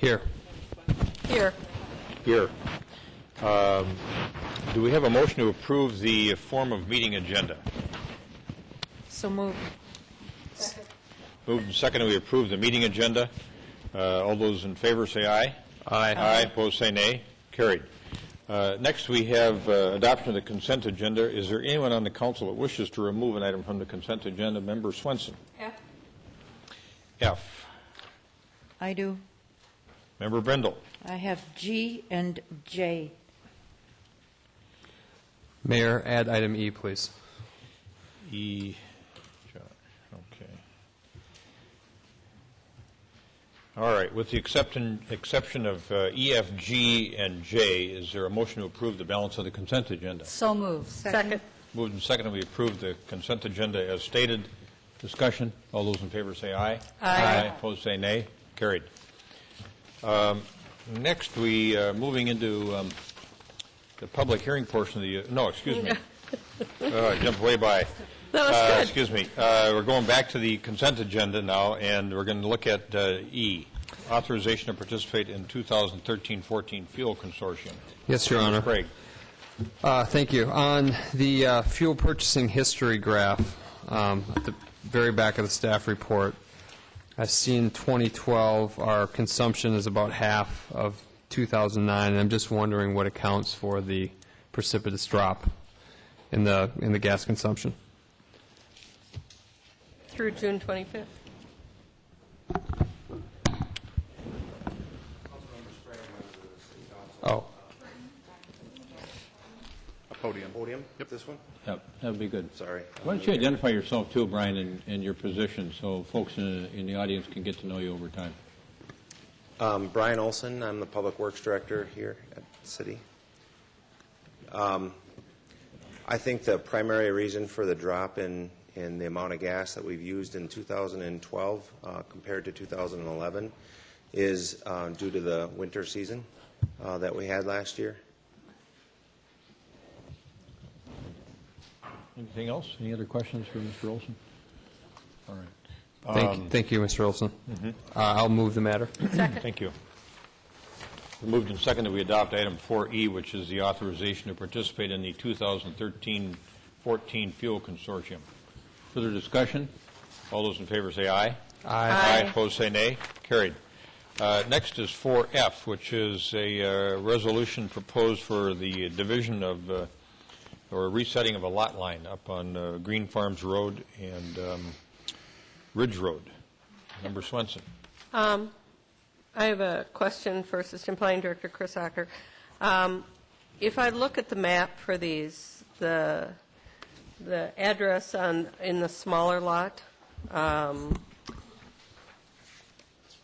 Here. Here. Here. Do we have a motion to approve the form of meeting agenda? So moved. Moved and seconded, we approve the meeting agenda. All those in favor say aye. Aye. Aye. Opposed say nay. Carried. Next, we have adoption of the consent agenda. Is there anyone on the council that wishes to remove an item from the consent agenda? Member Swenson. F. F. I do. Member Brindle. I have G and J. Mayor, add item E, please. E. Okay. All right. With the exception of E, F, G, and J, is there a motion to approve the balance of the consent agenda? So moved. Second. Moved and seconded, we approve the consent agenda as stated. Discussion. All those in favor say aye. Aye. Opposed say nay. Carried. Next, we moving into the public hearing portion of the. No, excuse me. I jumped way by. That was good. Excuse me. We're going back to the consent agenda now, and we're going to look at E, authorization to participate in 2013-14 fuel consortium. Yes, Your Honor. Craig. Thank you. On the fuel purchasing history graph, at the very back of the staff report, I've seen 2012, our consumption is about half of 2009, and I'm just wondering what accounts for the precipitous drop in the gas consumption. Through June 25th. Oh. Podium? Yep. This one? Yep, that would be good. Sorry. Why don't you identify yourself too, Brian, and your position, so folks in the audience can get to know you over time. Brian Olson, I'm the Public Works Director here at the city. I think the primary reason for the drop in the amount of gas that we've used in 2012 compared to 2011 is due to the winter season that we had last year. Anything else? Any other questions for Mr. Olson? All right. Thank you, Mr. Olson. I'll move the matter. Second. Thank you. Moved and seconded, we adopt item 4E, which is the authorization to participate in the 2013-14 fuel consortium. Further discussion? All those in favor say aye. Aye. Opposed say nay. Carried. Next is 4F, which is a resolution proposed for the division of or resetting of a lot line up on Green Farms Road and Ridge Road. Member Swenson. I have a question for Assistant Planning Director Chris Acker. If I look at the map for these, the address in the smaller lot,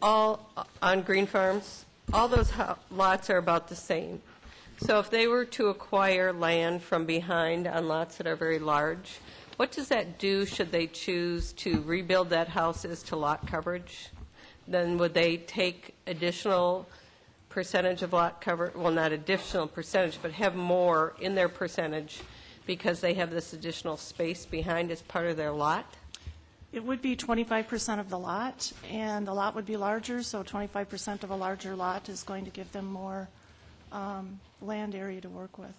all on Green Farms, all those lots are about the same. So if they were to acquire land from behind on lots that are very large, what does that do should they choose to rebuild that house as to lot coverage? Then would they take additional percentage of lot cover, well, not additional percentage, but have more in their percentage because they have this additional space behind as part of their lot? It would be 25% of the lot, and the lot would be larger, so 25% of a larger lot is going to give them more land area to work with.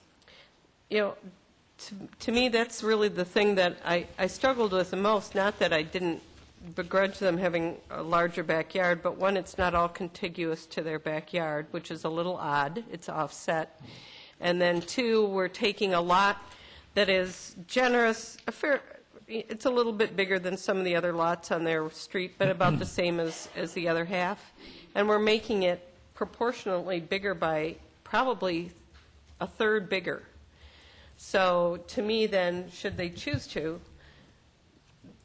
You know, to me, that's really the thing that I struggled with the most, not that I didn't begrudge them having a larger backyard, but one, it's not all contiguous to their backyard, which is a little odd. It's offset. And then two, we're taking a lot that is generous, it's a little bit bigger than some of the other lots on their street, but about the same as the other half. And we're making it proportionately bigger by probably a third bigger. So to me then, should they choose to,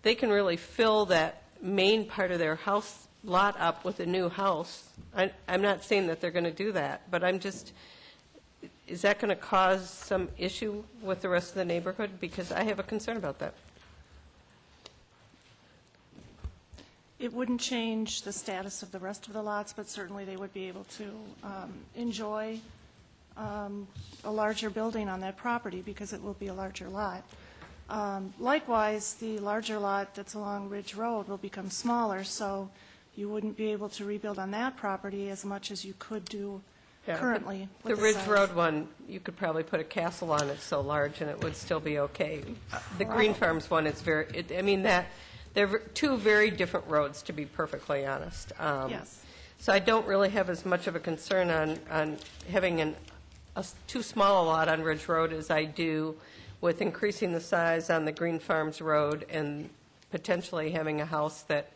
they can really fill that main part of their house lot up with a new house. I'm not saying that they're going to do that, but I'm just, is that going to cause some issue with the rest of the neighborhood? Because I have a concern about that. It wouldn't change the status of the rest of the lots, but certainly they would be able to enjoy a larger building on that property because it will be a larger lot. Likewise, the larger lot that's along Ridge Road will become smaller, so you wouldn't be able to rebuild on that property as much as you could do Yeah, currently. The with Ridge size. Road one, you could probably put a castle on it so large, and it would still be okay. The Green Farms one, it's very, I mean, they're two very different roads, to be perfectly honest. Yes. So I don't really have as much of a concern on having too small a lot on Ridge Road as I do with increasing the size on the Green Farms Road and potentially having a house that,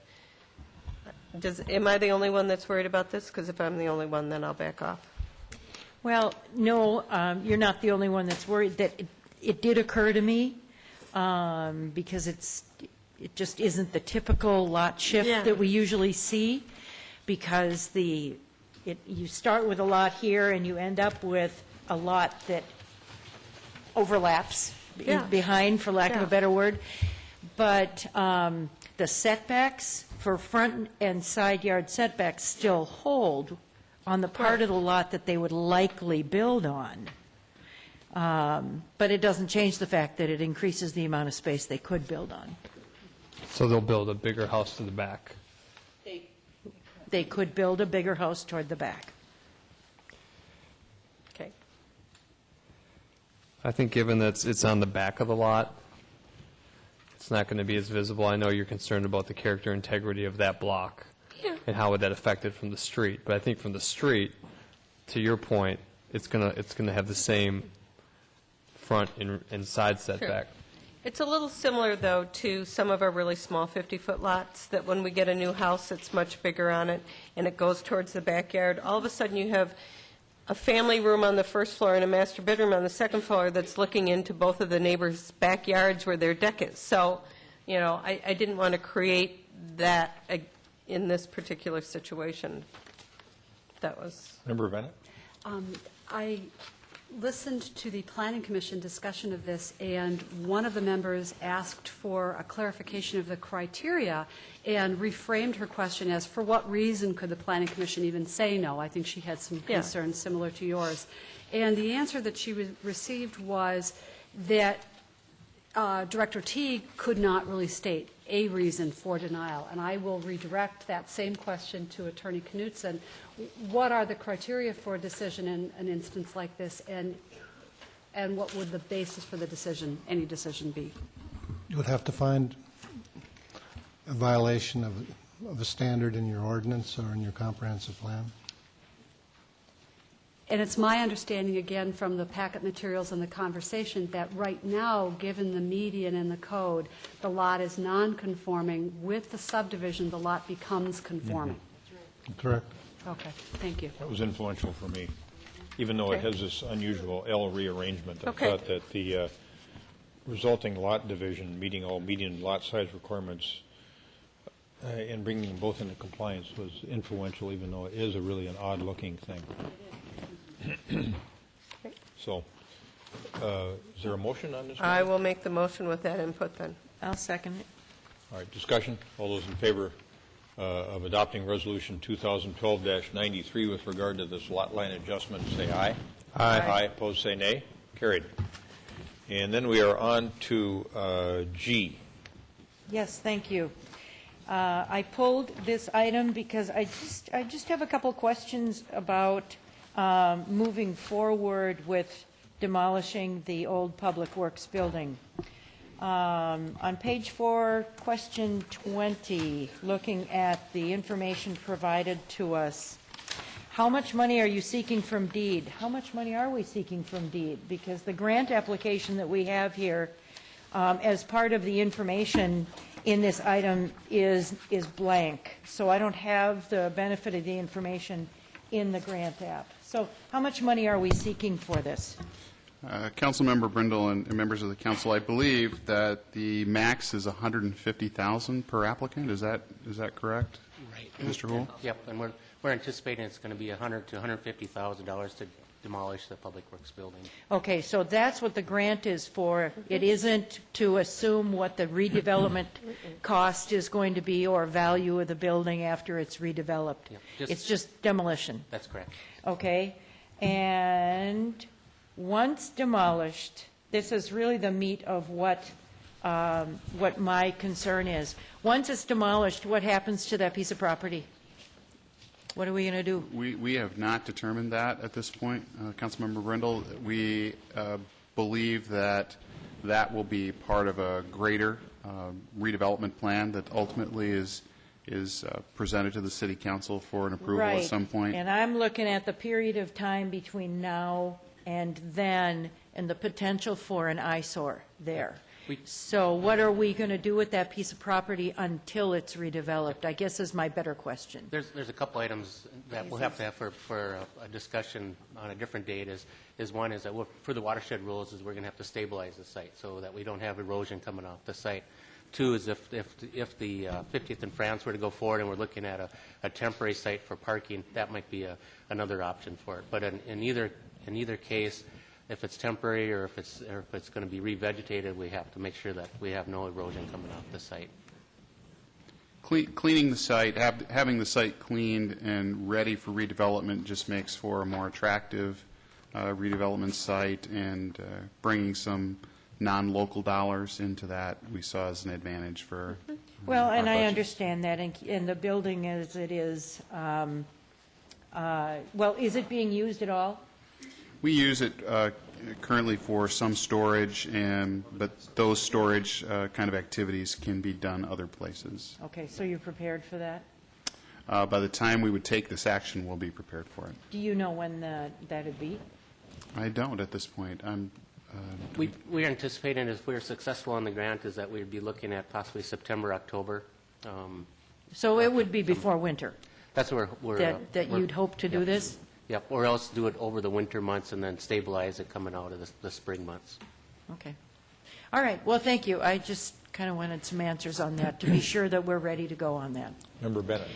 am I the only one that's worried about this? Because if I'm the only one, then I'll back off. Well, no, you're not the only one that's worried. That it did occur to me, because it just isn't the typical lot shift Yeah. that we usually see, because you start with a lot here and you end up with a lot that overlaps Yeah. behind, for lack of Yeah. a better word. But the setbacks for front and side yard setbacks still hold on the part of the lot that they would likely build on. But it doesn't change the fact that it increases the amount of space they could build on. So they'll build a bigger house to the back. They could build a bigger house toward the back. Okay. I think given that it's on the back of the lot, it's not going to be as visible. I know you're concerned about the character integrity of that block and how would that affect it from the street. But I think from the street, to your point, it's going to have the same front and side setback. It's a little similar, though, to some of our really small 50-foot lots, that when we get a new house that's much bigger on it, and it goes towards the backyard, all of a sudden you have a family room on the first floor and a master bedroom on the second floor that's looking into both of the neighbors' backyards where their deck is. So, I didn't want to create that in this particular situation. That was... Member Bennett? I listened to the Planning Commission discussion of this, and one of the members asked for a clarification of the criteria and reframed her question as, for what reason could the Planning Commission even say no? I think she had some Yeah. concerns similar to yours. And the answer that she received was that Director Teague could not really state a reason for denial. And I will redirect that same question to Attorney Knutson. What are the criteria for a decision in an instance like this, and what would the basis for the decision, any decision, be? You would have to find a violation of a standard in your ordinance or in your comprehensive plan. And it's my understanding, again, from the packet materials and the conversation, that right now, given the median and the code, the lot is non-conforming. With the subdivision, the lot becomes conforming. Correct. Okay, thank you. That was influential for me, even though it Okay. has this unusual L rearrangement. I Okay. thought that the resulting lot division, meeting all median lot size requirements and bringing them both into compliance was influential, even though it is really an odd-looking thing. So, is there a motion on this one? I will make the motion with that input, then. I'll second it. All right, discussion. All those in favor of adopting Resolution 2012-93 with regard to this lot line adjustment, say aye. Aye. Aye, opposed, say nay. Carried. And then we are on to G. Yes, thank you. I pulled this item because I just have a couple questions about moving forward with demolishing the old Public Works building. On page 4, question 20, looking at the information provided to us, how much money are you seeking from deed? How much money are we seeking from deed? Because the grant application that we have here, as part of the information in this item, is blank. So I don't have the benefit of the information in the grant app. So how much money are we seeking for this? Councilmember Brindle and members of the council, I believe that the max is $150,000 per applicant. Is that correct? Right. Mr. Houle? Yep, and we're anticipating it's going to be $100,000 to $150,000 to demolish the Public Works building. Okay, so that's what the grant is for. It isn't to assume what the redevelopment cost is going to be or value of the building after it's redeveloped. Yep, It's just demolition. That's correct. Okay, and once demolished, this is really the meat of what what my concern is. Once it's demolished, what happens to that piece of property? What are we going to do? We have not determined that at this point, Councilmember Brindle. We believe that that will be part of a greater redevelopment plan that ultimately is presented to the city council for an approval at some point. And I'm looking at the period of time between now and then and the potential for an eyesore there. So what are we going to do with that piece of property until it's redeveloped, I guess is my better question. There's a couple items that we'll have to have for a discussion on a different date. Is one is that for the watershed rules is we're going to have to stabilize the site so that we don't have erosion coming off the site. Two is if the 50th and France were to go forward and we're looking at a temporary site for parking, that might be another option for it. But in either case, if it's temporary or if it's going to be revegetated, we have to make sure that we have no erosion coming off the site. Cleaning the site, having the site cleaned and ready for redevelopment just makes for a more attractive redevelopment site, and bringing some non-local dollars into that we saw as an advantage for Well, and our I budget. understand that, and the building as it is, well, is it being used at all? We use it currently for some storage, but those storage kind of activities can be done other places. Okay, so you're prepared for that? By the time we would take this action, we'll be prepared for it. Do you know when that would be? I don't at this point. We're anticipating, if we're successful on the grant, is that we'd be looking at possibly September, October. So it would be before winter, That's where that you'd hope to do this? Yep, or else do it over the winter months and then stabilize it coming out of the spring months. Okay. All right, well, thank you. I just kind of wanted some answers on that, to be sure that we're ready to go on that. Member Bennett.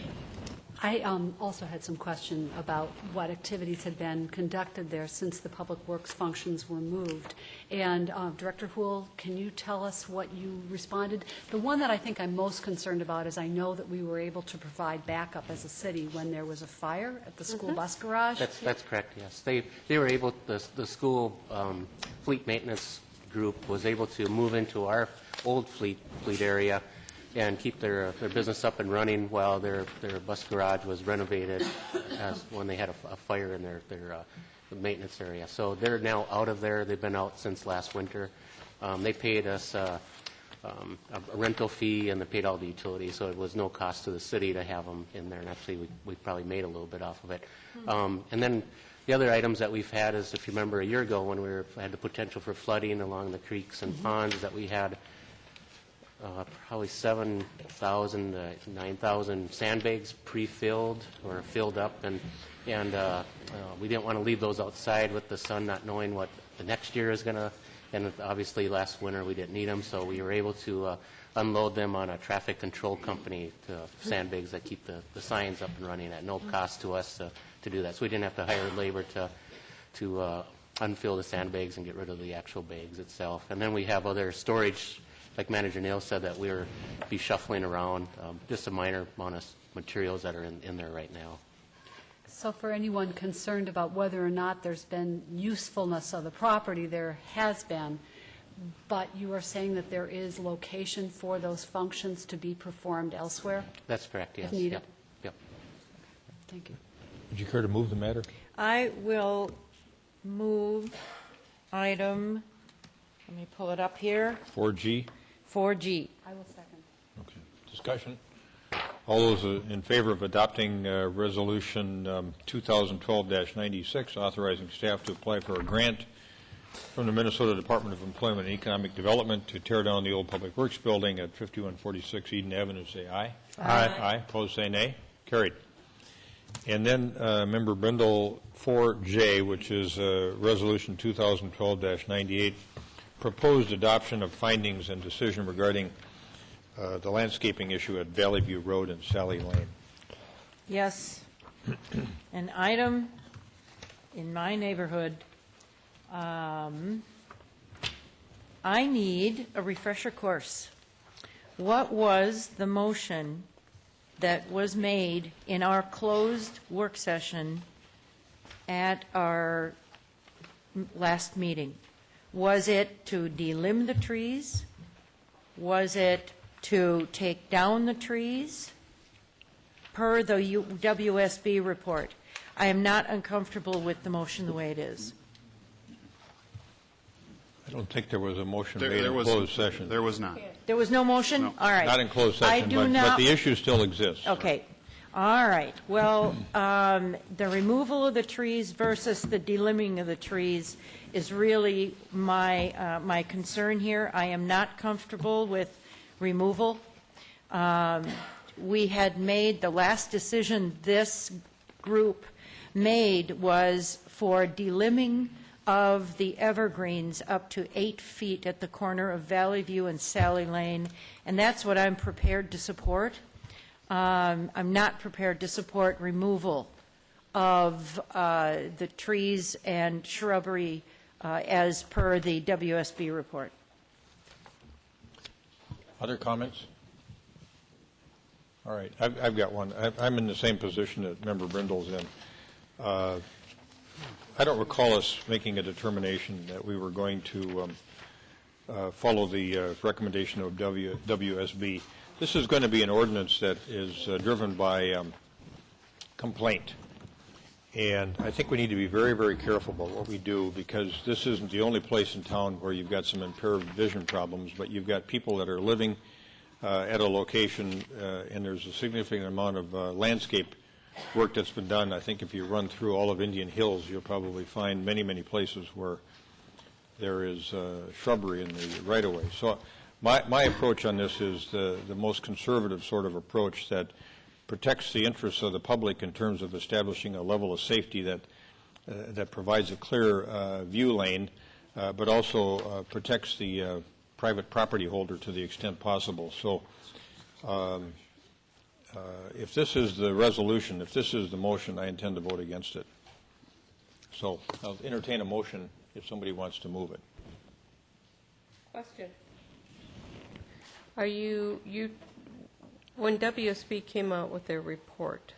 I also had some question about what activities had been conducted there since the Public Works functions were moved. And Director Houle, can you tell us what you responded? The one that I think I'm most concerned about is I know that we were able to provide backup as a city when there was a fire at the school bus garage. That's correct, yes. They were able, the school fleet maintenance group was able to move into our old fleet area and keep their business up and running while their bus garage was renovated when they had a fire in their maintenance area. So they're now out of there. They've been out since last winter. They paid us a rental fee, and they paid all the utilities, so it was no cost to the city to have them in there. And actually, we probably made a little bit off of it. And then the other items that we've had is, if you remember a year ago when we had the potential for flooding along the creeks and ponds, that we had probably 7,000 to 9,000 sandbags pre-filled or filled up, and we didn't want to leave those outside with the sun, not knowing what the next year is going to. And obviously, last winter we didn't need them, so we were able to unload them on a traffic control company sandbags that keep the signs up and running at no cost to us to do that. So we didn't have to hire labor to unfill the sandbags and get rid of the actual bags itself. And then we have other storage. Like Manager Nail said, that we'll be shuffling around just a minor amount of materials that are in there right now. So for anyone concerned about whether or not there's been usefulness of the property, there has been, but you are saying that there is location for those functions to be performed elsewhere? That's correct, yes. If needed? Yep. Thank you. Would you care to move the matter? I will move item, let me pull it up here, 4G? 4G. I will second. Okay. Discussion? All those in favor of adopting Resolution 2012-96, authorizing staff to apply for a grant from the Minnesota Department of Employment and Economic Development to tear down the old Public Works building at 5146 Eden Avenue, say aye. Aye. Aye. Opposed, say nay. Carried. And then Member Brindle, 4J, which is Resolution 2012-98, proposed adoption of findings and decision regarding the landscaping issue at Valley View Road and Sally Lane. Yes. An item in my neighborhood. I need a refresher course. What was the motion that was made in our closed work session at our last meeting? Was it to delimb the trees, Was it to take down the trees per the WSB report? I am not uncomfortable with the motion the way it is. I don't think there was a motion made There in was closed session. There was not. There was no motion? No. All right. Not in closed I session, do but not- the issue still exists. Okay. All right. Well, the removal of the trees versus the delimbing of the trees is really my concern here. I am not comfortable with removal. We had made, the last decision this group made was for delimbing of the evergreens up to 8 feet at the corner of Valley View and Sally Lane, and that's what I'm prepared to support. I'm not prepared to support removal of the trees and shrubbery as per the WSB report. Other comments? All right, I've got one. I'm in the same position that Member Brindle's in. I don't recall us making a determination that we were going to follow the recommendation of WSB. This is going to be an ordinance that is driven by complaint. And I think we need to be very, very careful about what we do, because this isn't the only place in town where you've got some impaired vision problems, but you've got people that are living at a location, and there's a significant amount of landscape work that's been done. I think if you run through all of Indian Hills, you'll probably find many, many places where there is shrubbery in the right-of-way. So my approach on this is the most conservative sort of approach that protects the interests of the public in terms of establishing a level of safety that provides a clear view lane, but also protects the private property holder to the extent possible. So if this is the resolution, if this is the motion, I intend to vote against it. So I'll entertain a motion if somebody wants to move it. Question. Are you when WSB came out with their report,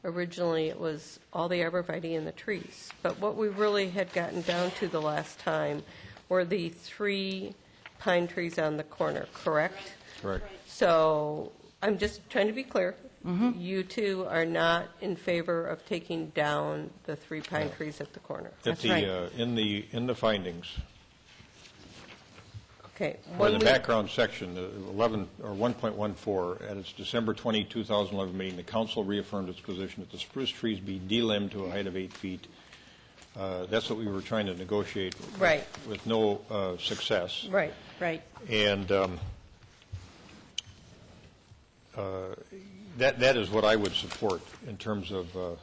originally it was all the arborvitae and the trees, but what we really had gotten down to the last time were the 3 pine trees on the corner, correct? Correct. So I'm just trying to be clear. You two are not in favor of taking down the 3 pine trees at the corner? That's right. In the findings, Okay. or the background section, 11 or 1.14, at its December 20, 2011 meeting, the council reaffirmed its position that the spruce trees be delimbed to a height of 8 feet. That's what we were trying to negotiate. Right. With no success. Right, right. And that is what I would support in terms of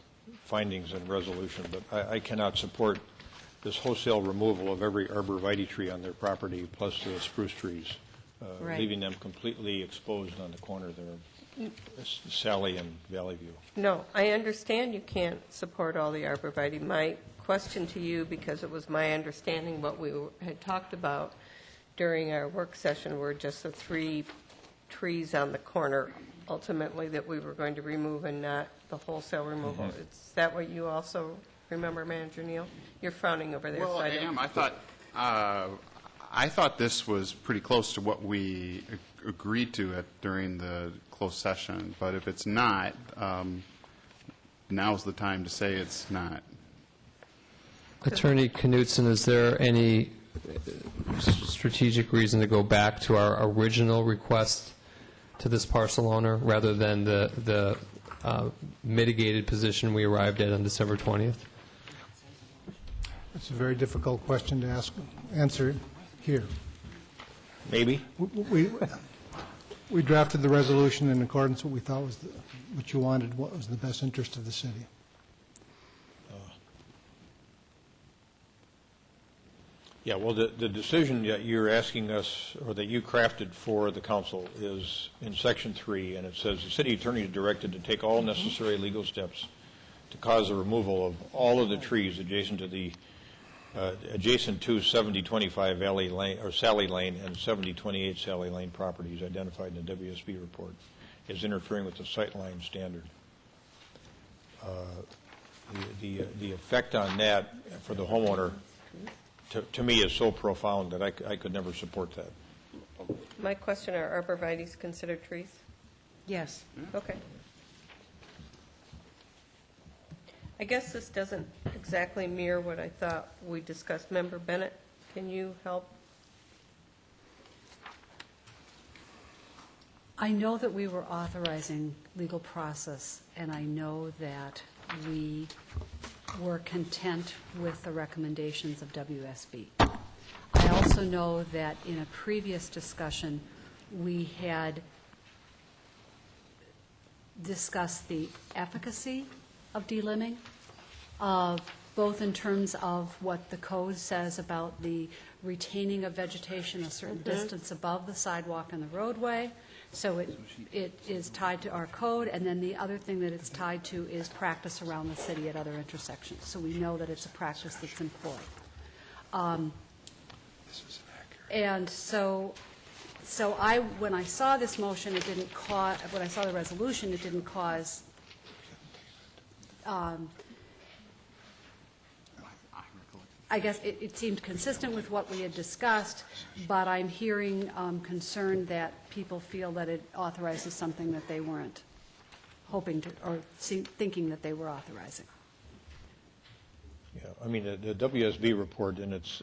findings and resolution. But I cannot support this wholesale removal of every arborvitae tree on their property, plus the spruce trees, Right. leaving them completely exposed on the corner there, Sally and Valley View. No, I understand you can't support all the arborvitae. My question to you, because it was my understanding what we had talked about during our work session, were just the 3 trees on the corner ultimately that we were going to remove and not the wholesale removal. Is that what you also remember, Manager Neal? You're frowning over there. Well, so I don't- am. I thought this was pretty close to what we agreed to during the closed session, but if it's not, now's the time to say it's not. Attorney Knutson, is there any strategic reason to go back to our original request to this parcel owner rather than the mitigated position we arrived at on December 20th? It's a very difficult question to answer here. Maybe? We drafted the resolution in accordance with what we thought was what you wanted, what was in the best interest of the city. Yeah, well, the decision that you're asking us, or that you crafted for the council, is in Section 3, and it says, "The city attorney is directed to take all necessary legal steps to cause the removal of all of the trees adjacent to 7025 Valley Lane, or Sally Lane, and 7028 Sally Lane properties identified in the WSB report as interfering with the sightline standard." The effect on that for the homeowner, to me, is so profound that I could never support that. my question, are arborvitae's considered trees? Yes. Okay. I guess this doesn't exactly mirror what I thought we discussed. Member Bennett, can you help? I know that we were authorizing legal process, and I know that we were content with the recommendations of WSB. I also know that in a previous discussion, we had discussed the efficacy of delimbing, both in terms of what the code says about the retaining of vegetation a certain distance above the sidewalk and the roadway. So it is tied to our code, and then the other thing that it's tied to is practice around the city at other intersections. So we know that it's a practice that's employed. And so when I saw this motion, it didn't cause, when I saw the resolution, it didn't cause I guess it seemed consistent with what we had discussed, but I'm hearing concern that people feel that it authorizes something that they weren't hoping to, or thinking that they were authorizing. Yeah, I mean, the WSB report in its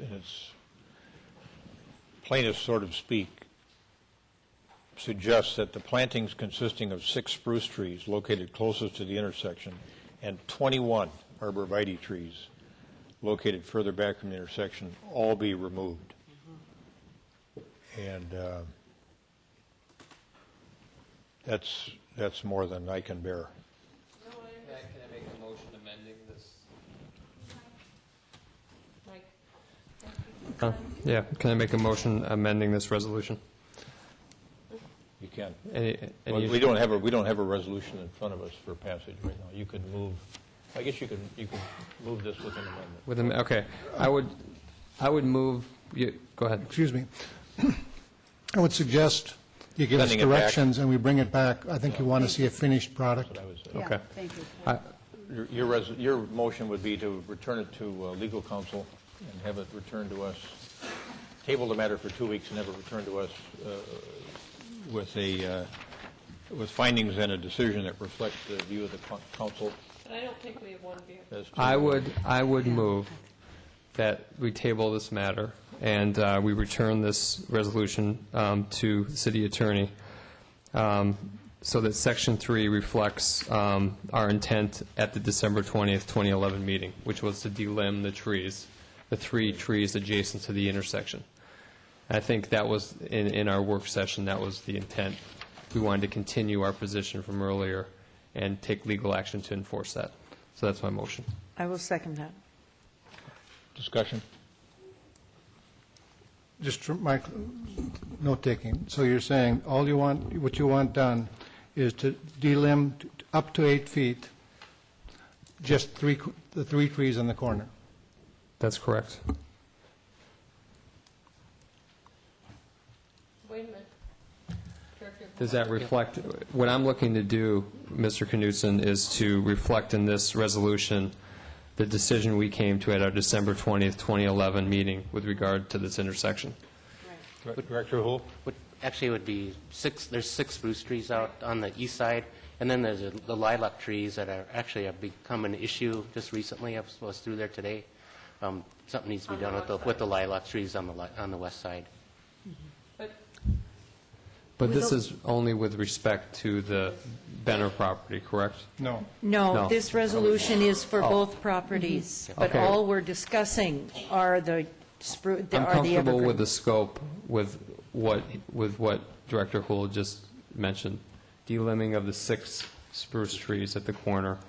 plainest sort of speak suggests that the plantings consisting of 6 spruce trees located closest to the intersection and 21 arborvitae trees located further back from the intersection all be removed. And that's more than I can bear. Can I make a motion amending this? Yeah, can I make a motion amending this resolution? You can. Well, we don't have a resolution in front of us for passage right now. You could move. I guess you could move this with an amendment. Okay, I would move. Go ahead. Excuse me. I would suggest you give us Sending it back. directions and we bring it back. I think you want to see a finished product. That's what I would say. Yeah, Okay. thank you. Your motion would be to return it to legal counsel and have it returned to us, table the matter for 2 weeks and have it returned to us with findings and a decision that reflect the view of the council. But I don't think we have one view. as to- I would move that we table this matter and we return this resolution to the city attorney so that Section 3 reflects our intent at the December 20th, 2011 meeting, which was to delimb the trees, the 3 trees adjacent to the intersection. I think that was, in our work session, that was the intent. We wanted to continue our position from earlier and take legal action to enforce that. So that's my motion. I will second that. Discussion? Just my note-taking. So you're saying all you want, what you want done is to delimb up to 8 feet, just the 3 trees on the corner. That's correct. Wait a minute. Does that reflect, what I'm looking to do, Mr. Knutson, is to reflect in this resolution the decision we came to at our December 20th, 2011 meeting with regard to this intersection. Director Hull? Actually, it would be 6, there's 6 spruce trees out on the east side, and then there's the lilac trees that are actually have become an issue just recently. I was through there today. Something needs to be done with the lilac trees on the west side. But this is only with respect to the Benner property, correct? No. No, No. this resolution is for both properties, but Okay. all we're discussing are the spruce, I'm are the comfortable with evergreen. the scope, with what Director Hull just mentioned. Delimbing of the 6 spruce trees at the corner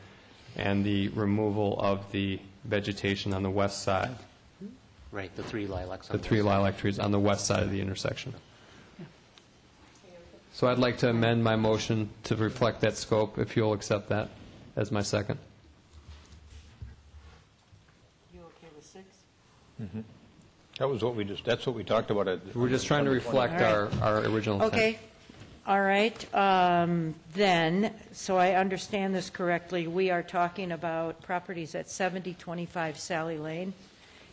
and the removal of the vegetation on the west side, Right, the 3 lilacs. the 3 lilac trees on the west side of the intersection. So I'd like to amend my motion to reflect that scope, if you'll accept that as my second. You okay with 6? That was what that's what we talked about at. We're just trying to reflect All our original intent. Okay, all right. Then, so I understand this correctly, we are talking about properties at 7025 Sally Lane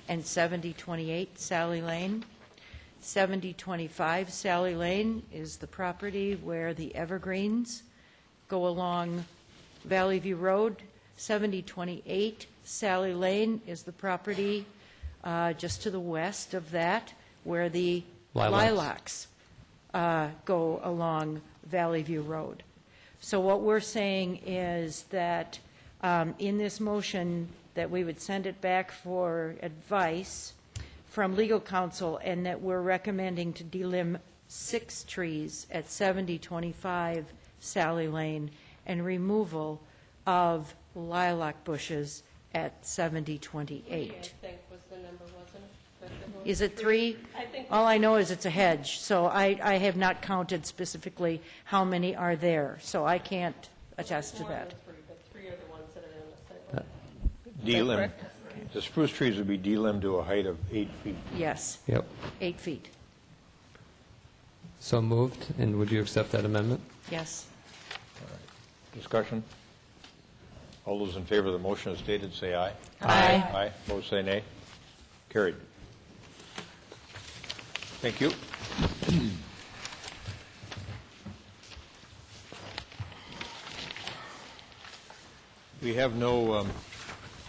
and 7028 Sally Lane. 7025 Sally Lane is the property where the evergreens go along Valley View Road. 7028 Sally Lane is the property just to the west of that, where the lilacs go along Valley View Road. So what we're saying is that in this motion, that we would send it back for advice from legal counsel, and that we're recommending to delimb 6 trees at 7025 Sally Lane and removal of lilac bushes at 7028. I think was the number, wasn't it? Is it 3? I think- All I know is it's a hedge, so I have not counted specifically how many are there, so I can't attest to More than that. 3, but 3 are the ones that are in the site. Delimb. The spruce trees would be delimbed to a height of 8 feet. Yes, Yep. 8 feet, So moved, and would you accept that amendment? yes. Discussion? All those in favor of the motion as stated, say aye. Aye. Aye. Opposed, say nay. Carried. Thank you. We have no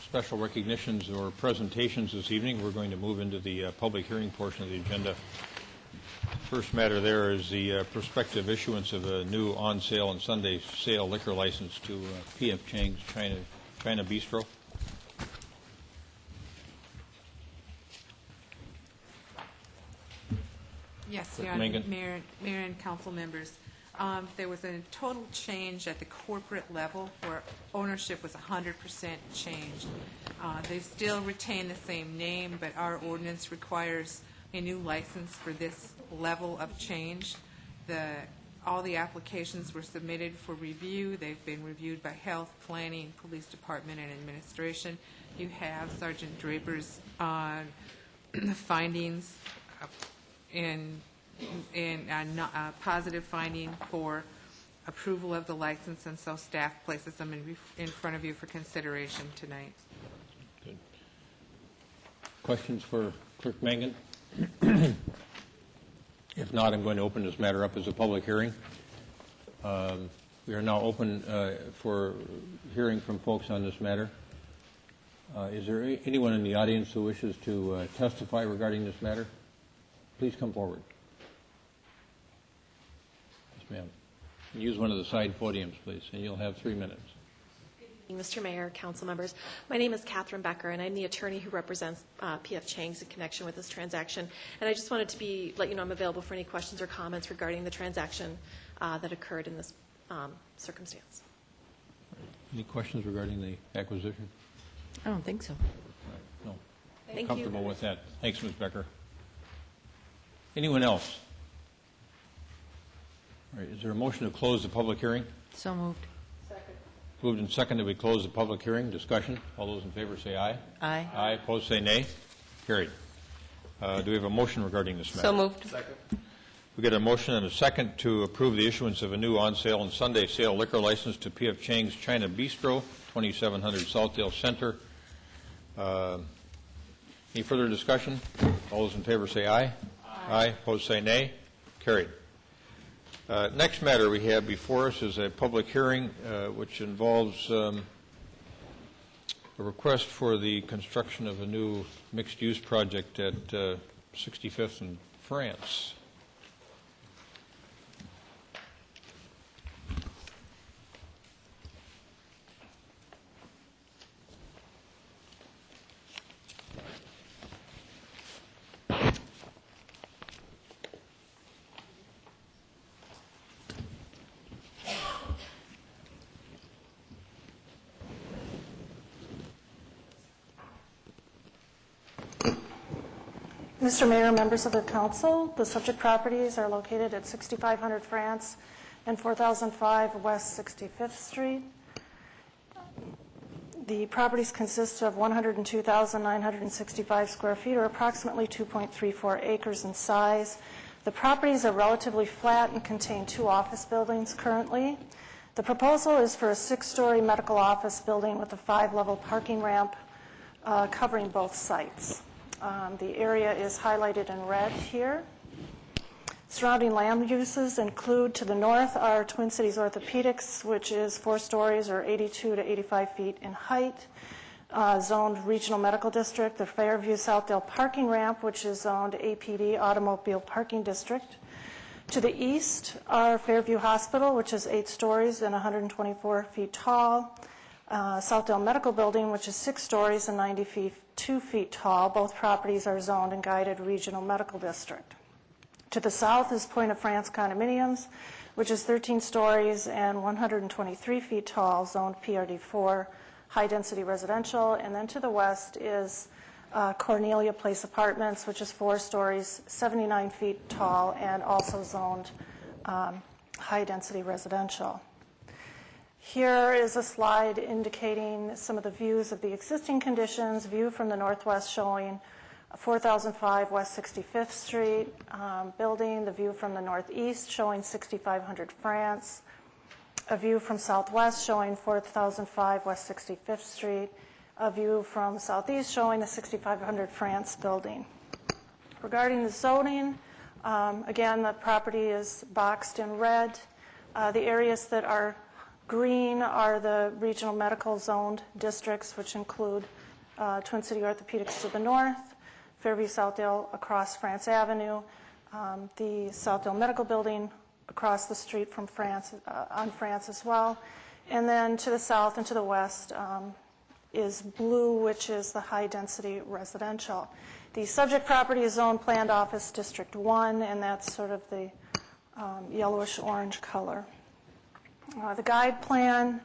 special recognitions or presentations this evening. We're going to move into the public hearing portion of the agenda. First matter there is the prospective issuance of a new on-sale and Sunday sale liquor license to P.F. Chang's China Bistro. Yes, Clerk Your Honor, Mangan. Mayor and council members. There was a total change at the corporate level where ownership was 100% changed. They still retain the same name, but our ordinance requires a new license for this level of change. All the applications were submitted for review. They've been reviewed by Health, Planning, Police Department, and Administration. You have Sergeant Draper's findings in positive finding for approval of the license, and so staff places them in front of you for consideration tonight. Good. Questions for Clerk Mangan? If not, I'm going to open this matter up as a public hearing. We are now open for hearing from folks on this matter. Is there anyone in the audience who wishes to testify regarding this matter? Please come forward. Yes, ma'am. Use one of the side podiums, please, and you'll have 3 minutes. Mr. Mayor, council members, my name is Catherine Becker, and I'm the attorney who represents P.F. Chang's in connection with this transaction. And I just wanted to let you know I'm available for any questions or comments regarding the transaction that occurred in this circumstance. Any questions regarding the acquisition? I don't think so. No. Thank you. Comfortable with that. Thanks, Ms. Becker. Anyone else? All right, is there a motion to close the public hearing? So moved. Moved and seconded, we close the public hearing. Discussion? All those in favor say aye. Aye. Aye. Opposed, say nay. Carried. Do we have a motion regarding this matter? So moved. We get a motion and a second to approve the issuance of a new on-sale and Sunday sale liquor license to P.F. Chang's China Bistro, 2700 Southdale Center. Any further discussion? All those in favor say aye. Aye. Opposed, say nay. Carried. Next matter we have before us is a public hearing which involves a request for the construction of a new mixed-use project at 65th and France. Mr. Mayor, members of the council, the subject properties are located at 6500 France and 4005 West 65th Street. The properties consist of 102,965 square feet, or approximately 2.34 acres in size. The properties are relatively flat and contain 2 office buildings currently. The proposal is for a 6-story medical office building with a 5-level parking ramp covering both sites. The area is highlighted in red here. Surrounding land uses include, to the north, our Twin Cities Orthopedics, which is 4 stories or 82 to 85 feet in height, zoned Regional Medical District, the Fairview Southdale Parking Ramp, which is zoned APD, Automobile Parking District. To the east, our Fairview Hospital, which is 8 stories and 124 feet tall, Southdale Medical Building, which is 6 stories and 92 feet tall. Both properties are zoned and guided Regional Medical District. To the south is Point of France Condominiums, which is 13 stories and 123 feet tall, zoned PRD4, high-density residential. And then to the west is Cornelia Place Apartments, which is 4 stories, 79 feet tall, and also zoned high-density residential. Here is a slide indicating some of the views of the existing conditions, view from the northwest showing 4005 West 65th Street building, the view from the northeast showing 6500 France, a view from southwest showing 4005 West 65th Street, a view from southeast showing the 6500 France building. Regarding the zoning, again, the property is boxed in red. The areas that are green are the regional medical zoned districts, which include Twin City Orthopedics to the north, Fairview Southdale across France Avenue, the Southdale Medical Building across the street from France, on France as well. And then to the south and to the west is blue, which is the high-density residential. The subject property is zoned Planned Office District 1, and that's sort of the yellowish-orange color. The guide plan,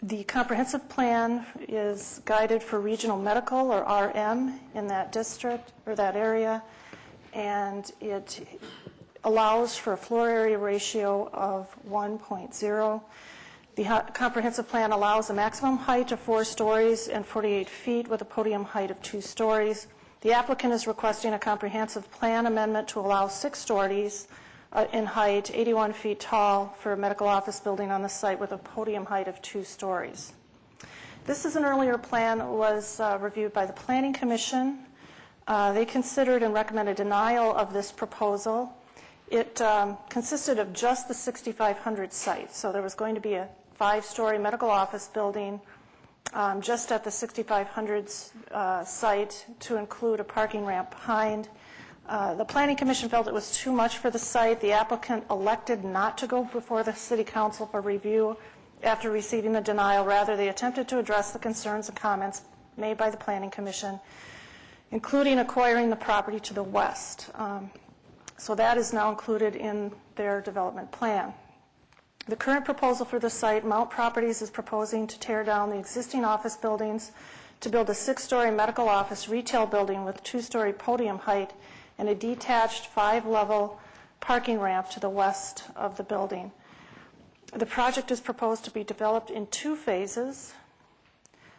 the comprehensive plan is guided for regional medical, or RM, in that district or that area, and it allows for a floor area ratio of 1.0. The comprehensive plan allows a maximum height of 4 stories and 48 feet with a podium height of 2 stories. The applicant is requesting a comprehensive plan amendment to allow 6 stories in height, 81 feet tall, for a medical office building on the site with a podium height of 2 stories. This is an earlier plan that was reviewed by the Planning Commission. They considered and recommended denial of this proposal. It consisted of just the 6500 site, so there was going to be a 5-story medical office building just at the 6500 site to include a parking ramp behind. The Planning Commission felt it was too much for the site. The applicant elected not to go before the City Council for review after receiving the denial. Rather, they attempted to address the concerns and comments made by the Planning Commission, including acquiring the property to the west. So that is now included in their development plan. The current proposal for the site, Mount Properties, is proposing to tear down the existing office buildings to build a 6-story medical office retail building with 2-story podium height and a detached 5-level parking ramp to the west of the building. The project is proposed to be developed in 2 phases.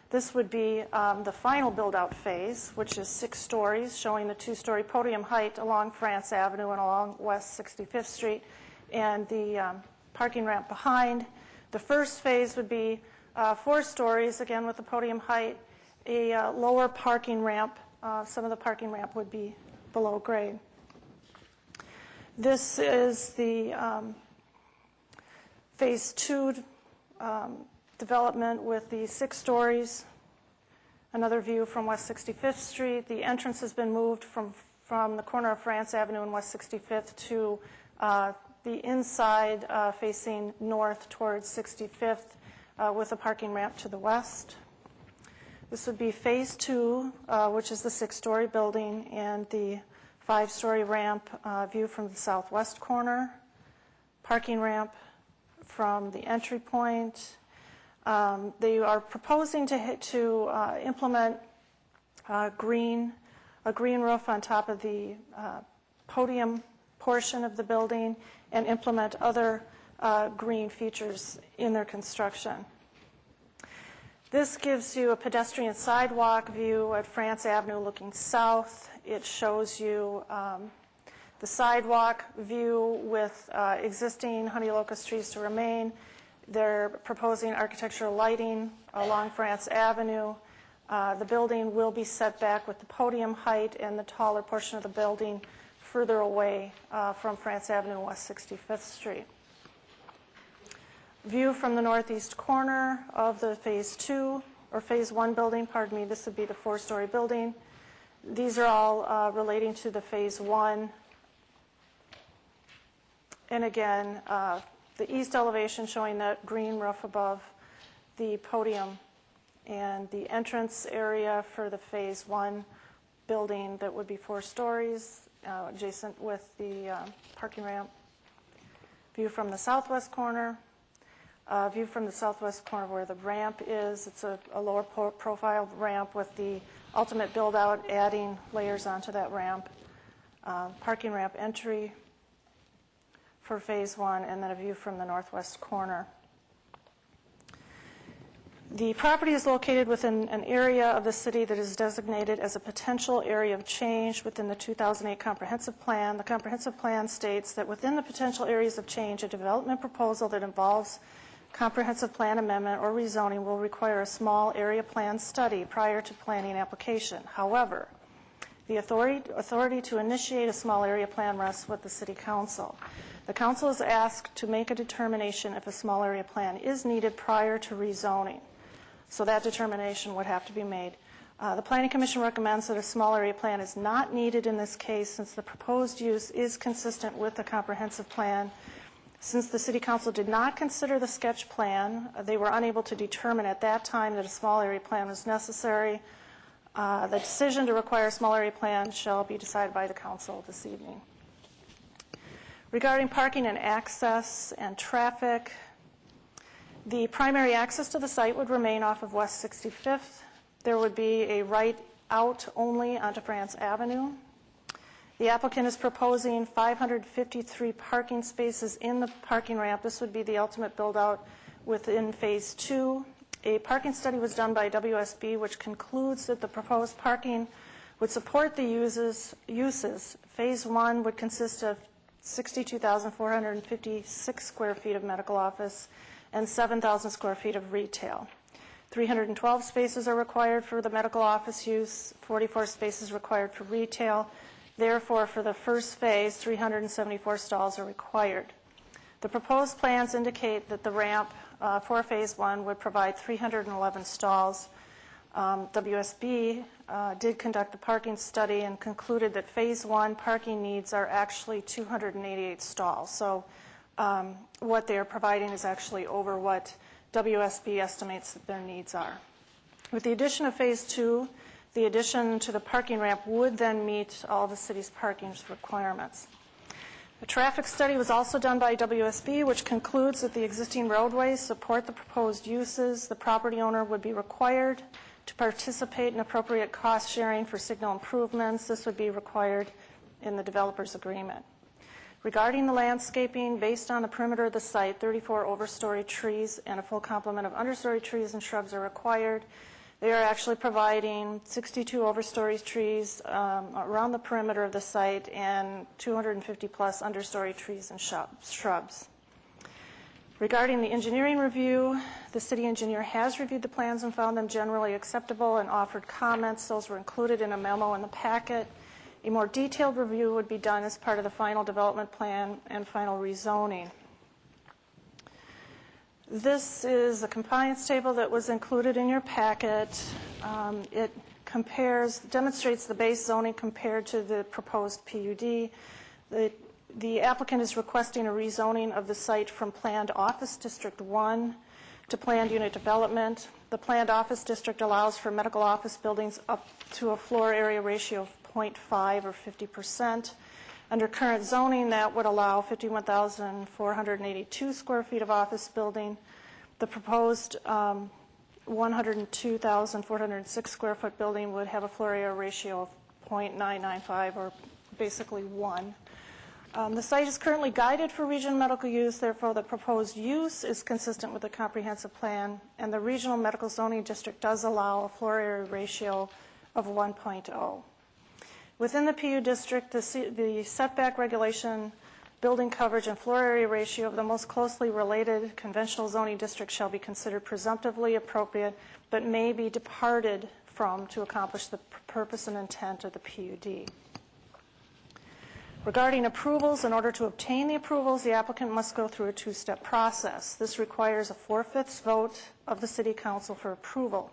This would be the final build-out phase, which is 6 stories, showing the 2-story podium height along France Avenue and along West 65th Street, and the parking ramp behind. The first phase would be 4 stories, again with the podium height, a lower parking ramp. Some of the parking ramp would be below grade. This is the phase 2 development with the 6 stories. Another view from West 65th Street. The entrance has been moved from the corner of France Avenue and West 65th to the inside facing north towards 65th with a parking ramp to the west. This would be phase 2, which is the 6-story building, and the 5-story ramp view from the southwest corner, parking ramp from the entry point. They are proposing to implement a green roof on top of the podium portion of the building and implement other green features in their construction. This gives you a pedestrian sidewalk view at France Avenue looking south. It shows you the sidewalk view with existing honey locust trees to remain. They're proposing architectural lighting along France Avenue. The building will be set back with the podium height and the taller portion of the building further away from France Avenue and West 65th Street. View from the northeast corner of the Phase 2, or Phase 1 building, pardon me, this would be the 4-story building. These are all relating to the Phase 1. And again, the east elevation showing that green roof above the podium, and the entrance area for the Phase 1 building that would be 4 stories, adjacent with the parking ramp. View from the southwest corner. View from the southwest corner where the ramp is. It's a lower profile ramp with the ultimate build-out adding layers onto that ramp. Parking ramp entry for Phase 1, and then a view from the northwest corner. The property is located within an area of the city that is designated as a potential area of change within the 2008 Comprehensive Plan. The Comprehensive Plan states that within the potential areas of change, a development proposal that involves comprehensive plan amendment or rezoning will require a small area plan study prior to planning application. However, the authority to initiate a small area plan rests with the City Council. The Council is asked to make a determination if a small area plan is needed prior to rezoning. So that determination would have to be made. The Planning Commission recommends that a small area plan is not needed in this case since the proposed use is consistent with the comprehensive plan. Since the City Council did not consider the sketch plan, they were unable to determine at that time that a small area plan was necessary. The decision to require a small area plan shall be decided by the Council this evening. Regarding parking and access and traffic, the primary access to the site would remain off of West 65th. There would be a right out only onto France Avenue. The applicant is proposing 553 parking spaces in the parking ramp. This would be the ultimate build-out within Phase 2. A parking study was done by WSB, which concludes that the proposed parking would support the uses. Phase 1 would consist of 62,456 square feet of medical office and 7,000 square feet of retail. 312 spaces are required for the medical office use, 44 spaces required for retail. Therefore, for the first phase, 374 stalls are required. The proposed plans indicate that the ramp for Phase 1 would provide 311 stalls. WSB did conduct a parking study and concluded that Phase 1 parking needs are actually 288 stalls. So what they are providing is actually over what WSB estimates that their needs are. With the addition of Phase 2, the addition to the parking ramp would then meet all the city's parking requirements. A traffic study was also done by WSB, which concludes that the existing roadways support the proposed uses. The property owner would be required to participate in appropriate cost sharing for signal improvements. This would be required in the developer's agreement. Regarding the landscaping, based on the perimeter of the site, 34 overstory trees and a full complement of understory trees and shrubs are required. They are actually providing 62 overstory trees around the perimeter of the site and 250 plus understory trees and shrubs. Regarding the engineering review, the city engineer has reviewed the plans and found them generally acceptable and offered comments. Those were included in a memo in the packet. A more detailed review would be done as part of the final development plan and final rezoning. This is a compliance table that was included in your packet. It demonstrates the base zoning compared to the proposed PUD. The applicant is requesting a rezoning of the site from Planned Office District 1 to Planned Unit Development. The Planned Office District allows for medical office buildings up to a floor area ratio of 0.5 or 50%. Under current zoning, that would allow 51,482 square feet of office building. The proposed 102,406 square foot building would have a floor area ratio of 0.995 or basically 1. The site is currently guided for regional medical use, therefore the proposed use is consistent with the comprehensive plan, and the regional medical zoning district does allow a floor area ratio of 1.0. Within the PU district, the setback regulation, building coverage, and floor area ratio of the most closely related conventional zoning district shall be considered presumptively appropriate, but may be departed from to accomplish the purpose and intent of the PUD. Regarding approvals, in order to obtain the approvals, the applicant must go through a two-step process. This requires a 4/5 vote of the City Council for approval.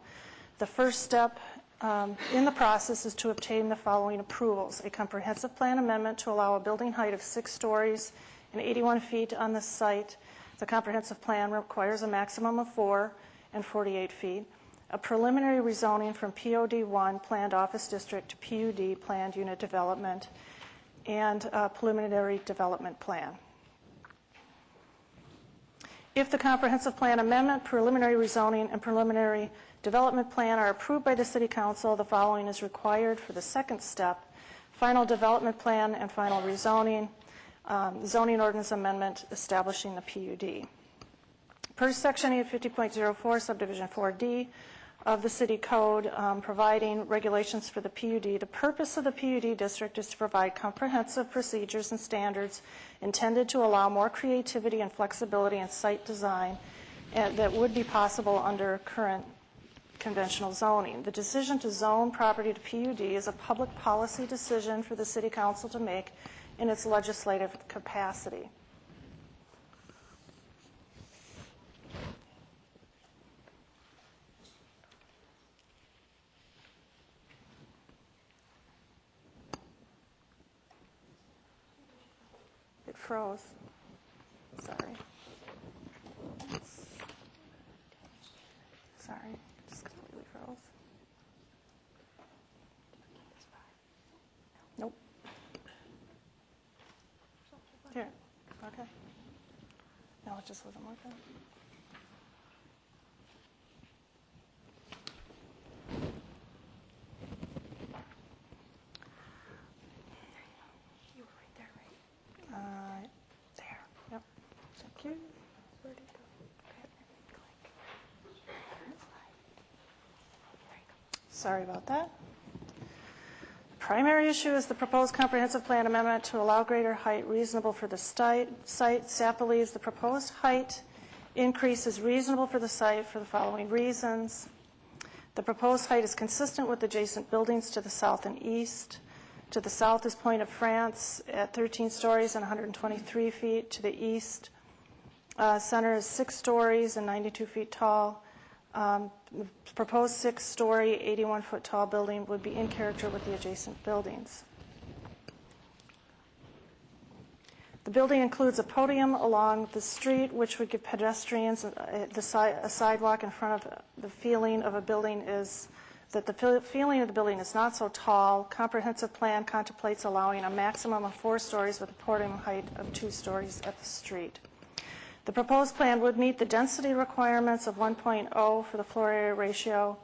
The first step in the process is to obtain the following approvals: a comprehensive plan amendment to allow a building height of 6 stories and 81 feet on the site. The comprehensive plan requires a maximum of 4 and 48 feet. A preliminary rezoning from POD1, Planned Office District, to PUD, Planned Unit Development, and a preliminary development plan. If the comprehensive plan amendment, preliminary rezoning, and preliminary development plan are approved by the City Council, the following is required for the second step: final development plan and final rezoning, zoning ordinance amendment establishing the PUD. Per Section 850.04, Subdivision 4D of the City Code, providing regulations for the PUD, the purpose of the PUD district is to provide comprehensive procedures and standards intended to allow more creativity and flexibility in site design that would be possible under current conventional zoning. The decision to zone property to PUD is a public policy decision for the City Council to make in its legislative capacity. It froze. Sorry. Sorry, just completely froze. Nope. Here, okay. No, it just wasn't working. You were right there, right? There, yep. Thank you. Where did it go? Okay. Sorry about that. Primary issue is the proposed comprehensive plan amendment to allow greater height reasonable for the site. Staff believes the proposed height increase is reasonable for the site for the following reasons. The proposed height is consistent with adjacent buildings to the south and east. To the south is Point of France at 13 stories and 123 feet. To the east, center is 6 stories and 92 feet tall. The proposed 6-story, 81-foot tall building would be in character with the adjacent buildings. The building includes a podium along the street, which would give pedestrians a sidewalk in front of the feeling of a building is that the feeling of the building is not so tall. Comprehensive plan contemplates allowing a maximum of 4 stories with a podium height of 2 stories at the street. The proposed plan would meet the density requirements of 1.0 for the floor area ratio.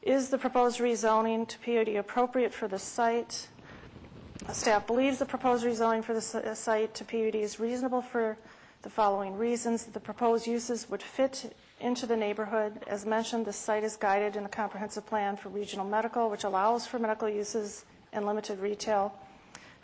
Is the proposed rezoning to PUD appropriate for the site? Staff believes the proposed rezoning for the site to PUD is reasonable for the following reasons. The proposed uses would fit into the neighborhood. As mentioned, the site is guided in the comprehensive plan for regional medical, which allows for medical uses and limited retail.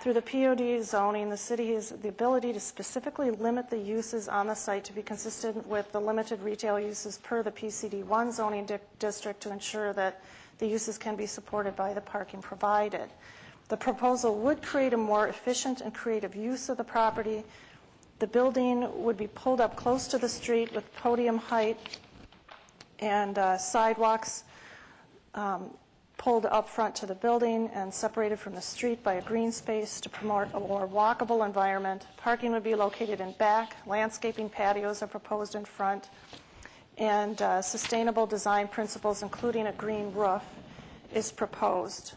Through the POD zoning, the city has the ability to specifically limit the uses on the site to be consistent with the limited retail uses per the PCD1 zoning district to ensure that the uses can be supported by the parking provided. The proposal would create a more efficient and creative use of the property. The building would be pulled up close to the street with podium height and sidewalks pulled up front to the building and separated from the street by a green space to promote a more walkable environment. Parking would be located in back. Landscaping patios are proposed in front. And sustainable design principles, including a green roof, is proposed.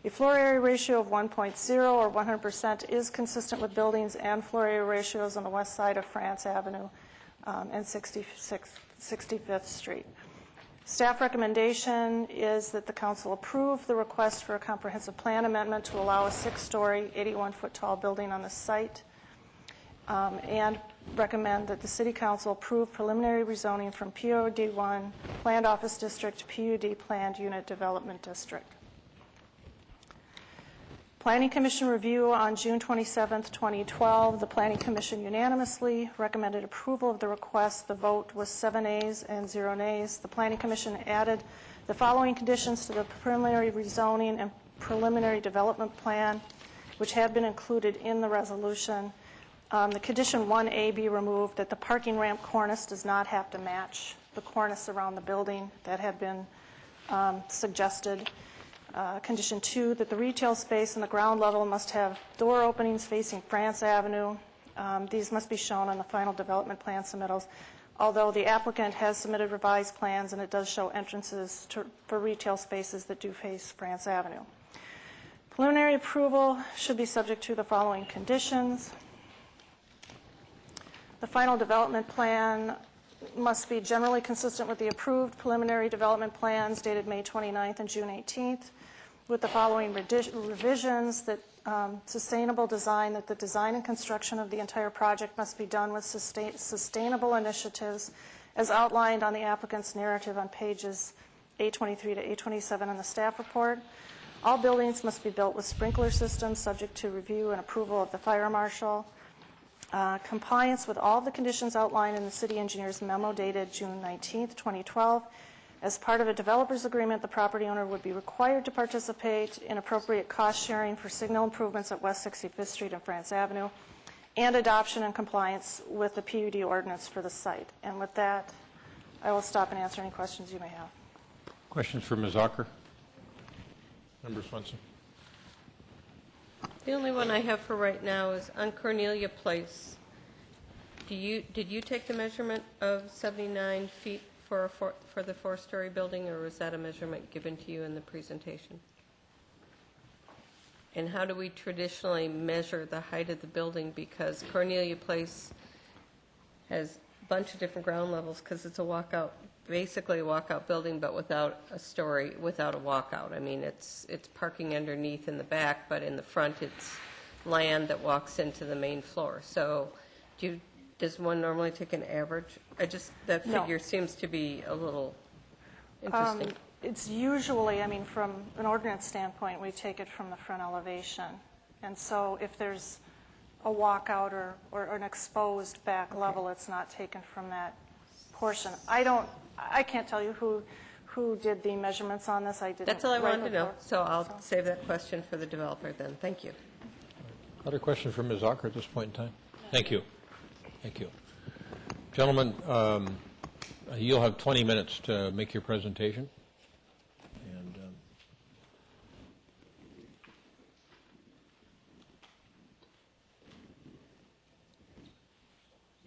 A floor area ratio of 1.0 or 100% is consistent with buildings and floor area ratios on the west side of France Avenue and 65th Street. Staff recommendation is that the council approve the request for a comprehensive plan amendment to allow a 6-story, 81-foot tall building on the site, and recommend that the City Council approve preliminary rezoning from POD1 Planned Office District to PUD Planned Unit Development District. Planning Commission review on June 27, 2012. The Planning Commission unanimously recommended approval of the request. The vote was 7 ayes and 0 nays. The Planning Commission added the following conditions to the preliminary rezoning and preliminary development plan, which had been included in the resolution. The condition 1A be removed, that the parking ramp cornice does not have to match the cornice around the building that had been suggested. Condition 2, that the retail space in the ground level must have door openings facing France Avenue. These must be shown on the final development plan submittals, although the applicant has submitted revised plans and it does show entrances for retail spaces that do face France Avenue. Preliminary approval should be subject to the following conditions. The final development plan must be generally consistent with the approved preliminary development plans dated May 29th and June 18th, with the following revisions: that sustainable design, that the design and construction of the entire project must be done with sustainable initiatives as outlined on the applicant's narrative on pages 823 to 827 in the staff report. All buildings must be built with sprinkler systems subject to review and approval of the fire marshal. Compliance with all the conditions outlined in the city engineer's memo dated June 19th, 2012. As part of a developer's agreement, the property owner would be required to participate in appropriate cost sharing for signal improvements at West 65th Street and France Avenue, and adoption and compliance with the PUD ordinance for the site. And with that, I will stop and answer any questions you may have. Questions for Ms. Ocker? Member Swenson? The only one I have for right now is on Cornelia Place. Did you take the measurement of 79 feet for the four-story building, or was that a measurement given to you in the presentation? And how do we traditionally measure the height of the building? Because Cornelia Place has a bunch of different ground levels because it's a walkout, basically a walkout building, but without a story, without a walkout. I mean, it's parking underneath in the back, but in the front it's land that walks into the main floor. So does one normally take an average? That figure seems to be a little interesting. It's usually, I mean, from an ordinance standpoint, we take it from the front elevation. And so if there's a walkout or an exposed back level, it's not taken from that portion. I can't tell you who did the measurements on this. I didn't. That's all I wanted to know, report. so I'll save that question for the developer then. Thank you. Other questions for Ms. Ocker at this point in time? Thank you. Thank you. Gentlemen, you'll have 20 minutes to make your presentation. And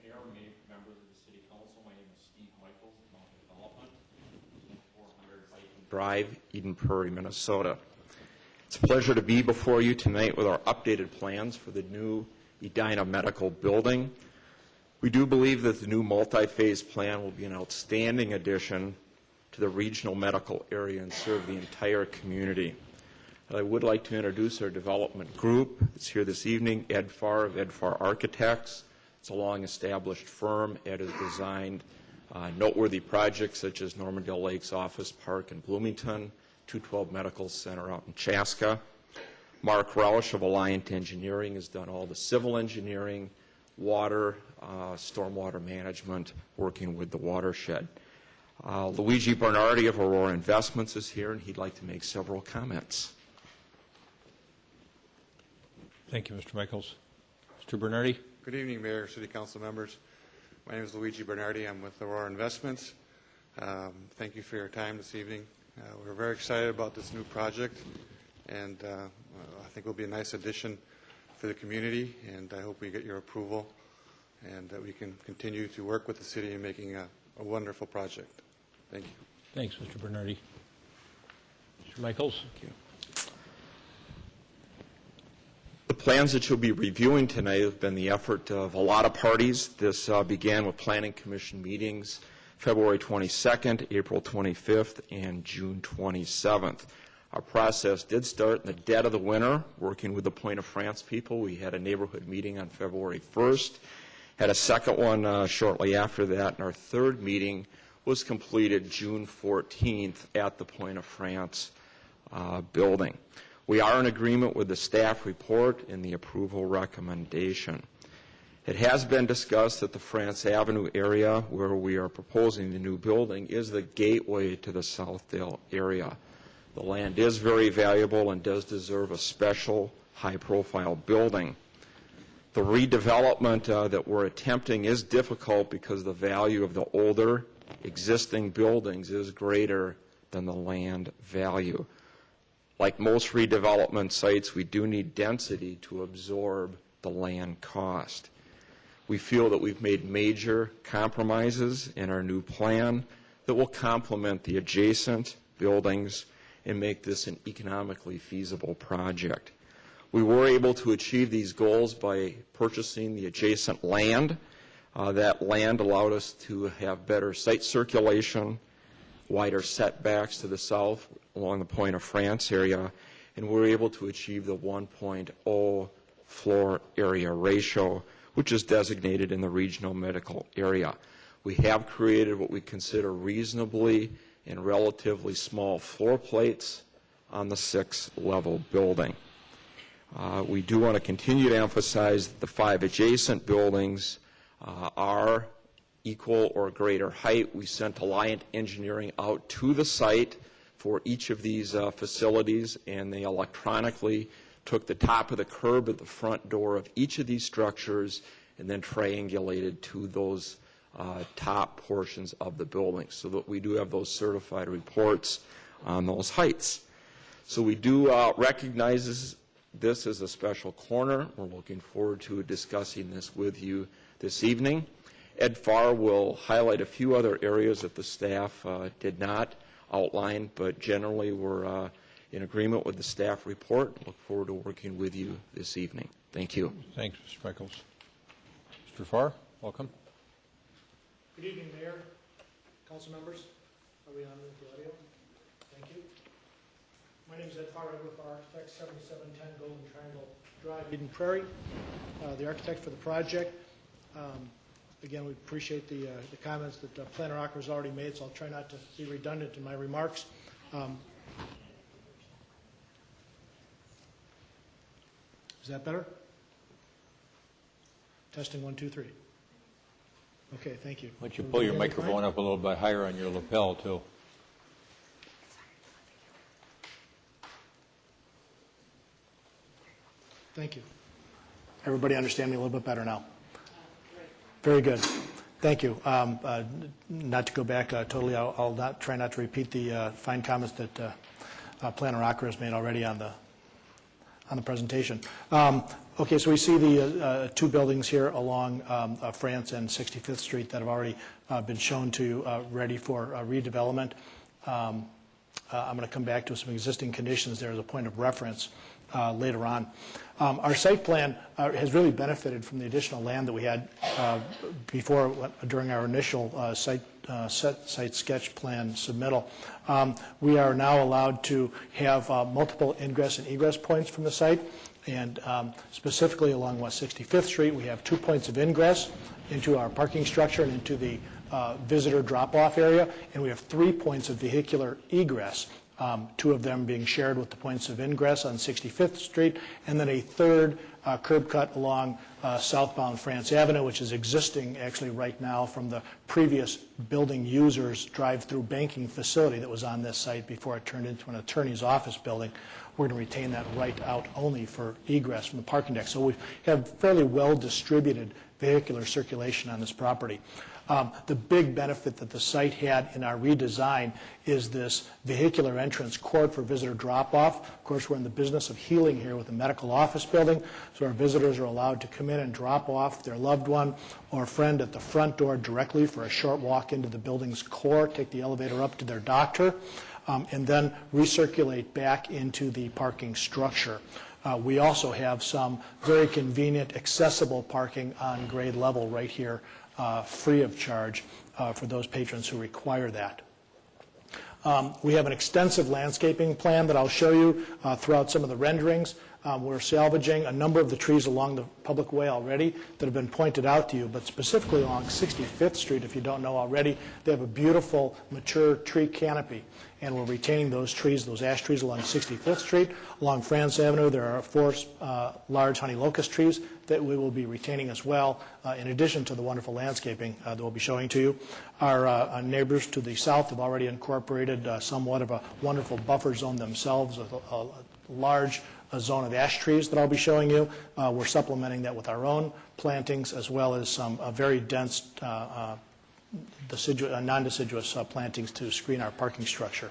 Mayor, members of the City Council, my name is Steve Michaels, Mountain Development, 400 Drive, Eden Prairie, Minnesota. It's a pleasure to be before you tonight with our updated plans for the new Edina Medical Building. We do believe that the new multi-phase plan will be an outstanding addition to the regional medical area and serve the entire community. I would like to introduce our development group that's here this evening, EdFar of EdFar Architects. It's a long-established firm. Ed has designed noteworthy projects such as Normandale Lakes Office Park in Bloomington, 212 Medical Center out in Chaska. Mark Roush of Alliant Engineering has done all the civil engineering, water, stormwater management, working with the watershed. Luigi Bernardi of Aurora Investments is here, and he'd like to make several comments. thank you, Mr. Michaels. Mr. Bernardi? Good evening, Mayor, City Council members. My name is Luigi Bernardi. I'm with Aurora Investments. Thank you for your time this evening. We're very excited about this new project, and I think it will be a nice addition for the community, and I hope we get your approval and that we can continue to work with the city in making a wonderful project. Thank you. Thanks, Mr. Bernardi. Mr. Michaels? Thank you. The plans that you'll be reviewing tonight have been the effort of a lot of parties. This began with Planning Commission meetings February 22nd, April 25th, and June 27th. Our process did start in the dead of the winter, working with the Point of France people. We had a neighborhood meeting on February 1st, had a second one shortly after that, and our third meeting was completed June 14th at the Point of France building. We are in agreement with the staff report and the approval recommendation. It has been discussed that the France Avenue area where we are proposing the new building is the gateway to the Southdale area. The land is very valuable and does deserve a special high-profile building. The redevelopment that we're attempting is difficult because the value of the older existing buildings is greater than the land value. Like most redevelopment sites, we do need density to absorb the land cost. We feel that we've made major compromises in our new plan that will complement the adjacent buildings and make this an economically feasible project. We were able to achieve these goals by purchasing the adjacent land. That land allowed us to have better site circulation, wider setbacks to the south along the Point of France area, and we were able to achieve the 1.0 floor area ratio, which is designated in the regional medical area. We have created what we consider reasonably and relatively small floor plates on the 6-level building. We do want to continue to emphasize that the 5 adjacent buildings are equal or greater height. We sent Alliant Engineering out to the site for each of these facilities, and they electronically took the top of the curb at the front door of each of these structures and then triangulated to those top portions of the building, so that we do have those certified reports on those heights. So we do recognize this as a special corner. We're looking forward to discussing this with you this evening. Ed Farr will highlight a few other areas that the staff did not outline, but generally we're in agreement with the staff report. Look forward to working with you this evening. Thank you. Thanks, Mr. Michaels. Mr. Farr, welcome. Good evening, Mayor, council members. Are we on with the audio? Thank you. My name is Ed Farr, with Architects, 7710 Golden Triangle Drive, Eden Prairie, the architect for the project. Again, we appreciate the comments that Planner Ocker has already made, so I'll try not to be redundant in my remarks. Is that better? Testing 1, 2, 3. Okay, thank you. Why don't you pull your microphone up a little bit higher on your lapel, too? Thank you. Everybody understand me a little bit better now? Very good. Thank you. Not to go back totally, I'll try not to repeat the fine comments that Planner Ocker has made already on the presentation. Okay, so we see the 2 buildings here along France and 65th Street that have already been shown to ready for redevelopment. I'm going to come back to some existing conditions there as a point of reference later on. Our site plan has really benefited from the additional land that we had before during our initial site sketch plan submittal. We are now allowed to have multiple ingress and egress points from the site, and specifically along West 65th Street, we have 2 points of ingress into our parking structure and into the visitor drop-off area, and we have 3 points of vehicular egress. 2 of them being shared with the points of ingress on 65th Street, and then a third curb cut along southbound France Avenue, which is existing actually right now from the previous building user's drive-through banking facility that was on this site before it turned into an attorney's office building. We're going to retain that right out only for egress from the parking deck. So we have fairly well-distributed vehicular circulation on this property. The big benefit that the site had in our redesign is this vehicular entrance court for visitor drop-off. Of course, we're in the business of healing here with a medical office building, so our visitors are allowed to come in and drop off their loved one or friend at the front door directly for a short walk into the building's core, take the elevator up to their doctor, and then recirculate back into the parking structure. We also have some very convenient, accessible parking on grade level right here, free of charge for those patrons who require that. We have an extensive landscaping plan that I'll show you throughout some of the renderings. We're salvaging a number of the trees along the public way already that have been pointed out to you, but specifically along 65th Street, if you don't know already, they have a beautiful mature tree canopy, and we're retaining those trees, those ash trees along 65th Street. Along France Avenue, there are 4 large honey locust trees that we will be retaining as well, in addition to the wonderful landscaping that we'll be showing to you. Our neighbors to the south have already incorporated somewhat of a wonderful buffer zone themselves, a large zone of ash trees that I'll be showing you. We're supplementing that with our own plantings as well as some very dense non-deciduous plantings to screen our parking structure.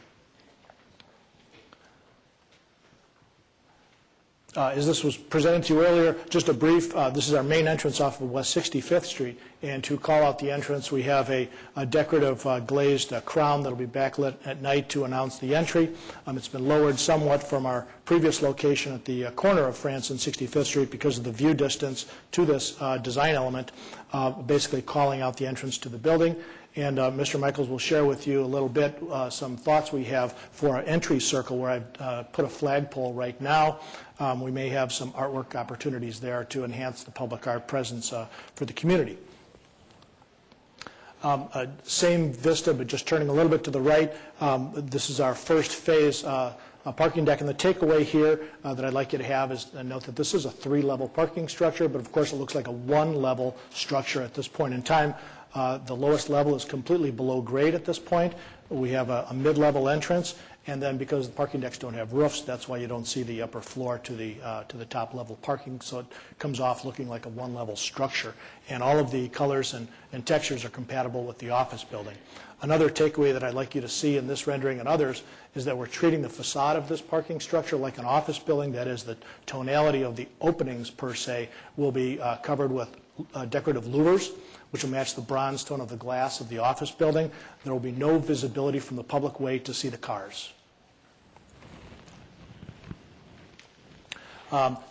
As this was presented to you earlier, just a brief, this is our main entrance off of West 65th Street, and to call out the entrance, we have a decorative glazed crown that will be backlit at night to announce the entry. It's been lowered somewhat from our previous location at the corner of France and 65th Street because of the view distance to this design element, basically calling out the entrance to the building. And Mr. Michaels will share with you a little bit some thoughts we have for our entry circle where I've put a flagpole right now. We may have some artwork opportunities there to enhance the public art presence for the community. Same vista, but just turning a little bit to the right. This is our first phase parking deck. And the takeaway here that I'd like you to have is note that this is a 3-level parking structure, but of course it looks like a 1-level structure at this point in time. The lowest level is completely below grade at this point. We have a mid-level entrance, and then because the parking decks don't have roofs, that's why you don't see the upper floor to the top level parking, so it comes off looking like a 1-level structure. And all of the colors and textures are compatible with the office building. Another takeaway that I'd like you to see in this rendering and others is that we're treating the facade of this parking structure like an office building. That is, the tonality of the openings per se will be covered with decorative louvers, which will match the bronze tone of the glass of the office building. There will be no visibility from the public way to see the cars.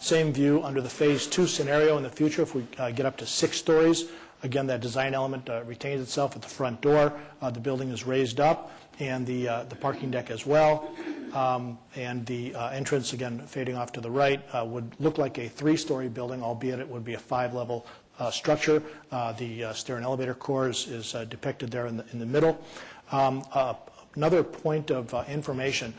Same view under the Phase 2 scenario in the future if we get up to 6 stories. Again, that design element retains itself at the front door. The building is raised up, and the parking deck as well. And the entrance, again, fading off to the right, would look like a 3-story building, albeit it would be a 5-level structure. The stair and elevator core is depicted there in the middle. Another point of information,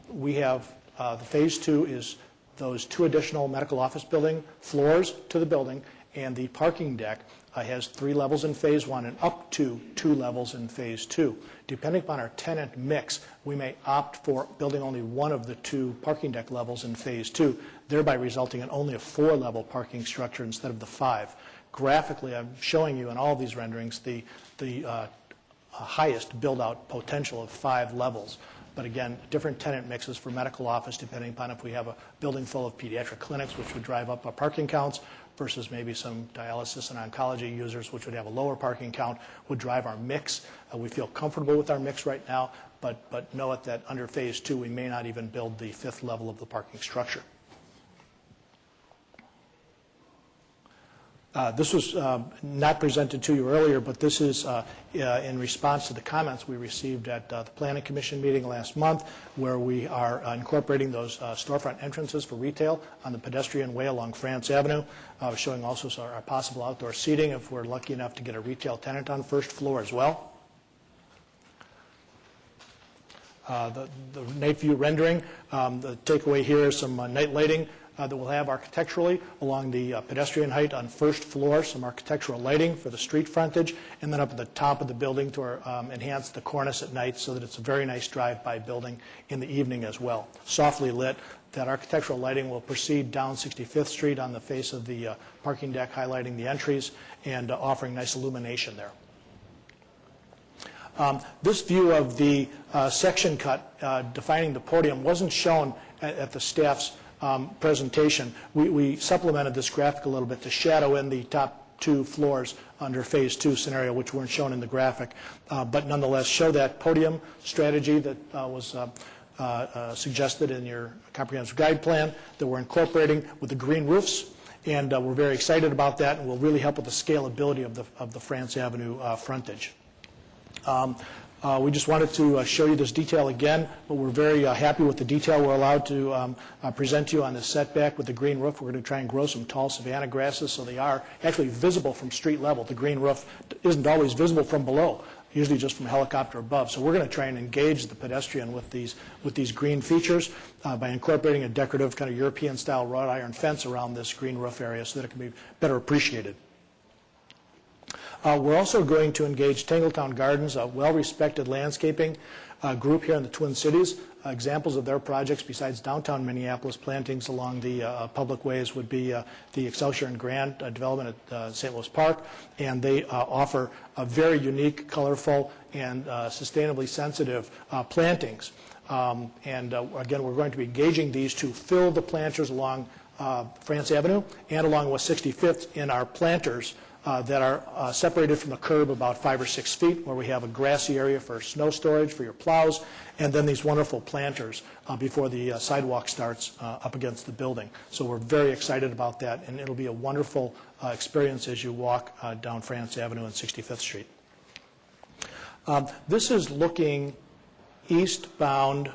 we have the Phase 2 is those 2 additional medical office building floors to the building, and the parking deck has 3 levels in Phase 1 and up to 2 levels in Phase 2. Depending upon our tenant mix, we may opt for building only one of the 2 parking deck levels in Phase 2, thereby resulting in only a 4-level parking structure instead of the 5. Graphically, I'm showing you in all of these renderings the highest build-out potential of 5 levels. But again, different tenant mixes for medical office depending upon if we have a building full of pediatric clinics, which would drive up our parking counts, versus maybe some dialysis and oncology users, which would have a lower parking count, would drive our mix. We feel comfortable with our mix right now, but know it that under Phase 2, we may not even build the 5th level of the parking structure. This was not presented to you earlier, but this is in response to the comments we received at the Planning Commission meeting last month, where we are incorporating those storefront entrances for retail on the pedestrian way along France Avenue, showing also our possible outdoor seating if we're lucky enough to get a retail tenant on first floor as well. The night view rendering, the takeaway here is some night lighting that we'll have architecturally along the pedestrian height on first floor, some architectural lighting for the street frontage, and then up at the top of the building to enhance the cornice at night so that it's a very nice drive-by building in the evening as well. Softly lit, that architectural lighting will proceed down 65th Street on the face of the parking deck, highlighting the entries and offering nice illumination there. This view of the section cut defining the podium wasn't shown at the staff's presentation. We supplemented this graphic a little bit to shadow in the top 2 floors under Phase 2 scenario, which weren't shown in the graphic, but nonetheless show that podium strategy that was suggested in your comprehensive guide plan that we're incorporating with the green roofs, and we're very excited about that, and will really help with the scalability of the France Avenue frontage. We just wanted to show you this detail again, but we're very happy with the detail we're allowed to present to you on this setback with the green roof. We're going to try and grow some tall savanna grasses so they are actually visible from street level. The green roof isn't always visible from below, usually just from a helicopter above. So we're going to try and engage the pedestrian with these green features by incorporating a decorative kind of European-style wrought iron fence around this green roof area so that it can be better appreciated. We're also going to engage Tangletown Gardens, a well-respected landscaping group here in the Twin Cities. Examples of their projects besides downtown Minneapolis plantings along the public ways would be the Excelsior and Grand development at St. Louis Park, and they offer a very unique, colorful, and sustainably sensitive plantings. Again, we're going to be engaging these to fill the planters along France Avenue and along West 65th in our planters that are separated from the curb about 5 or 6 feet, where we have a grassy area for snow storage for your plows, and then these wonderful planters before the sidewalk starts up against the building. So we're very excited about that, and it'll be a wonderful experience as you walk down France Avenue and 65th Street. This is looking eastbound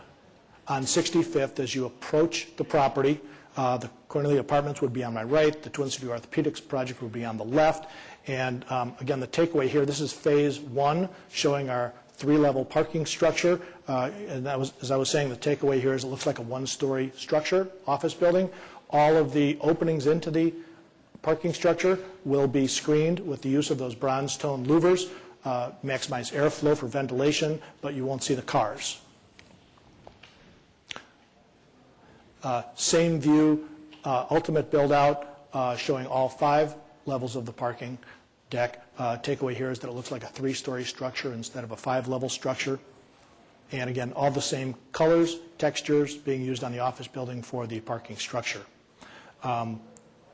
on 65th as you approach the property. The Cornelia Apartments would be on my right. The Twin City Orthopedics project would be on the left. And again, the takeaway here, this is phase 1, showing our 3-level parking structure. And that was, as I was saying, the takeaway here is it looks like a 1-story structure, office building. All of the openings into the parking structure will be screened with the use of those bronze tone louvers, maximize airflow for ventilation, but you won't see the cars. Same view, ultimate build-out, showing all 5 levels of the parking deck. Takeaway here is that it looks like a 3-story structure instead of a 5-level structure. And again, all the same colors, textures being used on the office building for the parking structure.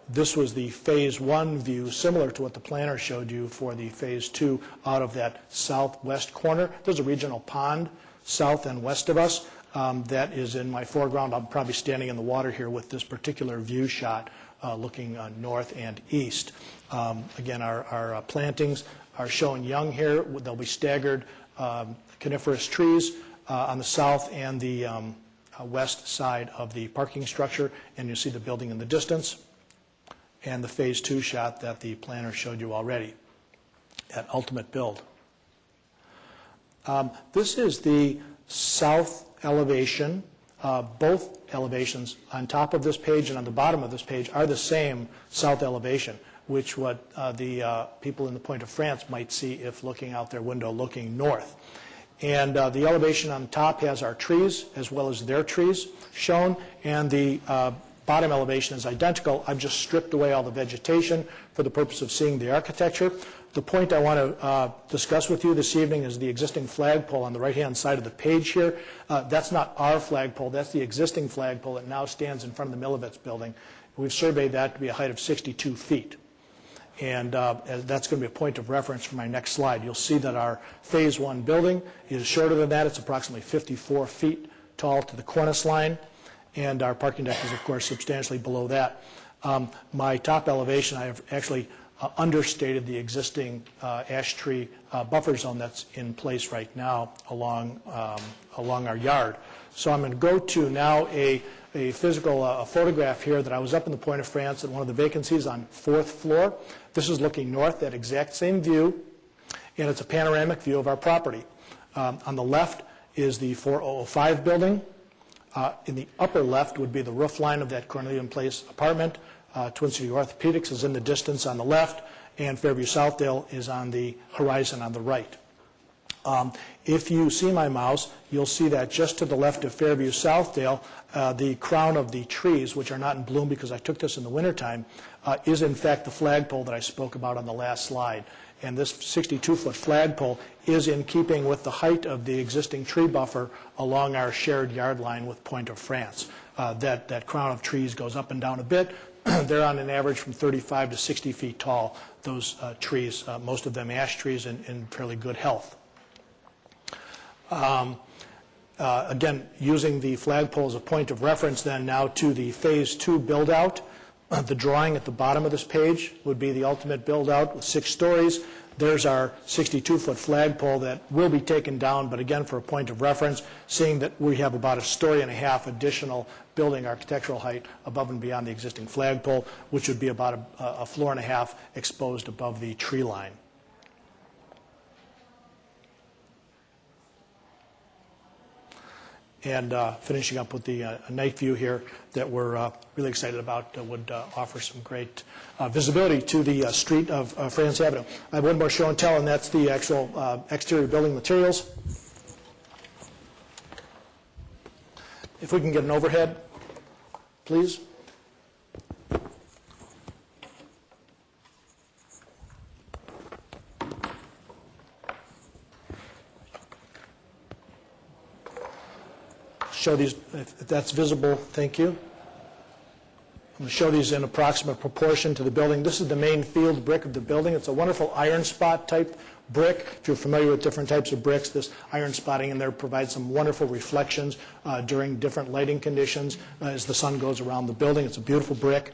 This was the phase 1 view, similar to what the planner showed you for the phase 2 out of that southwest corner. There's a regional pond south and west of us. That is in my foreground. I'm probably standing in the water here with this particular view shot looking north and east. Again, our plantings are shown young here. They'll be staggered coniferous trees on the south and the west side of the parking structure, and you see the building in the distance, and the phase 2 shot that the planner showed you already at ultimate build. This is the south elevation. Both elevations on top of this page and on the bottom of this page are the same south elevation, which what the people in the Point of France might see if looking out their window looking north. And the elevation on top has our trees as well as their trees shown, and the bottom elevation is identical. I've just stripped away all the vegetation for the purpose of seeing the architecture. The point I want to discuss with you this evening is the existing flagpole on the right-hand side of the page here. That's not our flagpole. That's the existing flagpole that now stands in front of the Milovitz building. We've surveyed that to be a height of 62 feet. And that's going to be a point of reference for my next slide. You'll see that our phase 1 building is shorter than that. It's approximately 54 feet tall to the cornice line. And our parking deck is, of course, substantially below that. My top elevation, I have actually understated the existing ash tree buffer zone that's in place right now along our yard. So I'm going to go to now a physical photograph here that I was up in the Point of France at one of the vacancies on 4th floor. This is looking north, that exact same view, and it's a panoramic view of our property. On the left is the 4005 building. In the upper left would be the roof line of that Cornelia Place apartment. Twin City Orthopedics is in the distance on the left, and Fairview Southdale is on the horizon on the right. If you see my mouse, you'll see that just to the left of Fairview Southdale, the crown of the trees, which are not in bloom because I took this in the wintertime, is in fact the flagpole that I spoke about on the last slide. And this 62-foot flagpole is in keeping with the height of the existing tree buffer along our shared yard line with Point of France. That crown of trees goes up and down a bit. They're on an average from 35 to 60 feet tall, those trees, most of them ash trees in fairly good health. Again, using the flagpole as a point of reference then now to the phase 2 build-out. The drawing at the bottom of this page would be the ultimate build-out with 6 stories. There's our 62-foot flagpole that will be taken down, but again, for a point of reference, seeing that we have about a story and a half additional building architectural height above and beyond the existing flagpole, which would be about a floor and a half exposed above the tree line. And finishing up with the night view here that we're really excited about would offer some great visibility to the street of France Avenue. I have one more show and tell, and that's the actual exterior building materials. If we can get an overhead, please. Show these, if that's visible, thank you. I'm going to show these in approximate proportion to the building. This is the main field brick of the building. It's a wonderful iron spot type brick. If you're familiar with different types of bricks, this iron spotting in there provides some wonderful reflections during different lighting conditions as the sun goes around the building. It's a beautiful brick.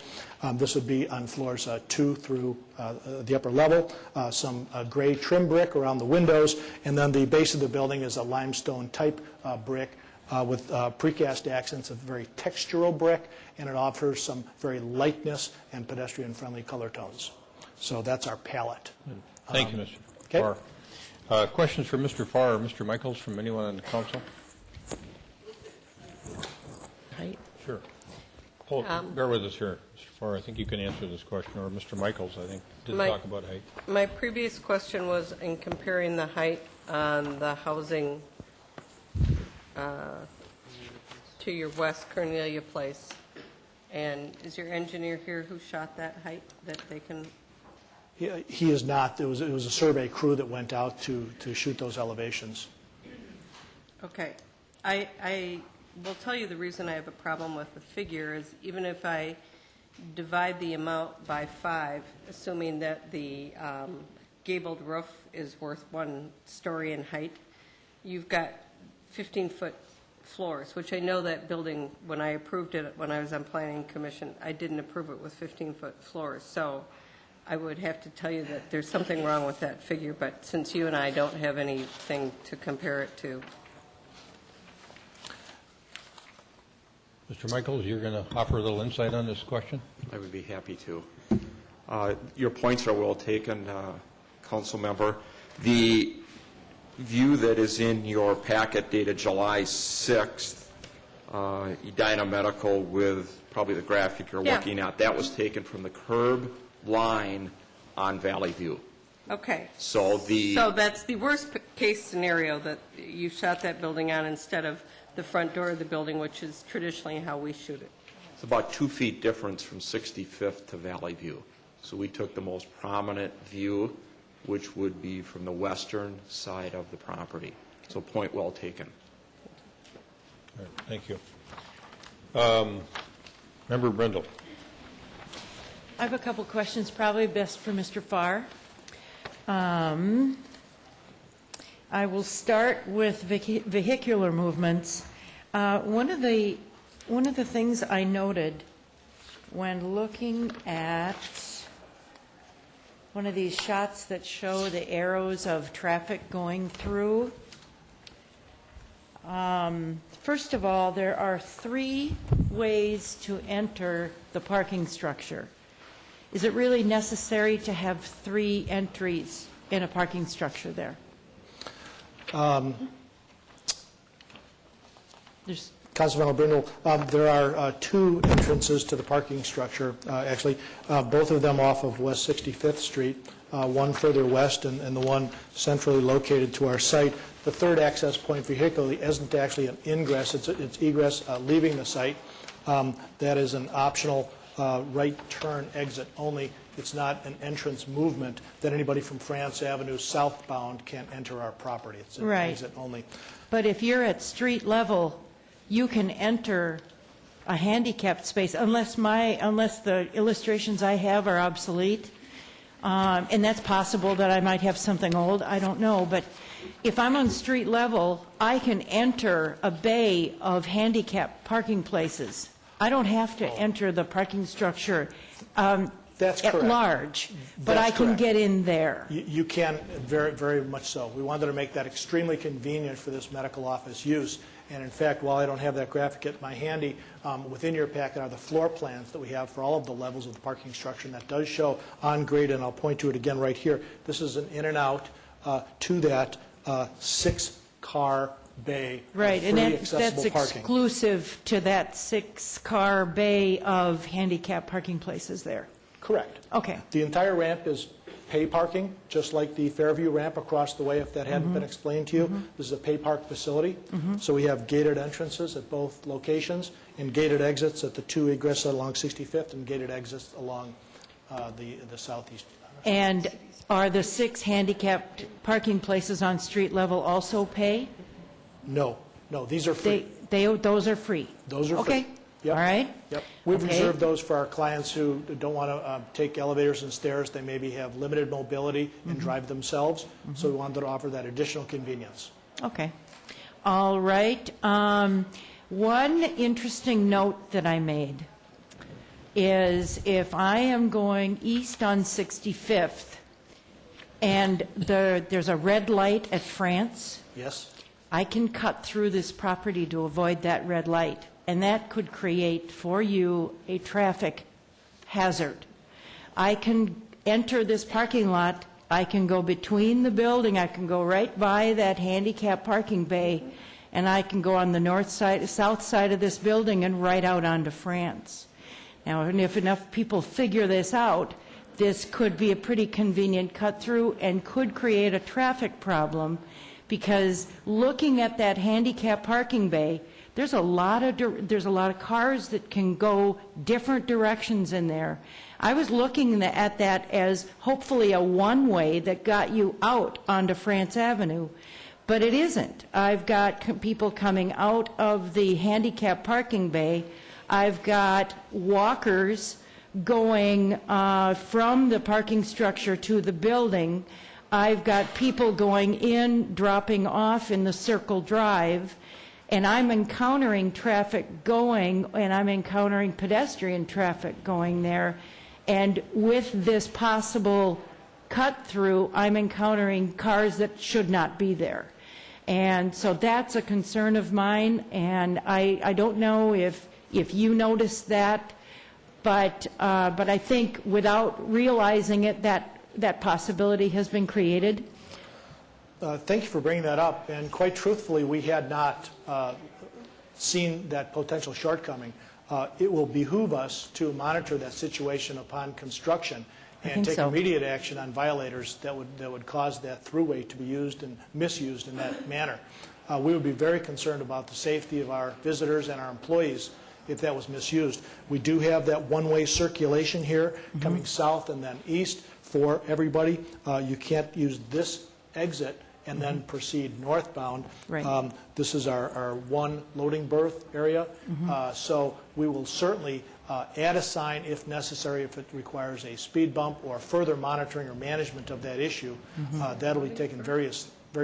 This would be on floors 2 through the upper level. Some gray trim brick around the windows, and then the base of the building is a limestone type brick with precast accents of very textural brick, and it offers some very lightness and pedestrian-friendly color tones. So that's our palette. Thank you, Mr. Farr. Questions for Mr. Farr or Mr. Michaels from anyone on the council? Height. Sure. Bear with us here, Mr. Farr. I think you can answer this question, or Mr. Michaels, I think, did talk about height. My previous question was in comparing the height on the housing to your west Cornelia Place. And is your engineer here who shot that height that they can? He is not. It was a survey crew that went out to shoot those elevations. Okay. I will tell you the reason I have a problem with the figure is even if I divide the amount by 5, assuming that the gabled roof is worth 1 story in height, you've got 15-foot floors, which I know that building, when I approved it, when I was on Planning Commission, I didn't approve it with 15-foot floors. So I would have to tell you that there's something wrong with that figure, but since you and I don't have anything to compare it to. Mr. Michaels, you're going to offer a little insight on this question? I would be happy to. Your points are well taken, Council Member. The view that is in your packet dated July 6th, Edina Medical with probably the graphic you're looking at, that was taken from the curb line on Valley View. Okay. So that's the worst case scenario, that you shot that building on instead of the front door of the building, which is traditionally how we shoot it. It's about 2 feet difference from 65th to Valley View. So we took the most prominent view, which would be from the western side of the property. So point well taken. All right, thank you. Member Brindle. I have a couple questions, probably best for Mr. Farr. I will start with vehicular movements. One of the things I noted when looking at one of these shots that show the arrows of traffic going through, first of all, there are 3 ways to enter the parking structure. Is it really necessary to have 3 entries in a parking structure there? Councilmember Brindle, there are 2 entrances to the parking structure, actually, both of them off of West 65th Street, one further west and the one centrally located to our site. The third access point vehicularly isn't actually an ingress, it's egress leaving the site. That is an optional right turn exit only. It's not an entrance movement that anybody from France Avenue southbound can enter our property. It's an exit only. But if you're at street level, you can enter a handicapped space unless the illustrations I have are obsolete. And that's possible that I might have something old, I don't know. But if I'm on street level, I can enter a bay of handicapped parking places. I don't have to enter the parking structure. That's at correct. large, but I That's can correct. get in there. You can, very, very much so. We wanted to make that extremely convenient for this medical office use. And in fact, while I don't have that graphic at my handy, within your packet are the floor plans that we have for all of the levels of the parking structure, and that does show on grade, and I'll point to it again right here. This is an in and out to that 6-car bay of Right, and free that's accessible parking. exclusive to that 6-car bay of handicap parking places there. Correct. Okay. The entire ramp is pay parking, just like the Fairview ramp across the way, if that hadn't been explained to you. This is a pay park facility. So we have gated entrances at both locations and gated exits at the 2 egress along 65th and gated exits along the southeast. And are the 6 handicapped parking places on street level also pay? No, these are free. Those are free? Those are free. Okay, Yep. all right. Yep. We've Okay. reserved those for our clients who don't want to take elevators and stairs. They maybe have limited mobility and drive themselves. So we wanted to offer that additional convenience. Okay. All right. One interesting note that I made is if I am going east on 65th and there's a red light at France, Yes? I can cut through this property to avoid that red light, and that could create for you a traffic hazard. I can enter this parking lot, I can go between the building, I can go right by that handicap parking bay, and I can go on the north side, south side of this building and right out onto France. Now, and if enough people figure this out, this could be a pretty convenient cut-through and could create a traffic problem, because looking at that handicap parking bay, there's a lot of cars that can go different directions in there. I was looking at that as hopefully a one-way that got you out onto France Avenue, but it isn't. I've got people coming out of the handicap parking bay. I've got walkers going from the parking structure to the building. I've got people going in, dropping off in the Circle Drive, and I'm encountering traffic going, and I'm encountering pedestrian traffic going there. And with this possible cut-through, I'm encountering cars that should not be there. And so that's a concern of mine, and I don't know if you noticed that, but I think without realizing it, that possibility has been created. Thank you for bringing that up, and quite truthfully, we had not seen that potential shortcoming. It will behoove us to monitor that situation upon construction and take immediate action on violators that would cause that throughway to be used and misused in that manner. We would be very concerned about the safety of our visitors and our employees if that was misused. We do have that one-way circulation here coming south and then east for everybody. You can't use this exit and then proceed northbound. Right. This is our one loading berth area. So we will certainly add a sign if necessary, if it requires a speed bump or further monitoring or management of that issue. That'll be taken very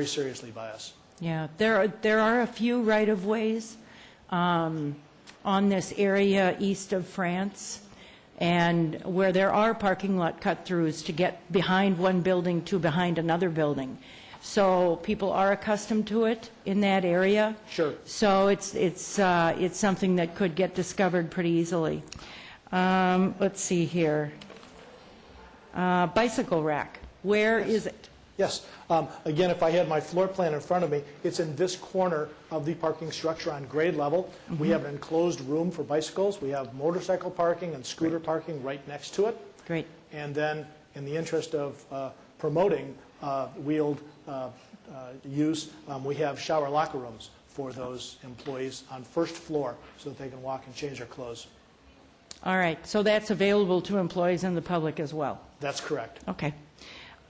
seriously by us. Yeah, there are a few right-of-ways on this area east of France, and where there are parking lot cut-throughs to get behind one building to behind another building. So people are accustomed to it in that area. Sure. So it's something that could get discovered pretty easily. Let's see here. Bicycle rack, where is it? Yes. Again, if I had my floor plan in front of me, it's in this corner of the parking structure on grade level. We have an enclosed room for bicycles. We have motorcycle parking and scooter parking right next to it. Great. And then, in the interest of promoting wheeled use, we have shower locker rooms for those employees on first floor so that they can walk and change their clothes. All right, so that's available to employees and the public as well? That's correct. Okay.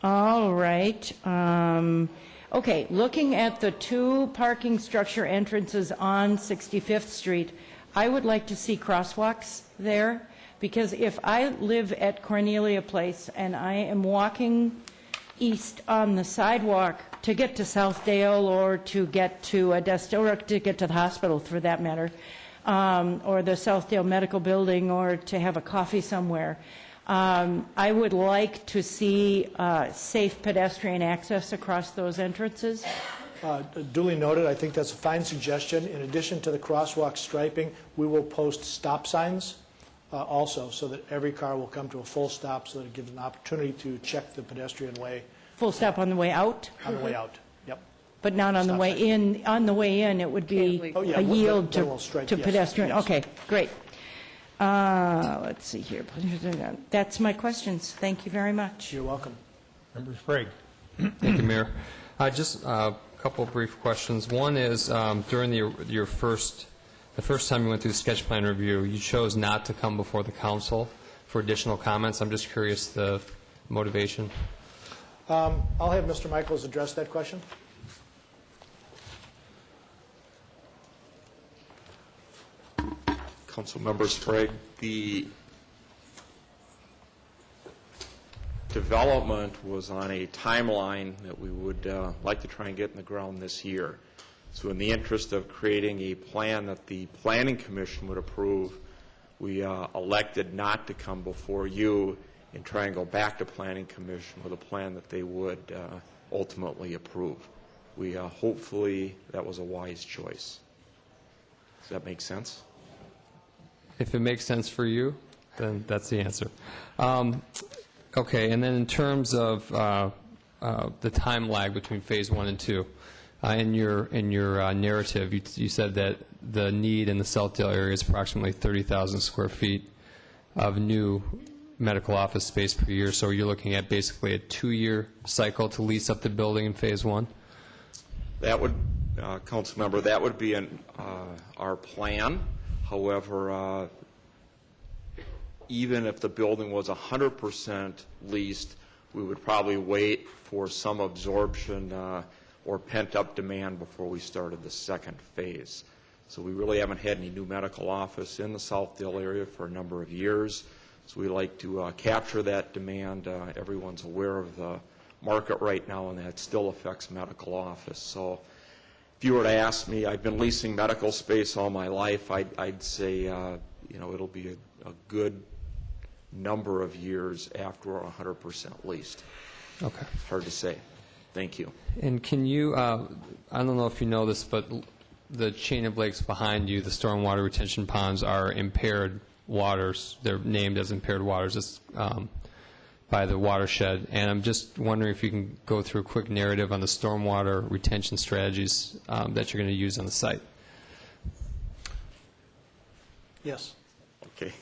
All right. Okay, looking at the two parking structure entrances on 65th Street, I would like to see crosswalks there, because if I live at Cornelia Place and I am walking east on the sidewalk to get to Southdale or to get to or to get to the hospital, for that matter, or the Southdale Medical Building, or to have a coffee somewhere, I would like to see safe pedestrian access across those entrances. Duly noted. I think that's a fine suggestion. In addition to the crosswalk striping, we will post stop signs also, so that every car will come to a full stop, so that it gives an opportunity to check the pedestrian way. Full stop on the way out? On the way out, yep. But not on the Stop way sign. in. On the way in, it would be Oh, yeah, a yield then we'll stripe, to yes, pedestrian. yes. Okay, great. Let's see here. That's my questions. Thank you very much. You're welcome. Member Sprague. Thank you, Mayor. Just a couple of brief questions. One is, during the first time you went through the sketch plan review, you chose not to come before the council for additional comments. I'm just curious the motivation. I'll have Mr. Michaels address that question. Councilmember Sprague, the development was on a timeline that we would like to try and get in the ground this year. So in the interest of creating a plan that the Planning Commission would approve, we elected not to come before you and try and go back to Planning Commission with a plan that they would ultimately approve. We hopefully that was a wise choice. Does that make sense? If it makes sense for you, then that's the answer. Okay, and then in terms of the time lag between Phase 1 and 2, in your narrative, you said that the need in the Southdale area is approximately 30,000 square feet of new medical office space per year. So you're looking at basically a 2-year cycle to lease up the building in Phase 1? That would, Councilmember, that would be our plan. However, even if the building was 100% leased, we would probably wait for some absorption or pent-up demand before we started the second phase. So we really haven't had any new medical office in the Southdale area for a number of years. So we like to capture that demand. Everyone's aware of the market right now, and that still affects medical office. So if you were to ask me, I've been leasing medical space all my life, I'd say it'll be a good number of years after we're 100% leased. Okay. Hard to say. Thank you. And can you, I don't know if you know this, but the chain of lakes behind you, the stormwater retention ponds, are impaired waters. They're named as impaired waters. It's by the watershed. And I'm just wondering if you can go through a quick narrative on the stormwater retention strategies that you're going to use on the site. Yes. Okay.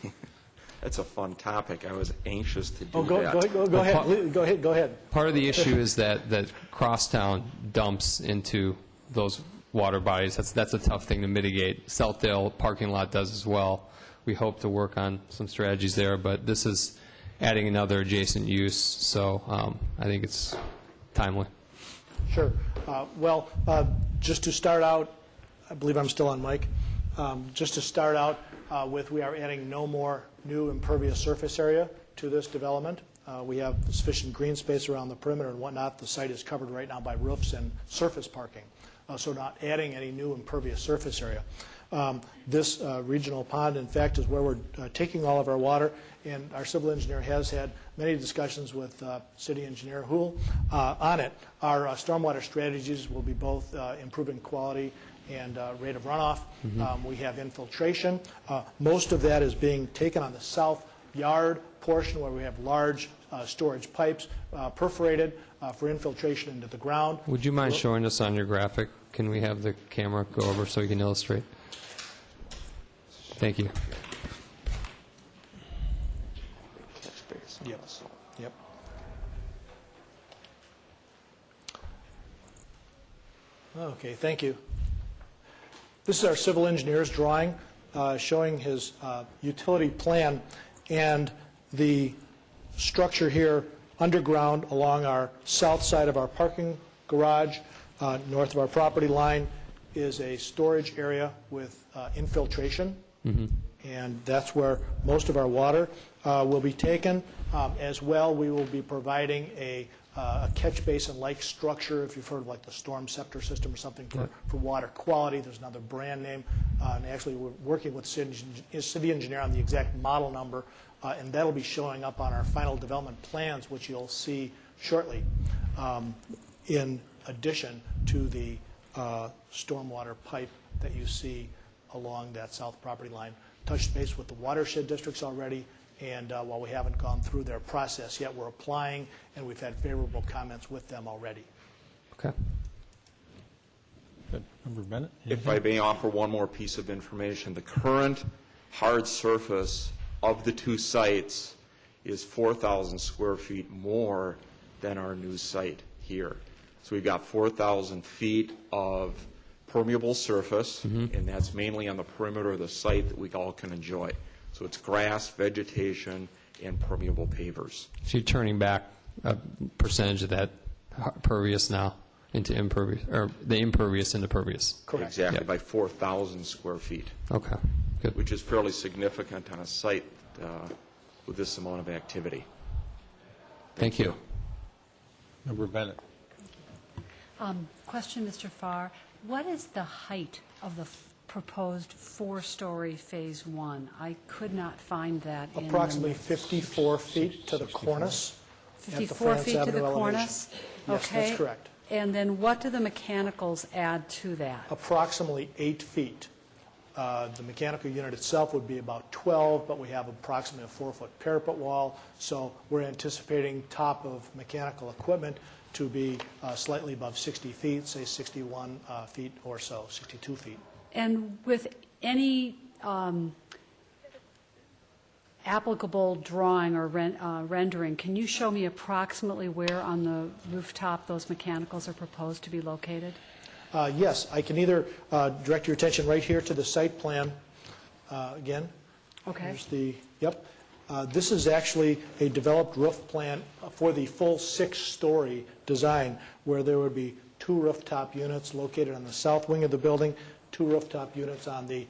That's a fun topic. I was anxious to do Go that. ahead. Go ahead. Part of the issue is that Crosstown dumps into those water bodies. That's a tough thing to mitigate. Southdale parking lot does as well. We hope to work on some strategies there, but this is adding another adjacent use, so I think it's timely. Sure. Just to start out, I believe I'm still on mic. Just to start out with, we are adding no more new impervious surface area to this development. We have sufficient green space around the perimeter and whatnot. The site is covered right now by roofs and surface parking, so not adding any new impervious surface area. This regional pond, in fact, is where we're taking all of our water, and our civil engineer has had many discussions with city engineer Houle on it. Our stormwater strategies will be both improving quality and rate of runoff. We have infiltration. Most of that is being taken on the south yard portion, where we have large storage pipes perforated for infiltration into the ground. Would you mind showing us on your graphic? Can we have the camera go over so you can illustrate? Thank you. Yep. Okay, thank you. This is our civil engineer's drawing showing his utility plan and the structure here underground along our south side of our parking garage, north of our property line, is a storage area with infiltration. And that's where most of our water will be taken. As well, we will be providing a a catch basin-like structure, if you've heard of like the storm scepter system or something for water quality. There's another brand name. And actually, we're working with city engineer on the exact model number, and that'll be showing up on our final development plans, which you'll see shortly, in addition to the stormwater pipe that you see along that south property line. Touched base with the watershed districts already, and while we haven't gone through their process yet, we're applying, and we've had favorable comments with them already. Okay. Good. Member Bennett? If I may offer one more piece of information, the current hard surface of the two sites is 4,000 square feet more than our new site here. So we've got 4,000 feet of permeable surface, and that's mainly on the perimeter of the site that we all can enjoy. So it's grass, vegetation, and permeable pavers. So you're turning back a percentage of that pervious now into impervious, or the impervious into pervious. Correct. Exactly, by 4,000 square feet. Okay, good. Which is fairly significant on a site with this amount of activity. Thank you. Member Bennett? Question, Mr. Farr. What is the height of the proposed four-story Phase 1? I could not find that in the Approximately notes. 54 feet to the cornice. at the 54 France feet to Avenue the elevation. cornice? Yes, Okay. that's correct. And then what do the mechanicals add to that? Approximately 8 feet. The mechanical unit itself would be about 12, but we have approximately a 4-foot parapet wall, so we're anticipating top of mechanical equipment to be slightly above 60 feet, say 61 feet or so, 62 feet. And with any applicable drawing or rendering, can you show me approximately where on the rooftop those mechanicals are proposed to be located? Yes, I can either direct your attention right here to the site plan again. Okay. Here's the, yep. This is actually a developed roof plan for the full 6-story design, where there would be 2 rooftop units located on the south wing of the building, 2 rooftop units on the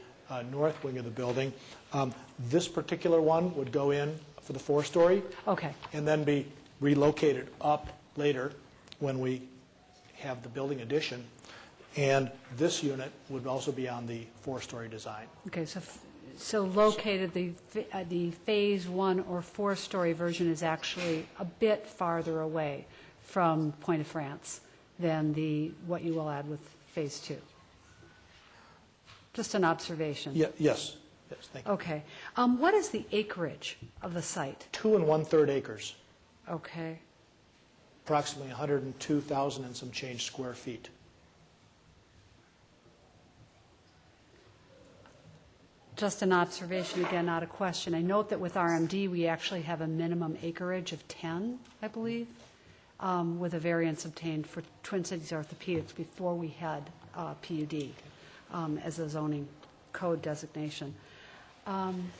north wing of the building. This particular one would go in for the 4-story. Okay. And then be relocated up later when we have the building addition. And this unit would also be on the 4-story design. Okay, so located, the Phase 1 or 4-story version is actually a bit farther away from Point of France than what you will add with Phase 2. Just an observation. Yes, yes, thank you. Okay. What is the acreage of the site? 2 1/3 acres, Okay. approximately 102,000 and some change square feet. Just an observation, again, not a question. I note that with RMD, we actually have a minimum acreage of 10, I believe, with a variance obtained for Twin Cities Orthopedics before we had PUD as a zoning code designation. And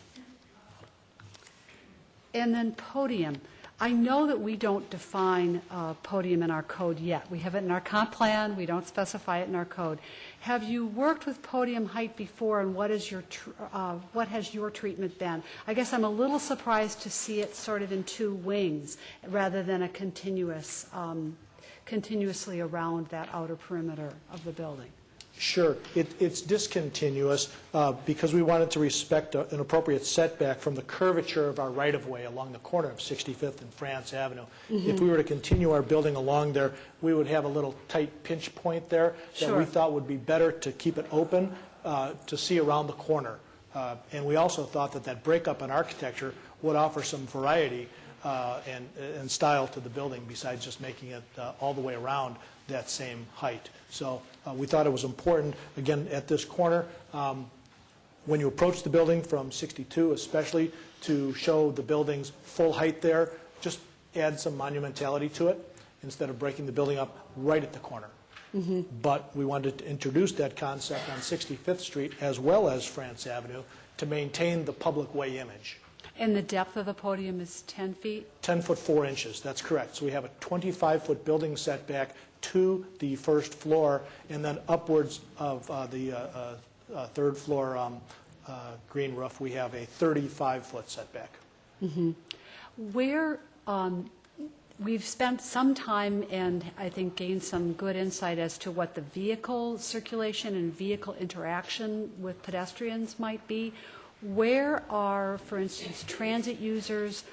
then podium. I know that we don't define podium in our code yet. We have it in our comp plan. We don't specify it in our code. Have you worked with podium height before, and what has your treatment been? I guess I'm a little surprised to see it sort of in 2 wings rather than a continuously around that outer perimeter of the building. Sure. It's discontinuous because we wanted to respect an appropriate setback from the curvature of our right-of-way along the corner of 65th and France Avenue. Mm-hmm. If we were to continue our building along there, we would have a little tight pinch point there that we thought would be better to keep it open to see around the corner. And we also thought that breakup in architecture would offer some variety and style to the building besides just making it all the way around that same height. So we thought it was important, again, at this corner, when you approach the building from 62 especially, to show the building's full height there, just add some monumentality to it instead of breaking the building up right at the corner. Mm-hmm. But we wanted to introduce that concept on 65th Street as well as France Avenue to maintain the public way image. And the depth of the podium is 10 feet? 10 foot 4 inches, that's correct. So we have a 25-foot building setback to the first floor, and then upwards of the 3rd floor green roof, we have a 35-foot setback. Mm-hmm. Where, we've spent some time and I think gained some good insight as to what the vehicle circulation and vehicle interaction with pedestrians might be. Where are, for instance, transit users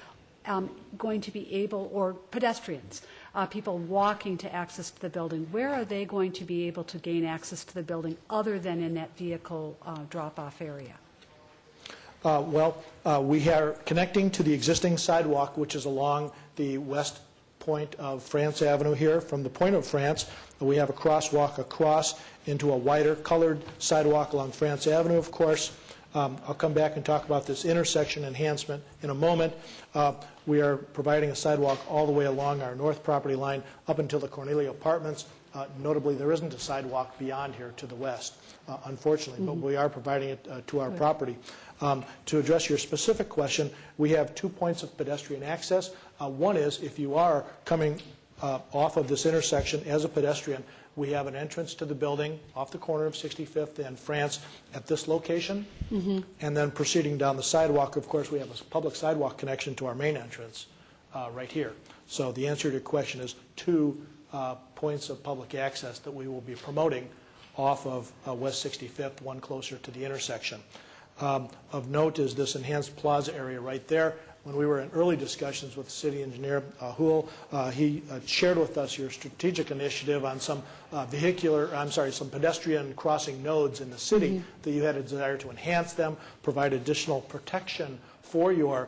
going to be able, or pedestrians, people walking to access to the building, where are they going to be able to gain access to the building other than in that vehicle drop-off area? We are connecting to the existing sidewalk, which is along the west point of France Avenue here. From the point of France, we have a crosswalk across into a wider colored sidewalk along France Avenue, of course. I'll come back and talk about this intersection enhancement in a moment. We are providing a sidewalk all the way along our north property line up until the Cornelia Apartments. Notably, there isn't a sidewalk beyond here to the west, unfortunately, but we are providing it to our property. To address your specific question, we have 2 points of pedestrian access. One is if you are coming off of this intersection as a pedestrian, we have an entrance to the building off the corner of 65th and France at this location. And then proceeding down the sidewalk, of course, we have a public sidewalk connection to our main entrance right here. So the answer to your question is 2 points of public access that we will be promoting off of West 65th, one closer to the intersection. Of note is this enhanced plaza area right there. When we were in early discussions with the city engineer, Hool, he shared with us your strategic initiative on some some pedestrian crossing nodes in the city that you had a desire to enhance them, provide additional protection for your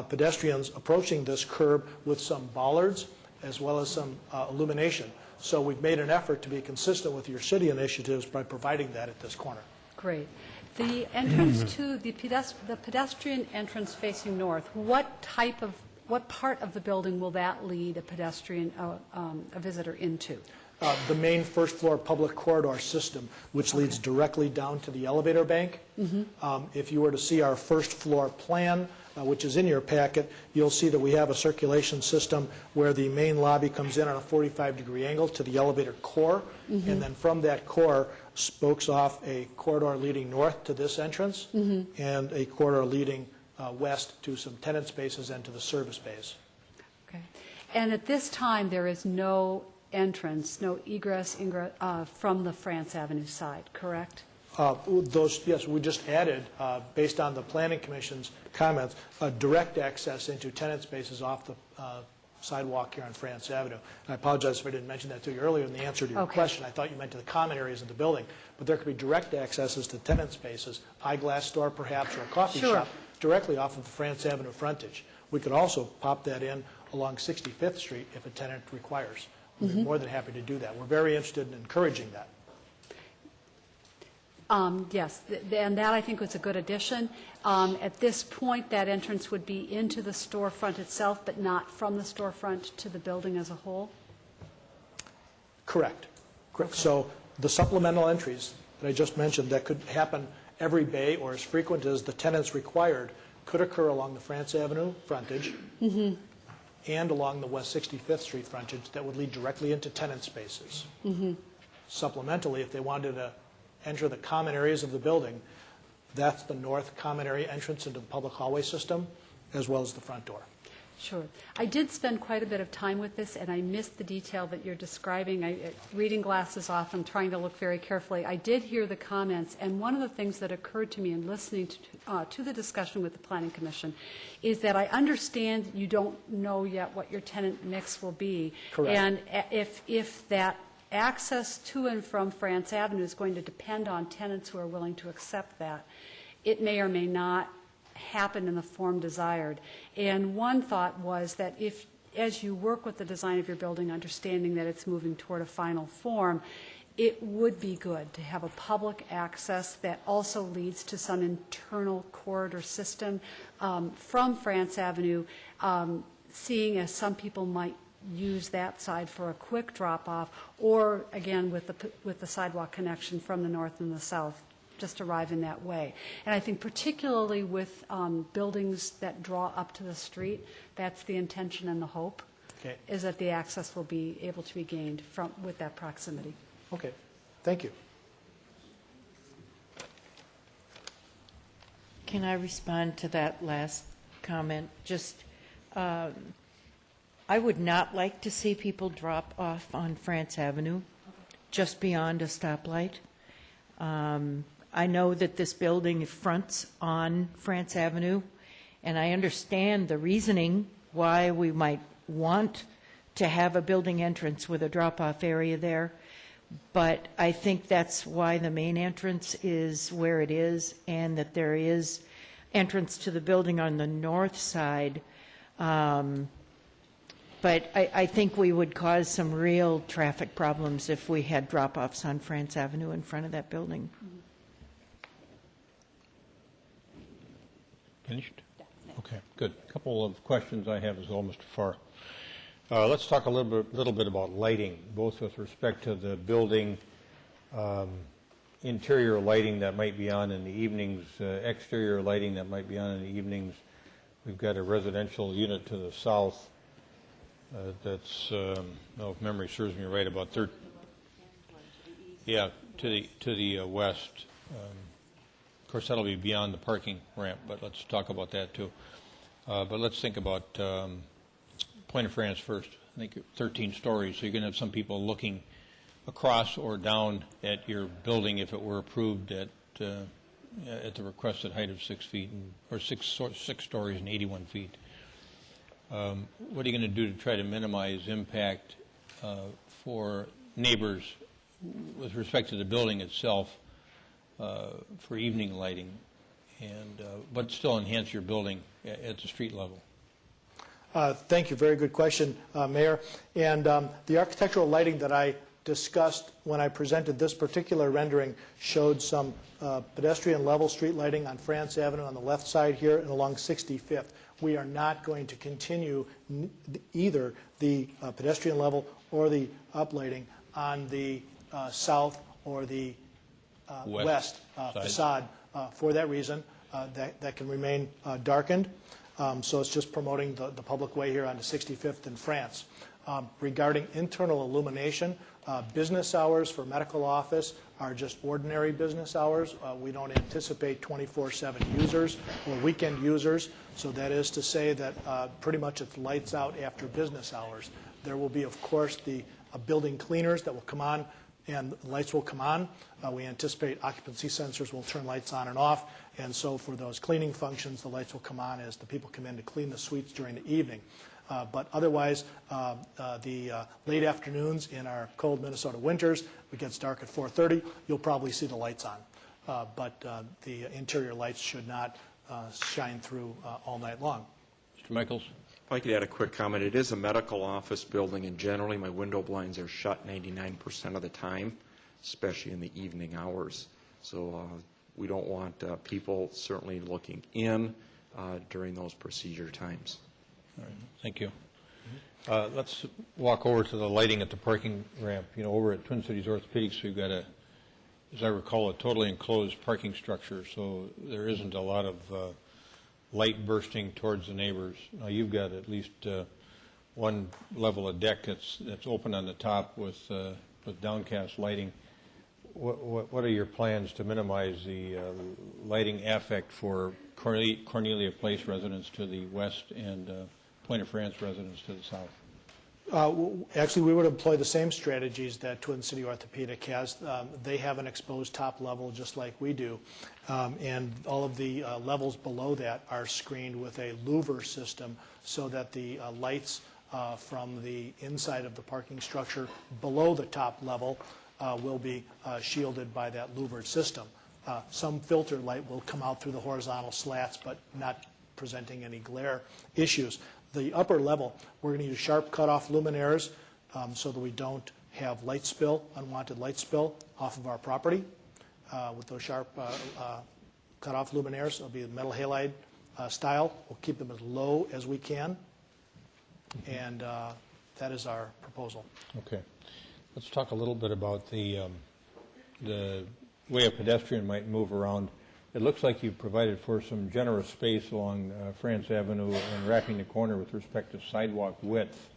pedestrians approaching this curb with some bollards as well as some illumination. So we've made an effort to be consistent with your city initiatives by providing that at this corner. Great. The entrance to the pedestrian entrance facing north, what part of the building will that lead a pedestrian, a visitor into? The main first floor public corridor system, which leads directly down to the elevator bank. If you were to see our first floor plan, which is in your packet, you'll see that we have a circulation system where the main lobby comes in on a 45-degree angle to the elevator core, and then from that core spokes off a corridor leading north to this entrance and a corridor leading west to some tenant spaces and to the service bays. Okay. And at this time, there is no entrance, no egress, ingress from the France Avenue side, correct? Yes, we just added, based on the Planning Commission's comments, direct access into tenant spaces off the sidewalk here on France Avenue. And I apologize if I didn't mention that to you earlier in the answer to your question. I thought you meant to the common areas of the building. But there could be direct accesses to tenant spaces, eyeglass store perhaps, or a coffee shop, directly off of the France Avenue frontage. We could also pop that in along 65th Street if a tenant requires. We'd be more than happy to do that. We're very interested in encouraging that. Yes, and that I think was a good addition. At this point, that entrance would be into the storefront itself, but not from the storefront to the building as a whole? Correct. Correct. So the supplemental entries that I just mentioned that could happen every bay or as frequent as the tenants required could occur along the France Avenue frontage and along the West 65th Street frontage that would lead directly into tenant spaces. Supplementally, if they wanted to enter the common areas of the building, that's the north common area entrance into the public hallway system, as well as the front door. Sure. I did spend quite a bit of time with this, and I missed the detail that you're describing. Reading glasses off, I'm trying to look very carefully. I did hear the comments, and one of the things that occurred to me in listening to the discussion with the Planning Commission is that I understand you don't know yet what your tenant mix will be. Correct. And if that access to and from France Avenue is going to depend on tenants who are willing to accept that, it may or may not happen in the form desired. And one thought was that if, as you work with the design of your building, understanding that it's moving toward a final form, it would be good to have a public access that also leads to some internal corridor system from France Avenue, seeing as some people might use that side for a quick drop-off, or again with the sidewalk connection from the north and the south, just arrive in that way. And I think particularly with buildings that draw up to the street, that's the intention and the hope, is that the access will be able to be gained with that proximity. Okay, thank you. Can I respond to that last comment? Just, I would not like to see people drop off on France Avenue, just beyond a stoplight. I know that this building fronts on France Avenue, and I understand the reasoning why we might want to have a building entrance with a drop-off area there, but I think that's why the main entrance is where it is, and that there is entrance to the building on the north side. But I think we would cause some real traffic problems if we had drop-offs on France Avenue in front of that building. Finished? Okay, good. A couple of questions I have as well, Mr. Farr. Let's talk a little bit about lighting, both with respect to the building, interior lighting that might be on in the evenings, exterior lighting that might be on in the evenings. We've got a residential unit to the south that's, if memory serves me right, about 13. Yeah, to the west. Of course, that'll be beyond the parking ramp, but let's talk about that too. But let's think about Point of France first. I think 13 stories, so you're going to have some people looking across or down at your building if it were approved at the requested height of 6 feet, or six stories and 81 feet. What are you going to do to try to minimize impact for neighbors with respect to the building itself for evening lighting, and but still enhance your building at the street level? Thank you. Very good question, Mayor. And the architectural lighting that I discussed when I presented this particular rendering showed some pedestrian level street lighting on France Avenue on the left side here and along 65th. We are not going to continue either the pedestrian level or the uplighting on the south or the west facade for that reason. That can remain darkened. So it's just promoting the public way here on the 65th and France. Regarding internal illumination, business hours for medical office are just ordinary business hours. We don't anticipate 24/7 users or weekend users. So that is to say that pretty much it's lights out after business hours. There will be, of course, the building cleaners that will come on and lights will come on. We anticipate occupancy sensors will turn lights on and off. And so for those cleaning functions, the lights will come on as the people come in to clean the suites during the evening. But otherwise, the late afternoons in our cold Minnesota winters, it gets dark at 4:30, you'll probably see the lights on. But the interior lights should not shine through all night long. Mr. Michaels? If I could add a quick comment. It is a medical office building, and generally my window blinds are shut 99% of the time, especially in the evening hours. So we don't want people certainly looking in during those procedure times. All right, thank you. Let's walk over to the lighting at the parking ramp. You know, over at Twin Cities Orthopedics, we've got as I recall, a totally enclosed parking structure, so there isn't a lot of light bursting towards the neighbors. Now, you've got at least one level of deck that's open on the top with downcast lighting. What are your plans to minimize the lighting affect for Cornelia Place residents to the west and Point of France residents to the south? Actually, we would employ the same strategies that Twin City Orthopedic has. They have an exposed top level just like we do, and all of the levels below that are screened with a louver system so that the lights from the inside of the parking structure below the top level will be shielded by that louvered system. Some filter light will come out through the horizontal slats, but not presenting any glare issues. The upper level, we're going to use sharp cutoff luminaires so that we don't have light spill, unwanted light spill off of our property. With those sharp cutoff luminaires, it'll be metal halide style. We'll keep them as low as we can, and that is our proposal. Okay. Let's talk a little bit about the way a pedestrian might move around. It looks like you've provided for some generous space along France Avenue and wrapping the corner with respect to sidewalk width,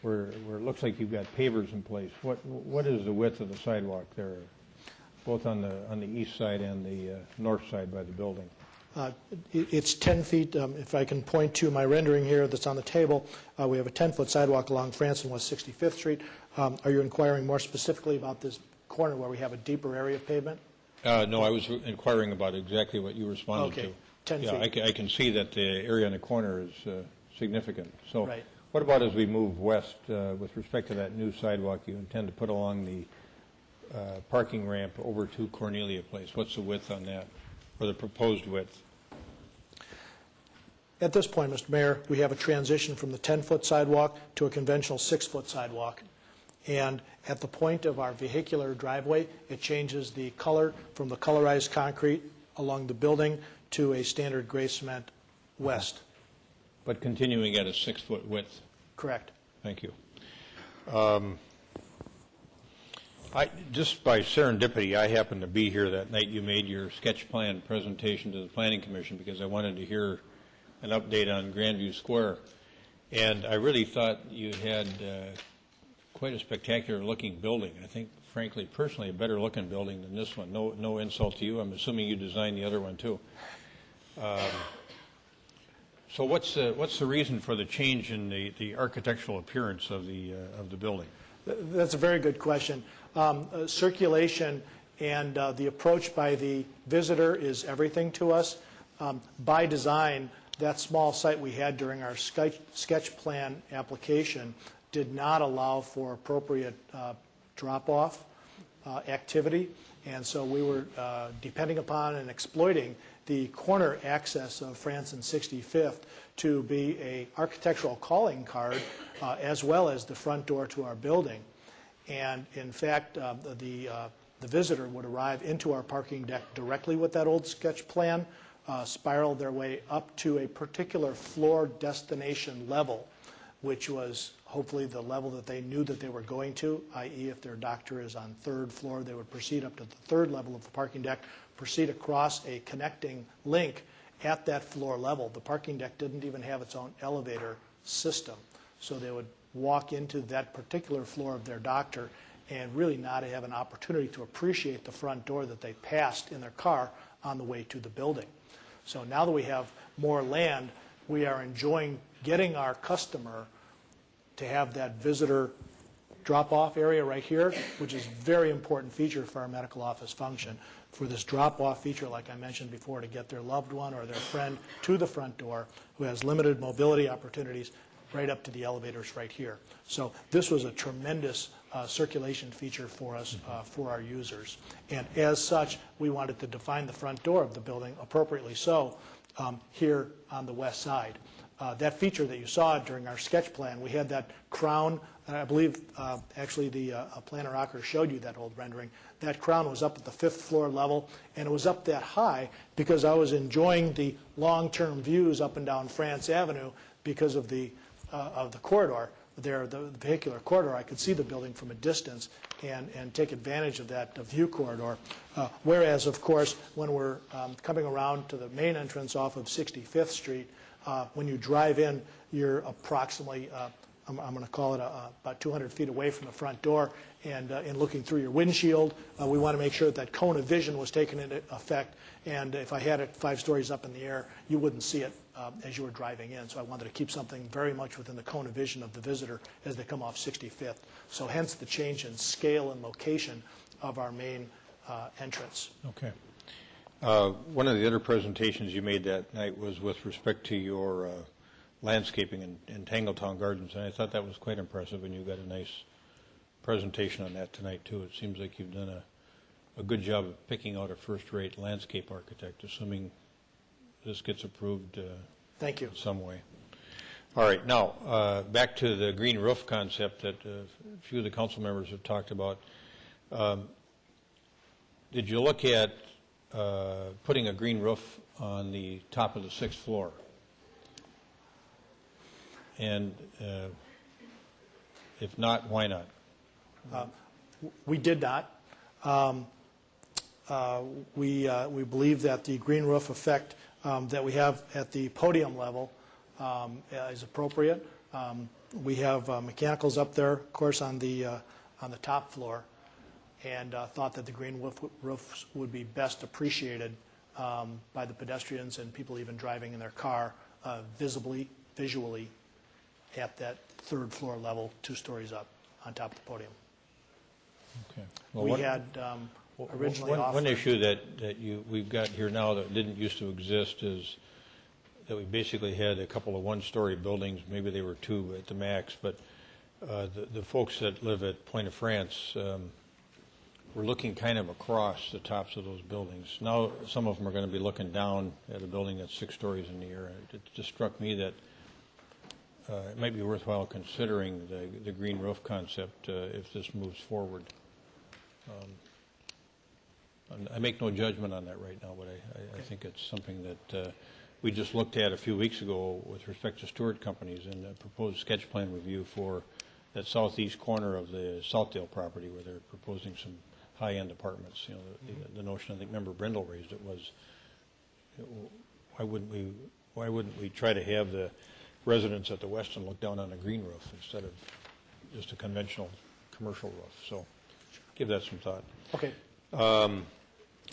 where it looks like you've got pavers in place. What is the width of the sidewalk there, both on the east side and the north side by the building? It's 10 feet, if I can point to my rendering here that's on the table, we have a 10-foot sidewalk along France and West 65th Street. Are you inquiring more specifically about this corner where we have a deeper area of pavement? No, I was inquiring about exactly what you responded Okay, to. 10 Yeah, feet. I can see that the area in the corner is significant. So Right. what about as we move west with respect to that new sidewalk you intend to put along the parking ramp over to Cornelia Place? What's the width on that, or the proposed width? At this point, Mr. Mayor, we have a transition from the 10-foot sidewalk to a conventional 6-foot sidewalk. And at the point of our vehicular driveway, it changes the color from the colorized concrete along the building to a standard gray cement west. But continuing at a 6-foot width? Correct. Thank you. Just by serendipity, I happened to be here that night you made your sketch plan presentation to the Planning Commission because I wanted to hear an update on Grandview Square. And I really thought you had quite a spectacular-looking building. I think, frankly, personally, a better-looking building than this one. No insult to you. I'm assuming you designed the other one, too. So what's the reason for the change in the architectural appearance of the building? That's a very good question. Circulation and the approach by the visitor is everything to us. By design, that small site we had during our sketch plan application did not allow for appropriate drop-off activity, and so we were depending upon and exploiting the corner access of France and 65th to be a architectural calling card as well as the front door to our building. And in fact, the visitor would arrive into our parking deck directly with that old sketch plan, spiral their way up to a particular floor destination level, which was hopefully the level that they knew that they were going to, i.e. if their doctor is on third floor, they would proceed up to the third level of the parking deck, proceed across a connecting link at that floor level. The parking deck didn't even have its own elevator system, so they would walk into that particular floor of their doctor and really not have an opportunity to appreciate the front door that they passed in their car on the way to the building. So now that we have more land, we are enjoying getting our customer to have that visitor drop-off area right here, which is a very important feature for our medical office function. For this drop-off feature, like I mentioned before, to get their loved one or their friend to the front door who has limited mobility opportunities right up to the elevators right here. So this was a tremendous circulation feature for us, for our users. And as such, we wanted to define the front door of the building appropriately so here on the west side. That feature that you saw during our sketch plan, we had that crown, and I believe actually the planner rocker showed you that old rendering. That crown was up at the 5th floor level, and it was up that high because I was enjoying the long-term views up and down France Avenue because of the corridor there, the vehicular corridor. I could see the building from a distance and take advantage of that view corridor. Whereas, of course, when we're coming around to the main entrance off of 65th Street, when you drive in, you're approximately, I'm going to call it about 200 feet away from the front door, and in looking through your windshield, we want to make sure that cone of vision was taken into effect, and if I had it 5 stories up in the air, you wouldn't see it as you were driving in. So I wanted to keep something very much within the cone of vision of the visitor as they come off 65th. So hence the change in scale and location of our main entrance. Okay. One of the other presentations you made that night was with respect to your landscaping in Tangletown Gardens, and I thought that was quite impressive, and you got a nice presentation on that tonight, too. It seems like you've done a good job of picking out a first-rate landscape architect, assuming this gets approved Thank you. in some way. All right. Now, back to the green roof concept that a few of the council members have talked about. Did you look at putting a green roof on the top of the 6th floor? And if not, why not? We did not. We believe that the green roof effect that we have at the podium level is appropriate. We have mechanicals up there, of course, on the top floor, and thought that the green roofs would be best appreciated by the pedestrians and people even driving in their car visually at that third floor level, 2 stories up on top of the podium. Okay. We had originally offered... One issue that we've got here now that didn't used to exist is that we basically had a couple of one-story buildings, maybe they were 2 at the max, but the folks that live at Point of France were looking kind of across the tops of those buildings. Now some of them are going to be looking down at a building that's 6 stories in the air. It just struck me that it might be worthwhile considering the green roof concept if this moves forward. I make no judgment on that right now, but I think it's something that we just looked at a few weeks ago with respect to Stewart Companies and a proposed sketch plan review for that southeast corner of the Southdale property where they're proposing some high-end apartments. You know, the notion I think Member Brindle raised it was, why wouldn't we try to have the residents at the Westin look down on a green roof instead of just a conventional commercial roof? So give that some thought. Okay.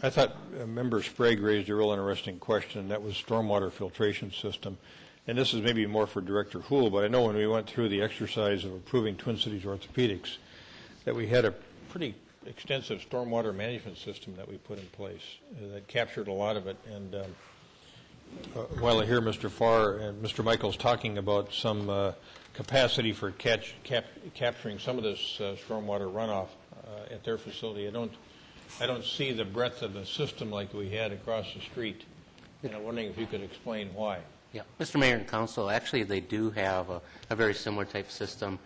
I thought Member Sprague raised a real interesting question, and that was stormwater filtration system. And this is maybe more for Director Houle, but I know when we went through the exercise of approving Twin Cities Orthopedics that we had a pretty extensive stormwater management system that we put in place that captured a lot of it. And while I hear Mr. Farr and Mr. Michaels talking about some capacity for capturing some of this stormwater runoff at their facility, I don't see the breadth of the system like we had across the street. And I'm wondering if you could explain why. Yeah, Mr. Mayor and Council, actually they do have a very similar type system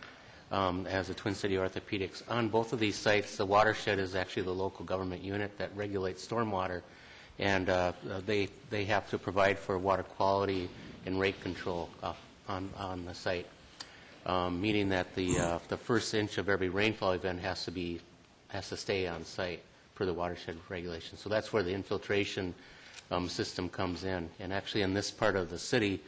as the Twin City Orthopedics. On both of these sites, the watershed is actually the local government unit that regulates stormwater, and they have to provide for water quality and rate control on the site, meaning that the first inch of every rainfall event has to stay on site per the watershed regulation. So that's where the infiltration system comes in. And actually in this part of the city,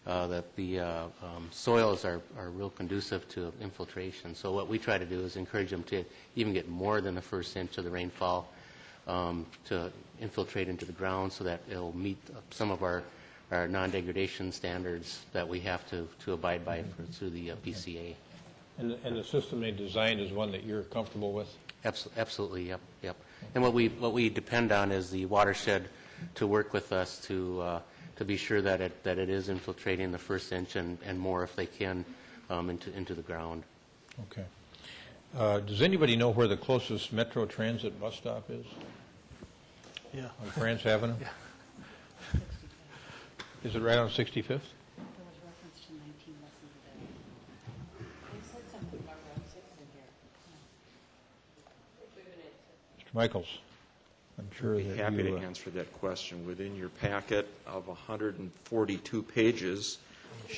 the soils are real conducive to infiltration. So what we try to do is encourage them to even get more than the first inch of the rainfall to infiltrate into the ground so that it'll meet some of our non-degradation standards that we have to abide by through the PCA. And the system they designed is one that you're comfortable with? Absolutely, yep. And what we depend on is the watershed to work with us to be sure that it is infiltrating the first inch and more if they can into the ground. Okay. Does anybody know where the closest Metro Transit bus stop is? Yeah. On France Avenue? Yeah. Is it right on 65th? Mr. Michaels, I'm sure that you... I'd be happy to answer that question. Within your packet of 142 pages,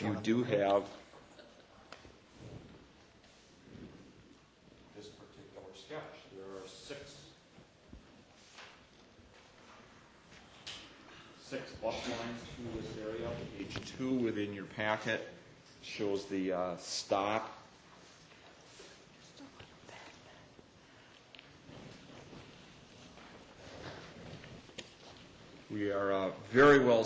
you do have this particular sketch. There are six bus lines through this area. Page 2 within your packet shows the stop. We are very well,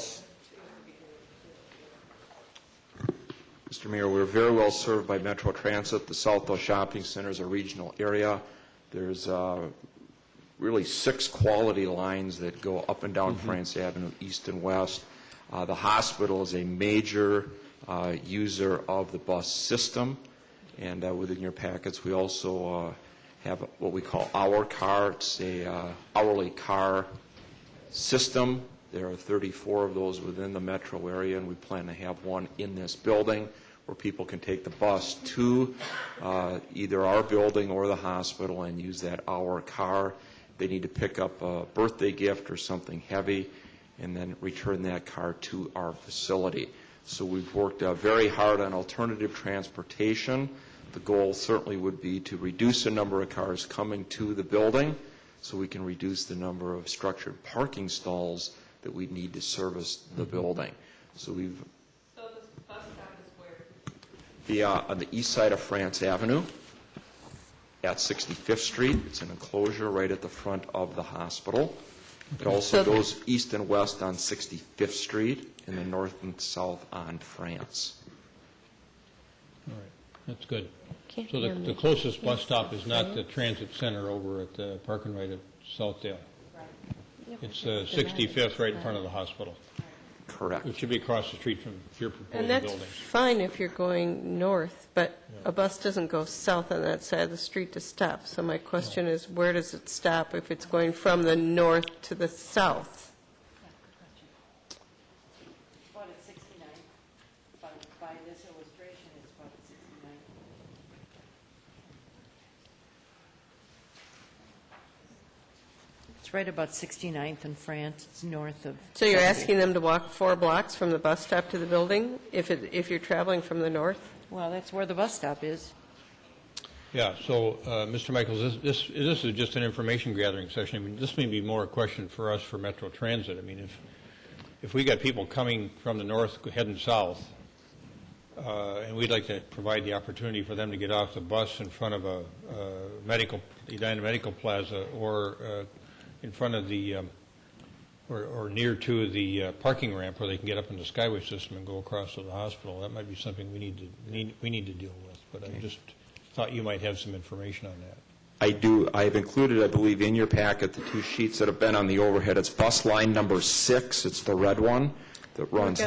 Mr. Mayor, we're very well served by Metro Transit. The Southdale Shopping Center is a regional area. There's really 6 quality lines that go up and down France Avenue, east and west. The hospital is a major user of the bus system. And within your packets, we also have what we call Our Car. It's a hourly car system. There are 34 of those within the metro area, and we plan to have one in this building where people can take the bus to either our building or the hospital and use that Our Car. They need to pick up a birthday gift or something heavy and then return that car to our facility. So we've worked very hard on alternative transportation. The goal certainly would be to reduce the number of cars coming to the building so we can reduce the number of structured parking stalls that we need to service the building. So we've... So this bus stop is where? On the east side of France Avenue at 65th Street. It's an enclosure right at the front of the hospital. It also goes east and west on 65th Street, and then north and south on France. All right, that's good. Can't So hear me. the closest bus stop is not the transit center over at the Park and Ride at Southdale. It's 65th, right in front of the hospital. Correct. It should be across the street from your proposed And that's buildings. fine if you're going north, but a bus doesn't go south on that side of the street to stop. So my question is, where does it stop if it's going from the north to the south? About at 69, by this illustration, it's about at 69. It's right about 69th and France, it's north of. So you're 70. asking them to walk 4 blocks from the bus stop to the building if you're traveling from the north? Well, that's where the bus stop is. Yeah, so, Mr. Michaels, this is just an information gathering session. I mean, this may be more a question for us for Metro Transit. I mean, if we got people coming from the north heading south, and we'd like to provide the opportunity for them to get off the bus in front of a Edina Medical Plaza, or in front of the, or near to the parking ramp where they can get up in the Skyway system and go across to the hospital, that might be something we need to deal with. But I just thought you might have some information on that. I do. I have included, I believe, in your packet the 2 sheets that have been on the overhead. It's bus line number 6. It's the red one that runs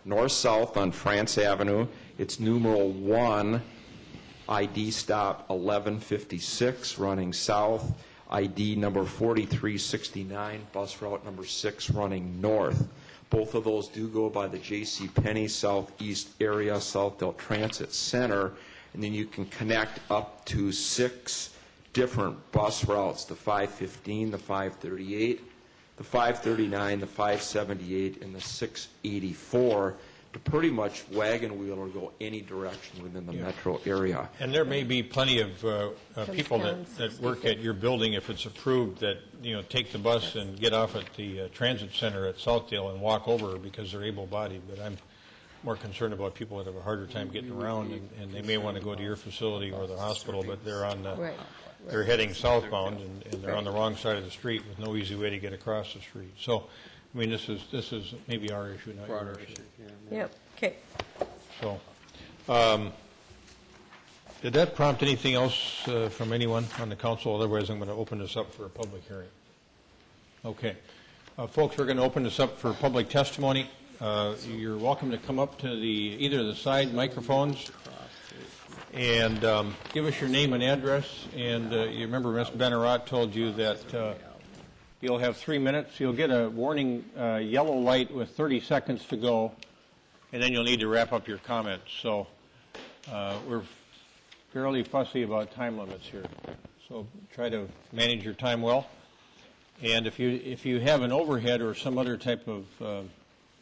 north-south on France Avenue. It's numeral 1, ID stop 1156, running south. ID number 4369, bus route number 6, running north. Both of those do go by the J.C. Penney Southeast Area Southdale Transit Center, and then you can connect up to 6 different bus routes, the 515, the 538, the 539, the 578, and the 684, to pretty much wagon wheel or go any direction within the metro area. And there may be plenty of people that work at your building, if it's approved, that, take the bus and get off at the transit center at Southdale and walk over because they're able-bodied. But I'm more concerned about people that have a harder time getting around, and they may want to go to your facility or the hospital, but they're heading southbound, and they're on the wrong side of the street with no easy way to get across the street. So, I mean, this is maybe our issue, not your issue. Yep, okay. So, did that prompt anything else from anyone on the council? Otherwise, I'm going to open this up for a public hearing. Okay. Folks, we're going to open this up for public testimony. You're welcome to come up to either of the side microphones and give us your name and address. And you remember Ms. Benarat told you that you'll have 3 minutes. You'll get a warning yellow light with 30 seconds to go, and then you'll need to wrap up your comments. So we're fairly fussy about time limits here. So try to manage your time well. And if you have an overhead or some other type of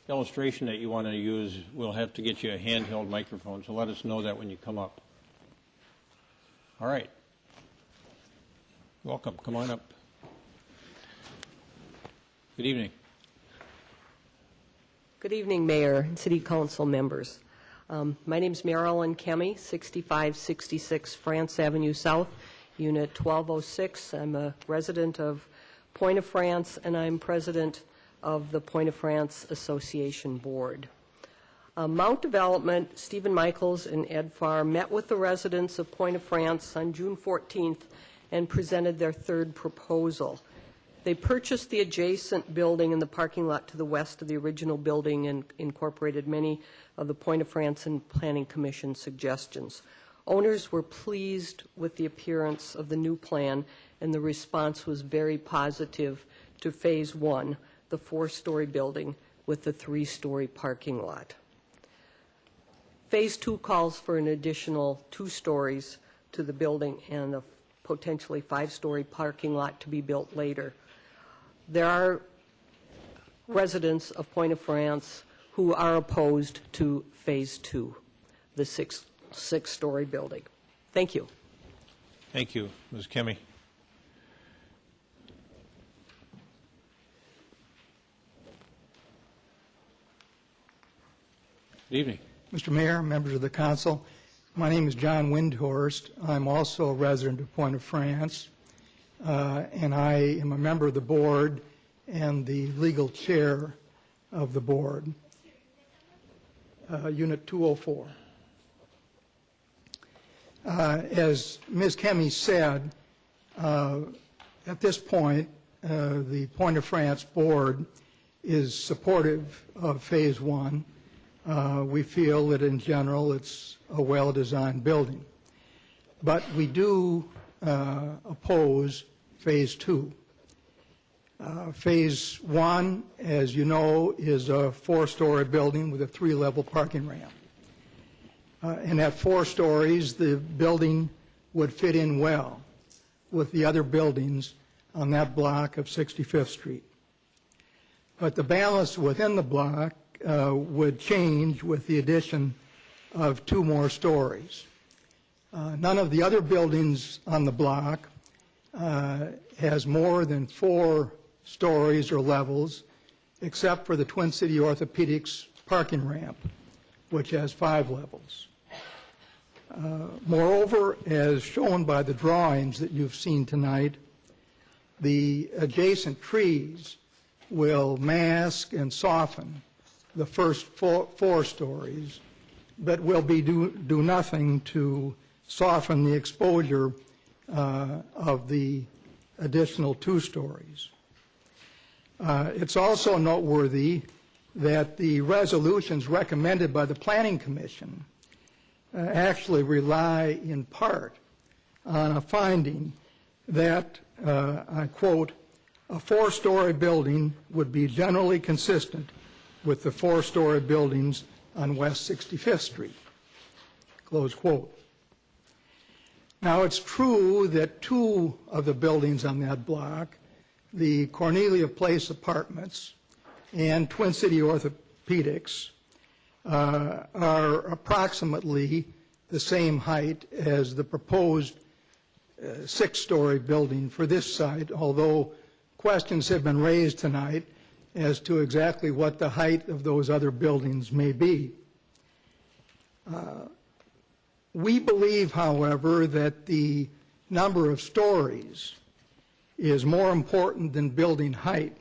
illustration that you want to use, we'll have to get you a handheld microphone. So let us know that when you come up. All right. Welcome. Come on up. Good evening. Good evening, Mayor and City Council members. My name is Marilyn Kemme, 6566 France Avenue South, Unit 1206. I'm a resident of Point-of-France, and I'm president of the Point-of-France Association Board. Mount Development, Stephen Michaels and Ed Farr met with the residents of Point-of-France on June 14th and presented their 3rd proposal. They purchased the adjacent building in the parking lot to the west of the original building and incorporated many of the Point-of-France and Planning Commission suggestions. Owners were pleased with the appearance of the new plan, and the response was very positive to Phase 1, the 4-story building with the 3-story parking lot. Phase 2 calls for an additional 2 stories to the building and a potentially 5-story parking lot to be built later. There are residents of Point-of-France who are opposed to Phase 2, the 6-story building. Thank you. Thank you, Ms. Kemme. Good evening. Mr. Mayor, members of the council, my name is John Windhorst. I'm also a resident of Point-of-France, and I am a member of the board and the legal chair of the board, Unit 204. As Ms. Kemme said, at this point, the Port-au-France board is supportive of Phase 1. We feel that in general it's a well-designed building. But we do oppose Phase 2. Phase 1, as you know, is a 4-story building with a 3-level parking ramp. And at 4 stories, the building would fit in well with the other buildings on that block of 65th Street. But the balance within the block would change with the addition of 2 more stories. None of the other buildings on the block has more than 4 stories or levels, except for the Twin City Orthopedics parking ramp, which has 5 levels. Moreover, as shown by the drawings that you've seen tonight, the adjacent trees will mask and soften the first 4 stories, but will do nothing to soften the exposure of the additional 2 stories. It's also noteworthy that the resolutions recommended by the Planning Commission actually rely in part on a finding that, I quote, a 4-story building would be generally consistent with the 4-story buildings on West 65th Street, close quote. Now, it's true that 2 of the buildings on that block, the Cornelia Place Apartments and Twin City Orthopedics, are approximately the same height as the proposed 6-story building for this site, although questions have been raised tonight as to exactly what the height of those other buildings may be. We believe, however, that the number of stories is more important than building height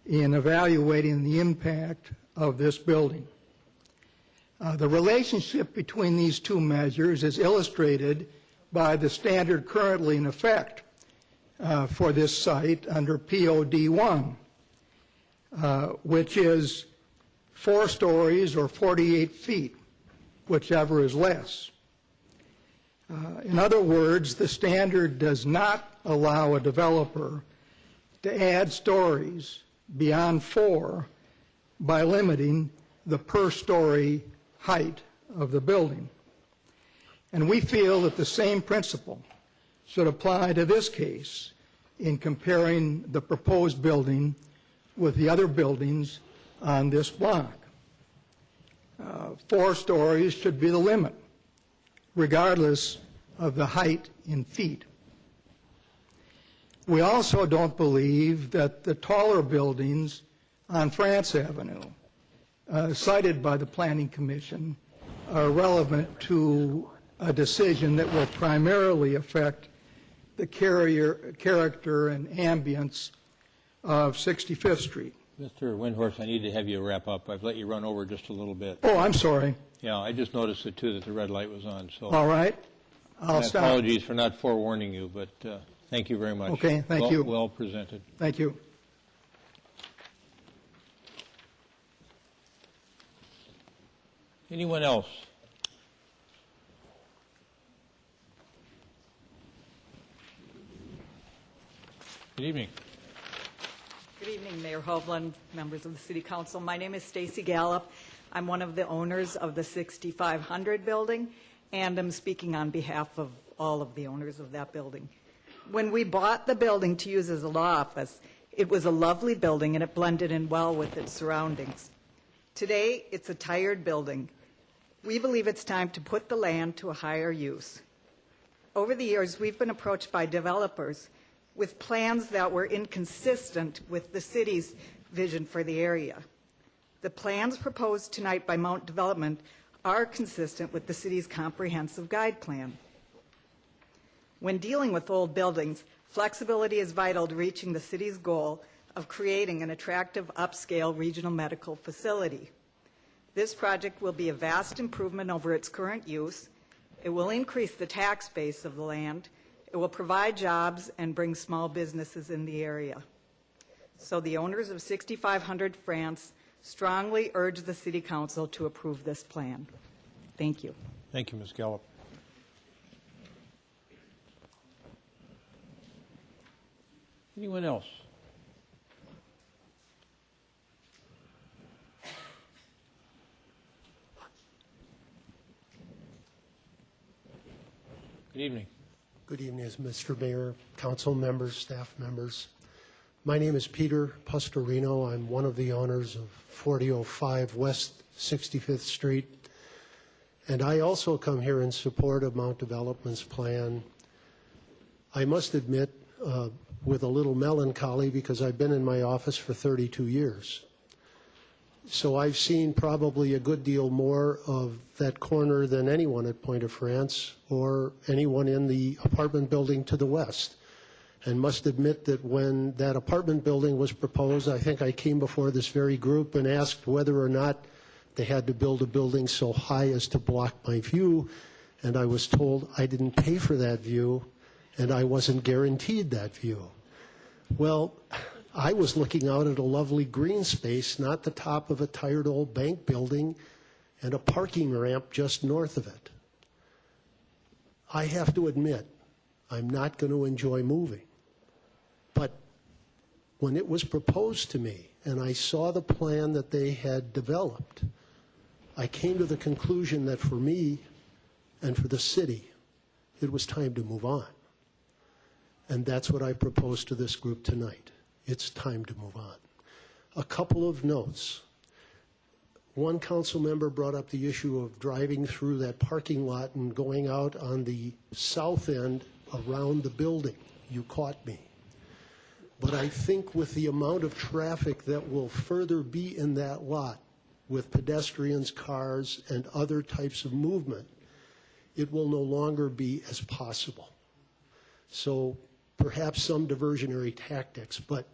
in evaluating the impact of this building. The relationship between these 2 measures is illustrated by the standard currently in effect for this site under POD 1, which is 4 stories or 48 feet, whichever is less. In other words, the standard does not allow a developer to add stories beyond 4 by limiting the per-story height of the building. And we feel that the same principle should apply to this case in comparing the proposed building with the other buildings on this block. 4 stories should be the limit, regardless of the height in feet. We also don't believe that the taller buildings on France Avenue, cited by the Planning Commission, are relevant to a decision that will primarily affect the character and ambience of 65th Street. Mr. Windhorst, I need to have you wrap up. I've let you run over just a little bit. Oh, I'm sorry. Yeah, I just noticed it too, that the red light was on. So all right. I'll stop. Apologies for not forewarning you, but thank you very much. Okay, thank you. Well presented. Thank you. Anyone else? Good evening. Good evening, Mayor Hovland, members of the City Council. My name is Stacy Gallup. I'm one of the owners of the 6500 building, and I'm speaking on behalf of all of the owners of that building. When we bought the building to use as a law office, it was a lovely building and it blended in well with its surroundings. Today, it's a tired building. We believe it's time to put the land to a higher use. Over the years, we've been approached by developers with plans that were inconsistent with the city's vision for the area. The plans proposed tonight by Mount Development are consistent with the city's comprehensive guide plan. When dealing with old buildings, flexibility is vital to reaching the city's goal of creating an attractive upscale regional medical facility. This project will be a vast improvement over its current use. It will increase the tax base of the land. It will provide jobs and bring small businesses in the area. So the owners of 6500 France strongly urge the City Council to approve this plan. Thank you. Thank you, Ms. Gallup. Anyone else? Good evening. Good evening, Mr. Mayor, council members, staff members. My name is Peter Pastorino. I'm one of the owners of 4005 West 65th Street. And I also come here in support of Mount Development's plan. I must admit, with a little melancholy, because I've been in my office for 32 years. So I've seen probably a good deal more of that corner than anyone at Pointe-à-France or anyone in the apartment building to the west. And must admit that when that apartment building was proposed, I think I came before this very group and asked whether or not they had to build a building so high as to block my view. And I was told I didn't pay for that view and I wasn't guaranteed that view. Well, I was looking out at a lovely green space, not the top of a tired old bank building, and a parking ramp just north of it. I have to admit, I'm not going to enjoy moving. But when it was proposed to me, and I saw the plan that they had developed, I came to the conclusion that for me and for the city, it was time to move on. And that's what I propose to this group tonight. It's time to move on. A couple of notes. One council member brought up the issue of driving through that parking lot and going out on the south end around the building. You caught me. But I think with the amount of traffic that will further be in that lot with pedestrians, cars, and other types of movement, it will no longer be as possible. So perhaps some diversionary tactics, but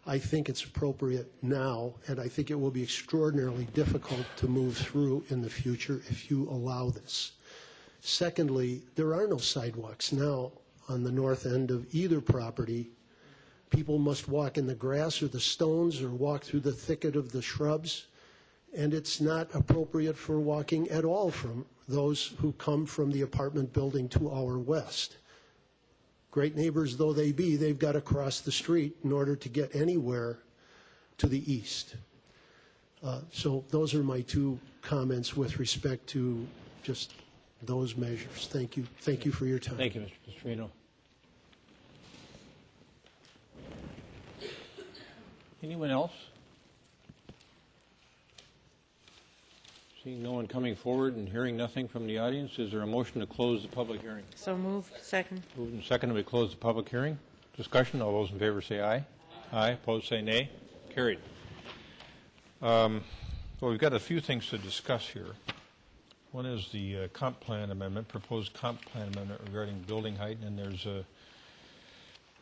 I think it's appropriate now, and I think it will be extraordinarily difficult to move through in the future if you allow this. Secondly, there are no sidewalks now on the north end of either property. People must walk in the grass or the stones or walk through the thicket of the shrubs, and it's not appropriate for walking at all from those who come from the apartment building to our west. Great neighbors though they be, they've got to cross the street in order to get anywhere to the east. So those are my two comments with respect to just those measures. Thank you. Thank you for your time. Thank you, Mr. Pastorino. Anyone else? Seeing no one coming forward and hearing nothing from the audience, is there a motion to close the public hearing? So moved. Second. Moved and seconded, we close the public hearing. Discussion, all those in favor say aye. Aye. Opposed say nay. Carried. Well, we've got a few things to discuss here. One is the comp plan amendment, proposed comp plan amendment regarding building height, and there's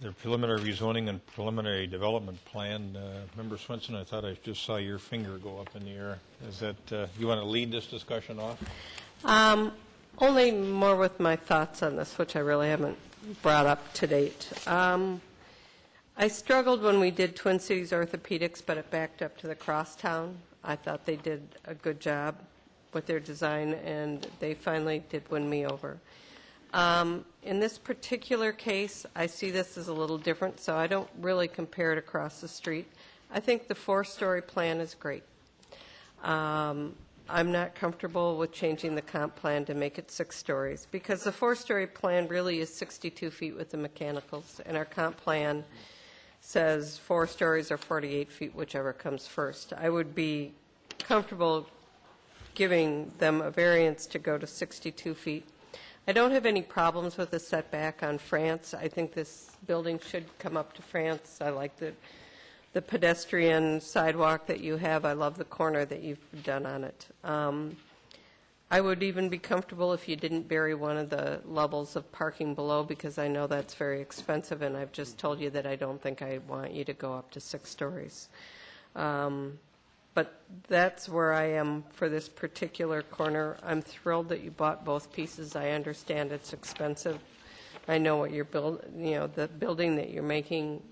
their preliminary rezoning and preliminary development plan. Member Swenson, I thought I just saw your finger go up in the air. Is that, you want to lead this discussion off? Only more with my thoughts on this, which I really haven't brought up to date. I struggled when we did Twin Cities Orthopedics, but it backed up to the Crosstown. I thought they did a good job with their design, and they finally did win me over. In this particular case, I see this as a little different, so I don't really compare it across the street. I think the four-story plan is great. I'm not comfortable with changing the comp plan to make it 6 stories, because the four-story plan really is 62 feet with the mechanicals, and our comp plan says 4 stories or 48 feet, whichever comes first. I would be comfortable giving them a variance to go to 62 feet. I don't have any problems with the setback on France. I think this building should come up to France. I like the pedestrian sidewalk that you have. I love the corner that you've done on it. I would even be comfortable if you didn't bury one of the levels of parking below, because I know that's very expensive, and I've just told you that I don't think I want you to go up to 6 stories. But that's where I am for this particular corner. I'm thrilled that you bought both pieces. I understand it's expensive. I know what you're the building that you're making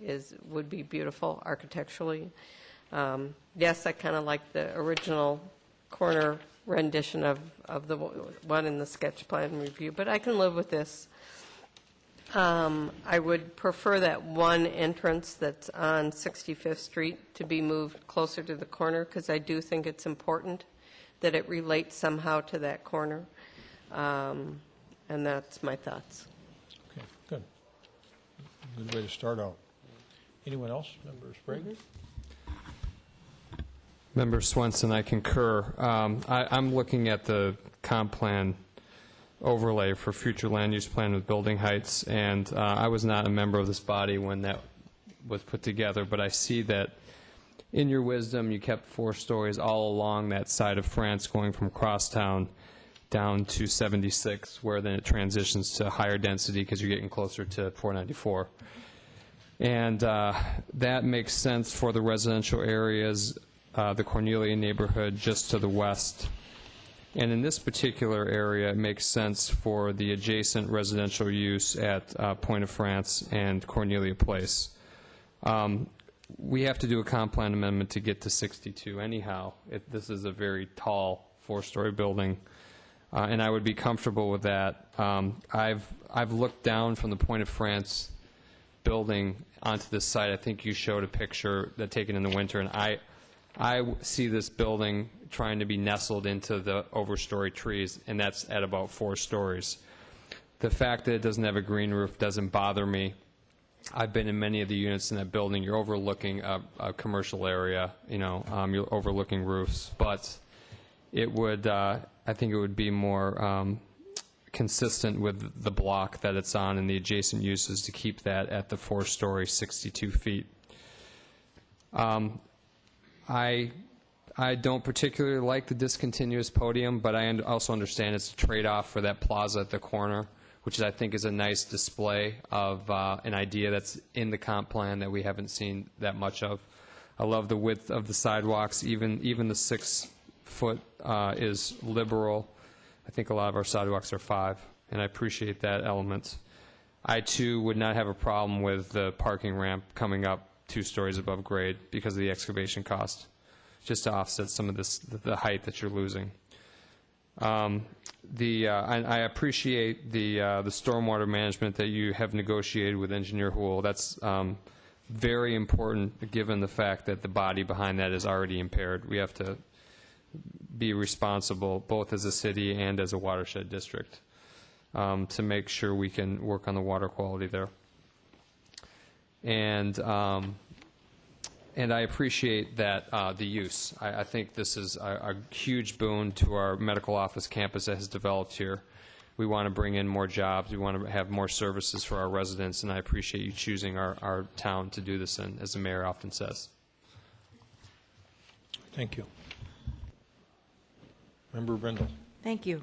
would be beautiful architecturally. Yes, I kind of like the original corner rendition of the one in the sketch plan review, but I can live with this. I would prefer that one entrance that's on 65th Street to be moved closer to the corner, because I do think it's important that it relates somehow to that corner. And that's my thoughts. Okay, good. Good way to start out. Anyone else? Member Sprague? Member Swenson, I concur. I'm looking at the comp plan overlay for future land use plan with building heights, and I was not a member of this body when that was put together, but I see that in your wisdom you kept 4 stories all along that side of France, going from Crosstown down to 76, where then it transitions to higher density because you're getting closer to 494. And that makes sense for the residential areas, the Cornelia neighborhood just to the west. And in this particular area, it makes sense for the adjacent residential use at Point of France and Cornelia Place. We have to do a comp plan amendment to get to 62 anyhow. This is a very tall 4-story building, and I would be comfortable with that. I've looked down from the Point of France building onto this site. I think you showed a picture that taken in the winter, and I see this building trying to be nestled into the overstory trees, and that's at about 4 stories. The fact that it doesn't have a green roof doesn't bother me. I've been in many of the units in that building. You're overlooking a commercial area, you're overlooking roofs, but it would, I think it would be more consistent with the block that it's on and the adjacent uses to keep that at the 4-story, 62 feet. I don't particularly like the discontinuous podium, but I also understand it's a trade-off for that plaza at the corner, which I think is a nice display of an idea that's in the comp plan that we haven't seen that much of. I love the width of the sidewalks. Even the 6-foot is liberal. I think a lot of our sidewalks are 5, and I appreciate that element. I, too, would not have a problem with the parking ramp coming up 2 stories above grade because of the excavation cost, just to offset some of the height that you're losing. I appreciate the stormwater management that you have negotiated with Engineer Houle. That's very important given the fact that the body behind that is already impaired. We have to be responsible both as a city and as a watershed district to make sure we can work on the water quality there. And I appreciate that the use. I think this is a huge boon to our medical office campus that has developed here. We want to bring in more jobs. We want to have more services for our residents, and I appreciate you choosing our town to do this in, as the mayor often says. Thank you. Member Brindle. Thank you.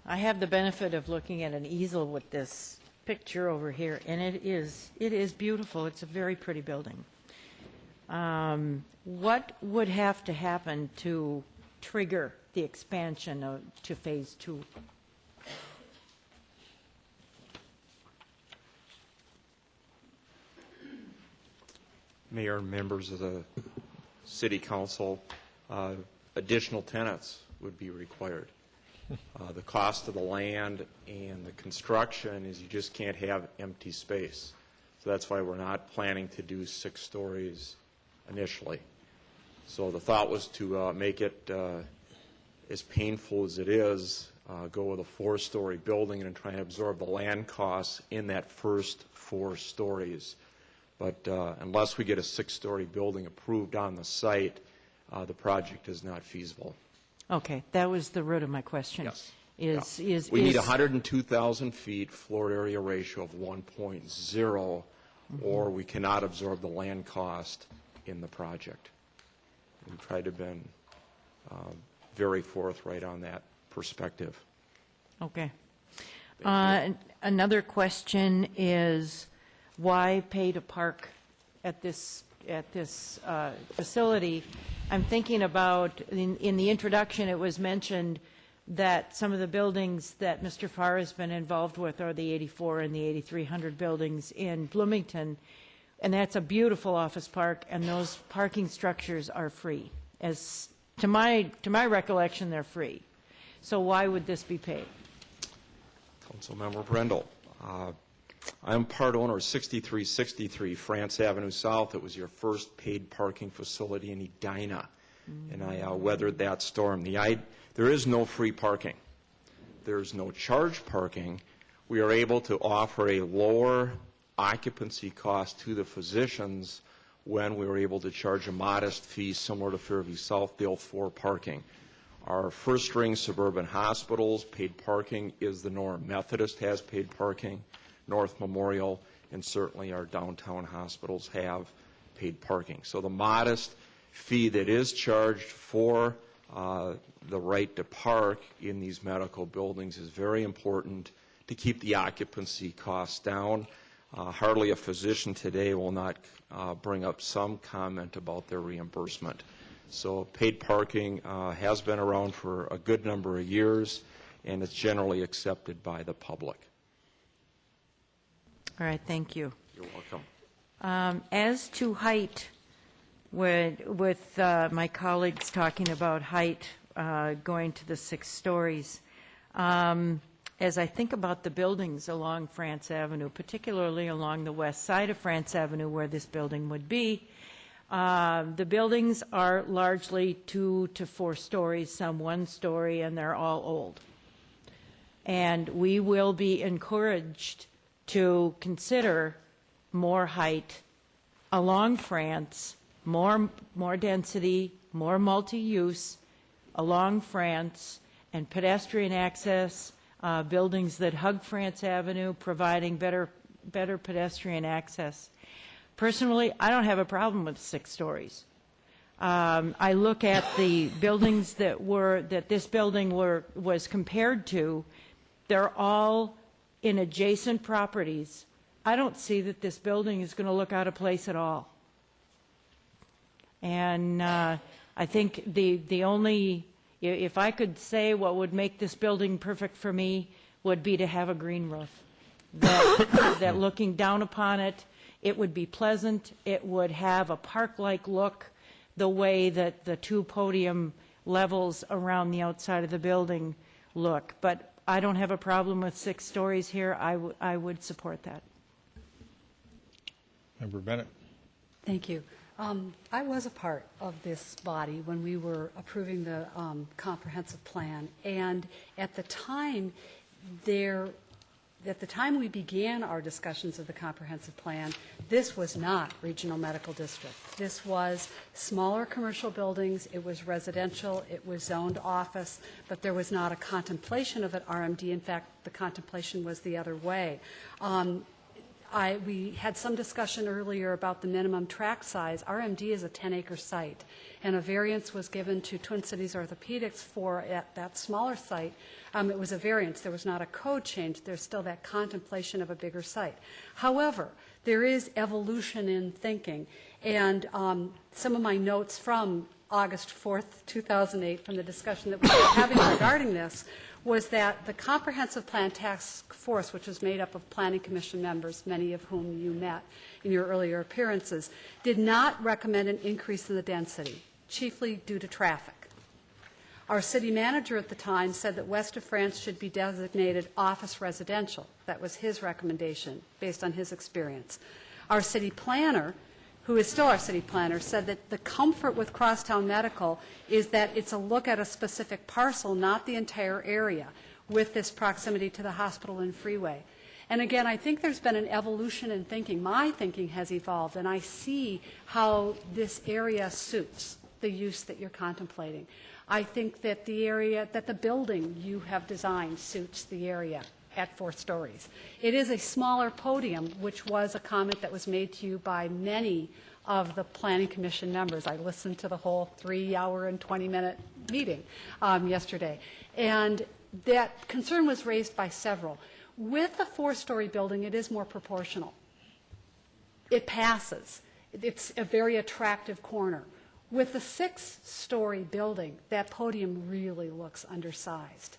I have the benefit of looking at an easel with this picture over here, and it is beautiful. It's a very pretty building. What would have to happen to trigger the expansion to phase 2? Mayor and members of the City Council, additional tenants would be required. The cost of the land and the construction is you just can't have empty space. So that's why we're not planning to do 6 stories initially. So the thought was to make it as painful as it is, go with a 4-story building and try and absorb the land costs in that first 4 stories. But unless we get a 6-story building approved on the site, the project is not feasible. Okay, that was the root of my question. Yes. We need 102,000 feet floor area ratio of 1.0, or we cannot absorb the land cost in the project. We tried to be very forthright on that perspective. Okay. Another question is, why pay to park at this facility? I'm thinking about, in the introduction, it was mentioned that some of the buildings that Mr. Farr has been involved with are the 84 and the 8300 buildings in Bloomington, and that's a beautiful office park, and those parking structures are free. As to my recollection, they're free. So why would this be paid? Councilmember Brendel. I'm part owner of 6363 France Avenue South. It was your first paid parking facility in Edina, and I weathered that storm. There is no free parking. There's no charge parking. We are able to offer a lower occupancy cost to the physicians when we were able to charge a modest fee similar to Fairview Southdale for parking. Our first-ring suburban hospitals, paid parking is the norm. Methodist has paid parking, North Memorial, and certainly our downtown hospitals have paid parking. So the modest fee that is charged for the right to park in these medical buildings is very important to keep the occupancy costs down. Hardly a physician today will not bring up some comment about their reimbursement. So paid parking has been around for a good number of years, and it's generally accepted by the public. All right, thank you. You're welcome. As to height, with my colleagues talking about height going to the 6 stories, as I think about the buildings along France Avenue, particularly along the west side of France Avenue where this building would be, the buildings are largely 2 to 4 stories, some 1 story, and they're all old. And we will be encouraged to consider more height along France, more density, more multi-use along France, and pedestrian access, buildings that hug France Avenue, providing better pedestrian access. Personally, I don't have a problem with 6 stories. I look at the buildings that this building was compared to. They're all in adjacent properties. I don't see that this building is going to look out of place at all. And I think the only, if I could say what would make this building perfect for me, would be to have a green roof. That looking down upon it, it would be pleasant. It would have a park-like look, the way that the 2 podium levels around the outside of the building look. But I don't have a problem with 6 stories here. I would support that. Member Bennett. Thank you. I was a part of this body when we were approving the comprehensive plan, and at the time we began our discussions of the comprehensive plan, this was not regional medical district. This was smaller commercial buildings, it was residential, it was zoned office, but there was not a contemplation of an RMD. In fact, the contemplation was the other way. We had some discussion earlier about the minimum tract size. RMD is a 10-acre site, and a variance was given to Twin Cities Orthopedics for at that smaller site. It was a variance. There was not a code change. There's still that contemplation of a bigger site. However, there is evolution in thinking, and some of my notes from August 4th, 2008, from the discussion that we were having regarding this, was that the Comprehensive Plan Task Force, which was made up of Planning Commission members, many of whom you met in your earlier appearances, did not recommend an increase in the density, chiefly due to traffic. Our city manager at the time said that west of France should be designated office residential. That was his recommendation, based on his experience. Our city planner, who is still our city planner, said that the comfort with Crosstown Medical is that it's a look at a specific parcel, not the entire area, with this proximity to the hospital and freeway. And again, I think there's been an evolution in thinking. My thinking has evolved, and I see how this area suits the use that you're contemplating. I think that the area, that the building you have designed suits the area at 4 stories. It is a smaller podium, which was a comment that was made to you by many of the Planning Commission members. I listened to the whole 3-hour and 20-minute meeting yesterday, and that concern was raised by several. With the 4-story building, it is more proportional. It passes. It's a very attractive corner. With the 6-story building, that podium really looks undersized.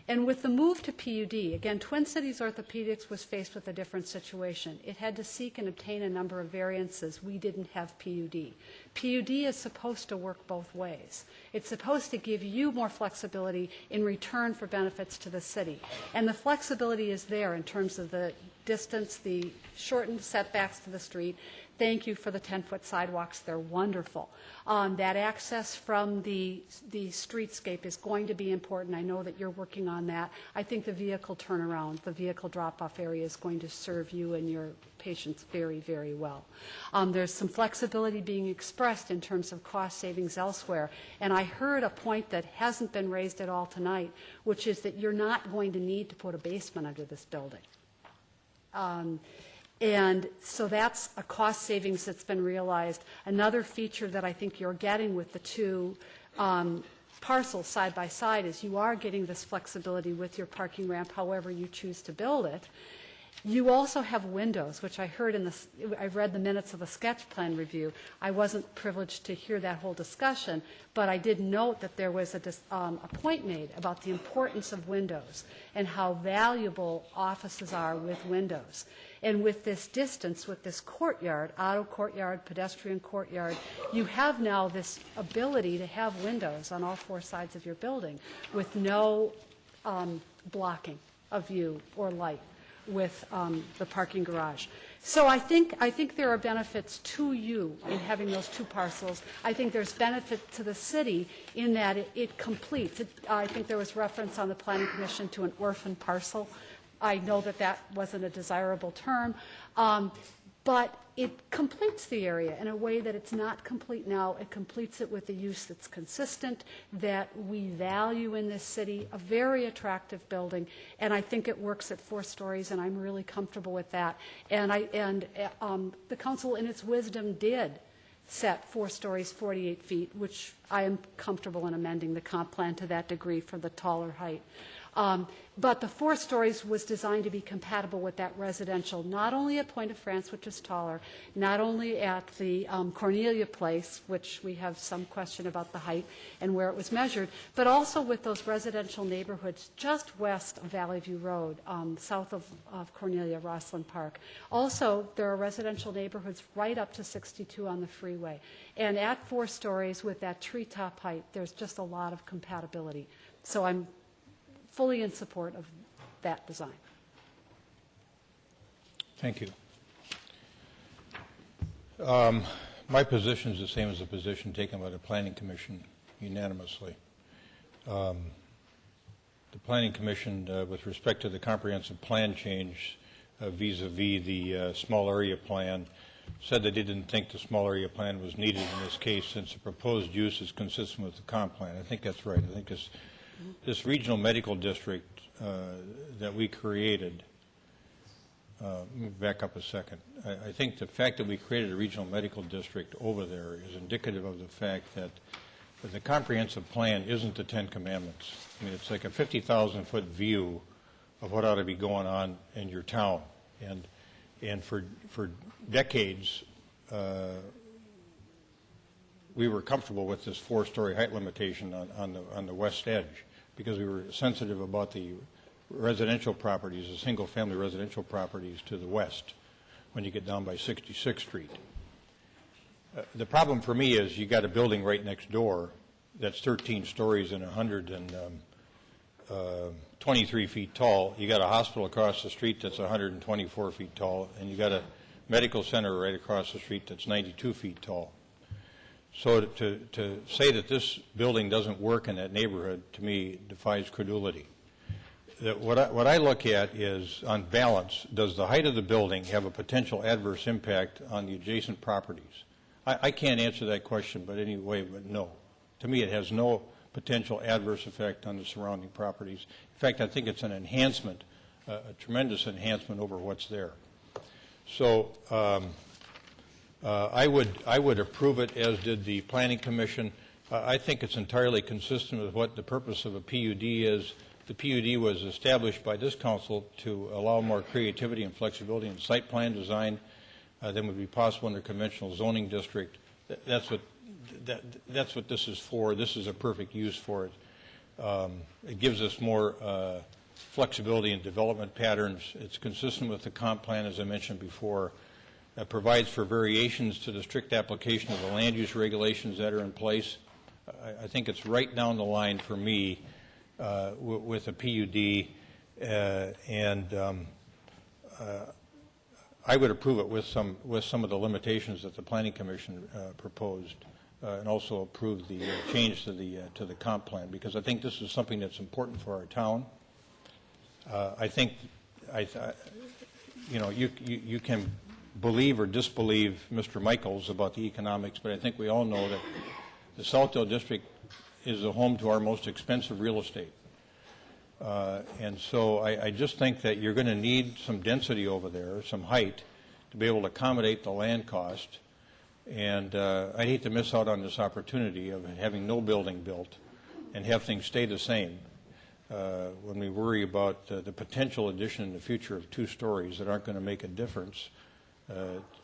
And with the move to PUD, again, Twin Cities Orthopedics was faced with a different situation. It had to seek and obtain a number of variances. We didn't have PUD. PUD is supposed to work both ways. It's supposed to give you more flexibility in return for benefits to the city. And the flexibility is there in terms of the distance, the shortened setbacks to the street. Thank you for the 10-foot sidewalks. They're wonderful. That access from the streetscape is going to be important. I know that you're working on that. I think the vehicle turnaround, the vehicle drop-off area is going to serve you and your patients very, very well. There's some flexibility being expressed in terms of cost savings elsewhere. And I heard a point that hasn't been raised at all tonight, which is that you're not going to need to put a basement under this building. And so that's a cost savings that's been realized. Another feature that I think you're getting with the two parcels side by side is you are getting this flexibility with your parking ramp however you choose to build it. You also have windows, which I heard I read the minutes of the sketch plan review. I wasn't privileged to hear that whole discussion, but I did note that there was a point made about the importance of windows and how valuable offices are with windows. And with this distance, with this courtyard, auto courtyard, pedestrian courtyard, you have now this ability to have windows on all 4 sides of your building with no blocking of view or light with the parking garage. So I think there are benefits to you in having those 2 parcels. I think there's benefit to the city in that it completes. I think there was reference on the Planning Commission to an orphan parcel. I know that that wasn't a desirable term, but it completes the area in a way that it's not complete now. It completes it with a use that's consistent, that we value in this city, a very attractive building, and I think it works at 4 stories, and I'm really comfortable with that. And the council, in its wisdom, did set 4 stories, 48 feet, which I am comfortable in amending the comp plan to that degree for the taller height. But the 4 stories was designed to be compatible with that residential, not only at Point of France, which is taller, not only at the Cornelia Place, which we have some question about the height and where it was measured, but also with those residential neighborhoods just west of Valley View Road, south of Cornelia, Roslyn Park. Also, there are residential neighborhoods right up to 62 on the freeway. And at 4 stories with that treetop height, there's just a lot of compatibility. So I'm fully in support of that design. Thank you. My position is the same as the position taken by the Planning Commission unanimously. The Planning Commission, with respect to the comprehensive plan change vis-a-vis the small area plan, said that they didn't think the small area plan was needed in this case since the proposed use is consistent with the comp plan. I think that's right. I think this regional medical district that we created, let me back up a second. I think the fact that we created a regional medical district over there is indicative of the fact that the comprehensive plan isn't the 10 Commandments. I mean, it's like a 50,000-foot view of what ought to be going on in your town. And for decades, we were comfortable with this 4-story height limitation on the west edge, because we were sensitive about the residential properties, the single-family residential properties to the west when you get down by 66th Street. The problem for me is you got a building right next door that's 13 stories and 123 feet tall. You got a hospital across the street that's 124 feet tall, and you got a medical center right across the street that's 92 feet tall. So to say that this building doesn't work in that neighborhood, to me, defies credulity. What I look at is, on balance, does the height of the building have a potential adverse impact on the adjacent properties? I can't answer that question but no. To me, it has no potential adverse effect on the surrounding properties. In fact, I think it's an enhancement, a tremendous enhancement over what's there. So I would approve it, as did the Planning Commission. I think it's entirely consistent with what the purpose of a PUD is. The PUD was established by this council to allow more creativity and flexibility in site plan design than would be possible in a conventional zoning district. That's what this is for. This is a perfect use for it. It gives us more flexibility in development patterns. It's consistent with the comp plan, as I mentioned before. It provides for variations to the strict application of the land use regulations that are in place. I think it's right down the line for me with a PUD, and I would approve it with some of the limitations that the Planning Commission proposed, and also approve the change to the comp plan, because I think this is something that's important for our town. I think you can believe or disbelieve Mr. Michaels about the economics, but I think we all know that the Southdale District is the home to our most expensive real estate. And so I just think that you're going to need some density over there, some height, to be able to accommodate the land cost. And I hate to miss out on this opportunity of having no building built and have things stay the same when we worry about the potential addition in the future of 2 stories that aren't going to make a difference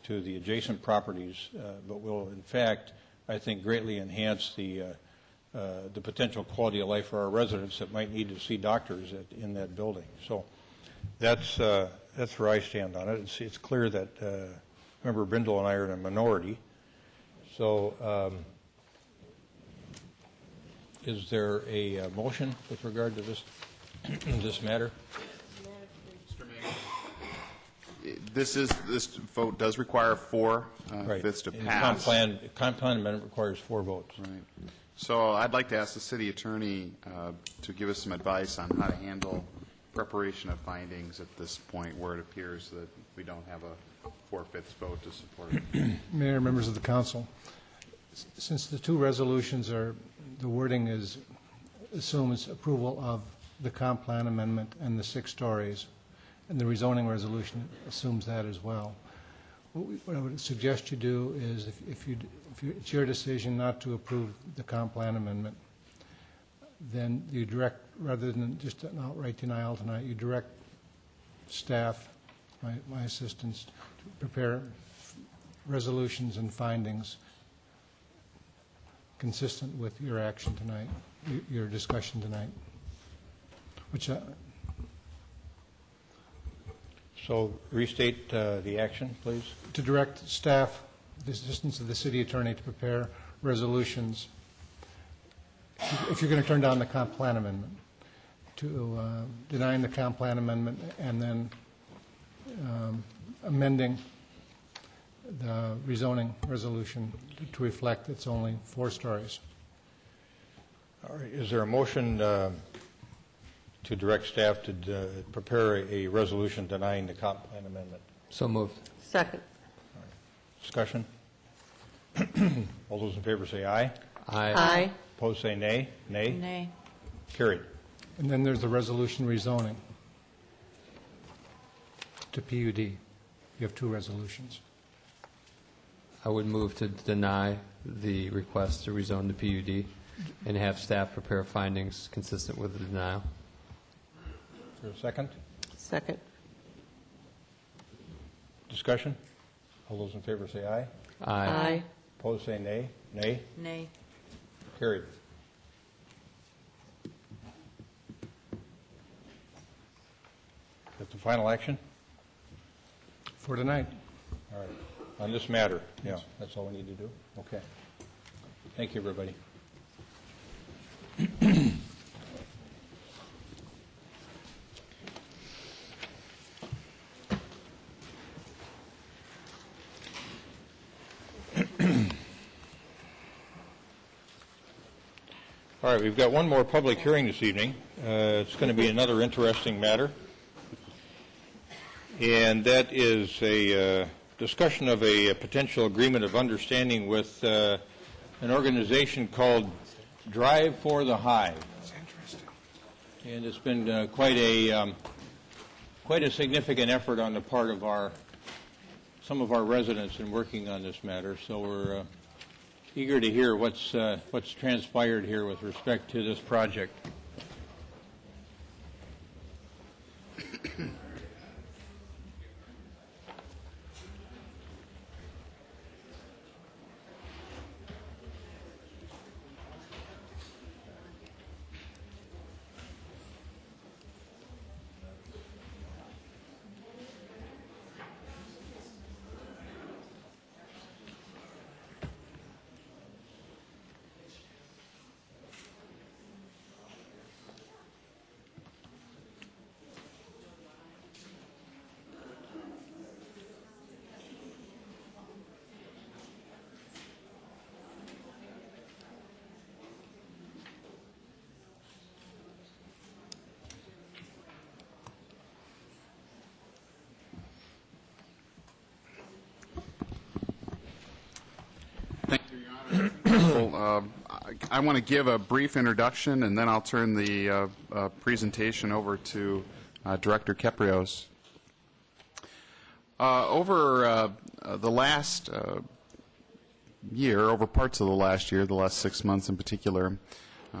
to the adjacent properties, but will, in fact, I think, greatly enhance the potential quality of life for our residents that might need to see doctors in that building. So that's where I stand on it. It's clear that Member Brindle and I are in a minority. So is there a motion with regard to this matter? This vote does require 4 fifths to pass. The comp plan amendment requires 4 votes. Right. So I'd like to ask the city attorney to give us some advice on how to handle preparation of findings at this point, where it appears that we don't have a 4/5 vote to support it. Mayor, members of the council, since the 2 resolutions the wording assumes approval of the comp plan amendment and the 6 stories, and the rezoning resolution assumes that as well. What I would suggest you do is, if it's your decision not to approve the comp plan amendment, then you direct, rather than just an outright denial tonight, you direct staff, my assistants, to prepare resolutions and findings consistent with your action tonight, your discussion tonight, which So restate the action, please. to direct staff, the assistants of the city attorney, to prepare resolutions, if you're going to turn down the comp plan amendment, to denying the comp plan amendment and then amending the rezoning resolution to reflect it's only 4 stories. All right. Is there a motion to direct staff to prepare a resolution denying the comp plan amendment? So moved. Second. Discussion? All those in favor say aye. Aye. Opposed say nay. Nay. Nay. Carried. And then there's the resolution rezoning to PUD. You have 2 resolutions. I would move to deny the request to rezone the PUD and have staff prepare findings consistent with the denial. Is there a second? Second. Discussion? All those in favor say aye. Aye. Opposed say nay. Nay. Nay. Carried. That's the final action? For tonight. All right. On this matter, yeah, that's all we need to do? Okay. Thank you, everybody. All right, we've got one more public hearing this evening. It's going to be another interesting matter, and that is a discussion of a potential agreement of understanding with an organization called Drive for the Hive. That's interesting. And it's been quite a significant effort on the part of our some of our residents in working on this matter, so we're eager to hear what's transpired here with respect to this project. I want to give a brief introduction, and then I'll turn the presentation over to Director Keprios. Over the last year, over parts of the last year, the last 6 months in particular,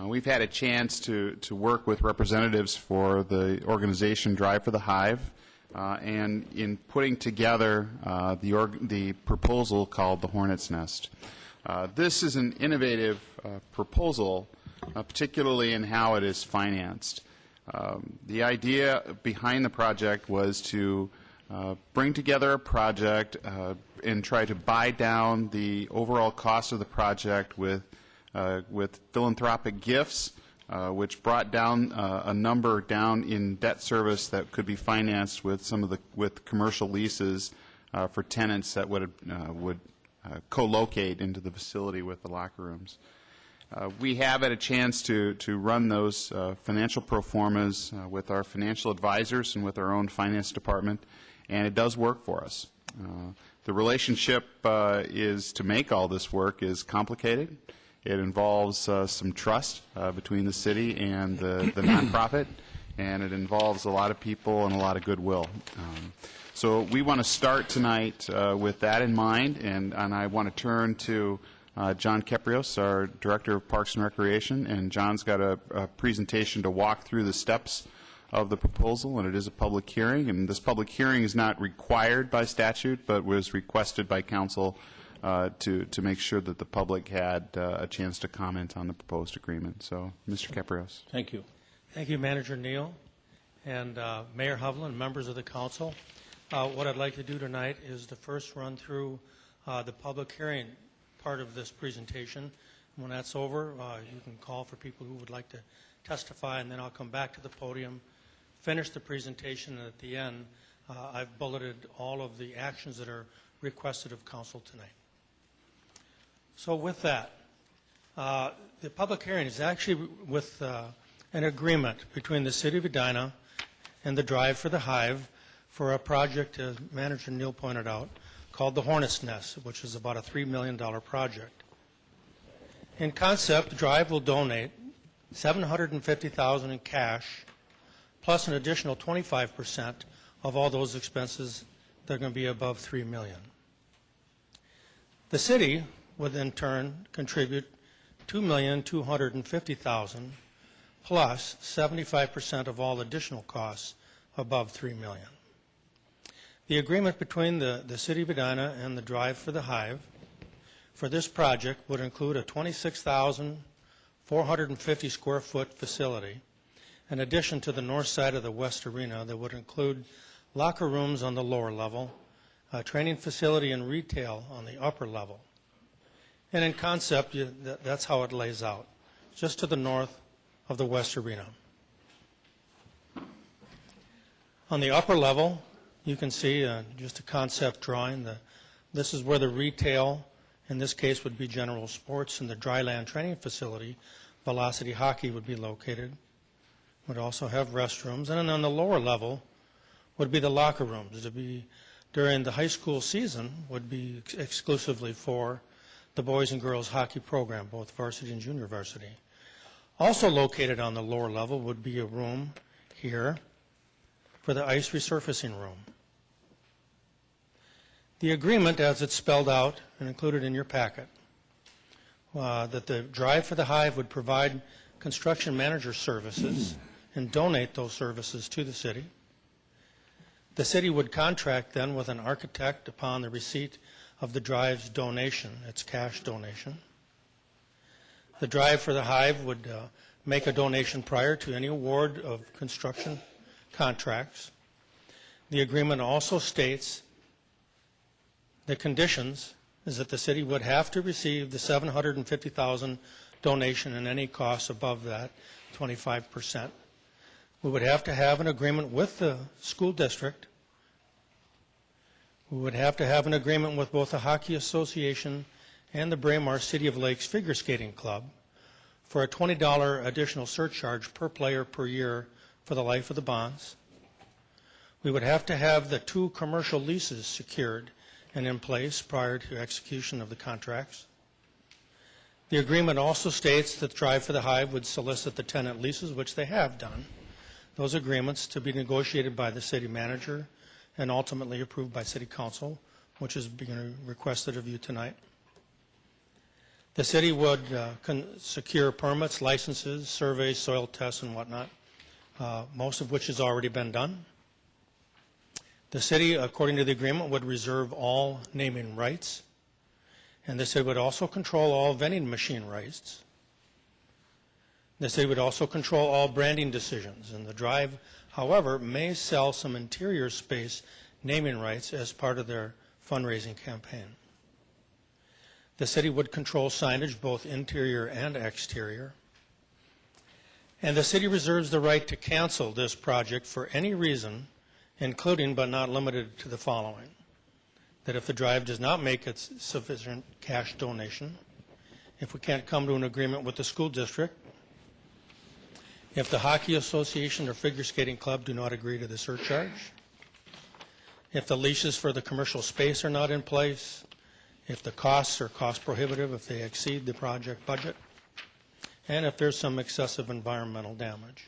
we've had a chance to work with representatives for the organization Drive for the Hive, and in putting together the proposal called the Hornet's Nest. This is an innovative proposal, particularly in how it is financed. The idea behind the project was to bring together a project and try to buy down the overall cost of the project with philanthropic gifts, which brought down a number down in debt service that could be financed with with commercial leases for tenants that would co-locate into the facility with the locker rooms. We have had a chance to run those financial pro formas with our financial advisors and with our own finance department, and it does work for us. The relationship is to make all this work is complicated. It involves some trust between the city and the nonprofit, and it involves a lot of people and a lot of goodwill. So we want to start tonight with that in mind, and I want to turn to John Keprios, our Director of Parks and Recreation, and John's got a presentation to walk through the steps of the proposal, and it is a public hearing, and this public hearing is not required by statute, but was requested by council to make sure that the public had a chance to comment on the proposed agreement. So, Mr. Keprios. Thank you. Thank you, Manager Neal, and Mayor Hovland, members of the council. What I'd like to do tonight is to first run through the public hearing part of this presentation. When that's over, you can call for people who would like to testify, and then I'll come back to the podium, finish the presentation, and at the end, I've bulleted all of the actions that are requested of council tonight. So with that, the public hearing is actually with an agreement between the City of Edina and the Drive for the Hive for a project, as Manager Neal pointed out, called the Hornet's Nest, which is about a $3 million project. In concept, the Drive will donate $750,000 in cash, plus an additional 25% of all those expenses that are going to be above $3 million. The city would in turn contribute $2,250,000 plus 75% of all additional costs above $3 million. The agreement between the City of Edina and the Drive for the Hive for this project would include a 26,450 square foot facility, in addition to the north side of the West Arena that would include locker rooms on the lower level, a training facility and retail on the upper level. And in concept, that's how it lays out, just to the north of the West Arena. On the upper level, you can see just a concept drawing. This is where the retail, in this case, would be General Sports, and the dryland training facility, Velocity Hockey, would be located. Would also have restrooms. And then on the lower level would be the locker rooms. To be during the high school season would be exclusively for the boys and girls hockey program, both varsity and junior varsity. Also located on the lower level would be a room here for the ice resurfacing room. The agreement, as it's spelled out and included in your packet, that the Drive for the Hive would provide construction manager services and donate those services to the city. The city would contract then with an architect upon the receipt of the Drive's donation, its cash donation. The Drive for the Hive would make a donation prior to any award of construction contracts. The agreement also states the conditions is that the city would have to receive the $750,000 donation and any costs above that, 25%. We would have to have an agreement with the school district. We would have to have an agreement with both the Hockey Association and the Braemar City of Lakes Figure Skating Club for a $20 additional surcharge per player per year for the life of the bonds. We would have to have the 2 commercial leases secured and in place prior to execution of the contracts. The agreement also states that Drive for the Hive would solicit the tenant leases, which they have done. Those agreements to be negotiated by the city manager and ultimately approved by city council, which is being requested of you tonight. The city would secure permits, licenses, surveys, soil tests, and whatnot, most of which has already been done. The city, according to the agreement, would reserve all naming rights, and the city would also control all vending machine rights. The city would also control all branding decisions, and the Drive, however, may sell some interior space naming rights as part of their fundraising campaign. The city would control signage, both interior and exterior. And the city reserves the right to cancel this project for any reason, including but not limited to the following: that if the Drive does not make its sufficient cash donation, if we can't come to an agreement with the school district, if the Hockey Association or Figure Skating Club do not agree to the surcharge, if the leases for the commercial space are not in place, if the costs are cost prohibitive, if they exceed the project budget, and if there's some excessive environmental damage.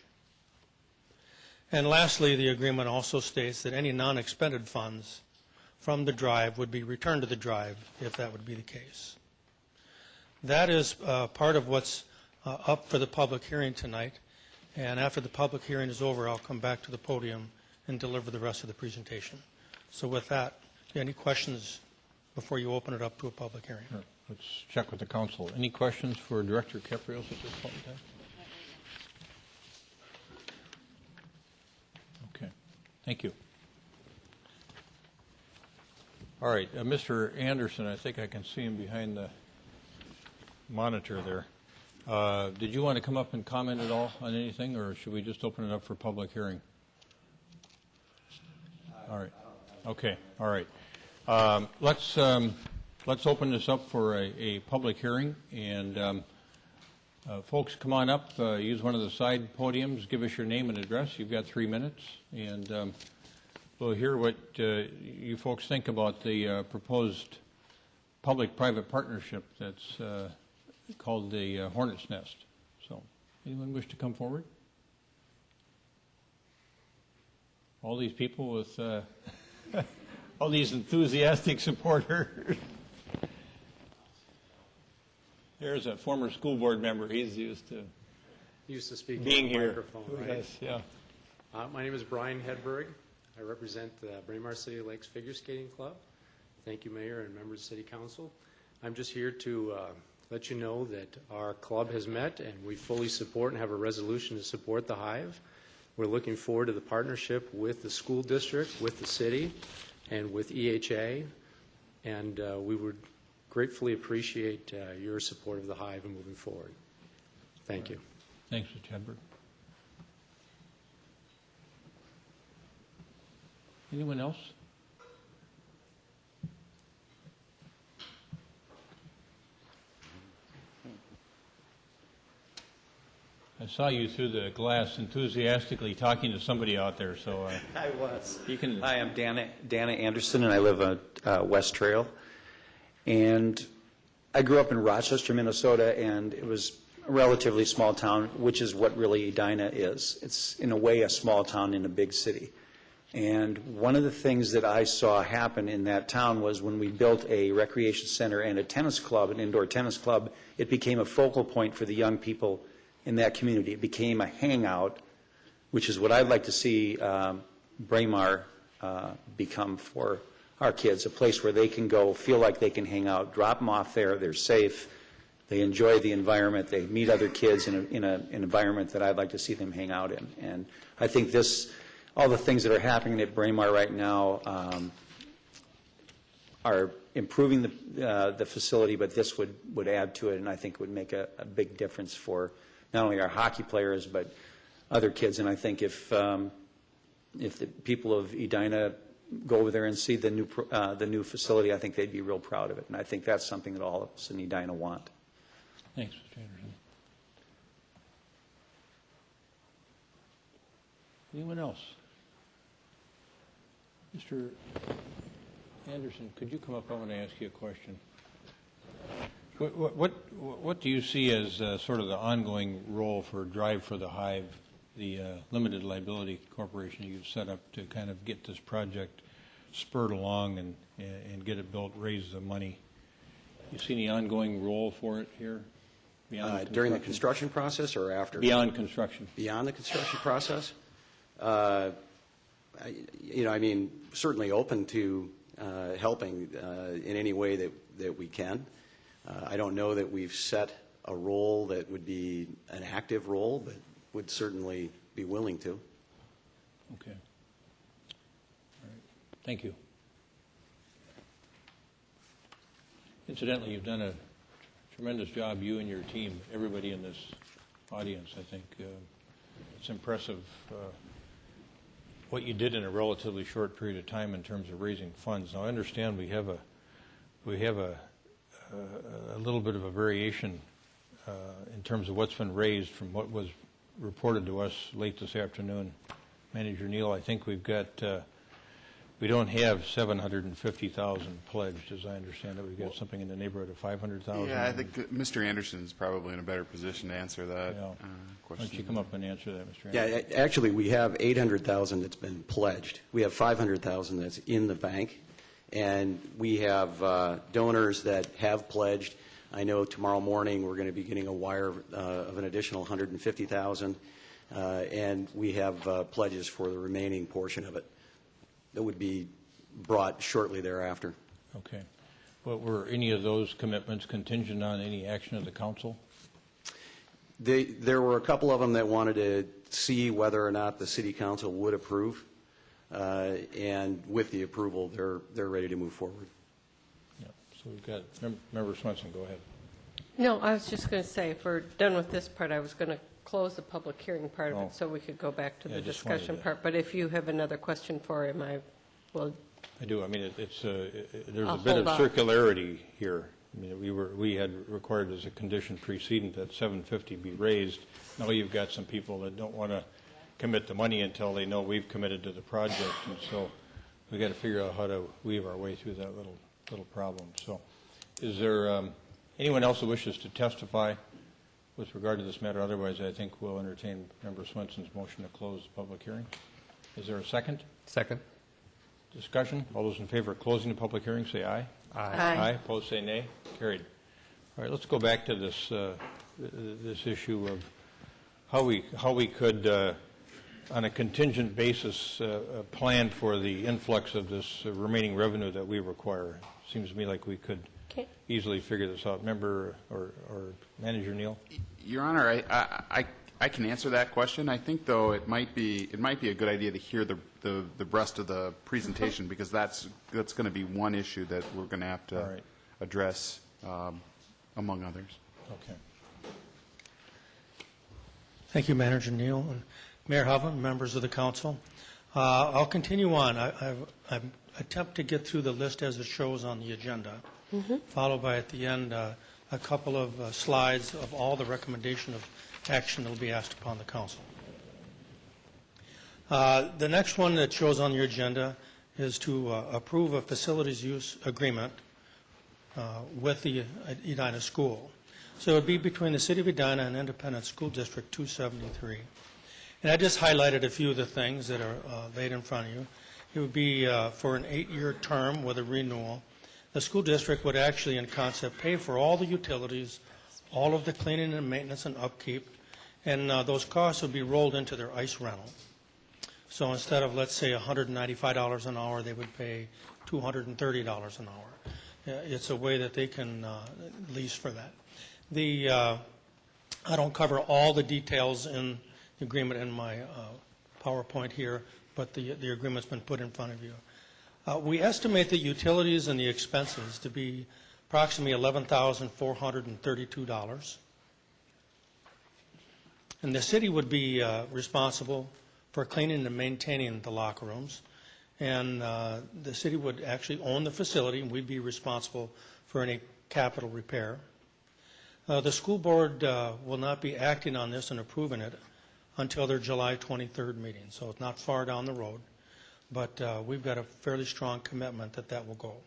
And lastly, the agreement also states that any non-expended funds from the Drive would be returned to the Drive if that would be the case. That is part of what's up for the public hearing tonight. And after the public hearing is over, I'll come back to the podium and deliver the rest of the presentation. So with that, any questions before you open it up to a public hearing? Sure. Let's check with the council. Any questions for Director Caprios at this point in time? Okay. Thank you. All right. Mr. Anderson, I think I can see him behind the monitor there. Did you want to come up and comment at all on anything, or should we just open it up for public hearing? All right. Okay. All right. Let's open this up for a public hearing, and folks, come on up. Use one of the side podiums. Give us your name and address. You've got 3 minutes, and we'll hear what you folks think about the proposed public-private partnership that's called the Hornet's Nest. So, anyone wish to come forward? All these people with all these enthusiastic supporters. There's a former school board member. He's used to speak being in the here. microphone, right? Yes, yeah. My name is Brian Hedberg. I represent the Braemar City Lakes Figure Skating Club. Thank you, Mayor and members of City Council. I'm just here to let you know that our club has met and we fully support and have a resolution to support the Hive. We're looking forward to the partnership with the school district, with the city, and with EHA, and we would gratefully appreciate your support of the Hive and moving forward. Thank you. Thanks, Mr. Hedberg. Anyone else? I saw you through the glass enthusiastically talking to somebody out there, so I was. You can. Hi, I'm Dana Anderson, and I live on West Trail. And I grew up in Rochester, Minnesota, and it was a relatively small town, which is what really Edina is. It's, in a way, a small town in a big city. And one of the things that I saw happen in that town was when we built a recreation center and a tennis club, an indoor tennis club, it became a focal point for the young people in that community. It became a hangout, which is what I'd like to see Braemar become for our kids, a place where they can go, feel like they can hang out, drop them off there, they're safe, they enjoy the environment, they meet other kids in an environment that I'd like to see them hang out in. And I think all the things that are happening at Braemar right now are improving the facility, but this would add to it, and I think would make a big difference for not only our hockey players, but other kids. And I think if the people of Edina go over there and see the new facility, I think they'd be real proud of it. And I think that's something that all of us in Edina want. Thanks, Mr. Anderson. Anyone else? Mr. Anderson, could you come up? I want to ask you a question. What do you see as sort of the ongoing role for Drive for the Hive, the limited liability corporation you've set up to kind of get this project spurred along and get it built, raise the money? You see any ongoing role for it here? During the construction process or after? Beyond construction. Beyond the construction process? Certainly open to helping in any way that we can. I don't know that we've set a role that would be an active role, but would certainly be willing to. Okay. All right. Thank you. Incidentally, you've done a tremendous job, you and your team, everybody in this audience, I think. It's impressive what you did in a relatively short period of time in terms of raising funds. Now, I understand we have a little bit of a variation in terms of what's been raised from what was reported to us late this afternoon. Manager Neal, I think we've got, we don't have 750,000 pledged, as I understand it. We've got something in the neighborhood of 500,000. Yeah, I think Mr. Anderson is probably in a better position to answer that question. Why don't you come up and answer that, Mr. Anderson? Yeah, actually, we have 800,000 that's been pledged. We have 500,000 that's in the bank, and we have donors that have pledged. I know tomorrow morning we're going to be getting a wire of an additional 150,000, and we have pledges for the remaining portion of it that would be brought shortly thereafter. Okay. But were any of those commitments contingent on any action of the council? There were a couple of them that wanted to see whether or not the city council would approve, and with the approval, they're ready to move forward. Yeah. So we've got Member Swenson. Go ahead. No, I was just going to say, if we're done with this part, I was going to close the public hearing part of it so we could go back to the discussion part. But if you have another question for him, I will. I do. I mean, there's a bit of circularity here. I mean, we had required as a condition precedent that 750 be raised. Now you've got some people that don't want to commit the money until they know we've committed to the project, and so we've got to figure out how to weave our way through that little problem. So, is there anyone else that wishes to testify with regard to this matter? Otherwise, I think we'll entertain Member Swenson's motion to close the public hearing. Is there a second? Second. Discussion? All those in favor of closing the public hearing, say aye. Aye. Aye. Opposed, say nay. Carried. All right, let's go back to this this issue of how we could, on a contingent basis, plan for the influx of this remaining revenue that we require. Seems to me like we could easily figure this out. Member or Manager Neal? Your Honor, I can answer that question. I think, though, it might be a good idea to hear the rest of the presentation because that's going to be one issue that we're going to have to address among others. Okay. Thank you, Manager Neal. And Mayor Hovland, members of the council. I'll continue on. I attempt to get through the list as it shows on the agenda, followed by at the end a couple of slides of all the recommendation of action that will be asked upon the council. The next one that shows on your agenda is to approve a facilities use agreement with the Edina School. So it would be between the City of Edina and Independent School District 273. And I just highlighted a few of the things that are laid in front of you. It would be for an 8-year term with a renewal. The school district would actually, in concept, pay for all the utilities, all of the cleaning and maintenance and upkeep, and those costs would be rolled into their ice rental. So instead of, let's say, $195 an hour, they would pay $230 an hour. It's a way that they can lease for that. I don't cover all the details in the agreement in my PowerPoint here, but the agreement's been put in front of you. We estimate the utilities and the expenses to be approximately $11,432. And the city would be responsible for cleaning and maintaining the locker rooms. And the city would actually own the facility, and we'd be responsible for any capital repair. The school board will not be acting on this and approving it until their July 23rd meeting, so it's not far down the road. But we've got a fairly strong commitment that that will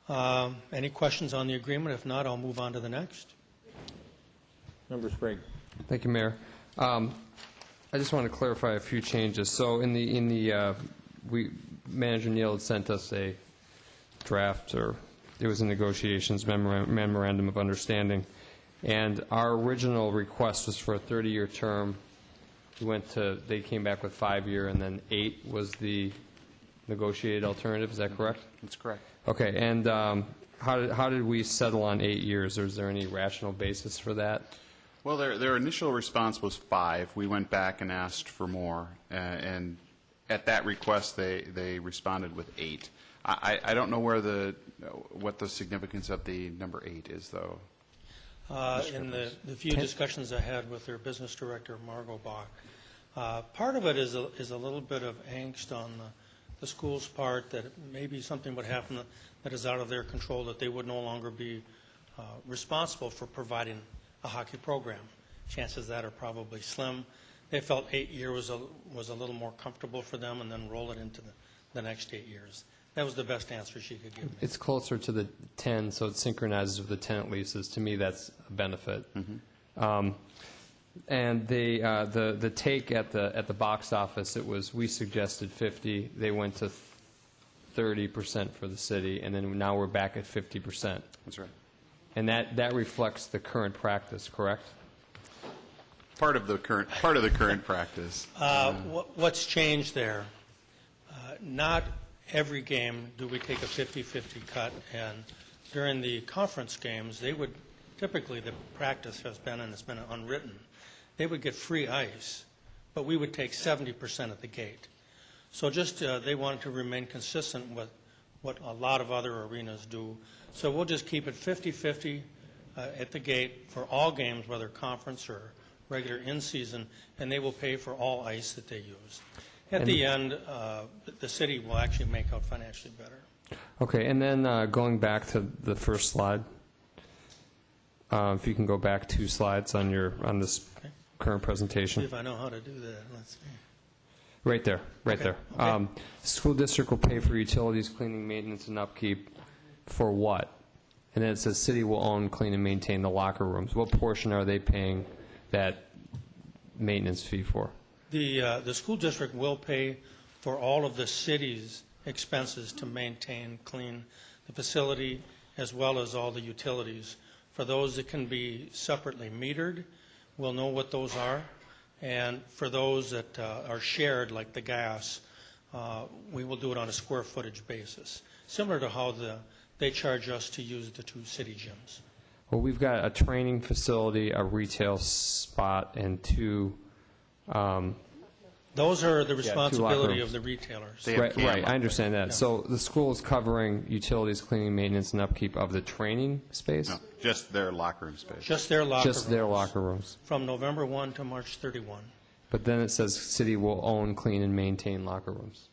go. Any questions on the agreement? If not, I'll move on to the next. Member Sprague. Thank you, Mayor. I just want to clarify a few changes. So Manager Neal had sent us a draft, or it was a negotiations memorandum of understanding, and our original request was for a 30-year term. They came back with 5-year, and then 8 was the negotiated alternative. Is that correct? That's correct. Okay, and how did we settle on 8 years, or is there any rational basis for that? Well, their initial response was 5. We went back and asked for more, and at that request, they responded with 8. I don't know what the significance of the number 8 is, though. In the few discussions I had with their business director, Margot Bach, part of it is a little bit of angst on the school's part that maybe something would happen that is out of their control, that they would no longer be responsible for providing a hockey program. Chances of that are probably slim. They felt 8 years was a little more comfortable for them, and then roll it into the next 8 years. That was the best answer she could give me. It's closer to the 10, so it synchronizes with the tenant leases. To me, that's a benefit. Mm-hmm. And the take at the box office, we suggested 50. They went to 30% for the city, and then now we're back at 50%. That's right. And that reflects the current practice, correct? Part of the current practice. What's changed there? Not every game do we take a 50-50 cut, and during the conference games, they would typically, the practice has been, and it's been unwritten, they would get free ice, but we would take 70% at the gate. So just they wanted to remain consistent with what a lot of other arenas do. So we'll just keep it 50-50 at the gate for all games, whether conference or regular in-season, and they will pay for all ice that they use. At the end, the city will actually make out financially better. Okay, and then going back to the first slide, if you can go back 2 slides on this current presentation. See if I know how to do that. Let's see. Right there, there. Okay. School district will pay for utilities, cleaning, maintenance, and upkeep for what? And then it says city will own, clean, and maintain the locker rooms. What portion are they paying that maintenance fee for? The school district will pay for all of the city's expenses to maintain, clean the facility, as well as all the utilities. For those that can be separately metered, we'll know what those are. And for those that are shared, like the gas, we will do it on a square footage basis, similar to how they charge us to use the 2 city gyms. Well, we've got a training facility, a retail spot, and 2. Those are the responsibility of the retailers. Right, I understand that. Yeah. So the school is covering utilities, cleaning, maintenance, and upkeep of the training space? No, just their locker room space. Just their locker rooms. Just their locker rooms. From November 1 to March 31. But then it says city will own, clean, and maintain locker rooms.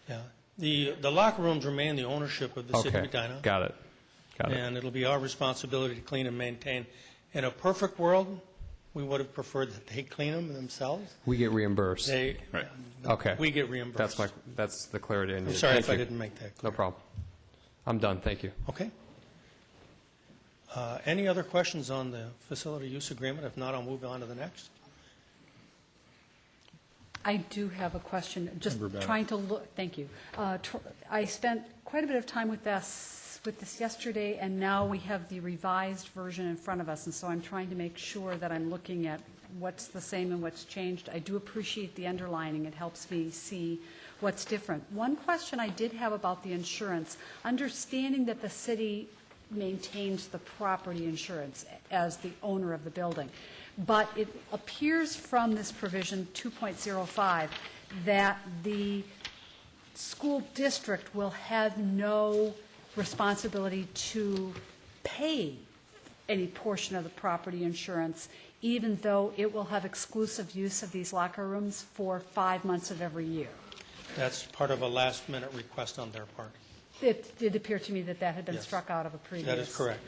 Yeah. The locker rooms remain the ownership of the city of Edina. Got it. And it'll be our responsibility to clean and maintain. In a perfect world, we would have preferred that they clean them themselves. We get reimbursed. Right. Okay. We get reimbursed. That's the clarity I needed. I'm sorry if I didn't make that clear. No problem. I'm done. Thank you. Okay. Any other questions on the facility use agreement? If not, I'll move on to the next. I do have a question, just Member Bennett. trying to look, thank you. I spent quite a bit of time with this yesterday, and now we have the revised version in front of us, and so I'm trying to make sure that I'm looking at what's the same and what's changed. I do appreciate the underlining. It helps me see what's different. One question I did have about the insurance, understanding that the city maintains the property insurance as the owner of the building, but it appears from this provision 2.05 that the school district will have no responsibility to pay any portion of the property insurance, even though it will have exclusive use of these locker rooms for 5 months of every year. That's part of a last-minute request on their part. It did appear to me that that had been Yes. struck out of a previous. That is correct.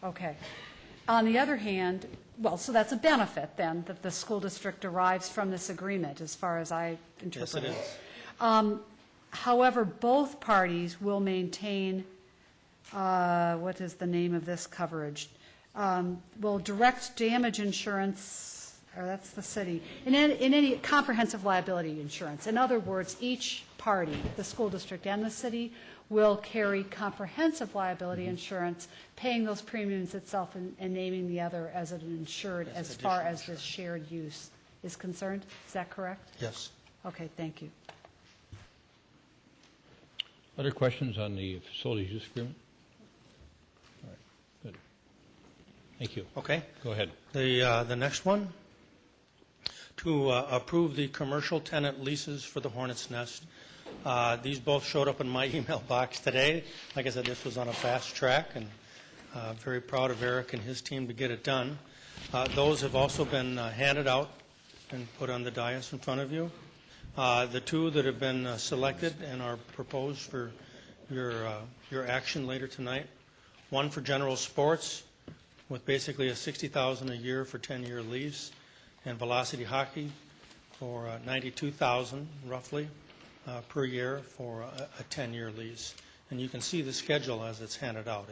Okay. On the other hand, well, so that's a benefit then, that the school district derives from this agreement, as far as I interpret it. Yes, it is. However, both parties will maintain, what is the name of this coverage? Will direct damage insurance, or that's the city, in any comprehensive liability insurance. In other words, each party, the school district and the city, will carry comprehensive liability insurance, paying those premiums itself and naming the other as an insured as far as this shared use is concerned. Is that correct? Yes. Okay, thank you. Other questions on the facilities use agreement? All right, good. Thank you. Okay. Go ahead. The next one, to approve the commercial tenant leases for the Hornets Nest. These both showed up in my email box today. Like I said, this was on a fast track, and very proud of Eric and his team to get it done. Those have also been handed out and put on the dais in front of you. The two that have been selected and are proposed for your action later tonight, one for General Sports with basically a $60,000 a year for 10-year lease, and Velocity Hockey for $92,000 roughly per year for a 10-year lease. And you can see the schedule as it's handed out.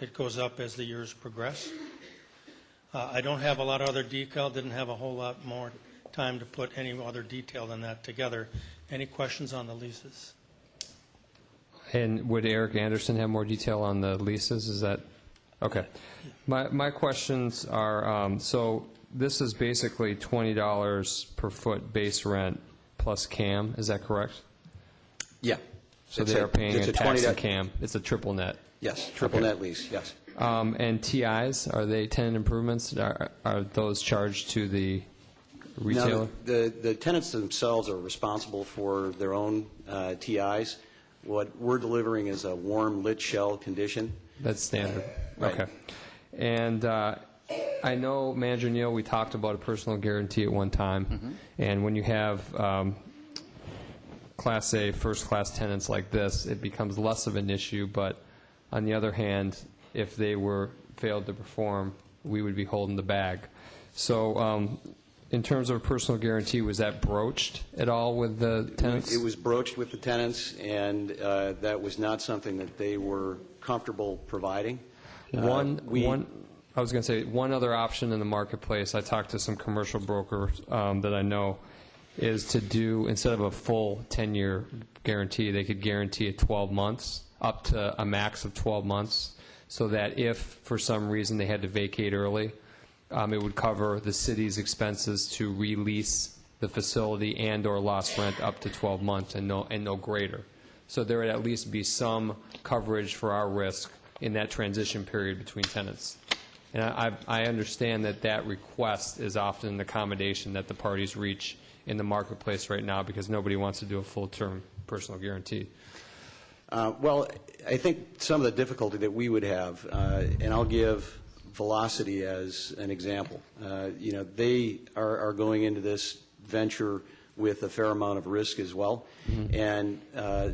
It goes up as the years progress. I don't have a lot of other detail, didn't have a whole lot more time to put any other detail than that together. Any questions on the leases? And would Eric Anderson have more detail on the leases? Is that, okay. My questions are, so this is basically $20 per foot base rent plus CAM, is that correct? Yeah. So It's they are paying it's a tax $20 and CAM. It's a triple net. Yes, triple net lease, yes. And TIs, are they tenant improvements? Are those charged to the retailer? Now, the tenants themselves are responsible for their own TIs. What we're delivering is a warm lit shell condition. That's standard. Right. Okay. And I know, Manager Neal, we talked about a personal guarantee at one time. And when you have Class A, first-class tenants like this, it becomes less of an issue. But on the other hand, if they failed to perform, we would be holding the bag. So in terms of a personal guarantee, was that broached at all with the tenants? It was broached with the tenants, and that was not something that they were comfortable providing. I was going to say, one other option in the marketplace, I talked to some commercial brokers that I know, is to do, instead of a full 10-year guarantee, they could guarantee it 12 months, up to a max of 12 months, so that if, for some reason, they had to vacate early, it would cover the city's expenses to release the facility and or lost rent up to 12 months and no greater. So there would at least be some coverage for our risk in that transition period between tenants. And I understand that request is often an accommodation that the parties reach in the marketplace right now because nobody wants to do a full-term personal guarantee. Well, I think some of the difficulty that we would have, and I'll give Velocity as an example. They are going into this venture with a fair amount of risk as well. And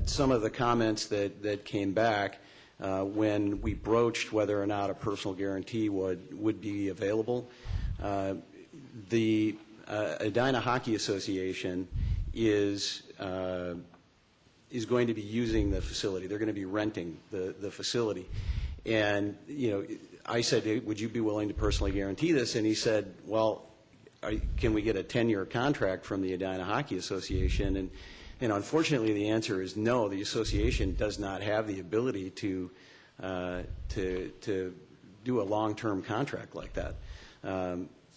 some of the comments that came back when we broached whether or not a personal guarantee would be available, the Edina Hockey Association is going to be using the facility. They're going to be renting the facility. And, I said, hey, would you be willing to personally guarantee this? And he said, well, can we get a 10-year contract from the Edina Hockey Association? And unfortunately, the answer is no. The association does not have the ability to do a long-term contract like that.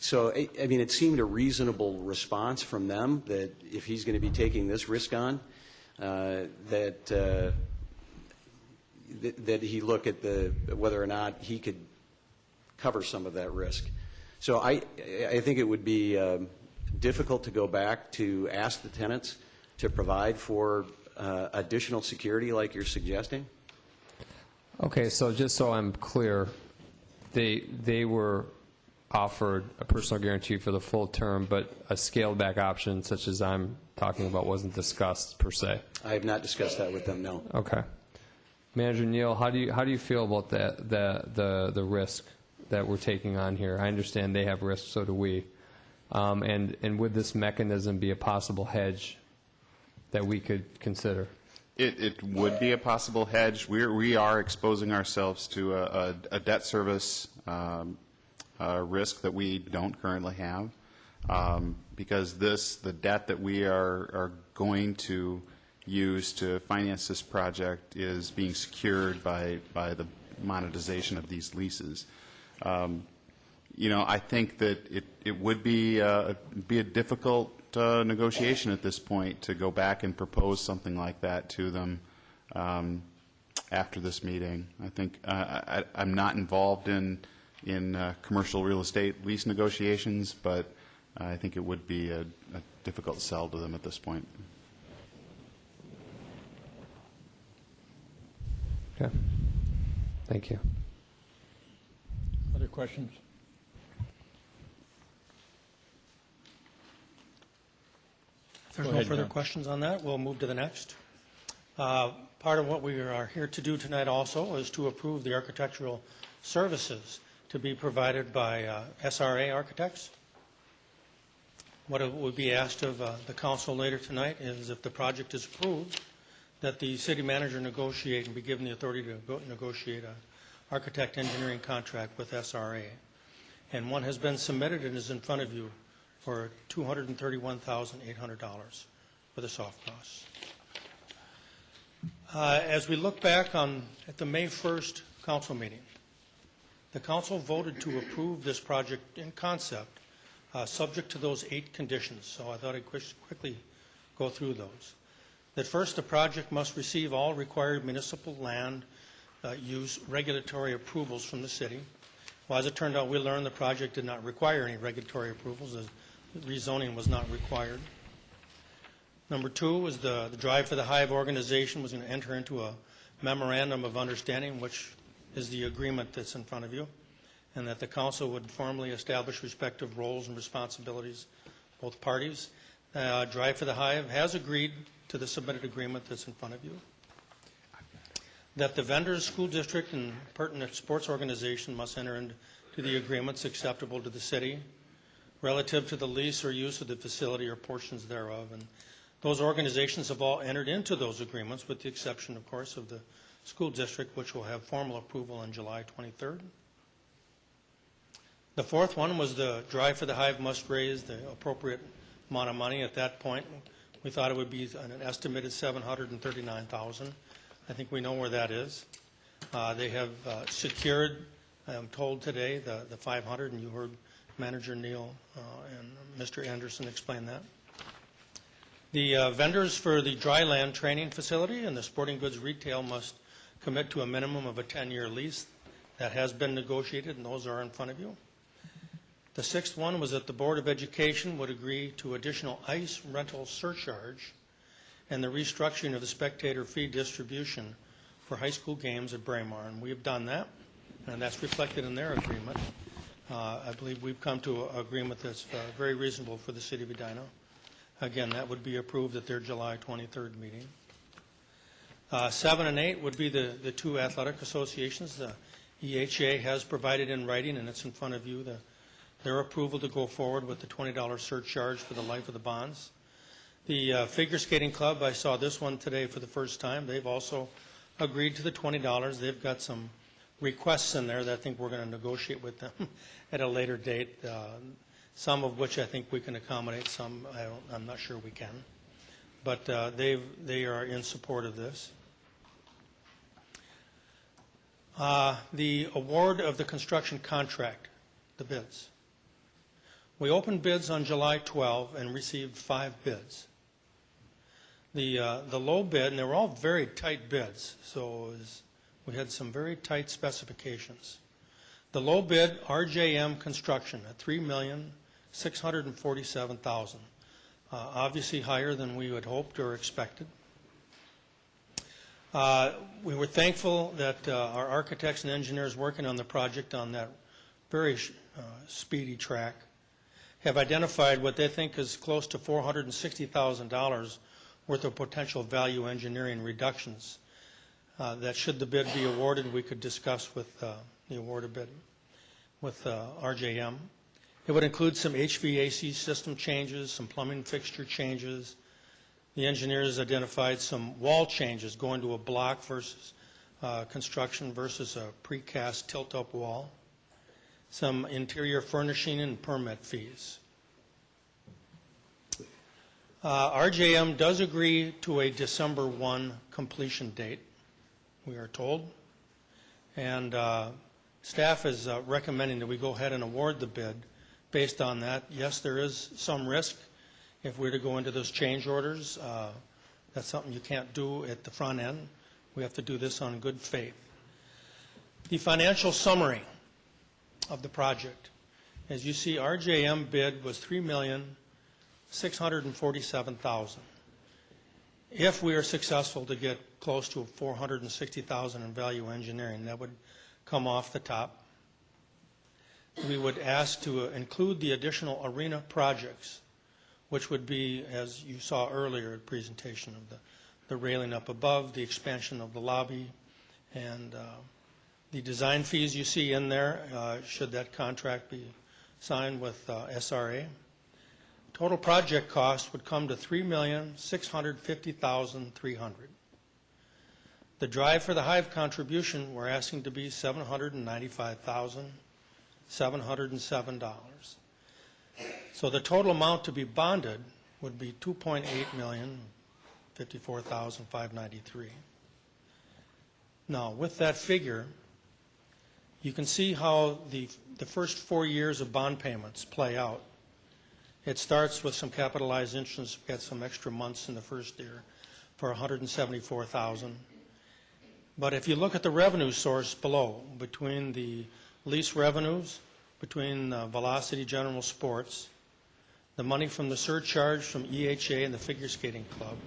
So, I mean, it seemed a reasonable response from them that if he's going to be taking this risk on, that he look at whether or not he could cover some of that risk. So I think it would be difficult to go back to ask the tenants to provide for additional security like you're suggesting. Okay, so just so I'm clear, they were offered a personal guarantee for the full term, but a scaled-back option such as I'm talking about wasn't discussed per se. I have not discussed that with them, no. Okay. Manager Neal, how do you feel about the risk that we're taking on here? I understand they have risks, so do we. And would this mechanism be a possible hedge that we could consider? It would be a possible hedge. We are exposing ourselves to a debt service risk that we don't currently have, because the debt that we are going to use to finance this project is being secured by the monetization of these leases. I think that it would be a difficult negotiation at this point to go back and propose something like that to them after this meeting. I think I'm not involved in commercial real estate lease negotiations, but I think it would be a difficult sell to them at this point. Okay. Thank you. Other questions? If there's Go no ahead, further John. questions on that, we'll move to the next. Part of what we are here to do tonight also is to approve the architectural services to be provided by SRA Architects. What would be asked of the council later tonight is, if the project is approved, that the city manager negotiate and be given the authority to negotiate an architect engineering contract with SRA. And one has been submitted and is in front of you for $231,800 for the soft costs. As we look back at the May 1st council meeting, the council voted to approve this project in concept, subject to those 8 conditions. So I thought I'd quickly go through those. That first, the project must receive all required municipal land use regulatory approvals from the city. Well, as it turned out, we learned the project did not require any regulatory approvals. The rezoning was not required. Number 2 was the Drive for the Hive organization was going to enter into a memorandum of understanding, which is the agreement that's in front of you, and that the council would formally establish respective roles and responsibilities, both parties. Drive for the Hive has agreed to the submitted agreement that's in front of you. That the vendors, school district, and pertinent sports organization must enter into the agreements acceptable to the city relative to the lease or use of the facility or portions thereof. And those organizations have all entered into those agreements, with the exception, of course, of the school district, which will have formal approval on July 23rd. The fourth one was the Drive for the Hive must raise the appropriate amount of money. At that point, we thought it would be an estimated $739,000. I think we know where that is. They have secured, I am told today, the $500,000, and you heard Manager Neal and Mr. Anderson explain that. The vendors for the dry land training facility and the sporting goods retail must commit to a minimum of a 10-year lease. That has been negotiated, and those are in front of you. The sixth one was that the Board of Education would agree to additional ice rental surcharge and the restructuring of the spectator fee distribution for high school games at Braemar. And we have done that, and that's reflected in their agreement. I believe we've come to an agreement that's very reasonable for the city of Edina. Again, that would be approved at their July 23rd meeting. 7 and 8 would be the 2 athletic associations. The EHA has provided in writing, and it's in front of you, their approval to go forward with the $20 surcharge for the life of the bonds. The Figure Skating Club, I saw this one today for the first time. They've also agreed to the $20. They've got some requests in there that I think we're going to negotiate with them at a later date. some of which I think we can accommodate, some I'm not sure we can. But they are in support of this. The award of the construction contract, the bids. We opened bids on July 12 and received 5 bids. The low bid, and they were all very tight bids, so we had some very tight specifications. The low bid, RJM Construction, at $3,647,000, obviously higher than we had hoped or expected. We were thankful that our architects and engineers working on the project on that very speedy track have identified what they think is close to $460,000 worth of potential value engineering reductions that should the bid be awarded, we could discuss with the awarded bid with RJM. It would include some HVAC system changes, some plumbing fixture changes. The engineers identified some wall changes going to a block versus construction versus a precast tilt-up wall, some interior furnishing and permit fees. RJM does agree to a December 1 completion date, we are told, and staff is recommending that we go ahead and award the bid based on that. Yes, there is some risk if we're to go into those change orders. That's something you can't do at the front end. We have to do this on good faith. The financial summary of the project. As you see, RJM bid was $3,647,000. If we are successful to get close to $460,000 in value engineering, that would come off the top. We would ask to include the additional arena projects, which would be, as you saw earlier, a presentation of the railing up above, the expansion of the lobby, and the design fees you see in there, should that contract be signed with SRA. Total project cost would come to $3,650,300. The drive for the Hive contribution, we're asking to be $795,707. So the total amount to be bonded would be $2.8,054,593. Now, with that figure, you can see how the first 4 years of bond payments play out. It starts with some capitalized interest. We had some extra months in the first year for $174,000. But if you look at the revenue source below, between the lease revenues, between Velocity General Sports, the money from the surcharge from EHA and the Figure Skating Club,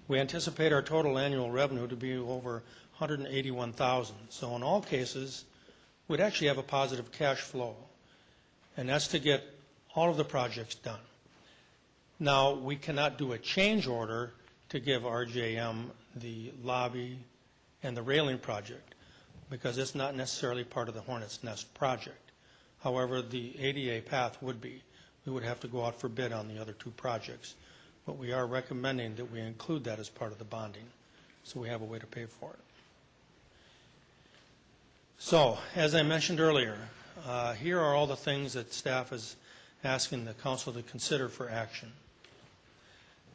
we anticipate our total annual revenue to be over $181,000. So in all cases, we'd actually have a positive cash flow, and that's to get all of the projects done. Now, we cannot do a change order to give RJM the lobby and the railing project because it's not necessarily part of the Hornets Nest project. However, the ADA path would be. We would have to go out for bid on the other 2 projects. But we are recommending that we include that as part of the bonding, so we have a way to pay for it. So, as I mentioned earlier, here are all the things that staff is asking the council to consider for action.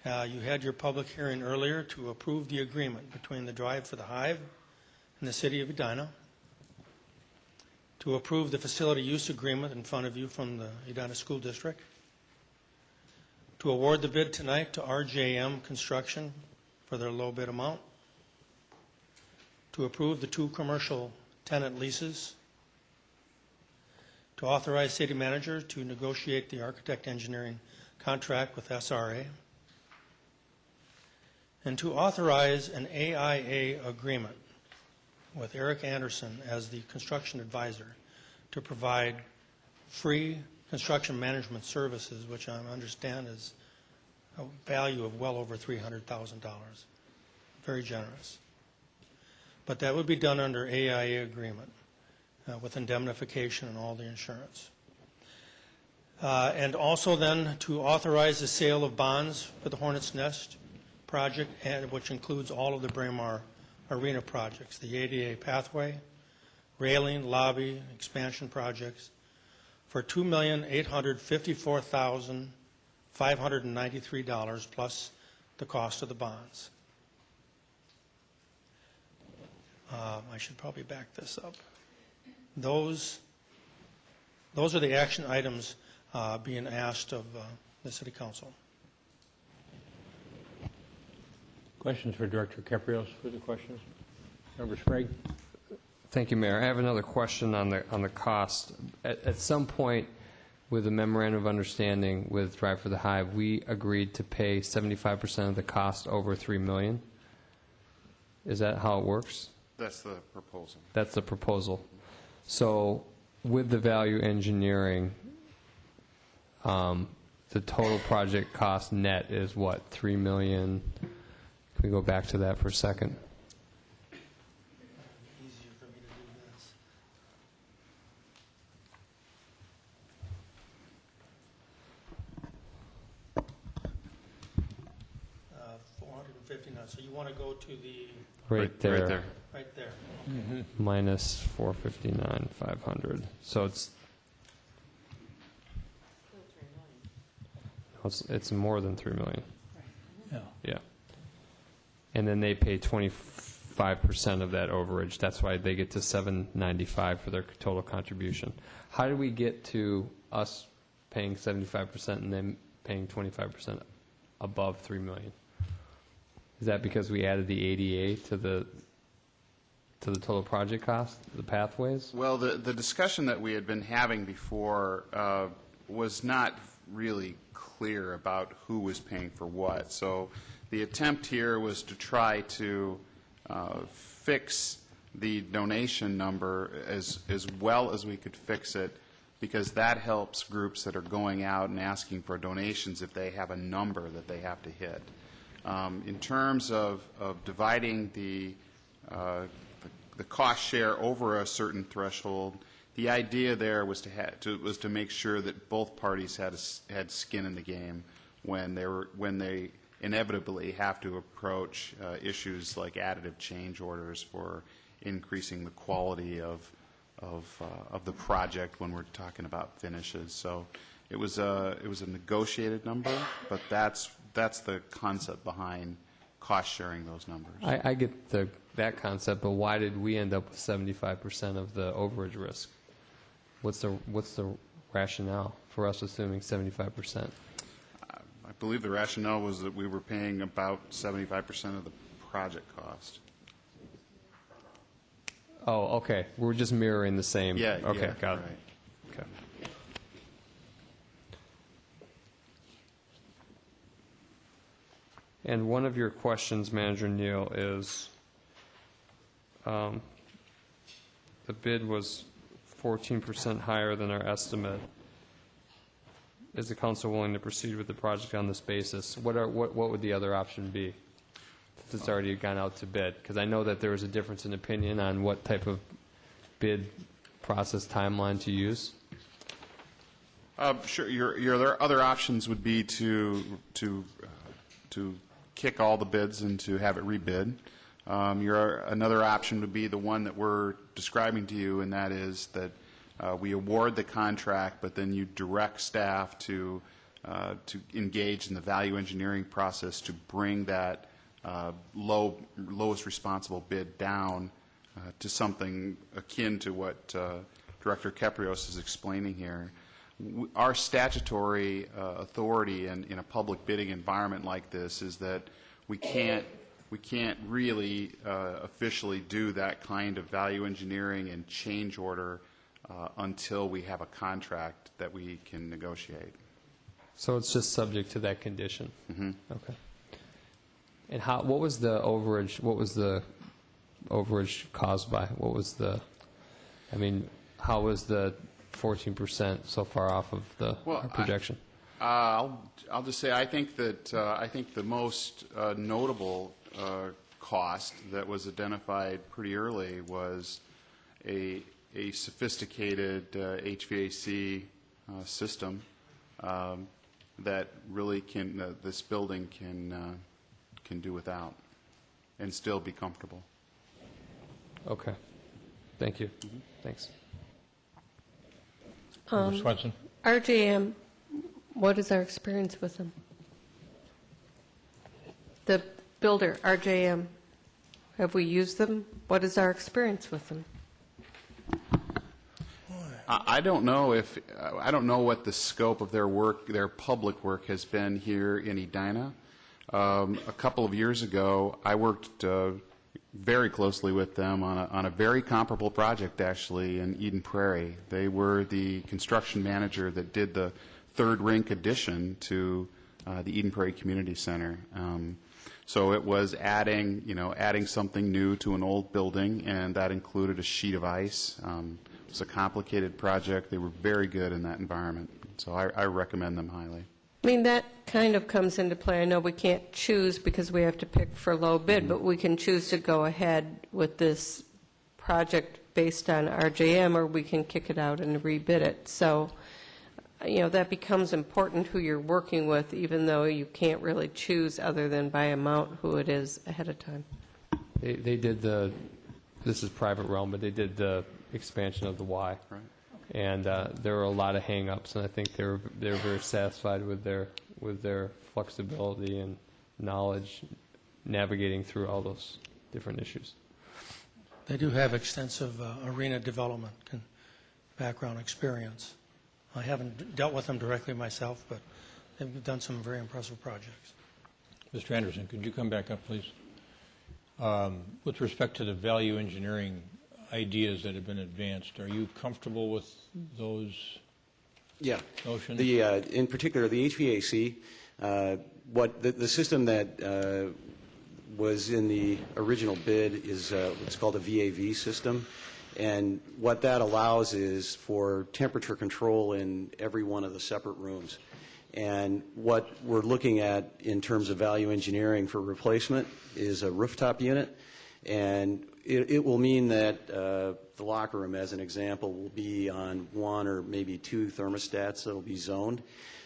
You had your public hearing earlier to approve the agreement between the Drive for the Hive and the City of Edina, to approve the facility use agreement in front of you from the Edina School District, to award the bid tonight to RJM Construction for their low bid amount, to approve the 2 commercial tenant leases, to authorize city manager to negotiate the architect engineering contract with SRA, and to authorize an AIA agreement with Eric Anderson as the construction advisor to provide free construction management services, which I understand is a value of well over $300,000. Very generous. But that would be done under AIA agreement with indemnification and all the insurance. And also then to authorize the sale of bonds for the Hornets Nest project, which includes all of the Braemar Arena projects, the ADA pathway, railing, lobby, expansion projects, for $2,854,593 plus the cost of the bonds. I should probably back this up. Those are the action items being asked of the City Council. Questions for Director Caprios? Further questions? Member Sprague? Thank you, Mayor. I have another question on the cost. At some point, with the memorandum of understanding with Drive for the Hive, we agreed to pay 75% of the cost over $3 million. Is that how it works? That's the proposal. That's the proposal. So with the value engineering, the total project cost net is what, $3 million? Can we go back to that for a second? Easier for me to do this. $459. So you want to go to the Right there. Right there. right there. Minus 459,500. So it's more than $3 million. Yeah. Yeah. And then they pay 25% of that overage. That's why they get to $795 for their total contribution. How do we get to us paying 75% and then paying 25% above $3 million? Is that because we added the ADA to the total project cost, the pathways? Well, the discussion that we had been having before was not really clear about who was paying for what. So the attempt here was to try to fix the donation number as well as we could fix it, because that helps groups that are going out and asking for donations if they have a number that they have to hit. In terms of dividing the cost share over a certain threshold, the idea there was to make sure that both parties had skin in the game when they inevitably have to approach issues like additive change orders for increasing the quality of the project when we're talking about finishes. So it was a negotiated number, but that's the concept behind cost sharing those numbers. I get that concept, but why did we end up with 75% of the overage risk? What's the rationale for us assuming 75%? I believe the rationale was that we were paying about 75% of the project cost. Oh, okay. We're just mirroring the same. Yeah. Okay, yeah, got it. right. Okay. And one of your questions, Manager Neal, is the bid was 14% higher than our estimate. Is the council willing to proceed with the project on this basis? What would the other option be, since it's already gone out to bid? Because I know that there was a difference in opinion on what type of bid process timeline to use. Sure. Your other options would be to kick all the bids and to have it rebid. Another option would be the one that we're describing to you, and that is that we award the contract, but then you direct staff to engage in the value engineering process to bring that lowest responsible bid down to something akin to what Director Caprios is explaining here. Our statutory authority in a public bidding environment like this is that we can't really officially do that kind of value engineering and change order until we have a contract that we can negotiate. So it's just subject to that condition? Mm-hmm. Okay. And what was the overage? What was the overage caused by? What was the? I mean, how was the 14% so far off of our projection? I'll just say I think the most notable cost that was identified pretty early was a sophisticated HVAC system that really this building can do without and still be comfortable. Okay. Thank you. Thanks. Member Swenson? RJM, what is our experience with them? The builder, RJM, have we used them? What is our experience with them? I don't know if, I don't know what the scope of their work, their public work has been here in Edina. A couple of years ago, I worked very closely with them on a very comparable project, actually, in Eden Prairie. They were the construction manager that did the third rink addition to the Eden Prairie Community Center. So it was adding, adding something new to an old building, and that included a sheet of ice. It was a complicated project. They were very good in that environment. So I recommend them highly. I mean, that kind of comes into play. I know we can't choose because we have to pick for low bid, but we can choose to go ahead with this project based on RJM, or we can kick it out and rebid it. So, that becomes important who you're working with, even though you can't really choose other than by amount who it is ahead of time. They did this is private realm, but they did the expansion of the Y. Right. And there were a lot of hang-ups, and I think they were very satisfied with their flexibility and knowledge navigating through all those different issues. They do have extensive arena development and background experience. I haven't dealt with them directly myself, but they've done some very impressive projects. Mr. Anderson, could you come back up, please? With respect to the value engineering ideas that have been advanced, are you comfortable with those notions? In particular, the HVAC, what the system that was in the original bid is what's called a VAV system. And what that allows is for temperature control in every one of the separate rooms. And what we're looking at in terms of value engineering for replacement is a rooftop unit. And it will mean that the locker room, as an example, will be on one or maybe two thermostats that will be zoned.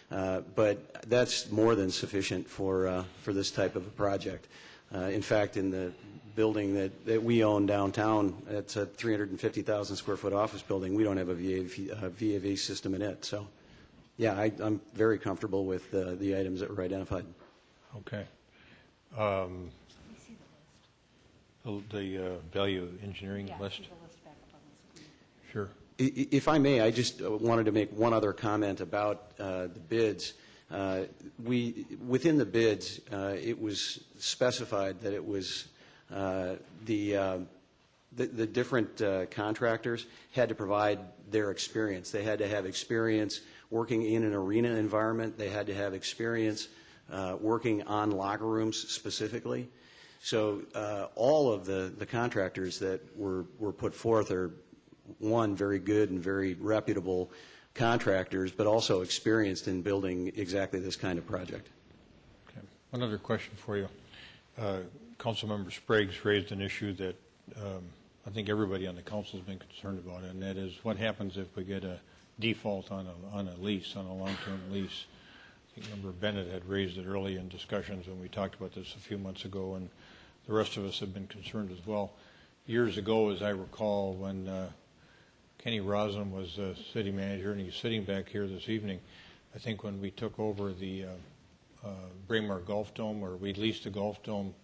But that's more than sufficient for this type of a project. In fact, in the building that we own downtown, it's a 350,000 square foot office building. We don't have a VAV system in it. So, yeah, I'm very comfortable with the items that were identified. Okay. The value engineering list? Sure. If I may, I just wanted to make one other comment about the bids. Within the bids, it was specified that it was the different contractors had to provide their experience. They had to have experience working in an arena environment. They had to have experience working on locker rooms specifically. So all of the contractors that were put forth are, one, very good and very reputable contractors, but also experienced in building exactly this kind of project. Okay. One other question for you. Councilmember Sprague's raised an issue that I think everybody on the council has been concerned about, and that is what happens if we get a default on a lease, on a long-term lease. I think Member Bennett had raised it early in discussions when we talked about this a few months ago, and the rest of us have been concerned as well. Years ago, as I recall, when Kenny Roslin was city manager, and he's sitting back here this evening, I think when we took over the Braemar Golf Dome, or we leased the Golf Dome,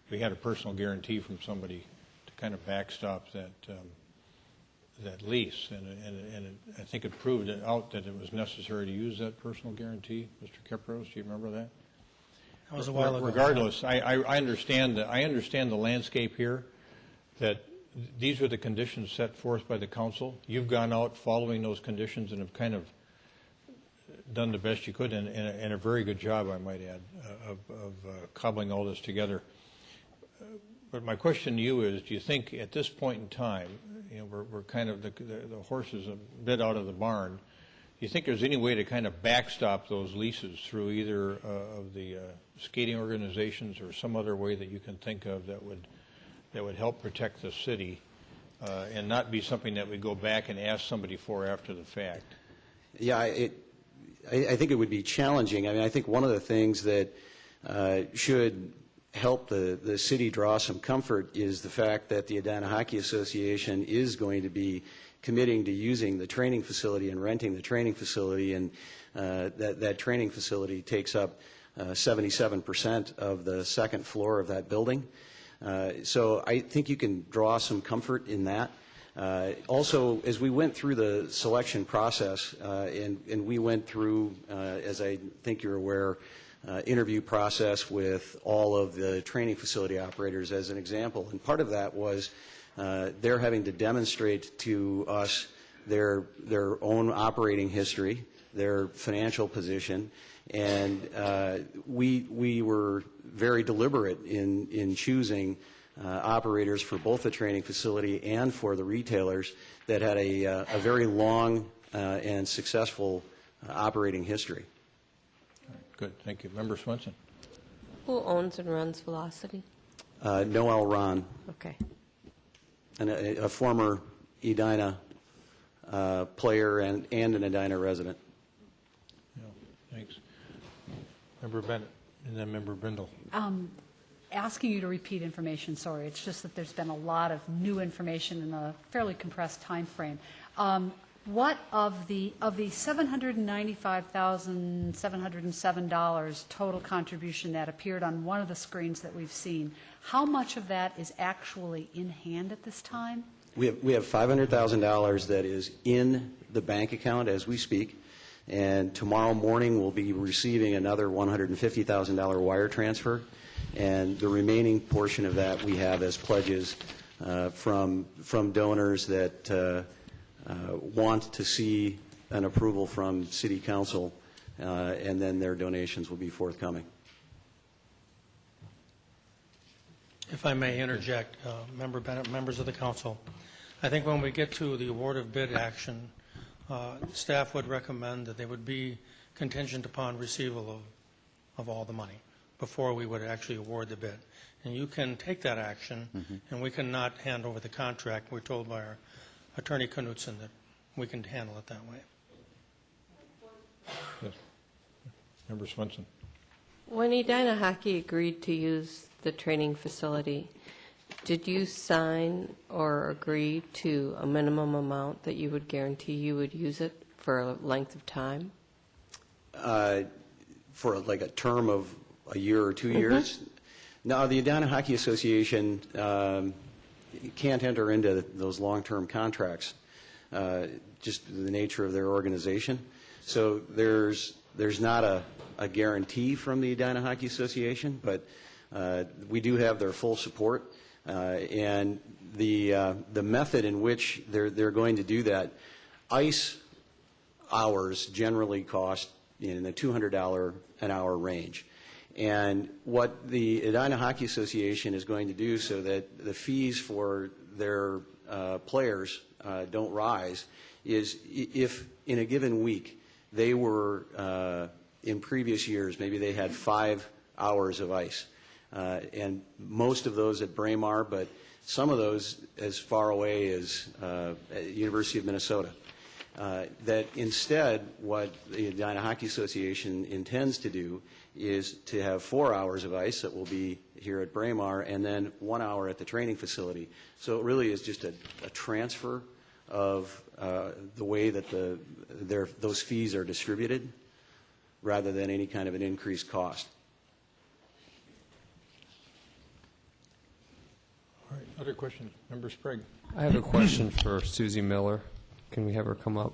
we had a personal guarantee from somebody to kind of backstop that lease, and I think it proved out that it was necessary to use that personal guarantee. Mr. Kipros, do you remember that? That was a while ago. Regardless, I understand the landscape here, that these were the conditions set forth by the council. You've gone out following those conditions and have kind of done the best you could, and a very good job, I might add, of cobbling all this together. But my question to you is, do you think at this point in time, we're kind of, the horse is a bit out of the barn, do you think there's any way to kind of backstop those leases through either of the skating organizations or some other way that you can think of that would help protect the city and not be something that we go back and ask somebody for after the fact? Yeah, I think it would be challenging. I mean, I think one of the things that should help the city draw some comfort is the fact that the Edina Hockey Association is going to be committing to using the training facility and renting the training facility, and that training facility takes up 77% of the second floor of that building. So I think you can draw some comfort in that. Also, as we went through the selection process, and we went through, as I think you're aware, interview process with all of the training facility operators as an example. And part of that was they're having to demonstrate to us their own operating history, their financial position, and we were very deliberate in choosing operators for both the training facility and for the retailers that had a very long and successful operating history. Good, thank you. Member Swenson. Who owns and runs Velocity? Noel Ron, Okay. and a former Edina player and an Edina resident. Yeah, thanks. Member Bennett, and then Member Brindle. Asking you to repeat information, sorry, it's just that there's been a lot of new information in a fairly compressed time frame. What of the $795,707 total contribution that appeared on one of the screens that we've seen, how much of that is actually in hand at this time? We have $500,000 that is in the bank account as we speak, and tomorrow morning we'll be receiving another $150,000 wire transfer, and the remaining portion of that we have as pledges from donors that want to see an approval from City Council, and then their donations will be forthcoming. If I may interject, Member Bennett, members of the council, I think when we get to the award of bid action, staff would recommend that they would be contingent upon receival of all the money before we would actually award the bid. And you can take that action, and we cannot hand over the contract. We're told by our Attorney Knutson that we can handle it that way. Yes. Member Swenson. When Edina Hockey agreed to use the training facility, did you sign or agree to a minimum amount that you would guarantee you would use it for a length of time? For like a term of a year or 2 years? No, the Edina Hockey Association can't enter into those long-term contracts, just the nature of their organization. So there's not a guarantee from the Edina Hockey Association, but we do have their full support. And the method in which they're going to do that, ice hours generally cost in the $200 an hour range. And what the Edina Hockey Association is going to do so that the fees for their players don't rise is if in a given week they were, in previous years, maybe they had 5 hours of ice. And most of those at Braemar, but some of those as far away as University of Minnesota. That instead, what the Edina Hockey Association intends to do is to have 4 hours of ice that will be here at Braemar, and then 1 hour at the training facility. So it really is just a transfer of the way that those fees are distributed, rather than any kind of an increased cost. All right, other questions? Member Sprague. I have a question for Susie Miller. Can we have her come up?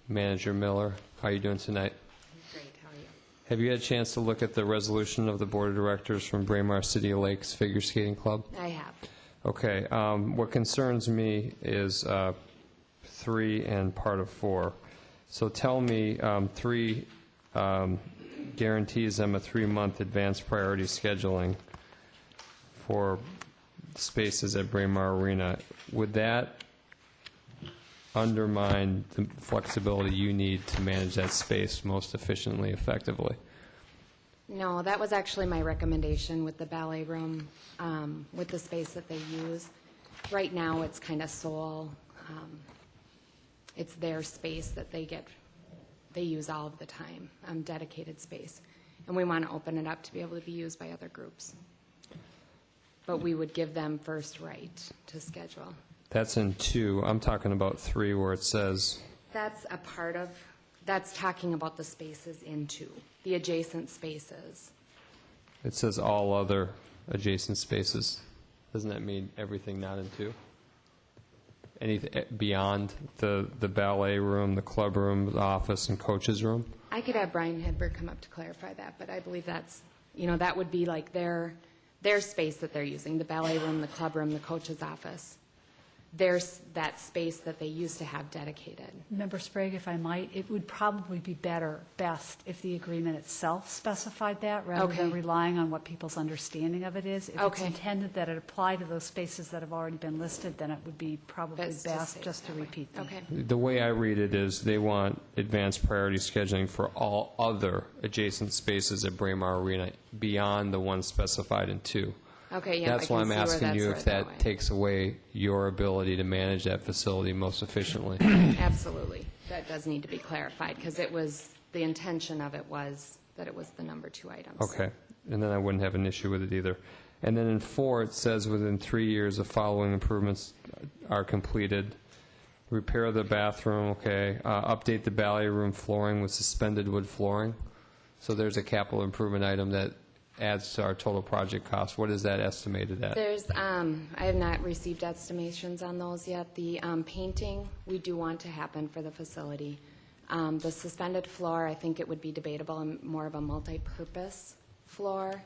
Manager Miller, how are you doing tonight? Great, how are you? Have you had a chance to look at the resolution of the Board of Directors from Braemar City Lakes Figure Skating Club? I have. Okay. What concerns me is 3 and part of 4. So tell me, 3 guarantees them a 3-month advance priority scheduling for spaces at Braemar Arena. Would that undermine the flexibility you need to manage that space most efficiently, effectively? No, that was actually my recommendation with the ballet room, with the space that they use. Right now, it's kind of sole. It's their space that they use all of the time, dedicated space. And we want to open it up to be able to be used by other groups. But we would give them first right to schedule. That's in 2. I'm talking about 3 where it says, That's a part of, that's talking about the spaces in 2, the adjacent spaces. it says all other adjacent spaces. Doesn't that mean everything not in 2? Anything beyond the ballet room, the club room, the office, and coach's room? I could have Brian Hedberg come up to clarify that, but I believe that's, that would be like their space that they're using, the ballet room, the club room, the coach's office. There's that space that they used to have dedicated. Member Sprague, if I might, it would probably be best if the agreement itself specified that rather than relying on what people's understanding of it is. If it's intended that it apply to those spaces that have already been listed, then it would be probably best just to repeat them. The way I read it is they want advanced priority scheduling for all other adjacent spaces at Braemar Arena beyond the one specified in 2. Okay, yeah, That's why I'm asking you if that takes away your ability to manage that facility most efficiently. Absolutely. That does need to be clarified, because it was, the intention of it was that it was the number 2 items. Okay, and then I wouldn't have an issue with it either. And then in 4, it says within 3 years, the following improvements are completed. Repair the bathroom, okay. Update the ballet room flooring with suspended wood flooring. So there's a capital improvement item that adds to our total project cost. What is that estimated at? There's, I have not received estimations on those yet. The painting, we do want to happen for the facility. The suspended floor, I think it would be debatable and more of a multi-purpose floor.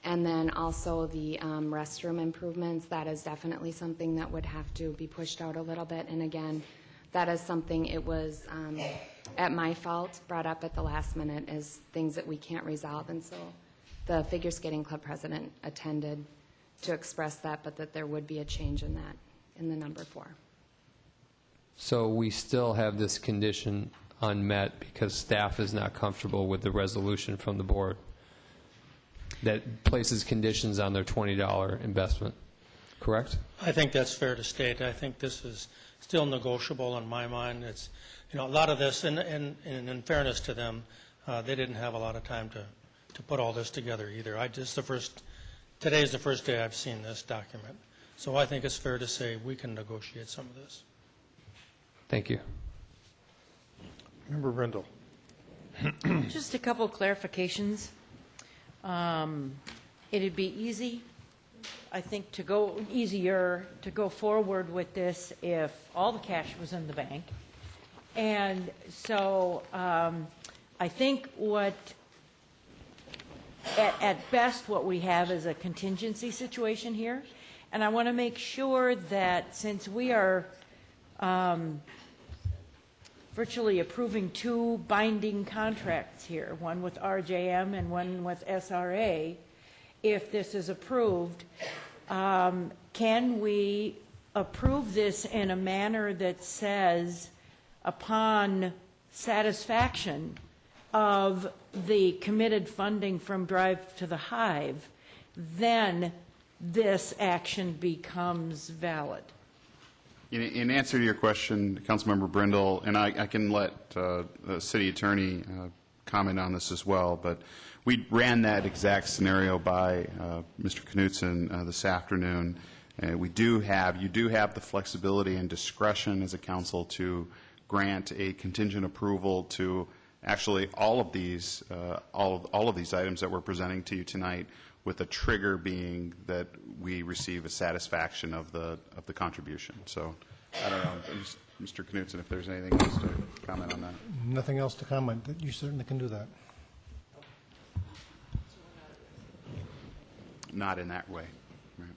And then also the restroom improvements, that is definitely something that would have to be pushed out a little bit. And again, that is something, it was at my fault, brought up at the last minute as things that we can't resolve. And so the Figure Skating Club president attended to express that, but that there would be a change in that, in the number 4. So we still have this condition unmet because staff is not comfortable with the resolution from the board that places conditions on their $20 investment, correct? I think that's fair to state. I think this is still negotiable in my mind. It's, a lot of this, and in fairness to them, they didn't have a lot of time to put all this together either. Today is the first day I've seen this document. So I think it's fair to say we can negotiate some of this. Thank you. Member Rendell. Just a couple clarifications. It'd be easy, I think, easier to go forward with this if all the cash was in the bank. And so I think at best, what we have is a contingency situation here. And I want to make sure that since we are virtually approving 2 binding contracts here, one with RJM and one with SRA, if this is approved, can we approve this in a manner that says, upon satisfaction of the committed funding from Drive to the Hive, then this action becomes valid? In answer to your question, Councilmember Brindle, and I can let the city attorney comment on this as well, but we ran that exact scenario by Mr. Knutson this afternoon. You do have the flexibility and discretion as a council to grant a contingent approval to actually all of these items that we're presenting to you tonight, with the trigger being that we receive a satisfaction of the contribution. So I don't know, Mr. Knutson, if there's anything else to comment on that. Nothing else to comment. You certainly can do that. Not in that way. Right.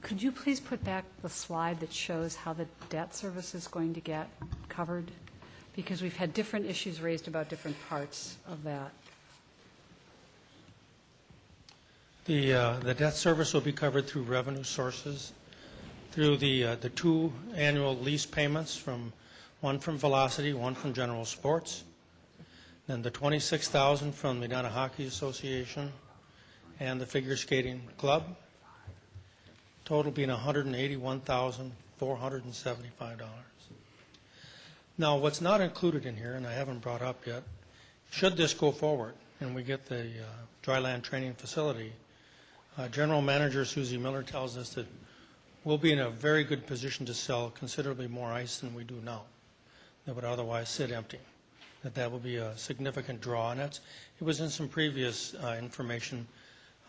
Could you please put back the slide that shows how the debt service is going to get covered? Because we've had different issues raised about different parts of that. The debt service will be covered through revenue sources, through the 2 annual lease payments, one from Velocity, one from General Sports, then the $26,000 from the Edina Hockey Association and the Figure Skating Club, total being $181,475. Now, what's not included in here, and I haven't brought up yet, should this go forward and we get the dryland training facility, General Manager Susie Miller tells us that we'll be in a very good position to sell considerably more ice than we do now, that would otherwise sit empty, that will be a significant draw. And it was in some previous information,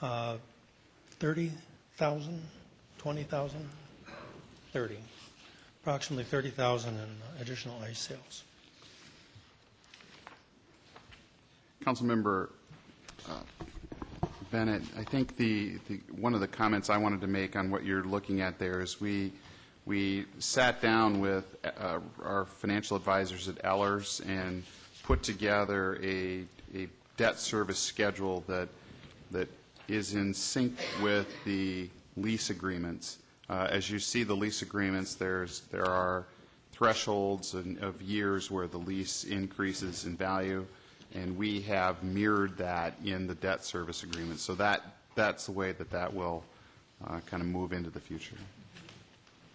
30,000, 20,000, 30, approximately 30,000 in additional ice sales. Councilmember Bennett, I think one of the comments I wanted to make on what you're looking at there is we sat down with our financial advisors at Ellers and put together a debt service schedule that is in sync with the lease agreements. As you see the lease agreements, there are thresholds of years where the lease increases in value, and we have mirrored that in the debt service agreement. So that's the way that will kind of move into the future.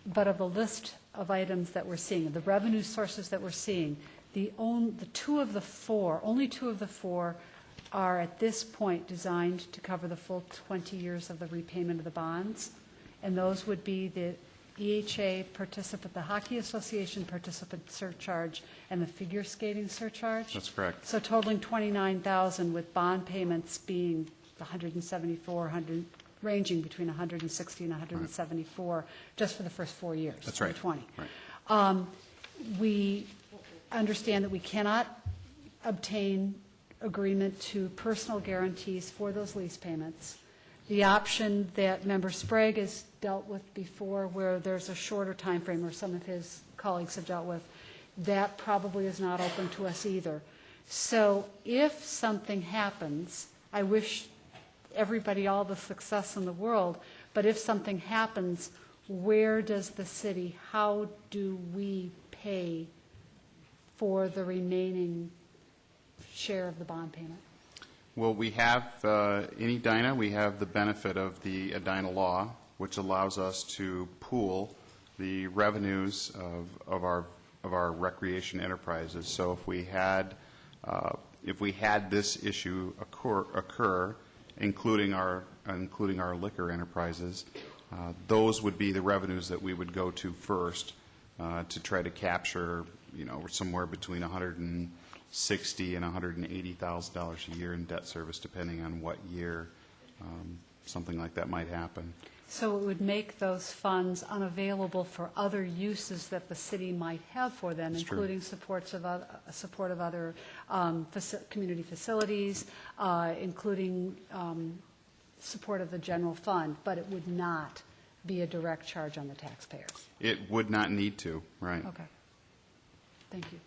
But of the list of items that we're seeing, the revenue sources that we're seeing, only two of the four are at this point designed to cover the full 20 years of the repayment of the bonds, and those would be the EHA participant, the Hockey Association participant surcharge, and the figure skating surcharge. That's correct. So totaling $29,000, with bond payments being $174, ranging between $160 and $174, just for the first 4 years. That's right. 20. Right. We understand that we cannot obtain agreement to personal guarantees for those lease payments. The option that Member Sprague has dealt with before, where there's a shorter time frame, or some of his colleagues have dealt with, that probably is not open to us either. So if something happens, I wish everybody all the success in the world, but if something happens, where does the city, how do we pay for the remaining share of the bond payment? Well, we have, in Edina, we have the benefit of the Edina law, which allows us to pool the revenues of our recreation enterprises. So if we had this issue occur, including our liquor enterprises, those would be the revenues that we would go to first to try to capture, somewhere between $160,000 and $180,000 a year in debt service, depending on what year something like that might happen. So it would make those funds unavailable for other uses that the city might have for them, That's including support of other community facilities, including support of the general fund, but it would not be a direct charge on the taxpayers. It would not need to, right? Okay. Thank you.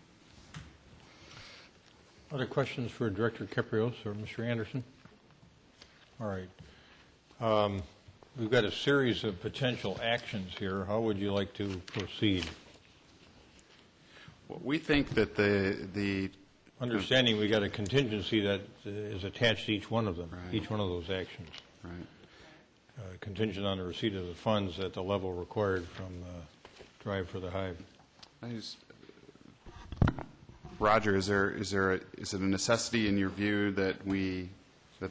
Other questions for Director Caprios or Mr. Anderson? All right. We've got a series of potential actions here. How would you like to proceed? Well, we think that the understanding we got a contingency that is attached to each one of them, right. each one of those actions. Right. Contingent on the receipt of the funds at the level required from the Drive for the Hive. Roger, is it a necessity in your view that the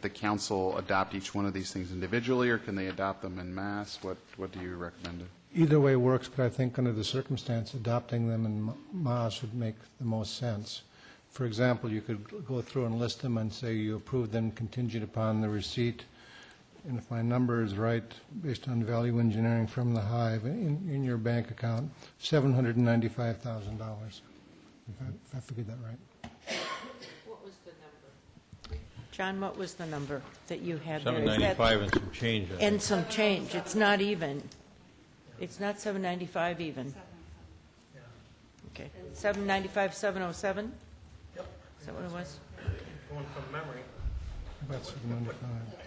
council adopt each one of these things individually, or can they adopt them en masse? What do you recommend? Either way works, but I think under the circumstance, adopting them en masse would make the most sense. For example, you could go through and list them and say you approve them contingent upon the receipt, and if my number is right, based on value engineering from the Hive, in your bank account, $795,000. If I figured that right. What was the number? John, what was the number that you had there? 795 and some change. And some change. It's not even. It's not 795 even. Okay. 795, 707? Yep. Is that what it was? Going from memory. About 795.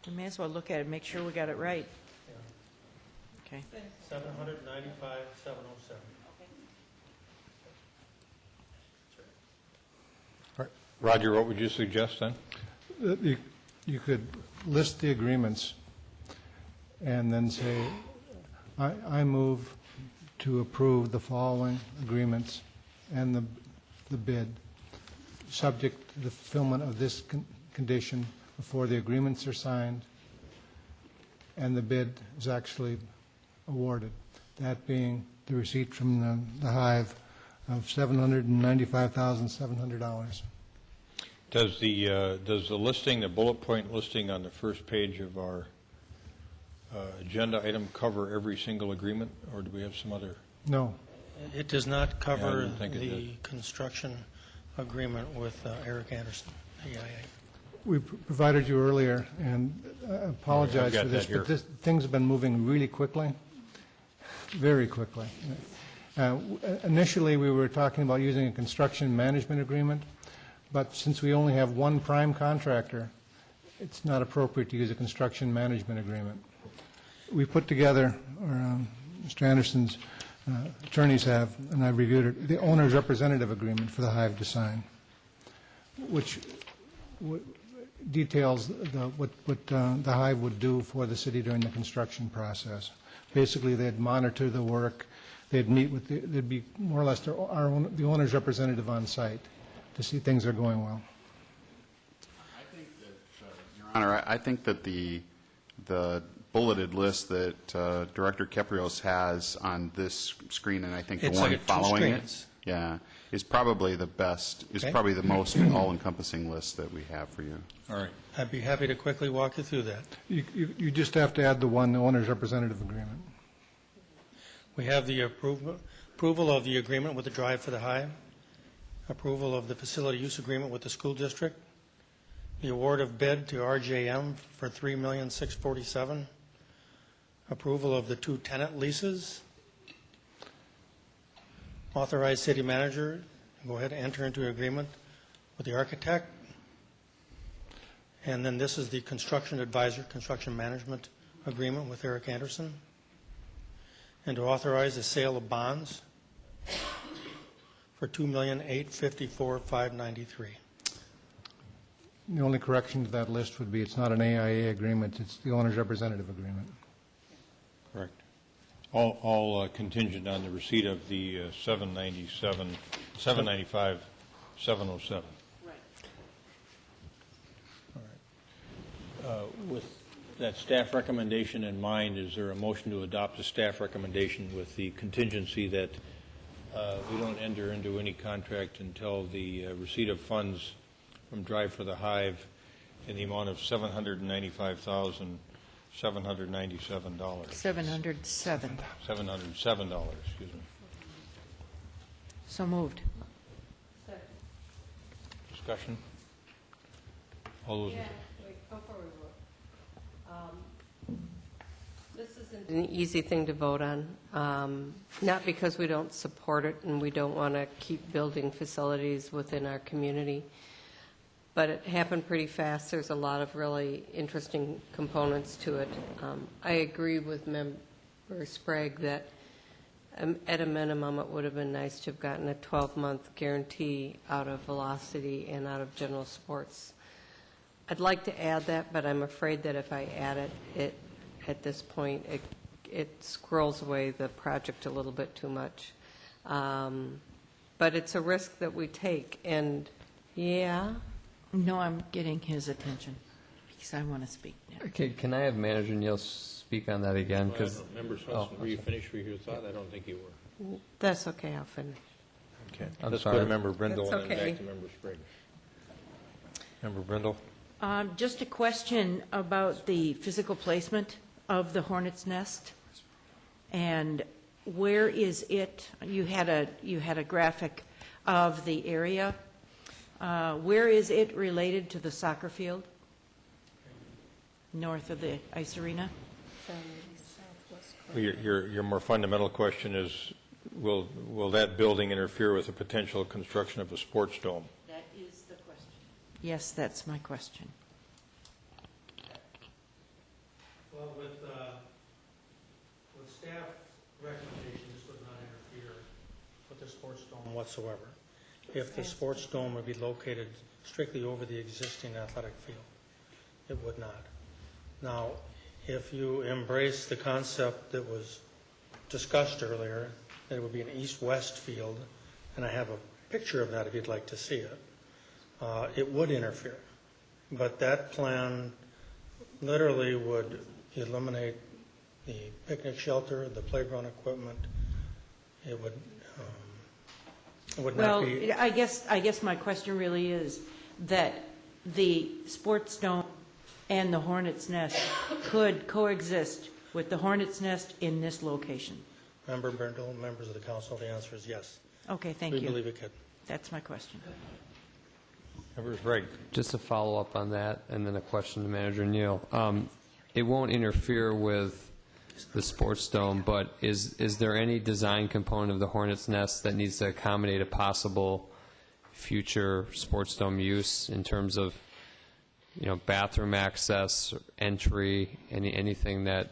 We may as well look at it, make sure we got it right. Okay. 795, 707. Roger, what would you suggest then? You could list the agreements and then say, I move to approve the following agreements and the bid, subject to the fulfillment of this condition before the agreements are signed and the bid is actually awarded. That being the receipt from the Hive of $795,700. Does the listing, the bullet point listing on the first page of our agenda item cover every single agreement, or do we have some other? No. It does not cover think it the did. construction agreement with Eric Anderson, EIA. We provided you earlier, and I apologize I've got for this, that here. but things have been moving really quickly, very quickly. Initially, we were talking about using a construction management agreement, but since we only have one prime contractor, it's not appropriate to use a construction management agreement. We put together, or Mr. Anderson's attorneys have, and I've reviewed it, the owner's representative agreement for the Hive to sign, which details what the Hive would do for the city during the construction process. Basically, they'd monitor the work, they'd meet with, they'd be more or less the owner's representative on site to see things are going well. Your Honor, I think that the bulleted list that Director Keprios has on this screen, and I think the It's one like two following it, screens. yeah, is probably the best, is Okay. probably the most all-encompassing list that we have for you. All right. I'd be happy to quickly walk you through that. You just have to add the owner's representative agreement. We have the approval of the agreement with the Drive for the Hive, approval of the facility use agreement with the school district, the award of bid to RJM for $3,647,000, approval of the 2 tenant leases, authorize city manager to go ahead and enter into agreement with the architect, and then this is the construction advisor, construction management agreement with Eric Anderson, and to authorize the sale of bonds for $2,854,593. The only correction to that list would be it's not an AIA agreement, it's the owner's representative agreement. Correct. All contingent on the receipt of the $795,707. Right. All right. With that staff recommendation in mind, is there a motion to adopt the staff recommendation with the contingency that we don't enter into any contract until the receipt of funds from Drive for the Hive in the amount of $795,797? $707. $707, excuse me. So moved. Discussion? All those in This isn't an easy thing to vote on, not because we don't support it and we don't want to keep building facilities within our community, but it happened pretty fast. There's a lot of really interesting components to it. I agree with Member Sprague that at a minimum it would have been nice to have gotten a 12-month guarantee out of Velocity and out of General Sports. I'd like to add that, but I'm afraid that if I add it, at this point, it squirrels away the project a little bit too much. But it's a risk that we take, and yeah. No, I'm getting his attention, because I want to speak now. Okay, can I have Manager Neal speak on that again? Because Member Swenson, were you finished with your thought? I don't think you were. That's okay, I'll finish. Okay. I'm Let's sorry. go to Member Brindle That's and then okay. back to Member Sprague. Member Brindle? Just a question about the physical placement of the hornet's nest, and where is it? You had a graphic of the area. Where is it related to the soccer field north of the ice arena? Your more fundamental question is, will that building interfere with the potential construction of a sports dome? That is the question. Yes, that's my question. Well, with staff recommendation, this would not interfere with the sports dome whatsoever. If the sports dome would be located strictly over the existing athletic field, it would not. Now, if you embrace the concept that was discussed earlier, that it would be an east-west field, and I have a picture of that if you'd like to see it. It would interfere, but that plan literally would eliminate the picnic shelter, the playground equipment. It would not Well, be... I guess my question really is that the Sports Dome and the Hornet's Nest could coexist with the Hornet's Nest in this location. Member Brindle, members of the council, the answer is yes. Okay, thank you. We believe it could. That's my question. Member Bragg. Just to follow up on that, and then a question to Manager Neal. It won't interfere with the sports dome, but is there any design component of the Hornet's Nest that needs to accommodate a possible future sports dome use in terms of, bathroom access, entry, anything that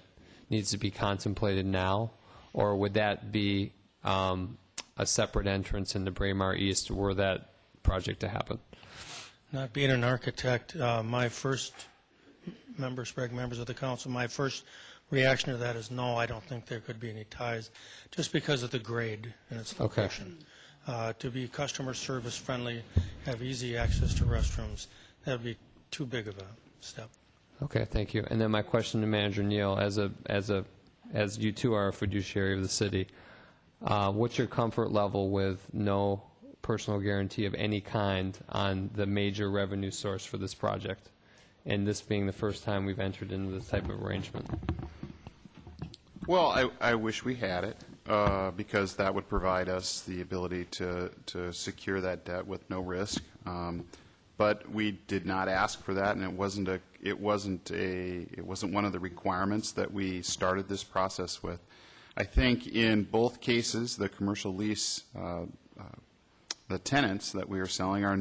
needs to be contemplated now? Or would that be a separate entrance into Braemar East were that project to happen? Not being an architect, my first, members of the council, my first reaction to that is no, I don't think there could be any ties, just because of the grade and its location. To be customer service friendly, have easy access to restrooms, that would be too big of a step. Okay, thank you. And then my question to Manager Neal, as you two are a fiduciary of the city, what's your comfort level with no personal guarantee of any kind on the major revenue source for this project? And this being the first time we've entered into this type of arrangement. Well, I wish we had it, because that would provide us the ability to secure that debt with no risk. But we did not ask for that, and it wasn't one of the requirements that we started this process with. I think in both cases, the commercial lease, the tenants that we are selling are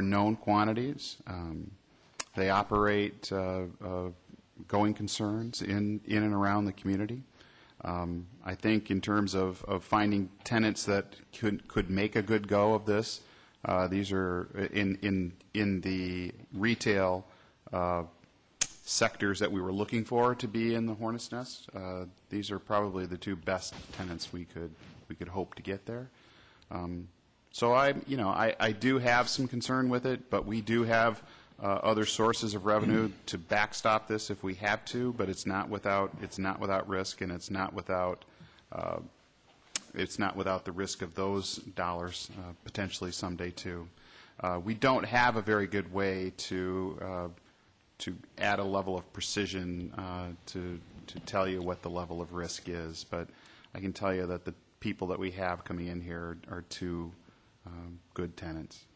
known quantities. They operate going concerns in and around the community. I think in terms of finding tenants that could make a good go of this, these are in the retail sectors that we were looking for to be in the Hornet's Nest. These are probably the two best tenants we could hope to get there. So I do have some concern with it, but we do have other sources of revenue to backstop this if we have to. But it's not without risk, and it's not without the risk of those dollars potentially someday too. We don't have a very good way to add a level of precision to tell you what the level of risk is, but I can tell you that the people that we have coming in here are two good tenants.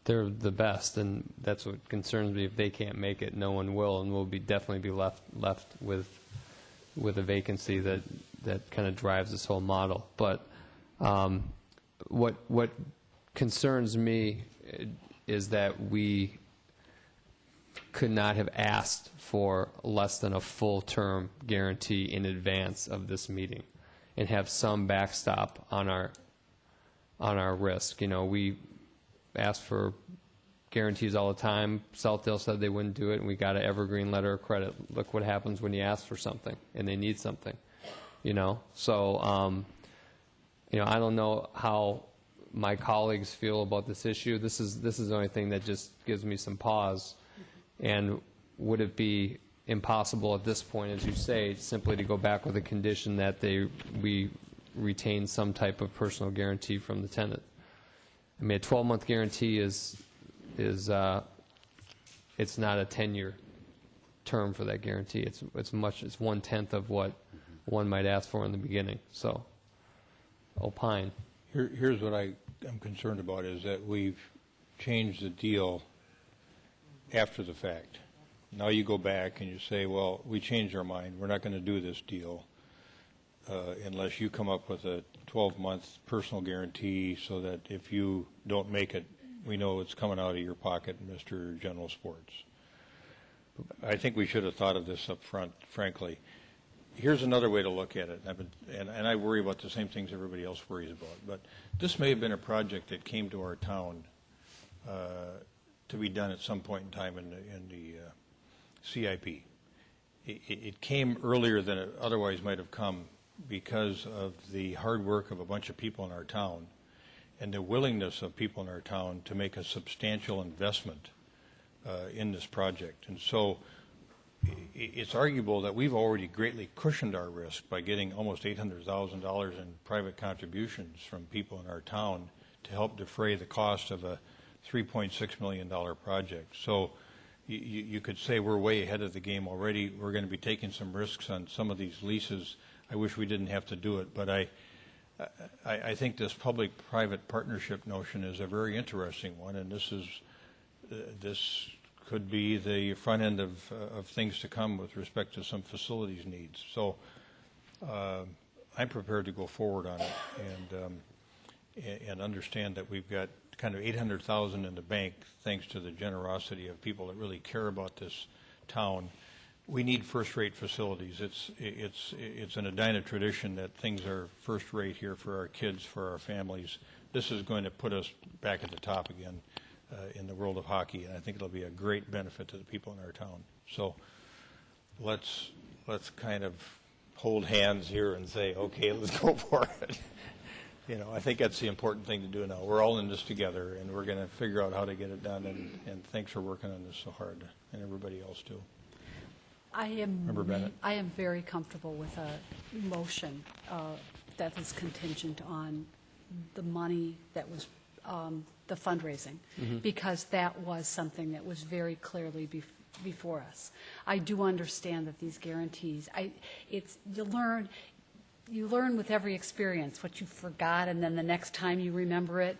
They're the best, and that's what concerns me. If they can't make it, no one will, and we'll definitely be left with a vacancy that kind of drives this whole model. But what concerns me is that we could not have asked for less than a full-term guarantee in advance of this meeting and have some backstop on our risk. We asked for guarantees all the time. Southdale said they wouldn't do it, and we got an evergreen letter of credit. Look what happens when you ask for something and they need something. So I don't know how my colleagues feel about this issue. This is the only thing that just gives me some pause. And would it be impossible at this point, as you say, simply to go back with a condition that we retain some type of personal guarantee from the tenant? I mean, a 12-month guarantee is it's not a 10-year term for that guarantee. It's 1/10 of what one might ask for in the beginning. So, opine. Here's what I am concerned about is that we've changed the deal after the fact. Now you go back and you say, well, we changed our mind. We're not going to do this deal unless you come up with a 12-month personal guarantee so that if you don't make it, we know it's coming out of your pocket, Mr. General Sports. I think we should have thought of this up front, frankly. Here's another way to look at it, and I worry about the same things everybody else worries about, but this may have been a project that came to our town to be done at some point in time in the CIP. It came earlier than it otherwise might have come because of the hard work of a bunch of people in our town and the willingness of people in our town to make a substantial investment in this project. And so it's arguable that we've already greatly cushioned our risk by getting almost $800,000 in private contributions from people in our town to help defray the cost of a $3.6 million project. So you could say we're way ahead of the game already. We're going to be taking some risks on some of these leases. I wish we didn't have to do it, but I think this public-private partnership notion is a very interesting one, and this could be the front end of things to come with respect to some facilities needs. So I'm prepared to go forward on it and understand that we've got kind of $800,000 in the bank thanks to the generosity of people that really care about this town. We need first-rate facilities. It's an Edina tradition that things are first-rate here for our kids, for our families. This is going to put us back at the top again in the world of hockey, and I think it'll be a great benefit to the people in our town. So let's kind of hold hands here and say, okay, let's go for it. You know, I think that's the important thing to do now. We're all in this together, and we're going to figure out how to get it done, and thanks for working on this so hard, and everybody else too. I Member Bennett. am very comfortable with a motion that is contingent on the money that was the fundraising, because that was something that was very clearly before us. I do understand that these guarantees, you learn with every experience what you forgot, and then the next time you remember it.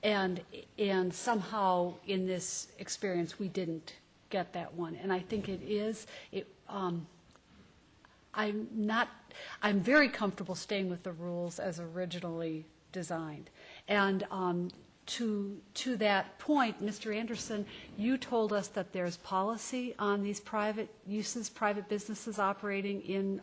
And somehow in this experience we didn't get that one, and I think I'm very comfortable staying with the rules as originally designed. And to that point, Mr. Anderson, you told us that there's policy on these private uses, private businesses operating in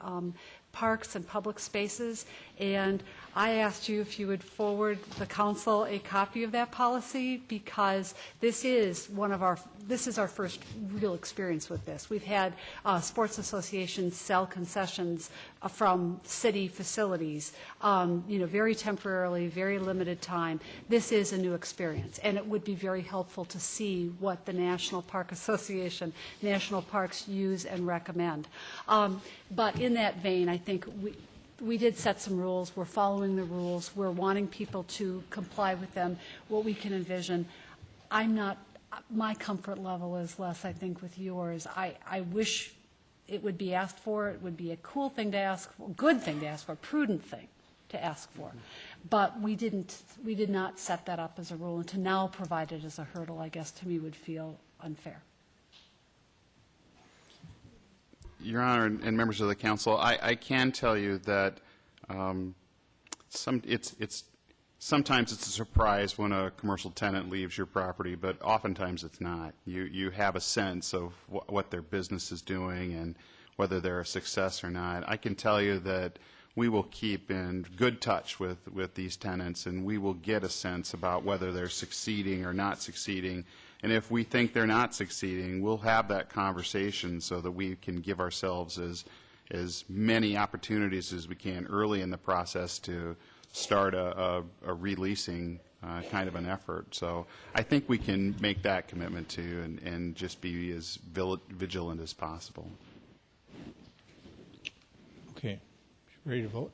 parks and public spaces, and I asked you if you would forward the council a copy of that policy, because this is our first real experience with this. We've had sports associations sell concessions from city facilities, very temporarily, very limited time. This is a new experience, and it would be very helpful to see what the National Park Association, national parks use and recommend. But in that vein, I think we did set some rules. We're following the rules. We're wanting people to comply with them, what we can envision. My comfort level is less, I think, with yours. I wish it would be asked for. It would be a cool thing to ask for, good thing to ask for, prudent thing to ask for. But we did not set that up as a rule, and to now provide it as a hurdle, I guess, to me would feel unfair. Your Honor and members of the council, I can tell you that sometimes it's a surprise when a commercial tenant leaves your property, but oftentimes it's not. You have a sense of what their business is doing and whether they're a success or not. I can tell you that we will keep in good touch with these tenants, and we will get a sense about whether they're succeeding or not succeeding. And if we think they're not succeeding, we'll have that conversation so that we can give ourselves as many opportunities as we can early in the process to start a releasing kind of an effort. So I think we can make that commitment to and just be as vigilant as possible. Okay. Ready to vote?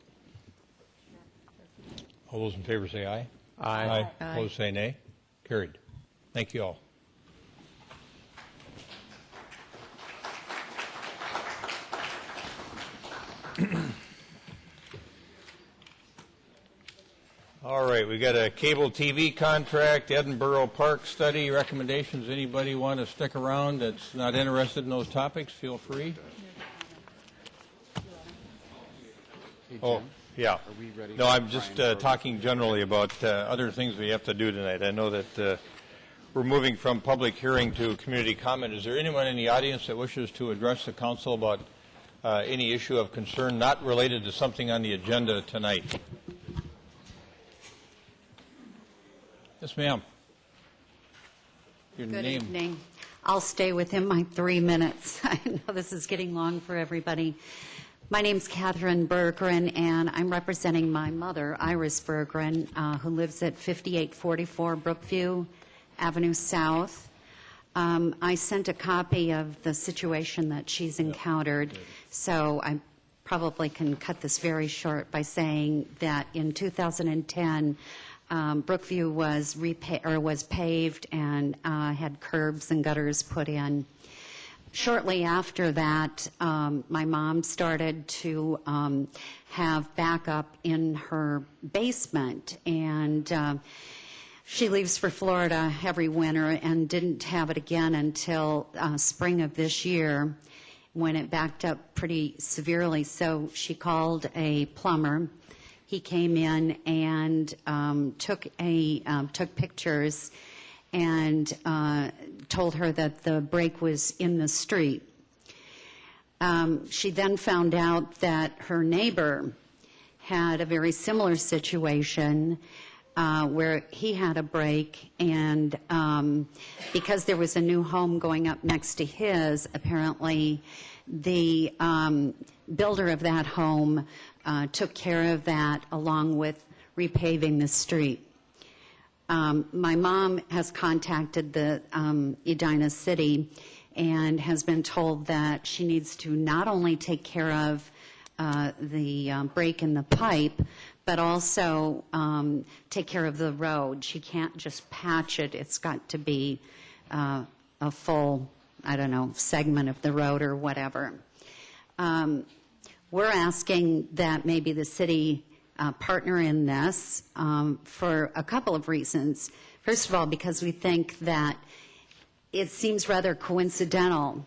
All those in favor say aye. Aye. Opposed say nay. Carried. Thank you all. All right, we got a cable TV contract, Edinburgh Park study recommendations. Anybody want to stick around that's not interested in those topics? Feel free. Oh, yeah. No, I'm just talking generally about other things we have to do tonight. I know that we're moving from public hearing to community comment. Is there anyone in the audience that wishes to address the council about any issue of concern not related to something on the agenda tonight? Yes, ma'am. Your Good name. evening. I'll stay within my 3 minutes. I know this is getting long for everybody. My name's Catherine Berggren, and I'm representing my mother, Iris Berggren, who lives at 5844 Brookview Avenue South. I sent a copy of the situation that she's encountered, so I probably can cut this very short by saying that in 2010, Brookview was paved and had curbs and gutters put in. Shortly after that, my mom started to have backup in her basement, and she leaves for Florida every winter and didn't have it again until spring of this year when it backed up pretty severely. So she called a plumber. He came in and took pictures and told her that the break was in the street. She then found out that her neighbor had a very similar situation where he had a break, and because there was a new home going up next to his, apparently the builder of that home took care of that along with repaving the street. My mom has contacted the Edina City and has been told that she needs to not only take care of the break in the pipe, but also take care of the road. She can't just patch it. It's got to be a full, I don't know, segment of the road or whatever. We're asking that maybe the city partner in this for a couple of reasons. First of all, because we think that it seems rather coincidental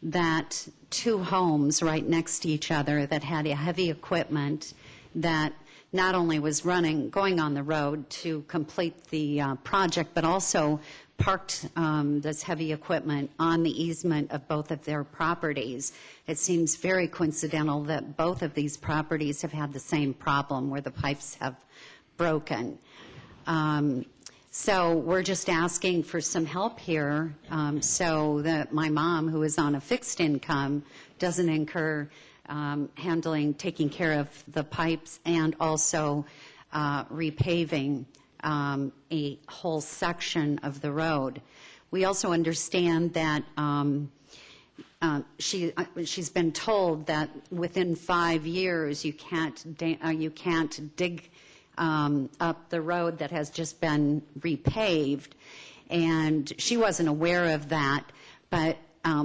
that two homes right next to each other that had heavy equipment that not only was going on the road to complete the project, but also parked this heavy equipment on the easement of both of their properties. It seems very coincidental that both of these properties have had the same problem where the pipes have broken. So we're just asking for some help here so that my mom, who is on a fixed income, doesn't incur taking care of the pipes and also repaving a whole section of the road. We also understand that she's been told that within 5 years you can't dig up the road that has just been repaved, and she wasn't aware of that, but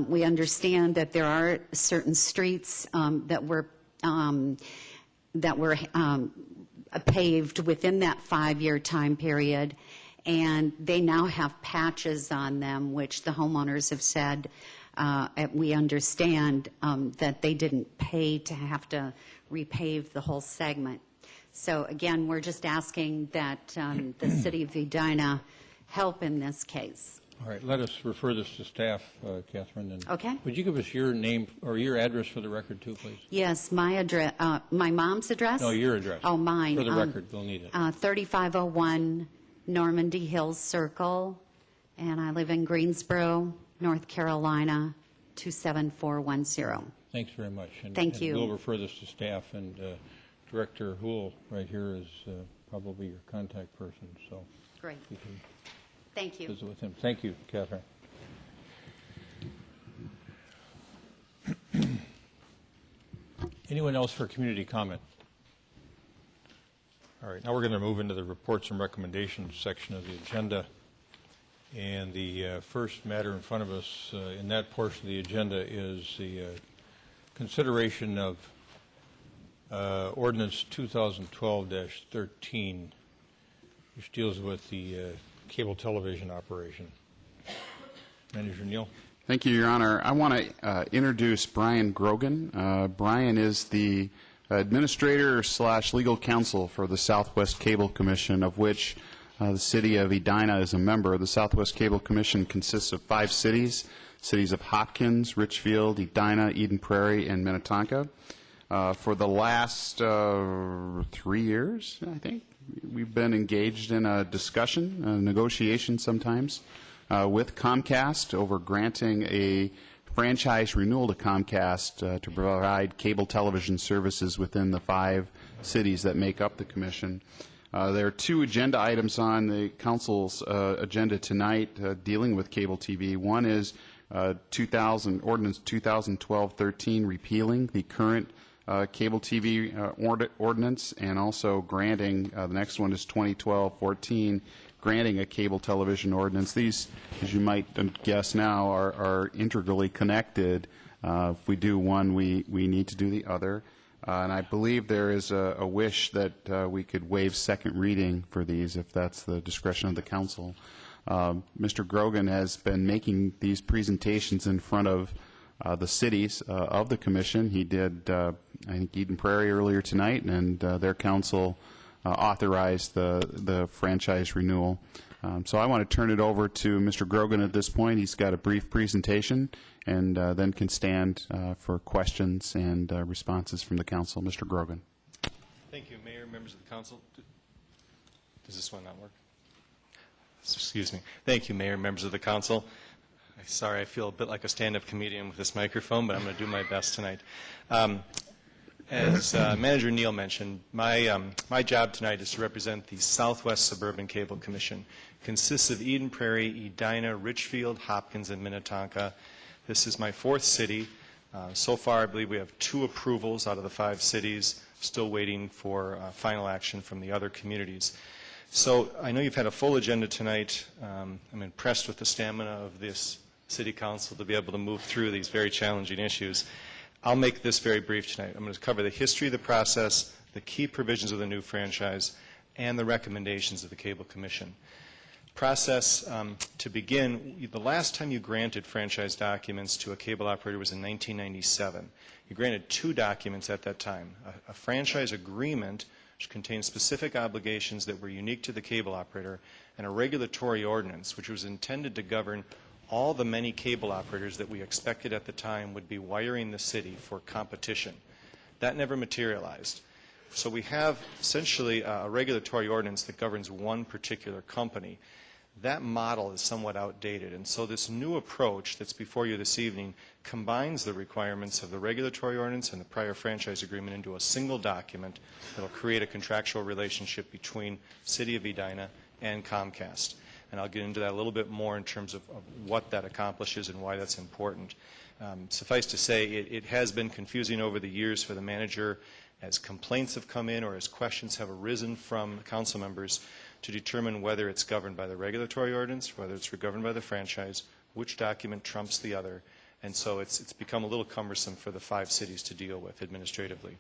we understand that there are certain streets that were paved within that 5-year time period, and they now have patches on them, which the homeowners have said, we understand that they didn't pay to have to repave the whole segment. So again, we're just asking that the city of Edina help in this case. All right, let us refer this to staff, Catherine. And okay. Would you give us your name or your address for the record, too, please? Yes, my address, my mom's address? No, your address. Oh, mine. For the record, we'll need it. 3501 Normandy Hills Circle, and I live in Greensboro, North Carolina, 27410. Thanks very much. Thank you. We'll refer this to staff, and Director Houle right here is probably your contact person. So great. You can Thank you. visit with him. Thank you, Catherine. Anyone else for community comment? All right, now we're going to move into the reports and recommendations section of the agenda. And the first matter in front of us in that portion of the agenda is the consideration of Ordinance 2012-13, which deals with the cable television operation. Manager Neal. Thank you, Your Honor. I want to introduce Brian Grogan. Brian is the administrator / legal counsel for the Southwest Cable Commission, of which the city of Edina is a member. The Southwest Cable Commission consists of 5 cities of Hopkins, Richfield, Edina, Eden Prairie, and Minnetonka. For the last 3 years, I think, we've been engaged in a discussion, a negotiation sometimes, with Comcast over granting a franchise renewal to Comcast to provide cable television services within the 5 cities that make up the commission. There are 2 agenda items on the council's agenda tonight dealing with cable TV. One is Ordinance 2012-13 repealing the current cable TV ordinance, and also granting, the next one is 2012-14, granting a cable television ordinance. These, as you might guess now, are integrally connected. If we do one, we need to do the other. And I believe there is a wish that we could waive second reading for these, if that's the discretion of the council. Mr. Grogan has been making these presentations in front of the cities of the commission. He did, I think, Eden Prairie earlier tonight, and their council authorized the franchise renewal. So I want to turn it over to Mr. Grogan at this point. He's got a brief presentation, and then can stand for questions and responses from the council. Mr. Grogan. Thank you, Mayor, members of the council. Does this one not work? Excuse me. Thank you, Mayor, members of the council. Sorry, I feel a bit like a stand-up comedian with this microphone, but I'm going to do my best tonight. As Manager Neal mentioned, my job tonight is to represent the Southwest Suburban Cable Commission. It consists of Eden Prairie, Edina, Richfield, Hopkins, and Minnetonka. This is my 4th city. So far, I believe we have 2 approvals out of the 5 cities, still waiting for final action from the other communities. So I know you've had a full agenda tonight. I'm impressed with the stamina of this City Council to be able to move through these very challenging issues. I'll make this very brief tonight. I'm going to cover the history of the process, the key provisions of the new franchise, and the recommendations of the Cable Commission. Process, to begin, the last time you granted franchise documents to a cable operator was in 1997. You granted 2 documents at that time, a franchise agreement, which contained specific obligations that were unique to the cable operator, and a regulatory ordinance, which was intended to govern all the many cable operators that we expected at the time would be wiring the city for competition. That never materialized. So we have essentially a regulatory ordinance that governs one particular company. That model is somewhat outdated, and so this new approach that's before you this evening combines the requirements of the regulatory ordinance and the prior franchise agreement into a single document that will create a contractual relationship between City of Edina and Comcast. And I'll get into that a little bit more in terms of what that accomplishes and why that's important. Suffice to say, it has been confusing over the years for the manager as complaints have come in or as questions have arisen from council members to determine whether it's governed by the regulatory ordinance, whether it's governed by the franchise, which document trumps the other. And so it's become a little cumbersome for the 5 cities to deal with administratively.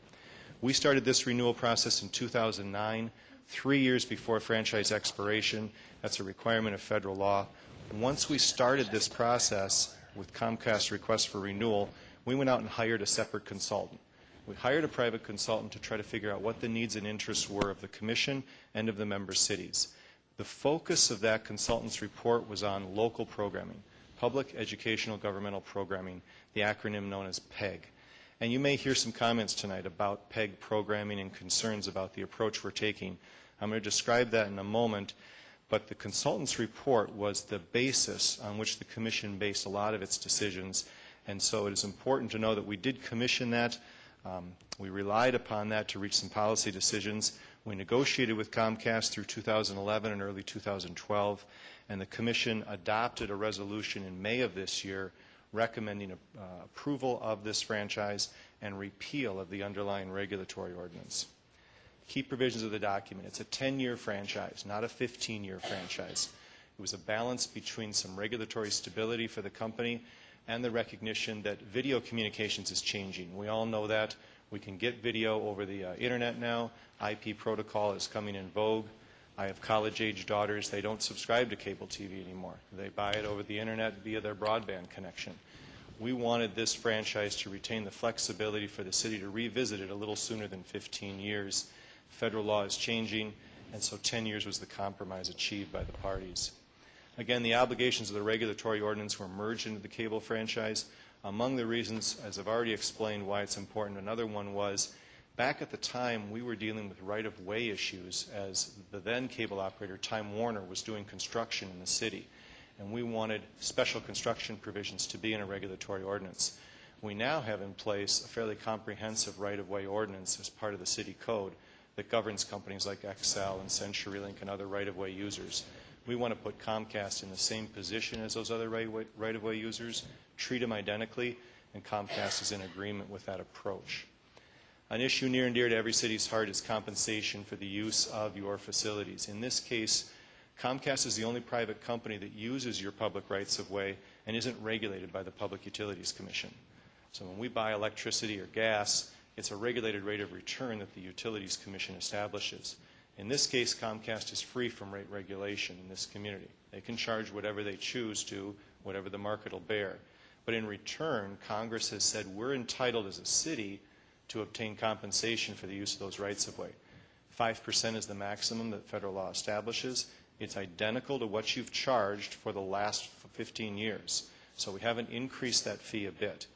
We started this renewal process in 2009. 3 years before franchise expiration. That's a requirement of federal law. Once we started this process with Comcast's request for renewal, we went out and hired a separate consultant. We hired a private consultant to try to figure out what the needs and interests were of the commission and of the member cities. The focus of that consultant's report was on local programming, public educational governmental programming, the acronym known as PEG. And you may hear some comments tonight about PEG programming and concerns about the approach we're taking. I'm going to describe that in a moment, but the consultant's report was the basis on which the commission based a lot of its decisions, and so it is important to know that we did commission that. We relied upon that to reach some policy decisions. We negotiated with Comcast through 2011 and early 2012, and the commission adopted a resolution in May of this year recommending approval of this franchise and repeal of the underlying regulatory ordinance. Key provisions of the document. It's a 10-year franchise, not a 15-year franchise. It was a balance between some regulatory stability for the company and the recognition that video communications is changing. We all know that. We can get video over the internet now. IP protocol is coming in vogue. I have college-age daughters. They don't subscribe to cable TV anymore. They buy it over the internet via their broadband connection. We wanted this franchise to retain the flexibility for the city to revisit it a little sooner than 15 years. Federal law is changing, and so 10 years was the compromise achieved by the parties. Again, the obligations of the regulatory ordinance were merged into the cable franchise. Among the reasons, as I've already explained, why it's important, another one was back at the time we were dealing with right-of-way issues as the then cable operator, Time Warner, was doing construction in the city. and we wanted special construction provisions to be in a regulatory ordinance. We now have in place a fairly comprehensive right-of-way ordinance as part of the city code that governs companies like XL and CenturyLink and other right-of-way users. We want to put Comcast in the same position as those other right-of-way users, treat them identically, and Comcast is in agreement with that approach. An issue near and dear to every city's heart is compensation for the use of your facilities. In this case, Comcast is the only private company that uses your public rights-of-way and isn't regulated by the Public Utilities Commission. So when we buy electricity or gas, it's a regulated rate of return that the Utilities Commission establishes. In this case, Comcast is free from rate regulation in this community. They can charge whatever they choose to, whatever the market will bear. But in return, Congress has said we're entitled as a city to obtain compensation for the use of those rights-of-way. 5% is the maximum that federal law establishes. It's identical to what you've charged for the last 15 years. So we haven't increased that fee a bit.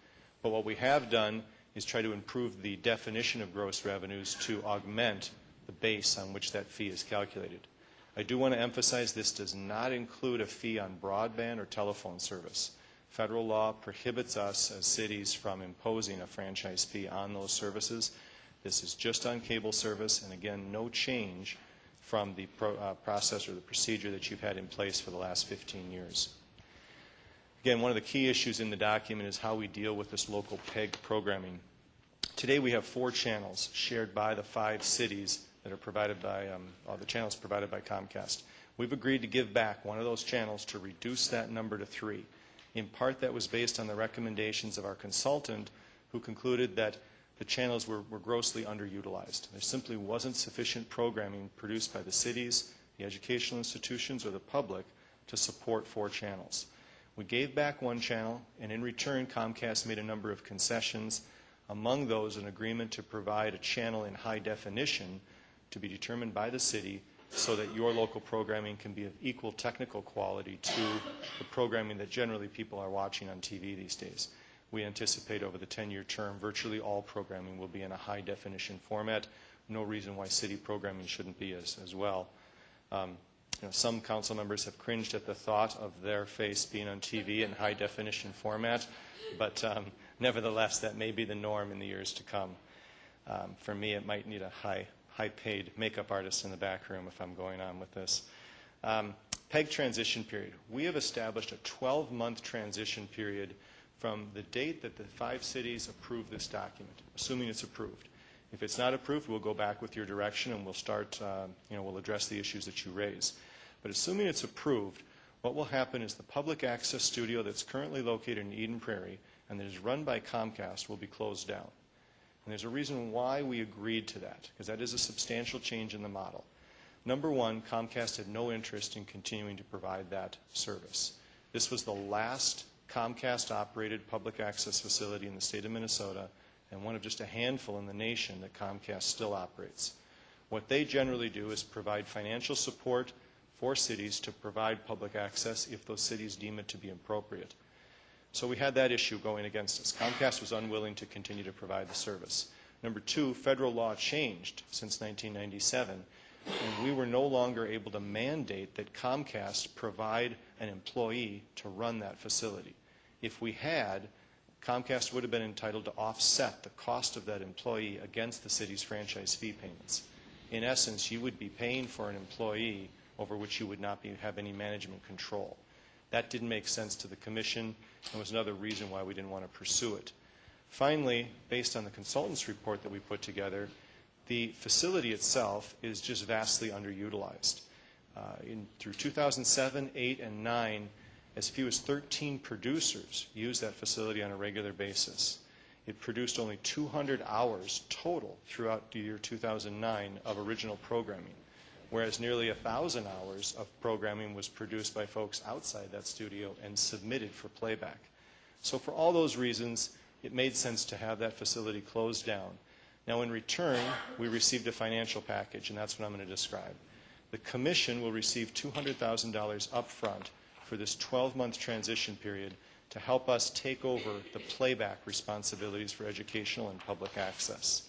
But what we have done is try to improve the definition of gross revenues to augment the base on which that fee is calculated. I do want to emphasize this does not include a fee on broadband or telephone service. Federal law prohibits us as cities from imposing a franchise fee on those services. This is just on cable service, and again, no change from the process or the procedure that you've had in place for the last 15 years. Again, one of the key issues in the document is how we deal with this local PEG programming. Today we have 4 channels shared by the 5 cities that are provided by, the channels provided by Comcast. We've agreed to give back one of those channels to reduce that number to 3. In part, that was based on the recommendations of our consultant, who concluded that the channels were grossly underutilized. There simply wasn't sufficient programming produced by the cities, the educational institutions, or the public to support 4 channels. We gave back 1 channel, and in return, Comcast made a number of concessions, among those an agreement to provide a channel in high definition to be determined by the city so that your local programming can be of equal technical quality to the programming that generally people are watching on TV these days. We anticipate over the 10-year term virtually all programming will be in a high definition format. No reason why city programming shouldn't be as well. Some council members have cringed at the thought of their face being on TV in high definition format, but nevertheless that may be the norm in the years to come. For me, it might need a high-paid makeup artist in the back room if I'm going on with this. PEG transition period. We have established a 12-month transition period from the date that the 5 cities approve this document, assuming it's approved. If it's not approved, we'll go back with your direction and we'll start, we'll address the issues that you raise. But assuming it's approved, what will happen is the public access studio that's currently located in Eden Prairie and that is run by Comcast will be closed down. And there's a reason why we agreed to that, because that is a substantial change in the model. Number one, Comcast had no interest in continuing to provide that service. This was the last Comcast-operated public access facility in the state of Minnesota and one of just a handful in the nation that Comcast still operates. What they generally do is provide financial support for cities to provide public access if those cities deem it to be appropriate. So we had that issue going against us. Comcast was unwilling to continue to provide the service. Number two, federal law changed since 1997, and we were no longer able to mandate that Comcast provide an employee to run that facility. If we had, Comcast would have been entitled to offset the cost of that employee against the city's franchise fee payments. In essence, you would be paying for an employee over which you would not have any management control. That didn't make sense to the Commission and was another reason why we didn't want to pursue it. Finally, based on the consultant's report that we put together, the facility itself is just vastly underutilized. Through 2007, 8, and 9, as few as 13 producers used that facility on a regular basis. It produced only 200 hours total throughout the year 2009 of original programming, whereas nearly 1,000 hours of programming was produced by folks outside that studio and submitted for playback. So for all those reasons, it made sense to have that facility closed down. Now in return, we received a financial package, and that's what I'm going to describe. The Commission will receive $200,000 up front for this 12-month transition period to help us take over the playback responsibilities for educational and public access.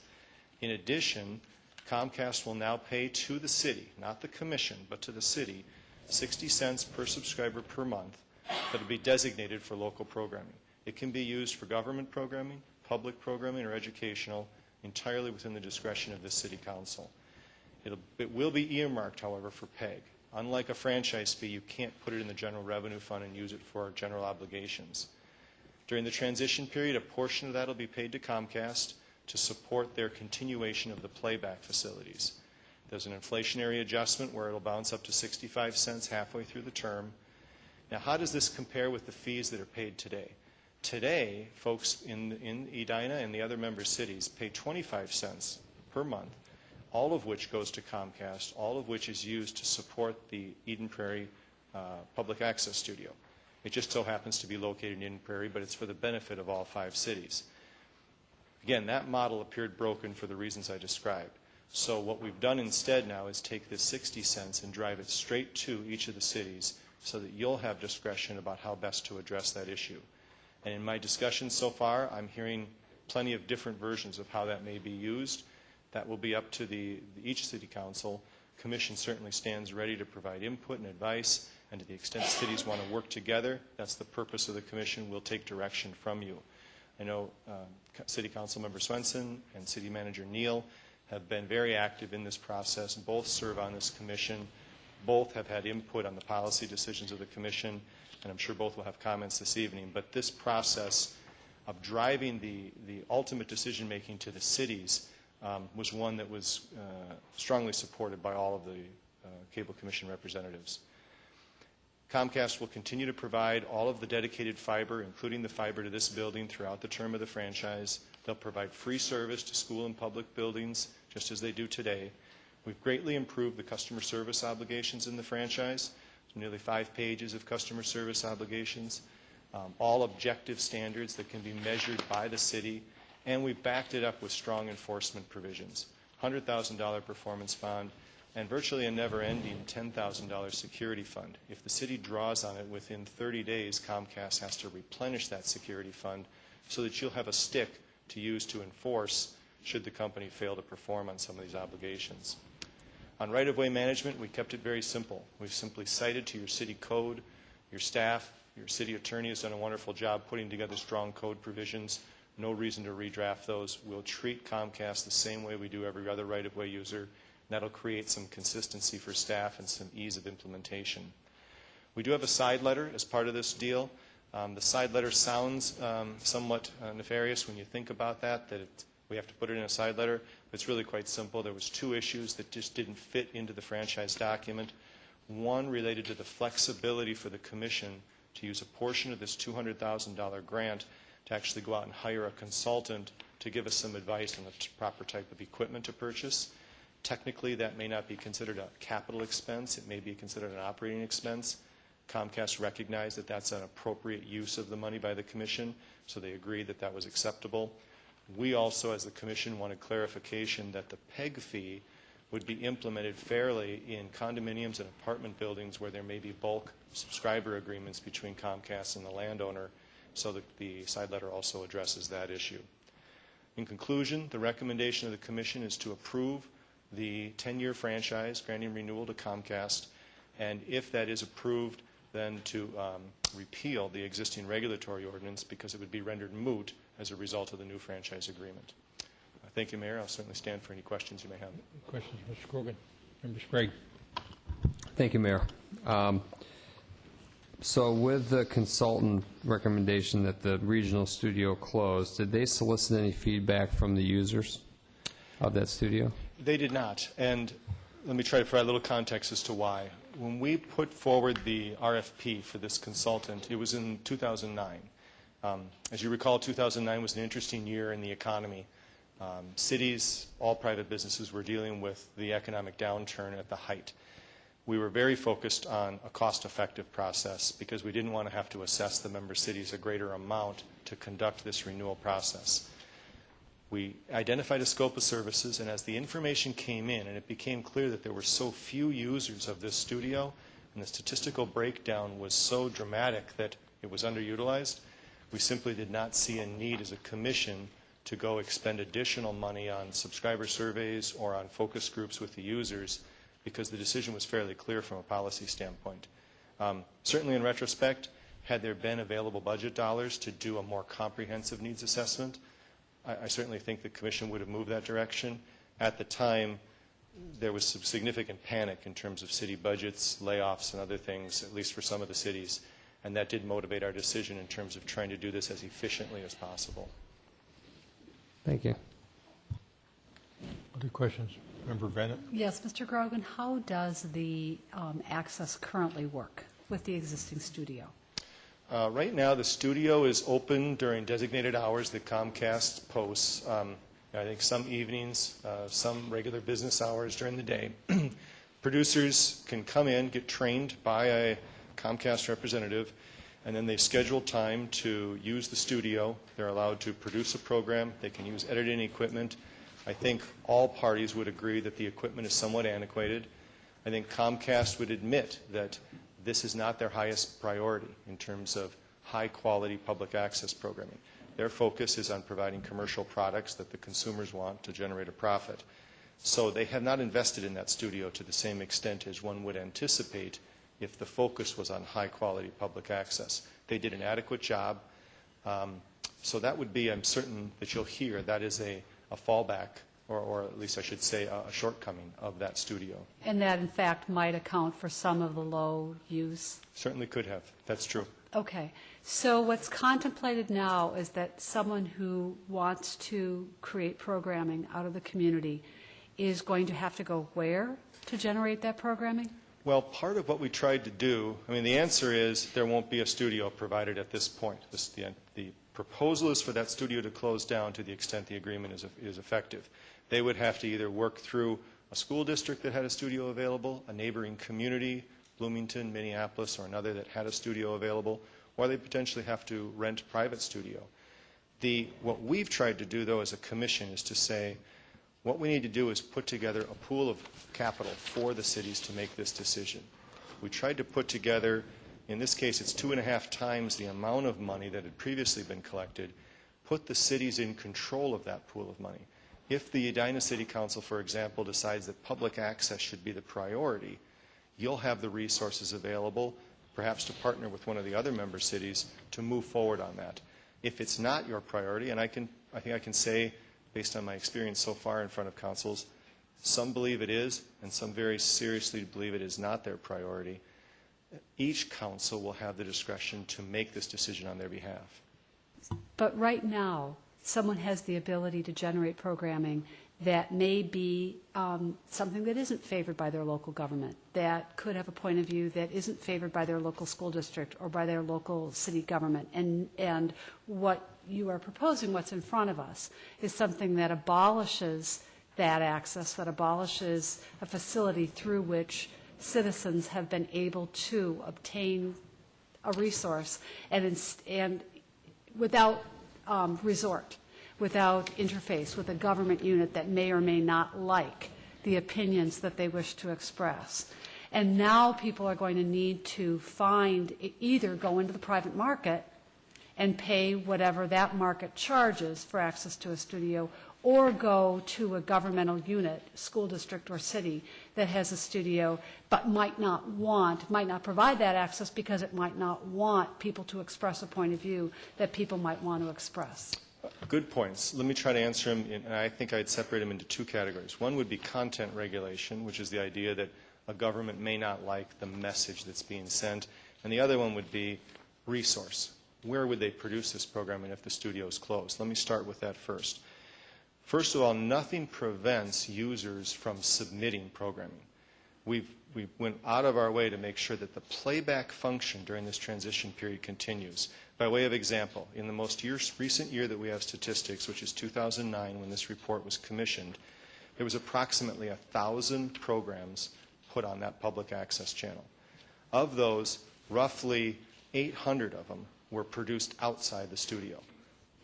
In addition, Comcast will now pay to the city, not the Commission, but to the city, 60 cents per subscriber per month that will be designated for local programming. It can be used for government programming, public programming, or educational, entirely within the discretion of the City Council. It will be earmarked, however, for PEG. Unlike a franchise fee, you can't put it in the general revenue fund and use it for general obligations. During the transition period, a portion of that will be paid to Comcast to support their continuation of the playback facilities. There's an inflationary adjustment where it'll bounce up to 65 cents halfway through the term. Now, how does this compare with the fees that are paid today? Today, folks in Edina and the other member cities pay 25 cents per month, all of which goes to Comcast, all of which is used to support the Eden Prairie Public Access Studio. It just so happens to be located in Eden Prairie, but it's for the benefit of all 5 cities. Again, that model appeared broken for the reasons I described. So what we've done instead now is take this 60 cents and drive it straight to each of the cities so that you'll have discretion about how best to address that issue. And in my discussions so far, I'm hearing plenty of different versions of how that may be used. That will be up to each City Council. Commission certainly stands ready to provide input and advice, and to the extent cities want to work together, that's the purpose of the Commission. We'll take direction from you. I know City Council Member Swenson and City Manager Neal have been very active in this process. Both serve on this Commission. Both have had input on the policy decisions of the Commission, and I'm sure both will have comments this evening. But this process of driving the ultimate decision-making to the cities was one that was strongly supported by all of the Cable Commission representatives. Comcast will continue to provide all of the dedicated fiber, including the fiber to this building, throughout the term of the franchise. They'll provide free service to school and public buildings, just as they do today. We've greatly improved the customer service obligations in the franchise. There's nearly 5 pages of customer service obligations, all objective standards that can be measured by the city, and we've backed it up with strong enforcement provisions. $100,000 performance bond, and virtually a never-ending $10,000 security fund. If the city draws on it within 30 days, Comcast has to replenish that security fund so that you'll have a stick to use to enforce should the company fail to perform on some of these obligations. On right-of-way management, we kept it very simple. We've simply cited to your city code, your staff, your city attorney has done a wonderful job putting together strong code provisions. No reason to redraft those. We'll treat Comcast the same way we do every other right-of-way user. That'll create some consistency for staff and some ease of implementation. We do have a side letter as part of this deal. The side letter sounds somewhat nefarious when you think about that we have to put it in a side letter, but it's really quite simple. There was 2 issues that just didn't fit into the franchise document. One related to the flexibility for the Commission to use a portion of this $200,000 grant to actually go out and hire a consultant to give us some advice on the proper type of equipment to purchase. Technically, that may not be considered a capital expense. It may be considered an operating expense. Comcast recognized that that's an appropriate use of the money by the Commission, so they agreed that that was acceptable. We also, as the Commission, wanted clarification that the PEG fee would be implemented fairly in condominiums and apartment buildings where there may be bulk subscriber agreements between Comcast and the landowner, so that the side letter also addresses that issue. In conclusion, the recommendation of the Commission is to approve the 10-year franchise granting renewal to Comcast, and if that is approved, then to repeal the existing regulatory ordinance because it would be rendered moot as a result of the new franchise agreement. Thank you, Mayor. I'll certainly stand for any questions you may have. Questions, Mr. Corrigan? Member Sprague. Thank you, Mayor. So with the consultant recommendation that the regional studio close, did they solicit any feedback from the users of that studio? They did not, and let me try to provide a little context as to why. When we put forward the RFP for this consultant, it was in 2009. As you recall, 2009 was an interesting year in the economy. Cities, all private businesses were dealing with the economic downturn at the height. We were very focused on a cost-effective process because we didn't want to have to assess the member cities a greater amount to conduct this renewal process. We identified a scope of services, and as the information came in and it became clear that there were so few users of this studio and the statistical breakdown was so dramatic that it was underutilized, we simply did not see a need as a commission to go expend additional money on subscriber surveys or on focus groups with the users because the decision was fairly clear from a policy standpoint. Certainly in retrospect, had there been available budget dollars to do a more comprehensive needs assessment, I certainly think the Commission would have moved that direction. At the time, there was some significant panic in terms of city budgets, layoffs, and other things, at least for some of the cities, and that did motivate our decision in terms of trying to do this as efficiently as possible. Thank you. Other questions? Member Bennett? Yes, Mr. Grogan, how does the access currently work with the existing studio? Right now, the studio is open during designated hours that Comcast posts. I think some evenings, some regular business hours during the day. Producers can come in, get trained by a Comcast representative, and then they schedule time to use the studio. They're allowed to produce a program. They can use editing equipment. I think all parties would agree that the equipment is somewhat antiquated. I think Comcast would admit that this is not their highest priority in terms of high-quality public access programming. Their focus is on providing commercial products that the consumers want to generate a profit. So they have not invested in that studio to the same extent as one would anticipate if the focus was on high-quality public access. They did an adequate job. So that would be, I'm certain that you'll hear, that is a fallback, or at least I should say a shortcoming of that studio. And that, in fact, might account for some of the low use? Certainly could have. That's true. Okay. So what's contemplated now is that someone who wants to create programming out of the community is going to have to go where to generate that programming? Well, part of what we tried to do, I mean, the answer is there won't be a studio provided at this point. The proposal is for that studio to close down to the extent the agreement is effective. They would have to either work through a school district that had a studio available, a neighboring community, Bloomington, Minneapolis, or another that had a studio available, or they potentially have to rent a private studio. What we've tried to do, though, as a commission is to say, what we need to do is put together a pool of capital for the cities to make this decision. We tried to put together, in this case, it's 2.5 times the amount of money that had previously been collected, put the cities in control of that pool of money. If the Edina City Council, for example, decides that public access should be the priority, you'll have the resources available, perhaps to partner with one of the other member cities to move forward on that. If it's not your priority, and I think I can say, based on my experience so far in front of councils, some believe it is, and some very seriously believe it is not their priority. Each council will have the discretion to make this decision on their behalf. But right now, someone has the ability to generate programming that may be something that isn't favored by their local government, that could have a point of view that isn't favored by their local school district or by their local city government. And what you are proposing, what's in front of us, is something that abolishes that access, that abolishes a facility through which citizens have been able to obtain a resource and without resort, without interface with a government unit that may or may not like the opinions that they wish to express. And now people are going to need to either go into the private market and pay whatever that market charges for access to a studio, or go to a governmental unit, school district or city, that has a studio but might not provide that access because it might not want people to express a point of view that people might want to express. Good points. Let me try to answer them, and I think I'd separate them into two categories. One would be content regulation, which is the idea that a government may not like the message that's being sent, and the other one would be resource. Where would they produce this programming if the studio is closed? Let me start with that first. First of all, nothing prevents users from submitting programming. We went out of our way to make sure that the playback function during this transition period continues. By way of example, in the most recent year that we have statistics, which is 2009 when this report was commissioned, there was approximately 1,000 programs put on that public access channel. Of those, roughly 800 of them were produced outside the studio.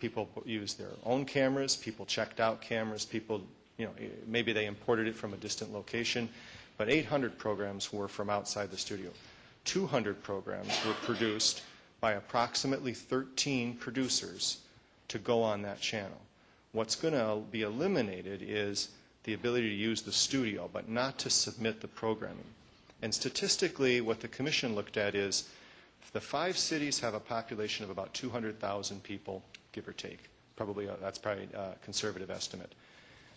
People used their own cameras, people checked out cameras, people, maybe they imported it from a distant location, but 800 programs were from outside the studio. 200 programs were produced by approximately 13 producers to go on that channel. What's going to be eliminated is the ability to use the studio, but not to submit the programming. And statistically, what the commission looked at is the 5 cities have a population of about 200,000 people, give or take. That's probably a conservative estimate.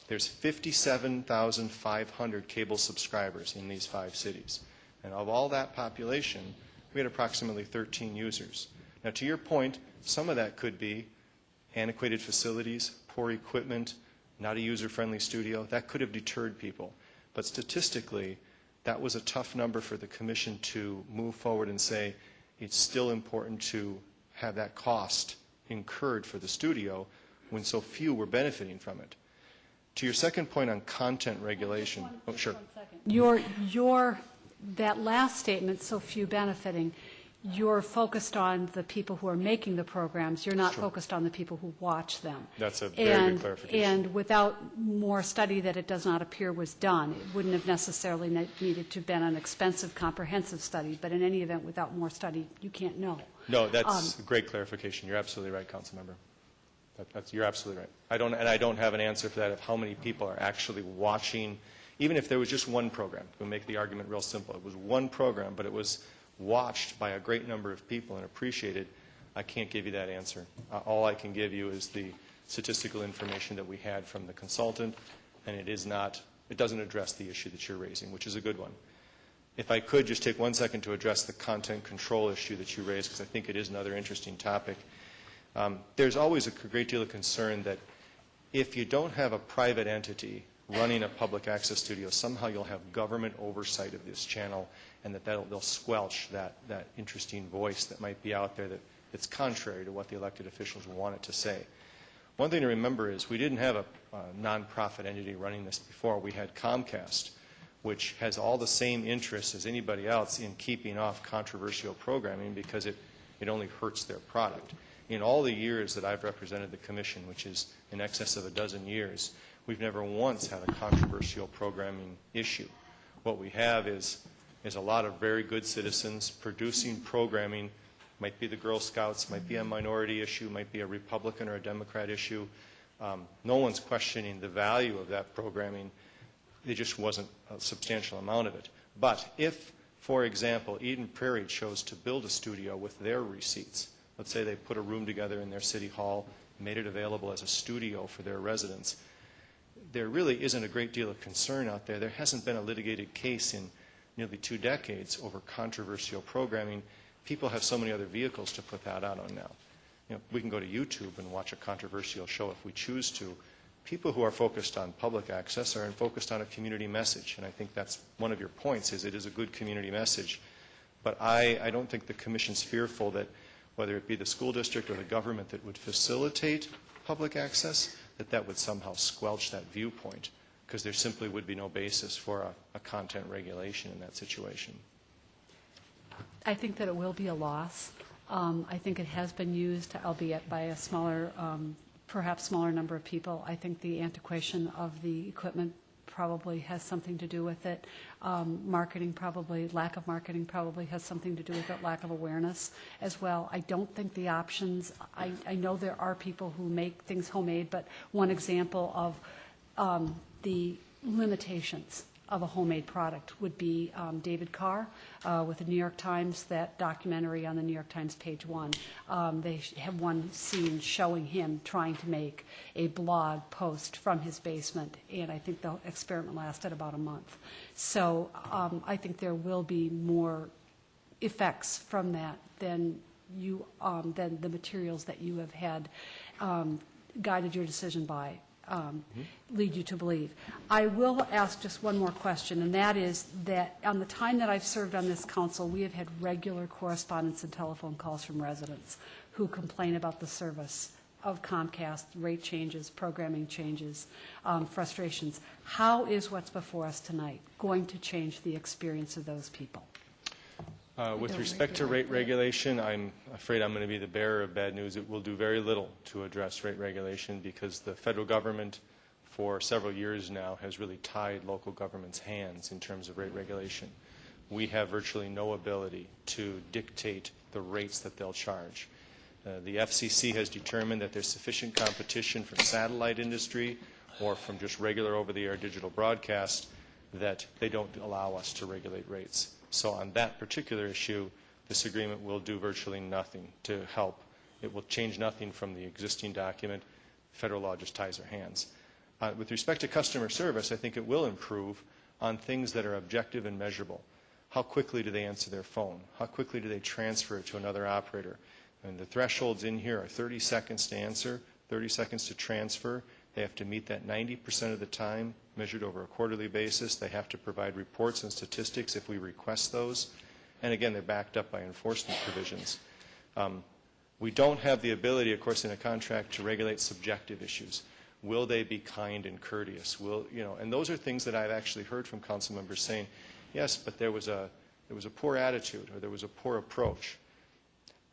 There's 57,500 cable subscribers in these 5 cities. And of all that population, we had approximately 13 users. Now, to your point, some of that could be antiquated facilities, poor equipment, not a user-friendly studio. That could have deterred people. But statistically, that was a tough number for the commission to move forward and say it's still important to have that cost incurred for the studio when so few were benefiting from it. To your second point on content regulation. Oh, sure. That last statement, so few benefiting, you're focused on the people who are making the programs. You're not focused on the people who watch them. That's a very good clarification. And without more study that it does not appear was done, it wouldn't have necessarily needed to have been an expensive, comprehensive study. But in any event, without more study, you can't know. No, that's a great clarification. You're absolutely right, Councilmember. You're absolutely right. I don't have an answer for that of how many people are actually watching. Even if there was just one program, we'll make the argument real simple. It was one program, but it was watched by a great number of people and appreciated. I can't give you that answer. All I can give you is the statistical information that we had from the consultant, and it doesn't address the issue that you're raising, which is a good one. If I could just take 1 second to address the content control issue that you raised, because I think it is another interesting topic. There's always a great deal of concern that if you don't have a private entity running a public access studio, somehow you'll have government oversight of this channel, and they'll squelch that interesting voice that might be out there that's contrary to what the elected officials want it to say. One thing to remember is we didn't have a nonprofit entity running this before. We had Comcast, which has all the same interests as anybody else in keeping off controversial programming because it only hurts their product. In all the years that I've represented the Commission, which is in excess of a dozen years, we've never once had a controversial programming issue. What we have is a lot of very good citizens producing programming. Might be the Girl Scouts, might be a minority issue, might be a Republican or a Democrat issue. No one's questioning the value of that programming. There just wasn't a substantial amount of it. But if, for example, Eden Prairie chose to build a studio with their receipts, let's say they put a room together in their city hall, made it available as a studio for their residents, there really isn't a great deal of concern out there. There hasn't been a litigated case in nearly 2 decades over controversial programming. People have so many other vehicles to put that out on now. We can go to YouTube and watch a controversial show if we choose to. People who are focused on public access are focused on a community message, and I think that's one of your points, is it is a good community message. But I don't think the Commission's fearful that whether it be the school district or the government that would facilitate public access, that would somehow squelch that viewpoint, because there simply would be no basis for a content regulation in that situation. I think that it will be a loss. I think it has been used, albeit by a smaller, perhaps smaller number of people. I think the antiquation of the equipment probably has something to do with it. Marketing probably, lack of marketing probably has something to do with it, lack of awareness as well. I don't think the options, I know there are people who make things homemade, but one example of the limitations of a homemade product would be David Carr with the New York Times, that documentary on the New York Times page 1. They have one scene showing him trying to make a blog post from his basement, and I think the experiment lasted about a month. So I think there will be more effects from that than the materials that you have had guided your decision by. Lead you to believe. I will ask just one more question, and that is that on the time that I've served on this council, we have had regular correspondence and telephone calls from residents who complain about the service of Comcast, rate changes, programming changes, frustrations. How is what's before us tonight going to change the experience of those people? With respect to rate regulation, I'm afraid I'm going to be the bearer of bad news. It will do very little to address rate regulation because the federal government for several years now has really tied local government's hands in terms of rate regulation. We have virtually no ability to dictate the rates that they'll charge. The FCC has determined that there's sufficient competition from satellite industry or from just regular over-the-air digital broadcast, that they don't allow us to regulate rates. So on that particular issue, this agreement will do virtually nothing to help. It will change nothing from the existing document. Federal law just ties our hands. With respect to customer service, I think it will improve on things that are objective and measurable. How quickly do they answer their phone? How quickly do they transfer it to another operator? And the thresholds in here are 30 seconds to answer, 30 seconds to transfer. They have to meet that 90% of the time, measured over a quarterly basis. They have to provide reports and statistics if we request those. And again, they're backed up by enforcement provisions. We don't have the ability, of course, in a contract to regulate subjective issues. Will they be kind and courteous? And those are things that I've actually heard from council members saying, yes, but there was a poor attitude or there was a poor approach.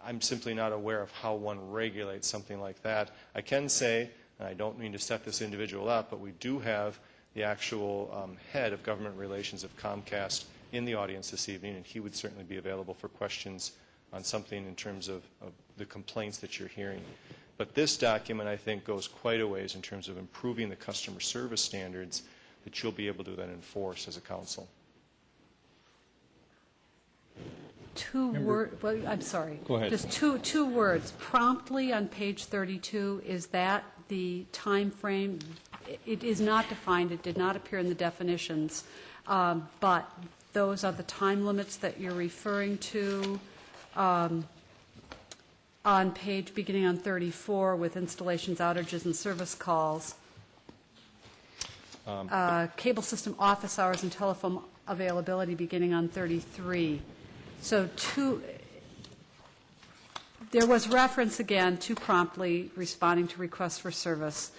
I'm simply not aware of how one regulates something like that. I can say, and I don't mean to set this individual up, but we do have the actual head of government relations of Comcast in the audience this evening, and he would certainly be available for questions on something in terms of the complaints that you're hearing. But this document, I think, goes quite a ways in terms of improving the customer service standards that you'll be able to then enforce as a council. Well, I'm sorry. Go ahead. Just two words. Promptly on page 32, is that the time frame? It is not defined. It did not appear in the definitions. But those are the time limits that you're referring to on page beginning on 34 with installations, outages, and service calls. Cable system office hours and telephone availability beginning on 33. So there was reference again to promptly responding to requests for service.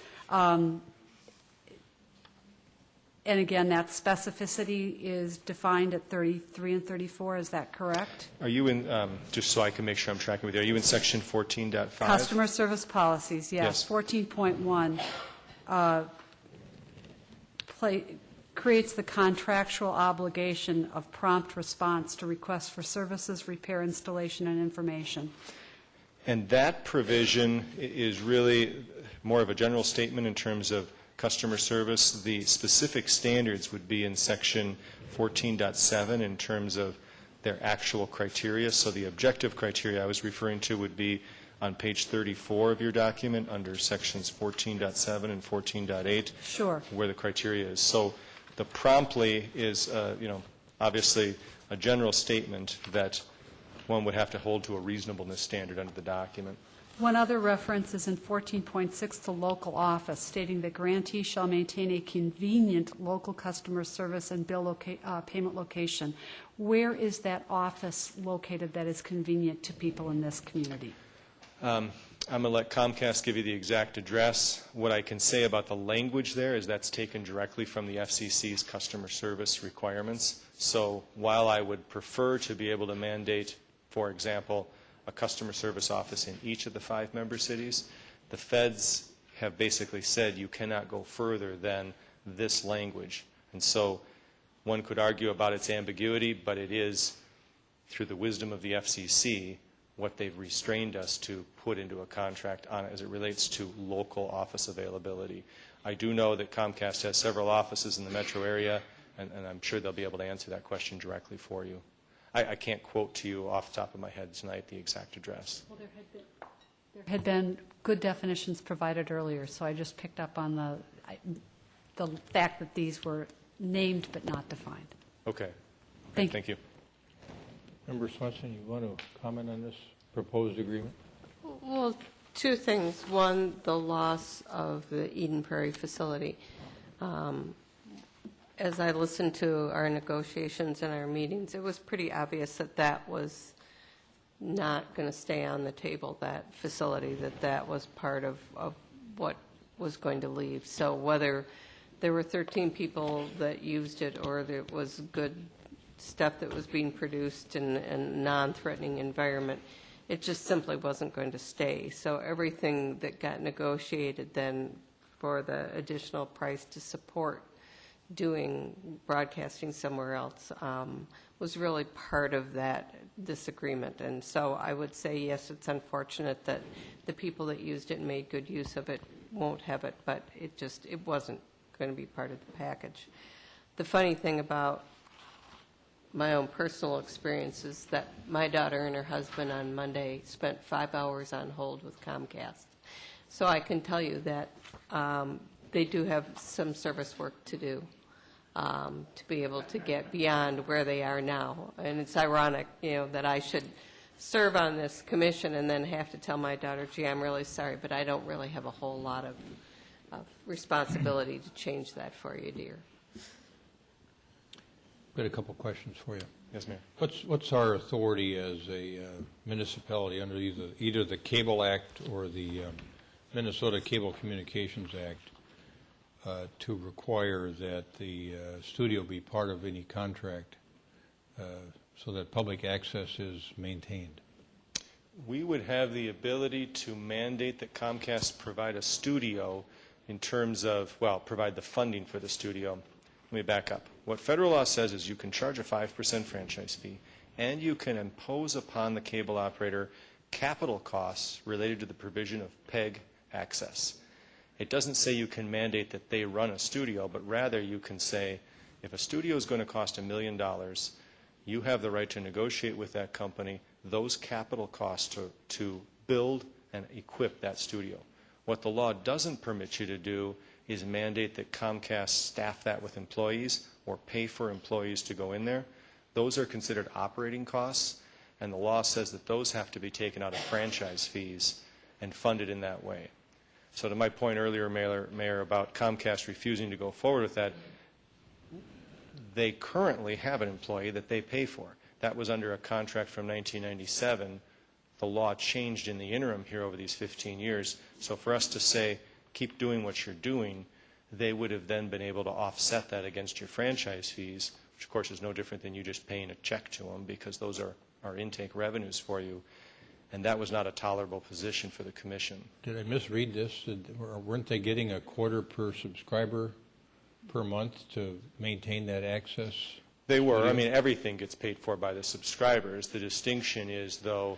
And again, that specificity is defined at 33 and 34. Is that correct? Are you in, just so I can make sure I'm tracking with you, are you in section 14.5? Customer service policies, yes. 14.1 creates the contractual obligation of prompt response to requests for services, repair, installation, and information. And that provision is really more of a general statement in terms of customer service. The specific standards would be in section 14.7 in terms of their actual criteria. So the objective criteria I was referring to would be on page 34 of your document under sections 14.7 and 14.8. Sure. Where the criteria is. So the promptly is, obviously a general statement that one would have to hold to a reasonableness standard under the document. One other reference is in 14.6 to local office, stating that grantee shall maintain a convenient local customer service and bill payment location. Where is that office located that is convenient to people in this community? I'm going to let Comcast give you the exact address. What I can say about the language there is that's taken directly from the FCC's customer service requirements. So while I would prefer to be able to mandate, for example, a customer service office in each of the 5 member cities, the feds have basically said you cannot go further than this language. And so one could argue about its ambiguity, but it is, through the wisdom of the FCC, what they've restrained us to put into a contract on as it relates to local office availability. I do know that Comcast has several offices in the metro area, and I'm sure they'll be able to answer that question directly for you. I can't quote to you off the top of my head tonight the exact address. Well, there had been good definitions provided earlier, so I just picked up on the fact that these were named but not defined. Okay. Thank you. Member Swenson, you want to comment on this proposed agreement? Well, two things. One, the loss of the Eden Prairie facility. As I listened to our negotiations and our meetings, it was pretty obvious that that was not going to stay on the table, that facility, that was part of what was going to leave. So whether there were 13 people that used it or there was good stuff that was being produced in a non-threatening environment, it just simply wasn't going to stay. So everything that got negotiated then for the additional price to support doing broadcasting somewhere else was really part of that disagreement. And so I would say, yes, it's unfortunate that the people that used it and made good use of it won't have it, but it wasn't going to be part of the package. The funny thing about my own personal experience is that my daughter and her husband on Monday spent 5 hours on hold with Comcast. So I can tell you that they do have some service work to do to be able to get beyond where they are now. And it's ironic, that I should serve on this commission and then have to tell my daughter, gee, I'm really sorry, but I don't really have a whole lot of responsibility to change that for you, dear. Got a couple questions for you. Yes, Mayor. What's our authority as a municipality under either the Cable Act or the Minnesota Cable Communications Act to require that the studio be part of any contract so that public access is maintained? We would have the ability to mandate that Comcast provide a studio in terms of, well, provide the funding for the studio. Let me back up. What federal law says is you can charge a 5% franchise fee, and you can impose upon the cable operator capital costs related to the provision of PEG access. It doesn't say you can mandate that they run a studio, but rather you can say, if a studio is going to cost $1 million, you have the right to negotiate with that company those capital costs to build and equip that studio. What the law doesn't permit you to do is mandate that Comcast staff that with employees or pay for employees to go in there. Those are considered operating costs, and the law says that those have to be taken out of franchise fees and funded in that way. So to my point earlier, Mayor, about Comcast refusing to go forward with that, they currently have an employee that they pay for. That was under a contract from 1997. The law changed in the interim here over these 15 years. So for us to say, keep doing what you're doing, they would have then been able to offset that against your franchise fees, which of course is no different than you just paying a check to them, because those are intake revenues for you. And that was not a tolerable position for the commission. Did I misread this? Weren't they getting a quarter per subscriber per month to maintain that access? They were. I mean, everything gets paid for by the subscribers. The distinction is, though,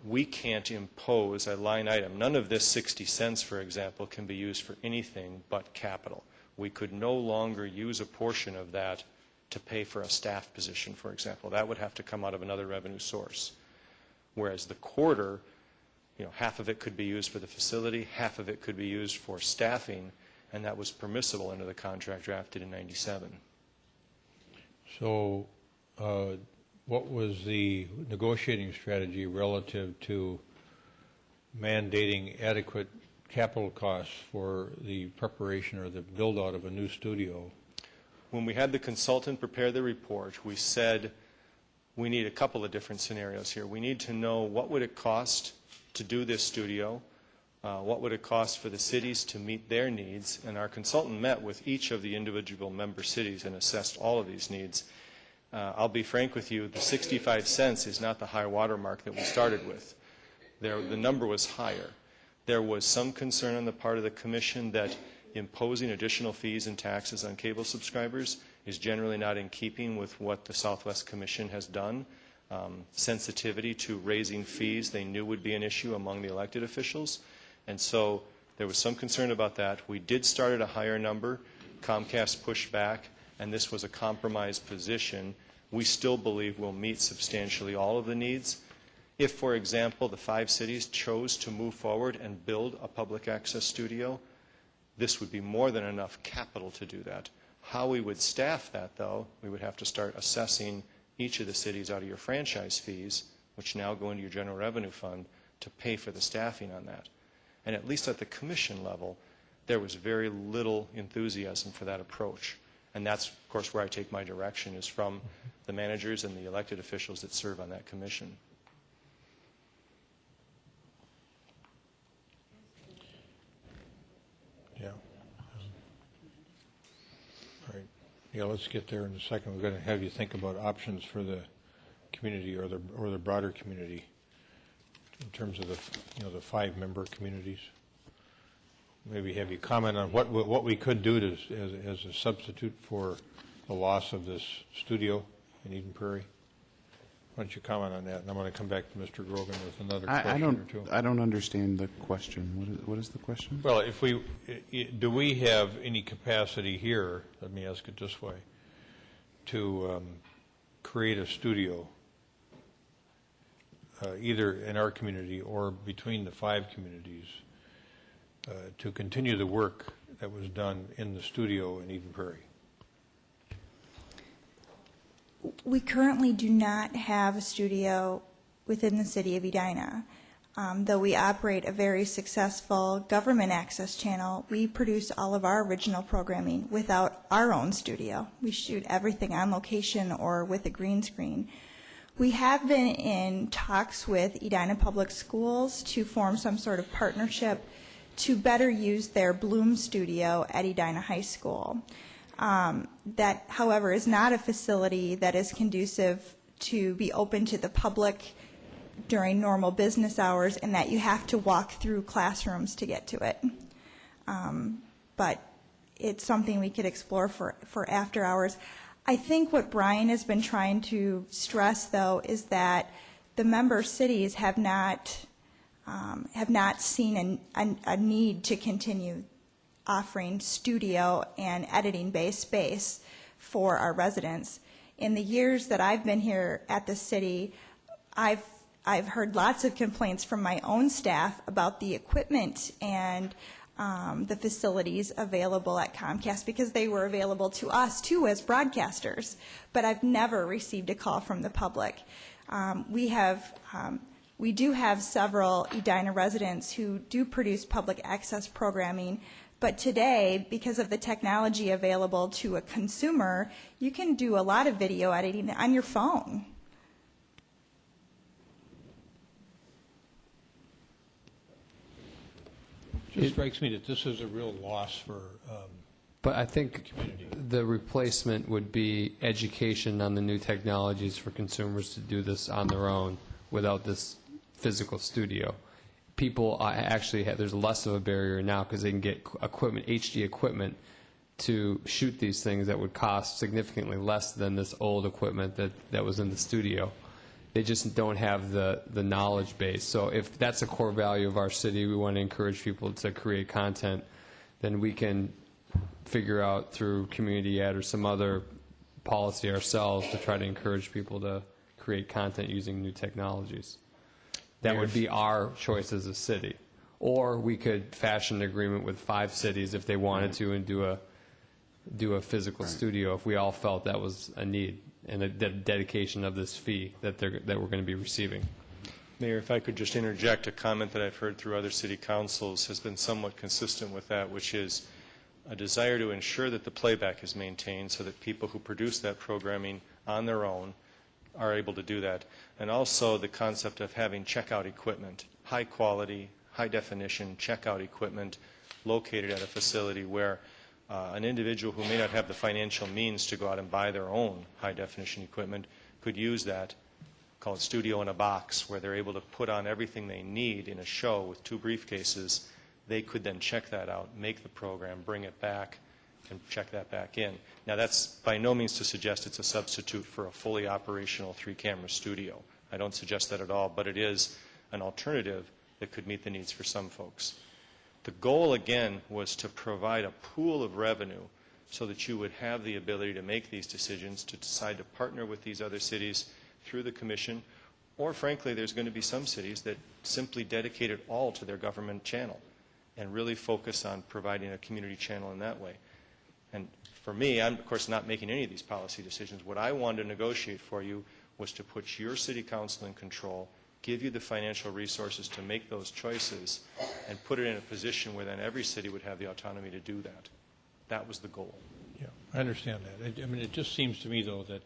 we can't impose a line item. None of this 60 cents, for example, can be used for anything but capital. We could no longer use a portion of that to pay for a staff position, for example. That would have to come out of another revenue source. Whereas the quarter, half of it could be used for the facility, half of it could be used for staffing, and that was permissible under the contract drafted in '97. So what was the negotiating strategy relative to mandating adequate capital costs for the preparation or the build-out of a new studio? When we had the consultant prepare the report, we said we need a couple of different scenarios here. We need to know what would it cost to do this studio, what would it cost for the cities to meet their needs, and our consultant met with each of the individual member cities and assessed all of these needs. I'll be frank with you, the 65 cents is not the high water mark that we started with. The number was higher. There was some concern on the part of the commission that imposing additional fees and taxes on cable subscribers is generally not in keeping with what the Southwest Commission has done. Sensitivity to raising fees they knew would be an issue among the elected officials. And so there was some concern about that. We did start at a higher number. Comcast pushed back, and this was a compromise position. We still believe we'll meet substantially all of the needs. If, for example, the 5 cities chose to move forward and build a public access studio, this would be more than enough capital to do that. How we would staff that, though, we would have to start assessing each of the cities out of your franchise fees, which now go into your general revenue fund, to pay for the staffing on that. And at least at the commission level, there was very little enthusiasm for that approach. And that's, of course, where I take my direction, is from the managers and the elected officials that serve on that commission. Yeah. All right. Yeah, let's get there in a second. We're going to have you think about options for the community or the broader community in terms of the 5-member communities. Maybe have you comment on what we could do as a substitute for the loss of this studio in Eden Prairie. Why don't you comment on that, and I'm going to come back to Mr. Grogan with another question or two. I don't understand the question. What is the question? Well, do we have any capacity here, let me ask it this way, to create a studio, either in our community or between the 5 communities, to continue the work that was done in the studio in Eden Prairie? We currently do not have a studio within the city of Edina. Though we operate a very successful government access channel, we produce all of our original programming without our own studio. We shoot everything on location or with a green screen. We have been in talks with Edina Public Schools to form some sort of partnership to better use their Bloom studio at Edina High School. That, however, is not a facility that is conducive to be open to the public during normal business hours, and that you have to walk through classrooms to get to it. But it's something we could explore for after hours. I think what Brian has been trying to stress, though, is that the member cities have not seen a need to continue offering studio and editing-based space for our residents. In the years that I've been here at the city, I've heard lots of complaints from my own staff about the equipment and the facilities available at Comcast, because they were available to us too as broadcasters, but I've never received a call from the public. We do have several Edina residents who do produce public access programming, but today, because of the technology available to a consumer, you can do a lot of video editing on your phone. It just strikes me that this is a real loss for But I think the replacement would be education on the new technologies for consumers to do this on their own without this physical studio. People actually have, there's less of a barrier now because they can get equipment, HD equipment, to shoot these things that would cost significantly less than this old equipment that was in the studio. They just don't have the knowledge base. So if that's a core value of our city, we want to encourage people to create content, then we can figure out through community ad or some other policy ourselves to try to encourage people to create content using new technologies. That would be our choice as a city. Or we could fashion an agreement with 5 cities if they wanted to and do a physical studio if we all felt that was a need and a dedication of this fee that we're going to be receiving. Mayor, if I could just interject, a comment that I've heard through other city councils has been somewhat consistent with that, which is a desire to ensure that the playback is maintained so that people who produce that programming on their own are able to do that. And also the concept of having checkout equipment, high quality, high definition checkout equipment located at a facility where an individual who may not have the financial means to go out and buy their own high definition equipment could use that, call it studio in a box, where they're able to put on everything they need in a show with 2 briefcases. They could then check that out, make the program, bring it back, and check that back in. Now, that's by no means to suggest it's a substitute for a fully operational 3-camera studio. I don't suggest that at all, but it is an alternative that could meet the needs for some folks. The goal, again, was to provide a pool of revenue so that you would have the ability to make these decisions, to decide to partner with these other cities through the commission, or frankly, there's going to be some cities that simply dedicate it all to their government channel and really focus on providing a community channel in that way. And for me, I'm, of course, not making any of these policy decisions. What I wanted to negotiate for you was to put your city council in control, give you the financial resources to make those choices, and put it in a position where then every city would have the autonomy to do that. That was the goal. Yeah, I understand that. I mean, it just seems to me, though, that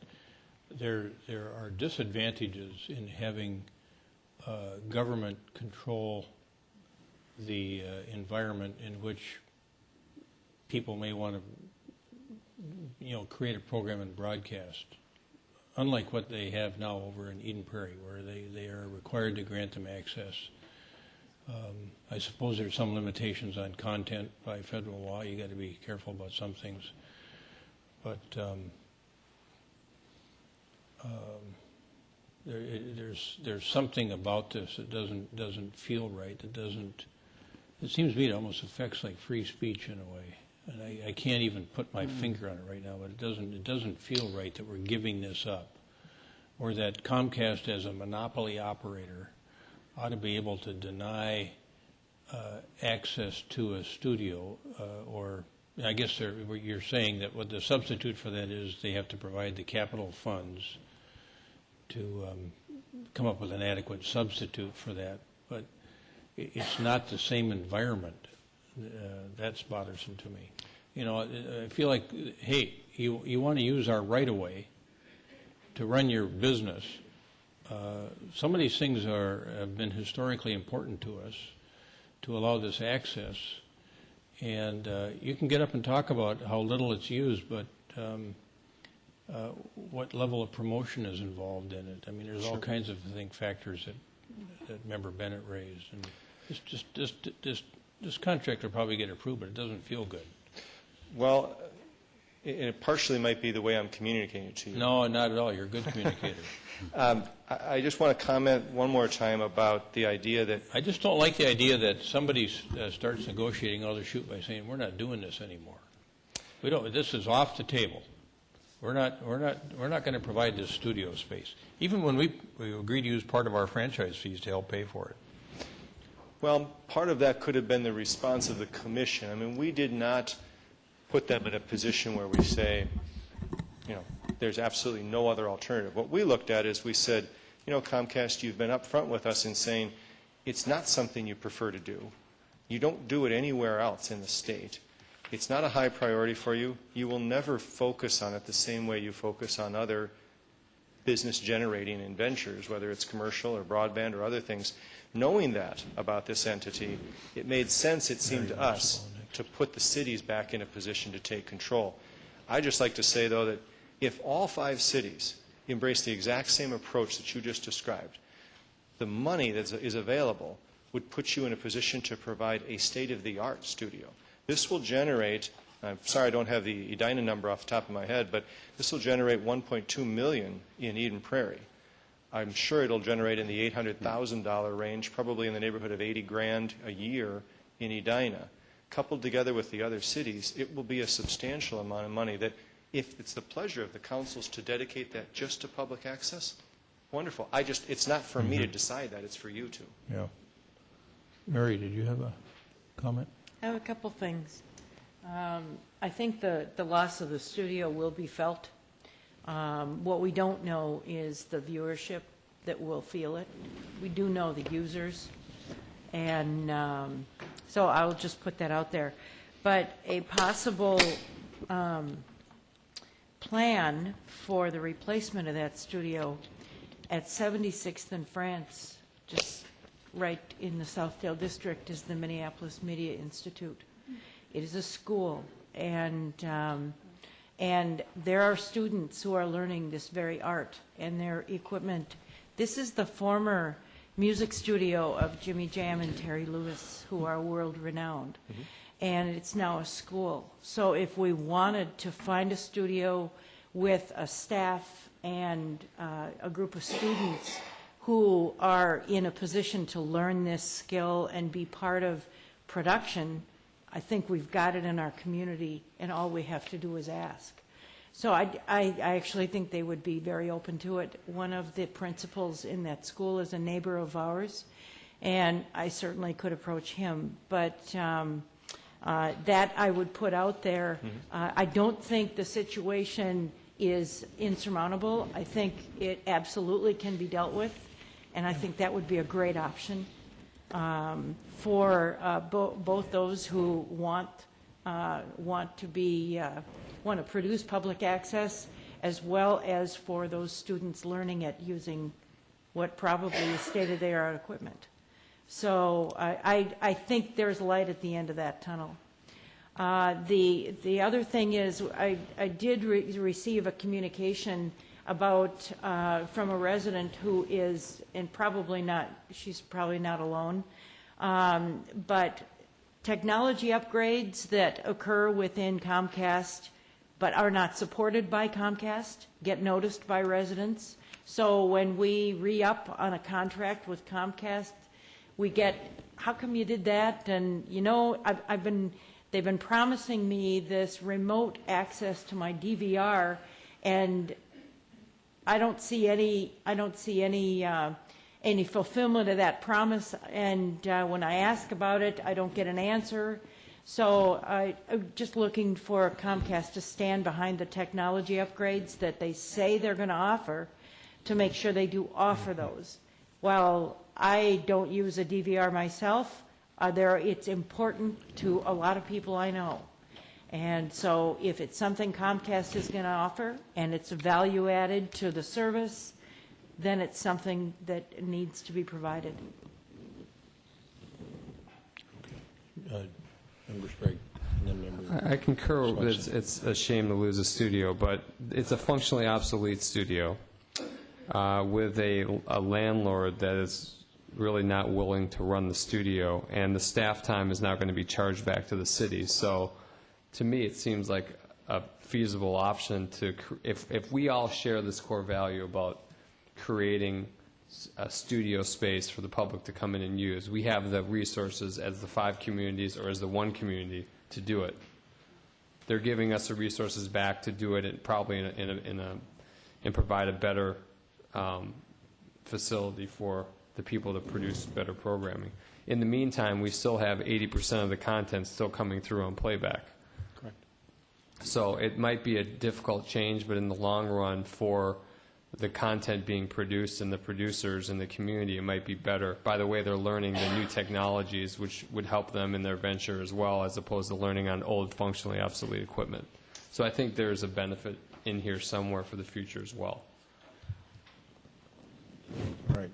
there are disadvantages in having government control the environment in which people may want to, create a program and broadcast, unlike what they have now over in Eden Prairie, where they are required to grant them access. I suppose there's some limitations on content by federal law. You got to be careful about some things. But there's something about this that doesn't feel right. It seems to me it almost affects like free speech in a way. And I can't even put my finger on it right now, but it doesn't feel right that we're giving this up, or that Comcast as a monopoly operator ought to be able to deny access to a studio, or I guess you're saying that what the substitute for that is they have to provide the capital funds to come up with an adequate substitute for that, but it's not the same environment. That's bothersome to me. You know, I feel like, hey, you want to use our right-of-way to run your business. Some of these things have been historically important to us to allow this access. And you can get up and talk about how little it's used, but what level of promotion is involved in it. I mean, there's all kinds of factors that Member Bennett raised. And this contract will probably get approved, but it doesn't feel good. Well, it partially might be the way I'm communicating to you. No, not at all. You're a good communicator. I just want to comment one more time about the idea that... I just don't like the idea that somebody starts negotiating all the shoot by saying, we're not doing this anymore. We don't. This is off the table. We're not going to provide this studio space. Even when we agreed to use part of our franchise fees to help pay for it. Well, part of that could have been the response of the commission. I mean, we did not put them in a position where we say, you know, there's absolutely no other alternative. What we looked at is we said, you know, Comcast, you've been up front with us in saying it's not something you prefer to do. You don't do it anywhere else in the state. It's not a high priority for you. You will never focus on it the same way you focus on other business-generating ventures, whether it's commercial or broadband or other things. Knowing that about this entity, it made sense, it seemed to us, to put the cities back in a position to take control. I'd just like to say, though, that if all 5 cities embrace the exact same approach that you just described, the money that is available would put you in a position to provide a state-of-the-art studio. This will generate, I'm sorry I don't have the Edina number off the top of my head, but this will generate $1.2 million in Eden Prairie. I'm sure it'll generate in the $800,000 range, probably in the neighborhood of $80,000 a year in Edina. Coupled together with the other cities, it will be a substantial amount of money that, if it's the pleasure of the councils to dedicate that just to public access, wonderful. It's not for me to decide that, it's for you to. Yeah. Mary, did you have a comment? I have a couple things. I think the loss of the studio will be felt. What we don't know is the viewership that will feel it. We do know the users, and so I'll just put that out there. But a possible plan for the replacement of that studio at 76th and France, just right in the Southdale district, is the Minneapolis Media Institute. It is a school, and there are students who are learning this very art and their equipment. This is the former music studio of Jimmy Jam and Terry Lewis, who are world-renowned. Mm-hmm. And it's now a school. So if we wanted to find a studio with a staff and a group of students who are in a position to learn this skill and be part of production, I think we've got it in our community, and all we have to do is ask. So I actually think they would be very open to it. One of the principals in that school is a neighbor of ours, and I certainly could approach him. But that I would put out there. Mm-hmm. I don't think the situation is insurmountable. I think it absolutely can be dealt with, and I think that would be a great option for both those who want to produce public access, as well as for those students learning it using what probably is state-of-the-art equipment. So I think there's light at the end of that tunnel. The other thing is I did receive a communication about from a resident who is, and she's probably not alone, but technology upgrades that occur within Comcast but are not supported by Comcast get noticed by residents. So when we re-up on a contract with Comcast, we get, how come you did that? And, you know, they've been promising me this remote access to my DVR, and I don't see any fulfillment of that promise. And when I ask about it, I don't get an answer. So I'm just looking for Comcast to stand behind the technology upgrades that they say they're going to offer, to make sure they do offer those. While I don't use a DVR myself, it's important to a lot of people I know. And so if it's something Comcast is going to offer and it's a value added to the service, then it's something that needs to be provided. Member Sprague, and then Member I concur. Swenson. It's a shame to lose a studio, but it's a functionally obsolete studio with a landlord that is really not willing to run the studio, and the staff time is now going to be charged back to the city. So to me, it seems like a feasible option to, if we all share this core value about creating a studio space for the public to come in and use, we have the resources as the 5 communities or as the 1 community to do it. They're giving us the resources back to do it probably and provide a better facility for the people to produce better programming. In the meantime, we still have 80% of the content still coming through on playback. Correct. So it might be a difficult change, but in the long run, for the content being produced and the producers and the community, it might be better. By the way, they're learning the new technologies, which would help them in their venture as well, as opposed to learning on old, functionally obsolete equipment. So I think there's a benefit in here somewhere for the future as well. Right.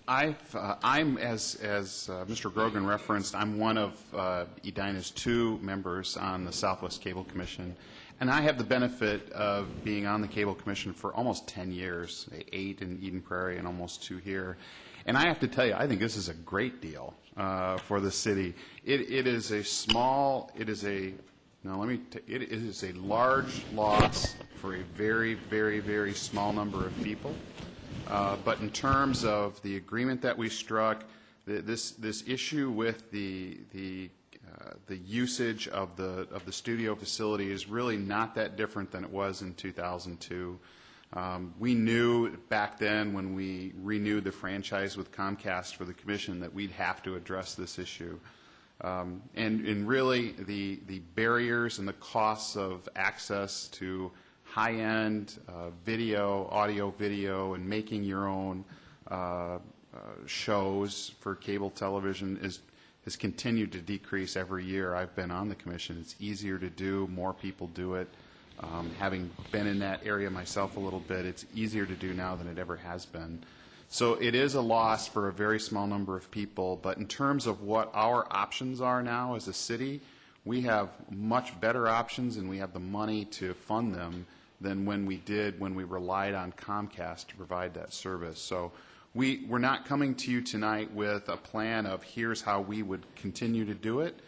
I'm, as Mr. Grogan referenced, I'm one of Edina's 2 members on the Southwest Cable Commission, and I have the benefit of being on the Cable Commission for almost 10 years, 8 in Eden Prairie and almost 2 here. And I have to tell you, I think this is a great deal for the city. It is a large loss for a very, very, very small number of people. But in terms of the agreement that we struck, this issue with the usage of the studio facility is really not that different than it was in 2002. We knew back then when we renewed the franchise with Comcast for the commission that we'd have to address this issue. And really the barriers and the costs of access to high-end audio, video, and making your own shows for cable television has continued to decrease every year I've been on the commission. It's easier to do, more people do it. Having been in that area myself a little bit, it's easier to do now than it ever has been. So it is a loss for a very small number of people, but in terms of what our options are now as a city, we have much better options and we have the money to fund them than when we relied on Comcast to provide that service. So we're not coming to you tonight with a plan of here's how we would continue to do it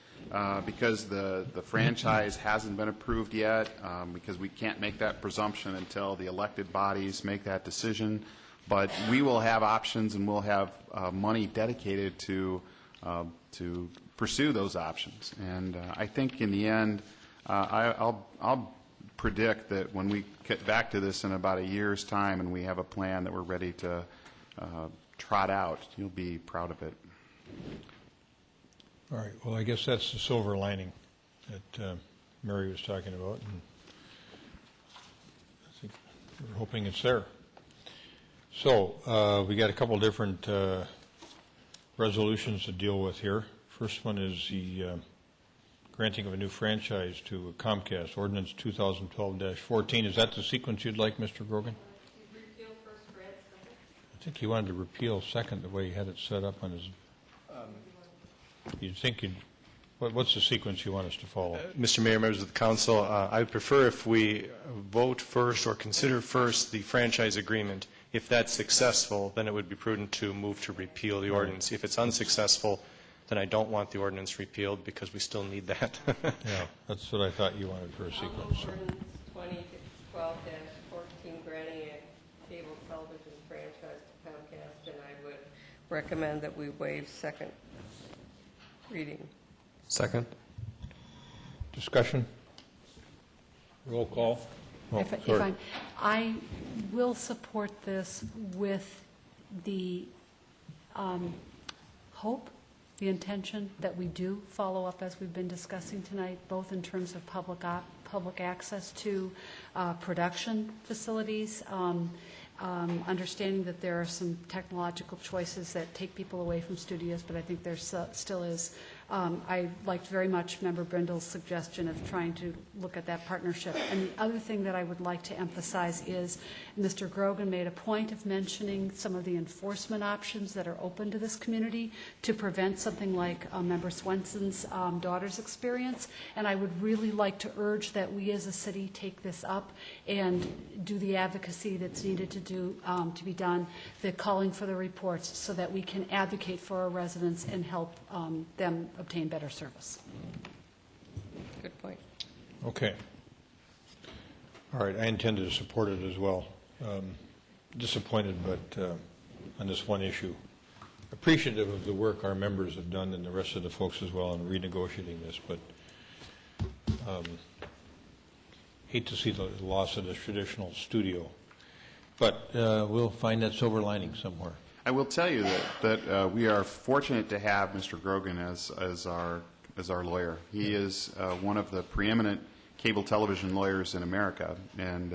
because the franchise hasn't been approved yet, because we can't make that presumption until the elected bodies make that decision. But we will have options and we'll have money dedicated to pursue those options. And I think in the end, I'll predict that when we get back to this in about a year's time and we have a plan that we're ready to trot out, you'll be proud of it. All right. Well, I guess that's the silver lining that Mary was talking about, and I think we're hoping it's there. So we got a couple different resolutions to deal with here. First one is the granting of a new franchise to Comcast, Ordinance 2012-14. Is that the sequence you'd like, Mr. Grogan? Repeal first, grant second. I think he wanted to repeal second the way he had it set up on his. You'd think you'd. What's the sequence you want us to follow? Mr. Mayor, members of the council, I would prefer if we vote first or consider first the franchise agreement. If that's successful, then it would be prudent to move to repeal the ordinance. If it's unsuccessful, then I don't want the ordinance repealed because we still need that. Yeah, that's what I thought you wanted for a sequence. Ordinance 2012-14 recommend that we waive second reading. Second. Discussion? Roll call? Oh, If sorry. I will support this with the hope, the intention that we do follow up as we've been discussing tonight, both in terms of public access to production facilities, understanding that there are some technological choices that take people away from studios, but I think there still is. I liked very much Member Brindle's suggestion of trying to look at that partnership. And the other thing that I would like to emphasize is Mr. Grogan made a point of mentioning some of the enforcement options that are open to this community to prevent something like Member Swenson's daughter's experience. And I would really like to urge that we as a city take this up and do the advocacy that's needed to be done, the calling for the reports, so that we can advocate for our residents and help them obtain better service. Good point. Okay. All right, I intended to support it as well. Disappointed, but on this one issue. Appreciative of the work our members have done and the rest of the folks as well in renegotiating this, but hate to see the loss of this traditional studio. But we'll find that silver lining somewhere. I will tell you that we are fortunate to have Mr. Grogan as our lawyer. He is one of the preeminent cable television lawyers in America, and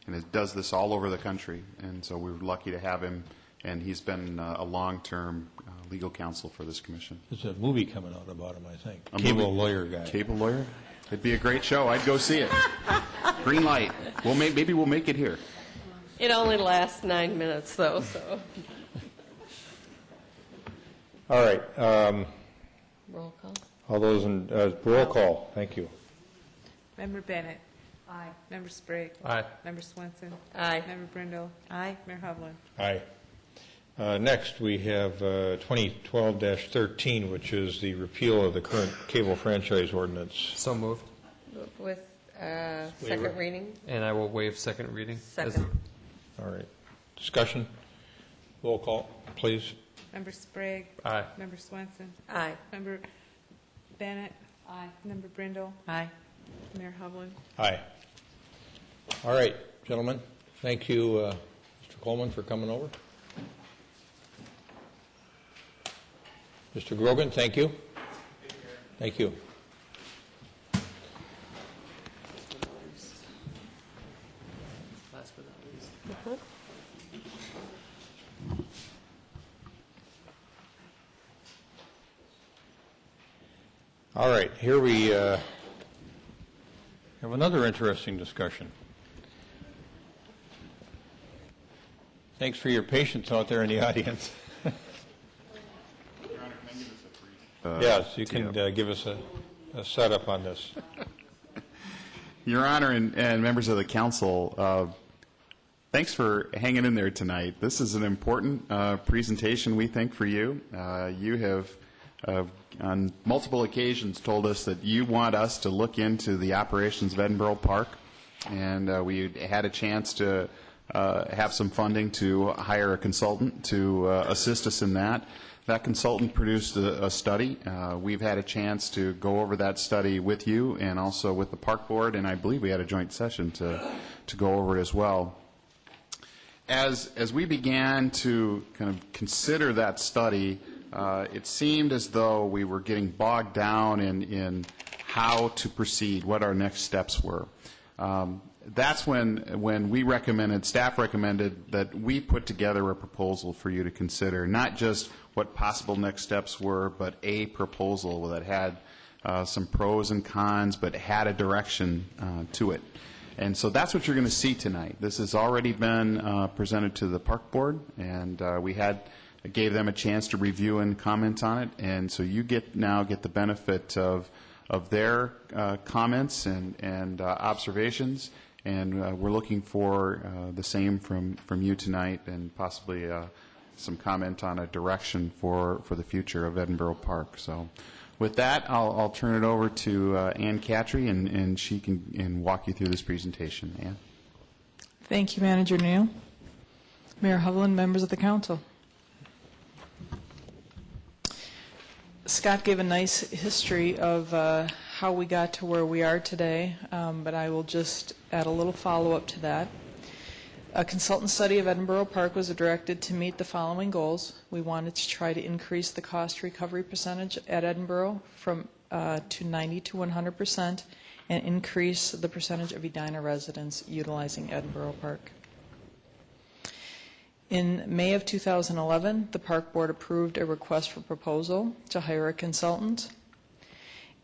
it does this all over the country. And so we're lucky to have him, and he's been a long-term legal counsel for this commission. There's a movie coming out about him, I think. A Cable movie? lawyer guy. Cable lawyer? It'd be a great show. I'd go see it. Green light. Maybe we'll make it here. It only lasts 9 minutes, though, so. All right. Roll call. All those in roll call. Thank you. Member Bennett. Aye. Member Sprague. Aye. Member Swenson. Aye. Member Brindle. Aye. Mayor Hovland. Aye. Next, we have 2012-13, which is the repeal of the current cable franchise ordinance. So moved. With second reading? And I will waive second reading. Second. All right. Discussion? Roll call, please. Member Sprague. Aye. Member Swenson. Aye. Member Bennett. Aye. Member Brindle. Aye. Mayor Hovland. Aye. All right, gentlemen. Thank you, Mr. Coleman, for coming over. Mr. Grogan, thank you. Thank you. Last but not least. All right, here we have another interesting discussion. Thanks for your patience out there in the audience. Yes, you can give us a setup on this. Your Honor and members of the council, thanks for hanging in there tonight. This is an important presentation, we think, for you. You have, on multiple occasions, told us that you want us to look into the operations of Edinburgh Park, and we had a chance to have some funding to hire a consultant to assist us in that. That consultant produced a study. We've had a chance to go over that study with you and also with the park board, and I believe we had a joint session to go over it as well. As we began to kind of consider that study, it seemed as though we were getting bogged down in how to proceed, what our next steps were. That's when we recommended, staff recommended, that we put together a proposal for you to consider, not just what possible next steps were, but a proposal that had some pros and cons, but had a direction to it. And so that's what you're going to see tonight. This has already been presented to the park board, and we gave them a chance to review and comment on it. And so you now get the benefit of their comments and observations. And we're looking for the same from you tonight, and possibly some comment on a direction for the future of Edinburgh Park. So with that, I'll turn it over to Ann Catry, and she can walk you through this presentation. Ann? Thank you, Manager Neal. Mayor Hovland, members of the council. Scott gave a nice history of how we got to where we are today, but I will just add a little follow-up to that. A consultant study of Edinburgh Park was directed to meet the following goals. We wanted to try to increase the cost recovery percentage at Edinburgh from to 90 to 100% and increase the percentage of Edina residents utilizing Edinburgh Park. In May of 2011, the Park Board approved a request for proposal to hire a consultant,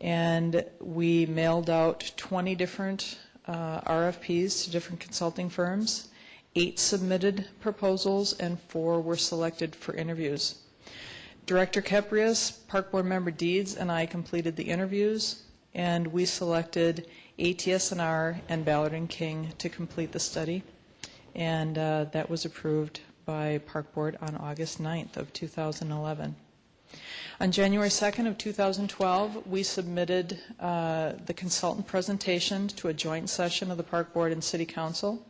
and we mailed out 20 different RFPs to different consulting firms. 8 submitted proposals and 4 were selected for interviews. Director Keprius, Park Board Member Deeds, and I completed the interviews, and we selected ATS&R and Ballard & King to complete the study, and that was approved by Park Board on August 9th of 2011. On January 2nd of 2012, we submitted the consultant presentation to a joint session of the Park Board and City Council.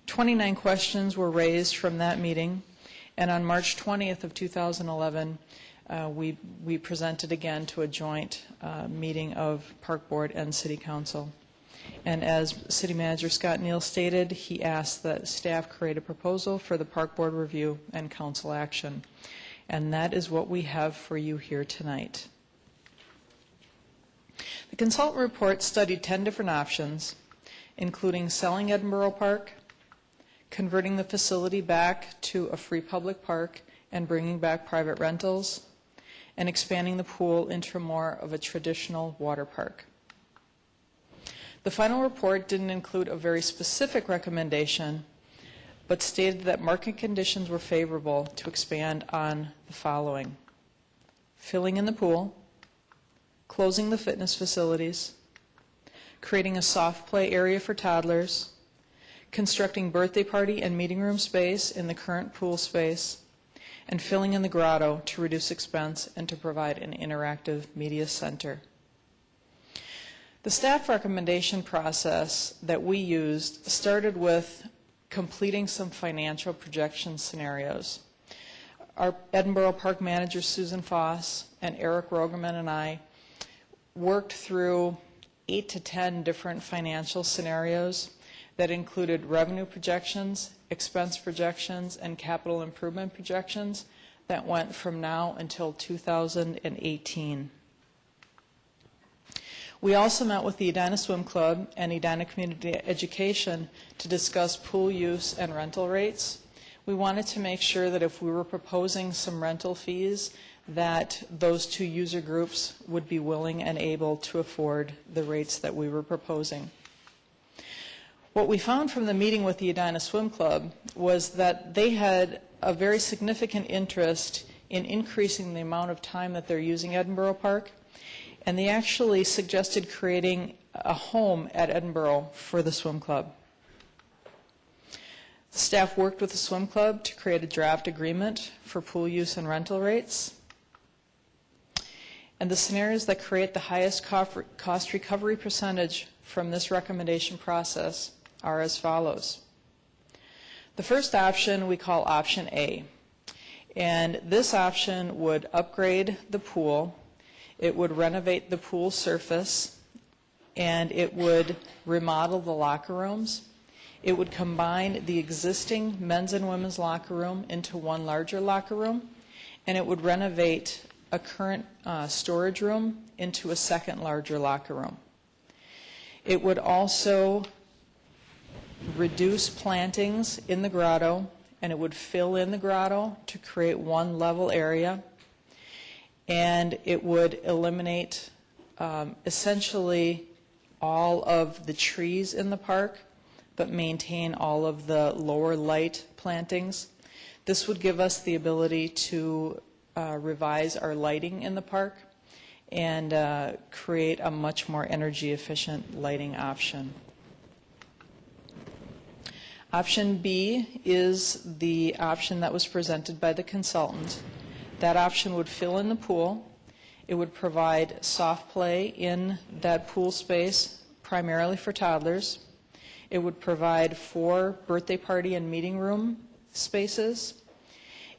29 questions were raised from that meeting, and on March 20th of 2011, we presented again to a joint meeting of Park Board and City Council. And as City Manager Scott Neal stated, he asked that staff create a proposal for the Park Board review and council action. And that is what we have for you here tonight. The consultant report studied 10 different options, including selling Edinburgh Park, converting the facility back to a free public park and bringing back private rentals, and expanding the pool into more of a traditional water park. The final report didn't include a very specific recommendation, but stated that market conditions were favorable to expand on the following: filling in the pool, closing the fitness facilities, creating a soft play area for toddlers, constructing birthday party and meeting room space in the current pool space, and filling in the grotto to reduce expense and to provide an interactive media center. The staff recommendation process that we used started with completing some financial projection scenarios. Our Edinburgh Park manager, Susan Foss, and Eric Rogerman and I worked through 8 to 10 different financial scenarios that included revenue projections, expense projections, and capital improvement projections that went from now until 2018. We also met with the Edina Swim Club and Edina Community Education to discuss pool use and rental rates. We wanted to make sure that if we were proposing some rental fees, that those two user groups would be willing and able to afford the rates that we were proposing. What we found from the meeting with the Edina Swim Club was that they had a very significant interest in increasing the amount of time that they're using Edinburgh Park, and they actually suggested creating a home at Edinburgh for the swim club. The staff worked with the swim club to create a draft agreement for pool use and rental rates. And the scenarios that create the highest cost recovery percentage from this recommendation process are as follows. The first option we call option A, and this option would upgrade the pool. It would renovate the pool surface, and it would remodel the locker rooms. It would combine the existing men's and women's locker room into one larger locker room, and it would renovate a current storage room into a second larger locker room. It would also reduce plantings in the grotto, and it would fill in the grotto to create one level area. And it would eliminate essentially all of the trees in the park, but maintain all of the lower light plantings. This would give us the ability to revise our lighting in the park and create a much more energy efficient lighting option. Option B is the option that was presented by the consultant. That option would fill in the pool. It would provide soft play in that pool space, primarily for toddlers. It would provide 4 birthday party and meeting room spaces,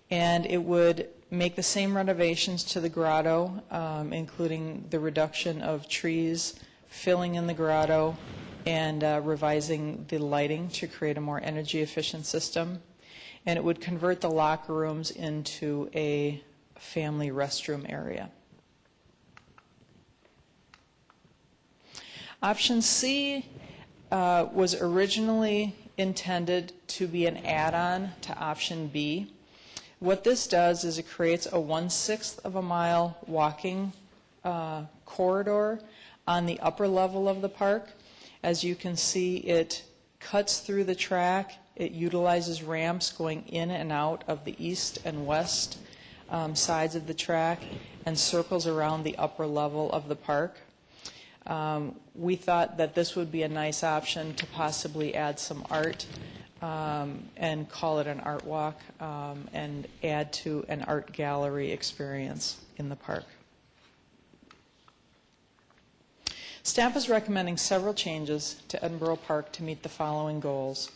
and it would make the same renovations to the grotto, including the reduction of trees, filling in the grotto, and revising the lighting to create a more energy efficient system. And it would convert the locker rooms into a family restroom area. Option C was originally intended to be an add-on to option B. What this does is it creates a 1/6 of a mile walking corridor on the upper level of the park. As you can see, it cuts through the track. It utilizes ramps going in and out of the east and west sides of the track and circles around the upper level of the park. We thought that this would be a nice option to possibly add some art and call it an art walk and add to an art gallery experience in the park. Staff is recommending several changes to Edinburgh Park to meet the following goals.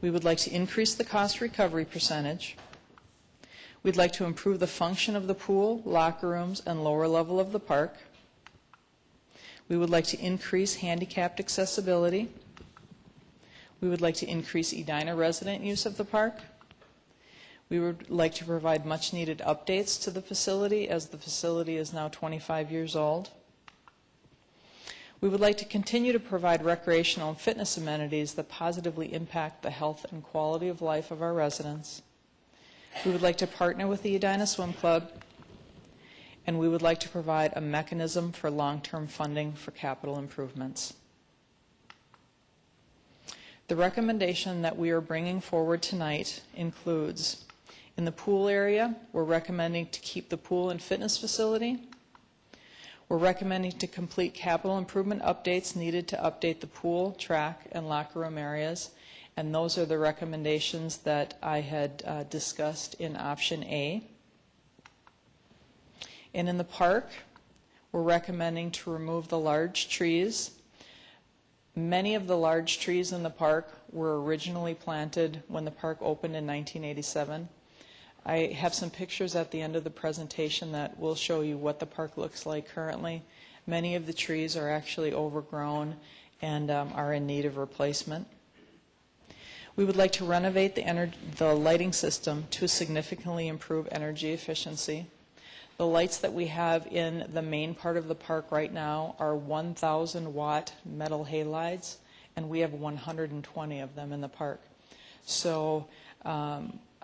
We would like to increase the cost recovery percentage. We'd like to improve the function of the pool, locker rooms, and lower level of the park. We would like to increase handicapped accessibility. We would like to increase Edina resident use of the park. We would like to provide much-needed updates to the facility, as the facility is now 25 years old. We would like to continue to provide recreational and fitness amenities that positively impact the health and quality of life of our residents. We would like to partner with the Edina Swim Club, and we would like to provide a mechanism for long-term funding for capital improvements. The recommendation that we are bringing forward tonight includes, in the pool area, we're recommending to keep the pool and fitness facility. We're recommending to complete capital improvement updates needed to update the pool, track, and locker room areas, and those are the recommendations that I had discussed in option A. And in the park, we're recommending to remove the large trees. Many of the large trees in the park were originally planted when the park opened in 1987. I have some pictures at the end of the presentation that will show you what the park looks like currently. Many of the trees are actually overgrown and are in need of replacement. We would like to renovate the lighting system to significantly improve energy efficiency. The lights that we have in the main part of the park right now are 1,000 watt metal halides, and we have 120 of them in the park. So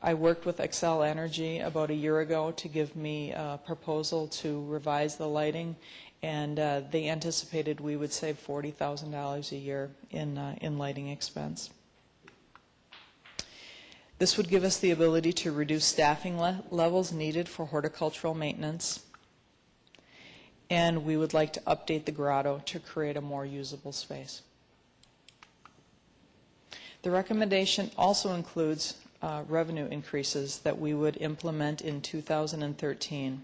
I worked with Xcel Energy about a year ago to give me a proposal to revise the lighting, and they anticipated we would save $40,000 a year in lighting expense. This would give us the ability to reduce staffing levels needed for horticultural maintenance, and we would like to update the grotto to create a more usable space. The recommendation also includes revenue increases that we would implement in 2013.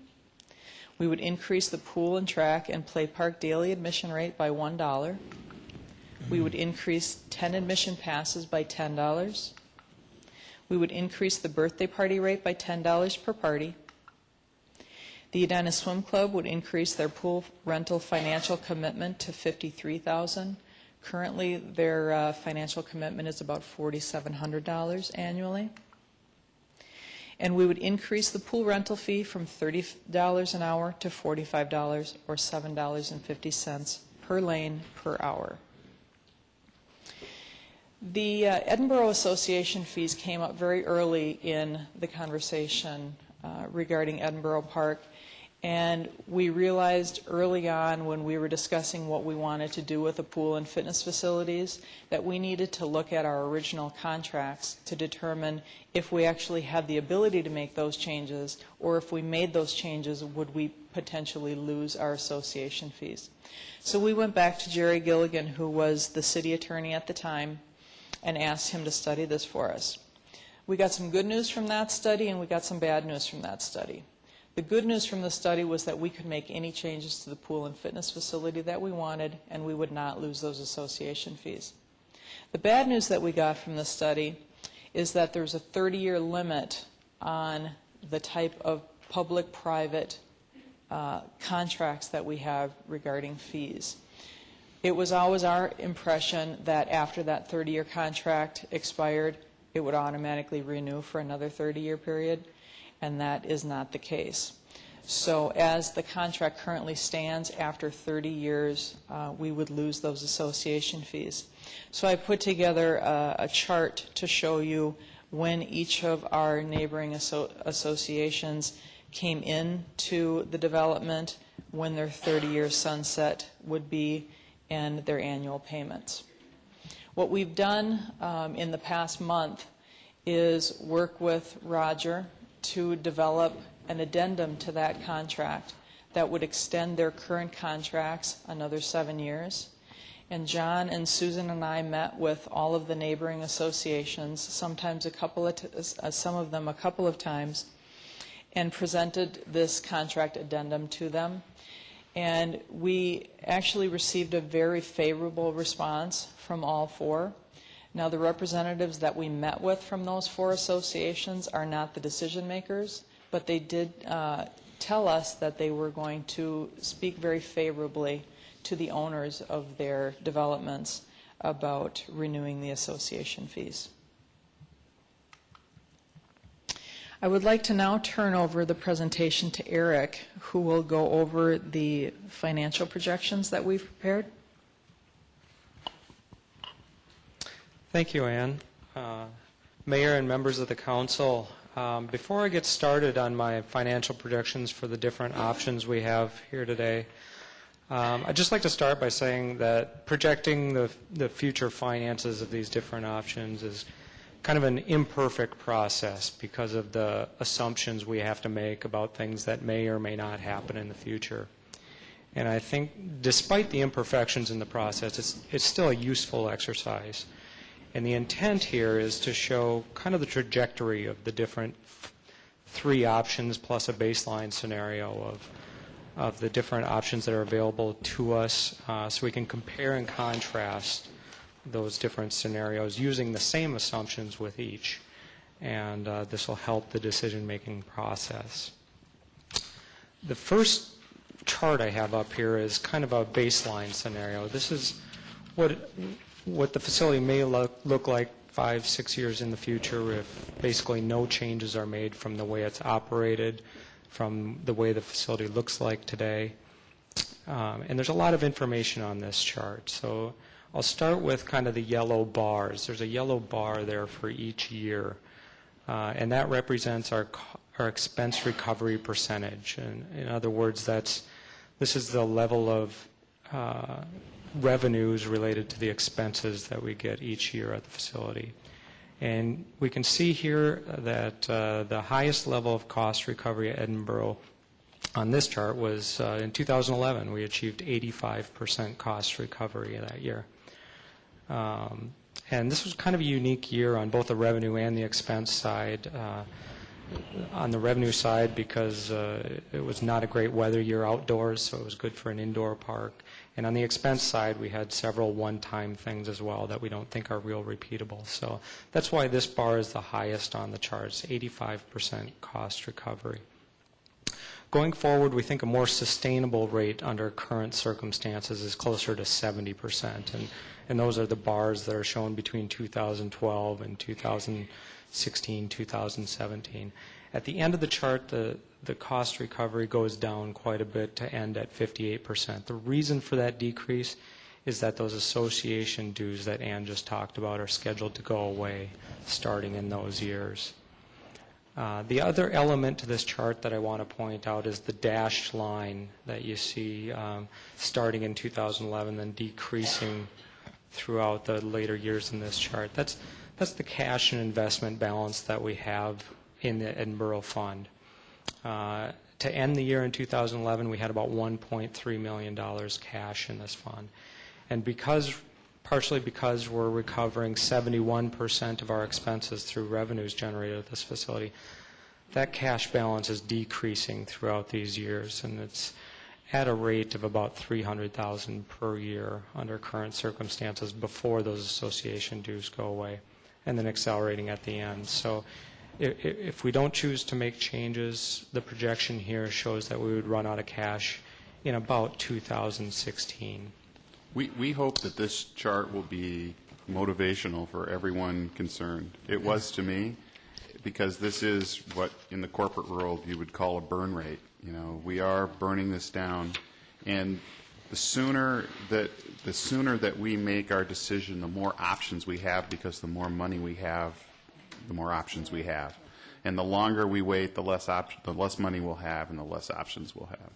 We would increase the pool and track and play park daily admission rate by $1. We would increase 10 admission passes by $10. We would increase the birthday party rate by $10 per party. The Edina Swim Club would increase their pool rental financial commitment to $53,000. Currently, their financial commitment is about $4,700 annually. And we would increase the pool rental fee from $30 an hour to $45, or $7.50 per lane per hour. The Edinburgh Association fees came up very early in the conversation regarding Edinburgh Park, and we realized early on when we were discussing what we wanted to do with the pool and fitness facilities that we needed to look at our original contracts to determine if we actually had the ability to make those changes, or if we made those changes, would we potentially lose our association fees. So we went back to Jerry Gilligan, who was the city attorney at the time, and asked him to study this for us. We got some good news from that study, and we got some bad news from that study. The good news from the study was that we could make any changes to the pool and fitness facility that we wanted, and we would not lose those association fees. The bad news that we got from the study is that there's a 30-year limit on the type of public-private contracts that we have regarding fees. It was always our impression that after that 30-year contract expired, it would automatically renew for another 30-year period, and that is not the case. So as the contract currently stands, after 30 years, we would lose those association fees. So I put together a chart to show you when each of our neighboring associations came into the development, when their 30-year sunset would be, and their annual payments. What we've done in the past month is work with Roger to develop an addendum to that contract that would extend their current contracts another 7 years. And John and Susan and I met with all of the neighboring associations, sometimes some of them a couple of times, and presented this contract addendum to them. And we actually received a very favorable response from all four. Now, the representatives that we met with from those four associations are not the decision makers, but they did tell us that they were going to speak very favorably to the owners of their developments about renewing the association fees. I would like to now turn over the presentation to Eric, who will go over the financial projections that we've prepared. Thank you, Ann. Mayor and members of the council, before I get started on my financial projections for the different options we have here today, I'd just like to start by saying that projecting the future finances of these different options is kind of an imperfect process because of the assumptions we have to make about things that may or may not happen in the future. And I think despite the imperfections in the process, it's still a useful exercise. And the intent here is to show kind of the trajectory of the different three options plus a baseline scenario of the different options that are available to us so we can compare and contrast those different scenarios using the same assumptions with each. And this will help the decision-making process. The first chart I have up here is kind of a baseline scenario. This is what the facility may look like 5-6 years in the future if basically no changes are made from the way it's operated, from the way the facility looks like today. And there's a lot of information on this chart. So I'll start with kind of the yellow bars. There's a yellow bar there for each year, and that represents our expense recovery percentage. And in other words, this is the level of revenues related to the expenses that we get each year at the facility. And we can see here that the highest level of cost recovery at Edinburgh on this chart was in 2011. We achieved 85% cost recovery that year. And this was kind of a unique year on both the revenue and the expense side. On the revenue side, because it was not a great weather year outdoors, so it was good for an indoor park. And on the expense side, we had several one-time things as well that we don't think are real repeatable. So that's why this bar is the highest on the charts, 85% cost recovery. Going forward, we think a more sustainable rate under current circumstances is closer to 70%. And those are the bars that are shown between 2012 and 2016, 2017. At the end of the chart, the cost recovery goes down quite a bit to end at 58%. The reason for that decrease is that those association dues that Ann just talked about are scheduled to go away starting in those years. The other element to this chart that I want to point out is the dashed line that you see starting in 2011 and decreasing throughout the later years in this chart. That's the cash and investment balance that we have in the Edinburgh Fund. To end the year in 2011, we had about $1.3 million cash in this fund. And partially because we're recovering 71% of our expenses through revenues generated at this facility, that cash balance is decreasing throughout these years, and it's at a rate of about $300,000 per year under current circumstances before those association dues go away, and then accelerating at the end. So If we don't choose to make changes, the projection here shows that we would run out of cash in about 2016. We hope that this chart will be motivational for everyone concerned. It was to me, because this is what in the corporate world you would call a burn rate. You know, we are burning this down, and the sooner that we make our decision, the more options we have, because the more money we have, the more options we have. And the longer we wait, the less money we'll have and the less options we'll have.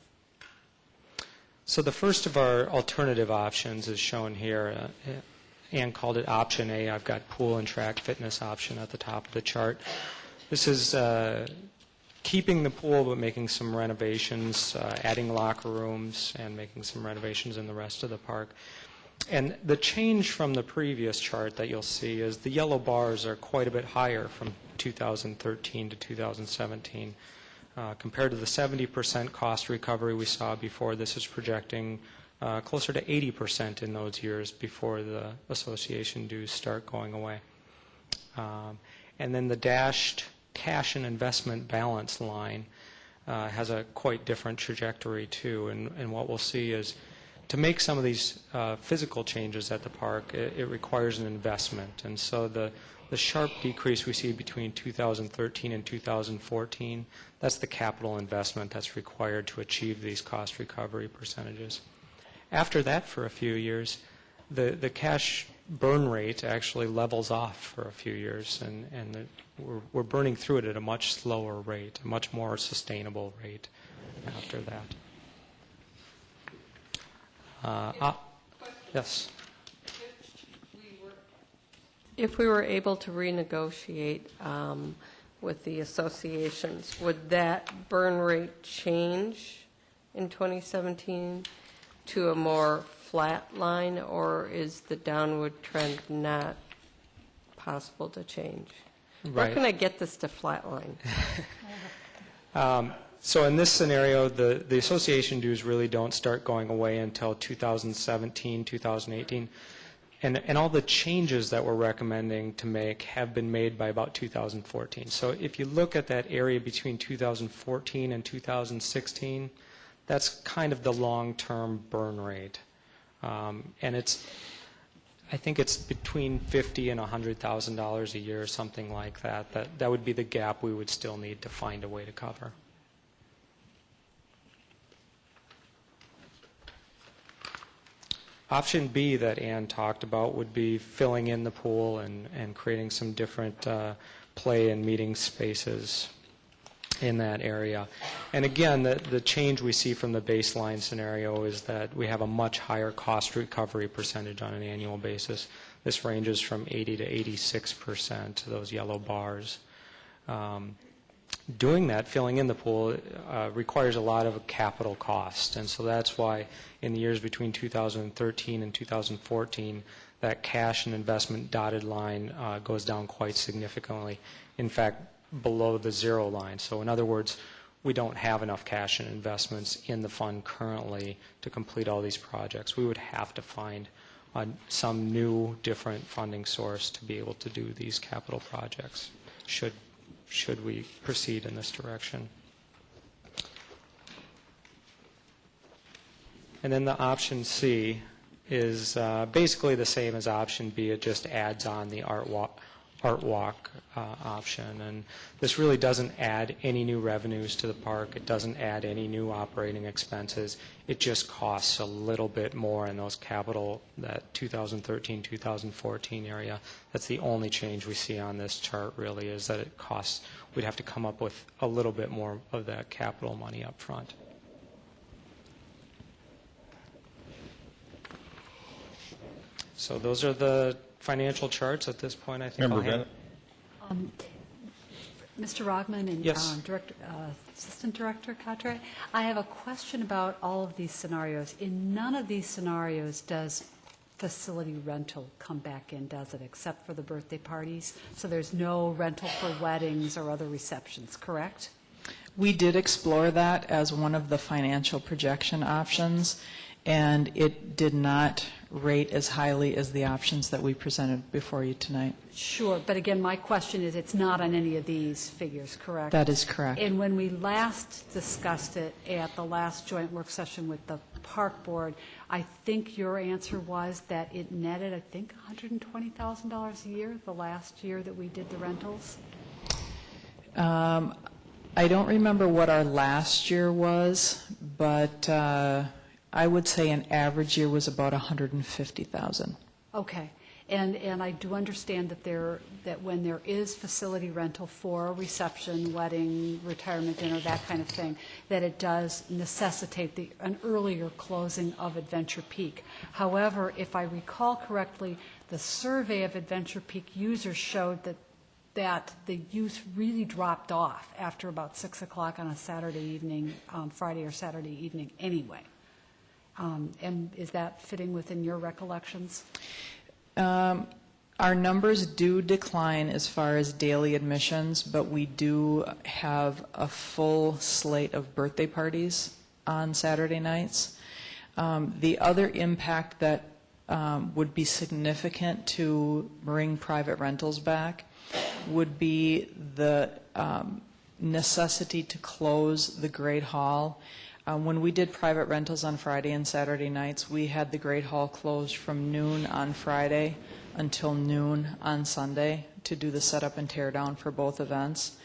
So the first of our alternative options is shown here. Ann called it option A. I've got pool and track fitness option at the top of the chart. This is keeping the pool but making some renovations, adding locker rooms and making some renovations in the rest of the park. And the change from the previous chart that you'll see is the yellow bars are quite a bit higher from 2013 to 2017. Compared to the 70% cost recovery we saw before, this is projecting closer to 80% in those years before the association dues start going away. And then the dashed cash and investment balance line has a quite different trajectory too. And what we'll see is to make some of these physical changes at the park, it requires an investment. And so the sharp decrease we see between 2013 and 2014, that's the capital investment that's required to achieve these cost recovery percentages. After that, for a few years, the cash burn rate actually levels off for a few years, and we're burning through it at a much slower rate, a much more sustainable rate after that. Yes. If we were able to renegotiate with the associations, would that burn rate change in 2017 to a more flat line, or is the downward trend not possible to change? Right. Where can I get this to flat line? So in this scenario, the association dues really don't start going away until 2017, 2018. And all the changes that we're recommending to make have been made by about 2014. So if you look at that area between 2014 and 2016, that's kind of the long-term burn rate. And I think it's between $50,000 and $100,000 a year, something like that. That would be the gap we would still need to find a way to cover. Option B that Ann talked about would be filling in the pool and creating some different play and meeting spaces in that area. And again, the change we see from the baseline scenario is that we have a much higher cost recovery percentage on an annual basis. This ranges from 80 to 86%, those yellow bars. Doing that, filling in the pool, requires a lot of capital cost. And so that's why in the years between 2013 and 2014, that cash and investment dotted line goes down quite significantly. In fact, below the zero line. So in other words, we don't have enough cash and investments in the fund currently to complete all these projects. We would have to find some new, different funding source to be able to do these capital projects, should we proceed in this direction. And then the option C is basically the same as option B. It just adds on the art walk option. And this really doesn't add any new revenues to the park. It doesn't add any new operating expenses. It just costs a little bit more in those capital, that 2013, 2014 area. That's the only change we see on this chart, really, is that it costs, we'd have to come up with a little bit more of that capital money up front. So those are the financial charts at this point. I think I'll hand. Mr. Rogman and Yes. Assistant Director Cotray, I have a question about all of these scenarios. In none of these scenarios does facility rental come back in, does it, except for the birthday parties? So there's no rental for weddings or other receptions, correct? We did explore that as one of the financial projection options, and it did not rate as highly as the options that we presented before you tonight. Sure, but again, my question is, it's not on any of these figures, correct? That is correct. And when we last discussed it at the last joint work session with the Park Board, I think your answer was that it netted, I think, $120,000 a year, the last year that we did the rentals? I don't remember what our last year was, but I would say an average year was about $150,000. Okay. And I do understand that when there is facility rental for a reception, wedding, retirement dinner, that kind of thing, that it does necessitate an earlier closing of Adventure Peak. However, if I recall correctly, the survey of Adventure Peak users showed that the use really dropped off after about 6 o'clock on a Saturday evening, Friday or Saturday evening anyway. And is that fitting within your recollections? Our numbers do decline as far as daily admissions, but we do have a full slate of birthday parties on Saturday nights. The other impact that would be significant to bring private rentals back would be the necessity to close the Great Hall. When we did private rentals on Friday and Saturday nights, we had the Great Hall closed from noon on Friday until noon on Sunday to do the setup and tear down for both events.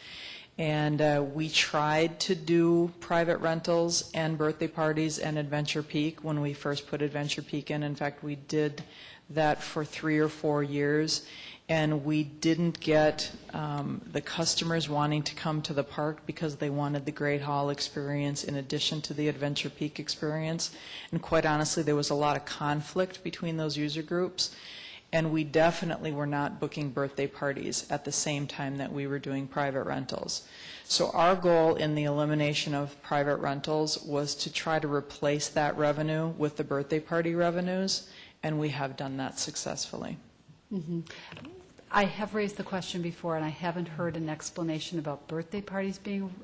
And we tried to do private rentals and birthday parties and Adventure Peak when we first put Adventure Peak in. In fact, we did that for 3 or 4 years. And we didn't get the customers wanting to come to the park because they wanted the Great Hall experience in addition to the Adventure Peak experience. And quite honestly, there was a lot of conflict between those user groups. And we definitely were not booking birthday parties at the same time that we were doing private rentals. So our goal in the elimination of private rentals was to try to replace that revenue with the birthday party revenues, and we have done that successfully. Mm-hmm. I have raised the question before, and I haven't heard an explanation about birthday parties being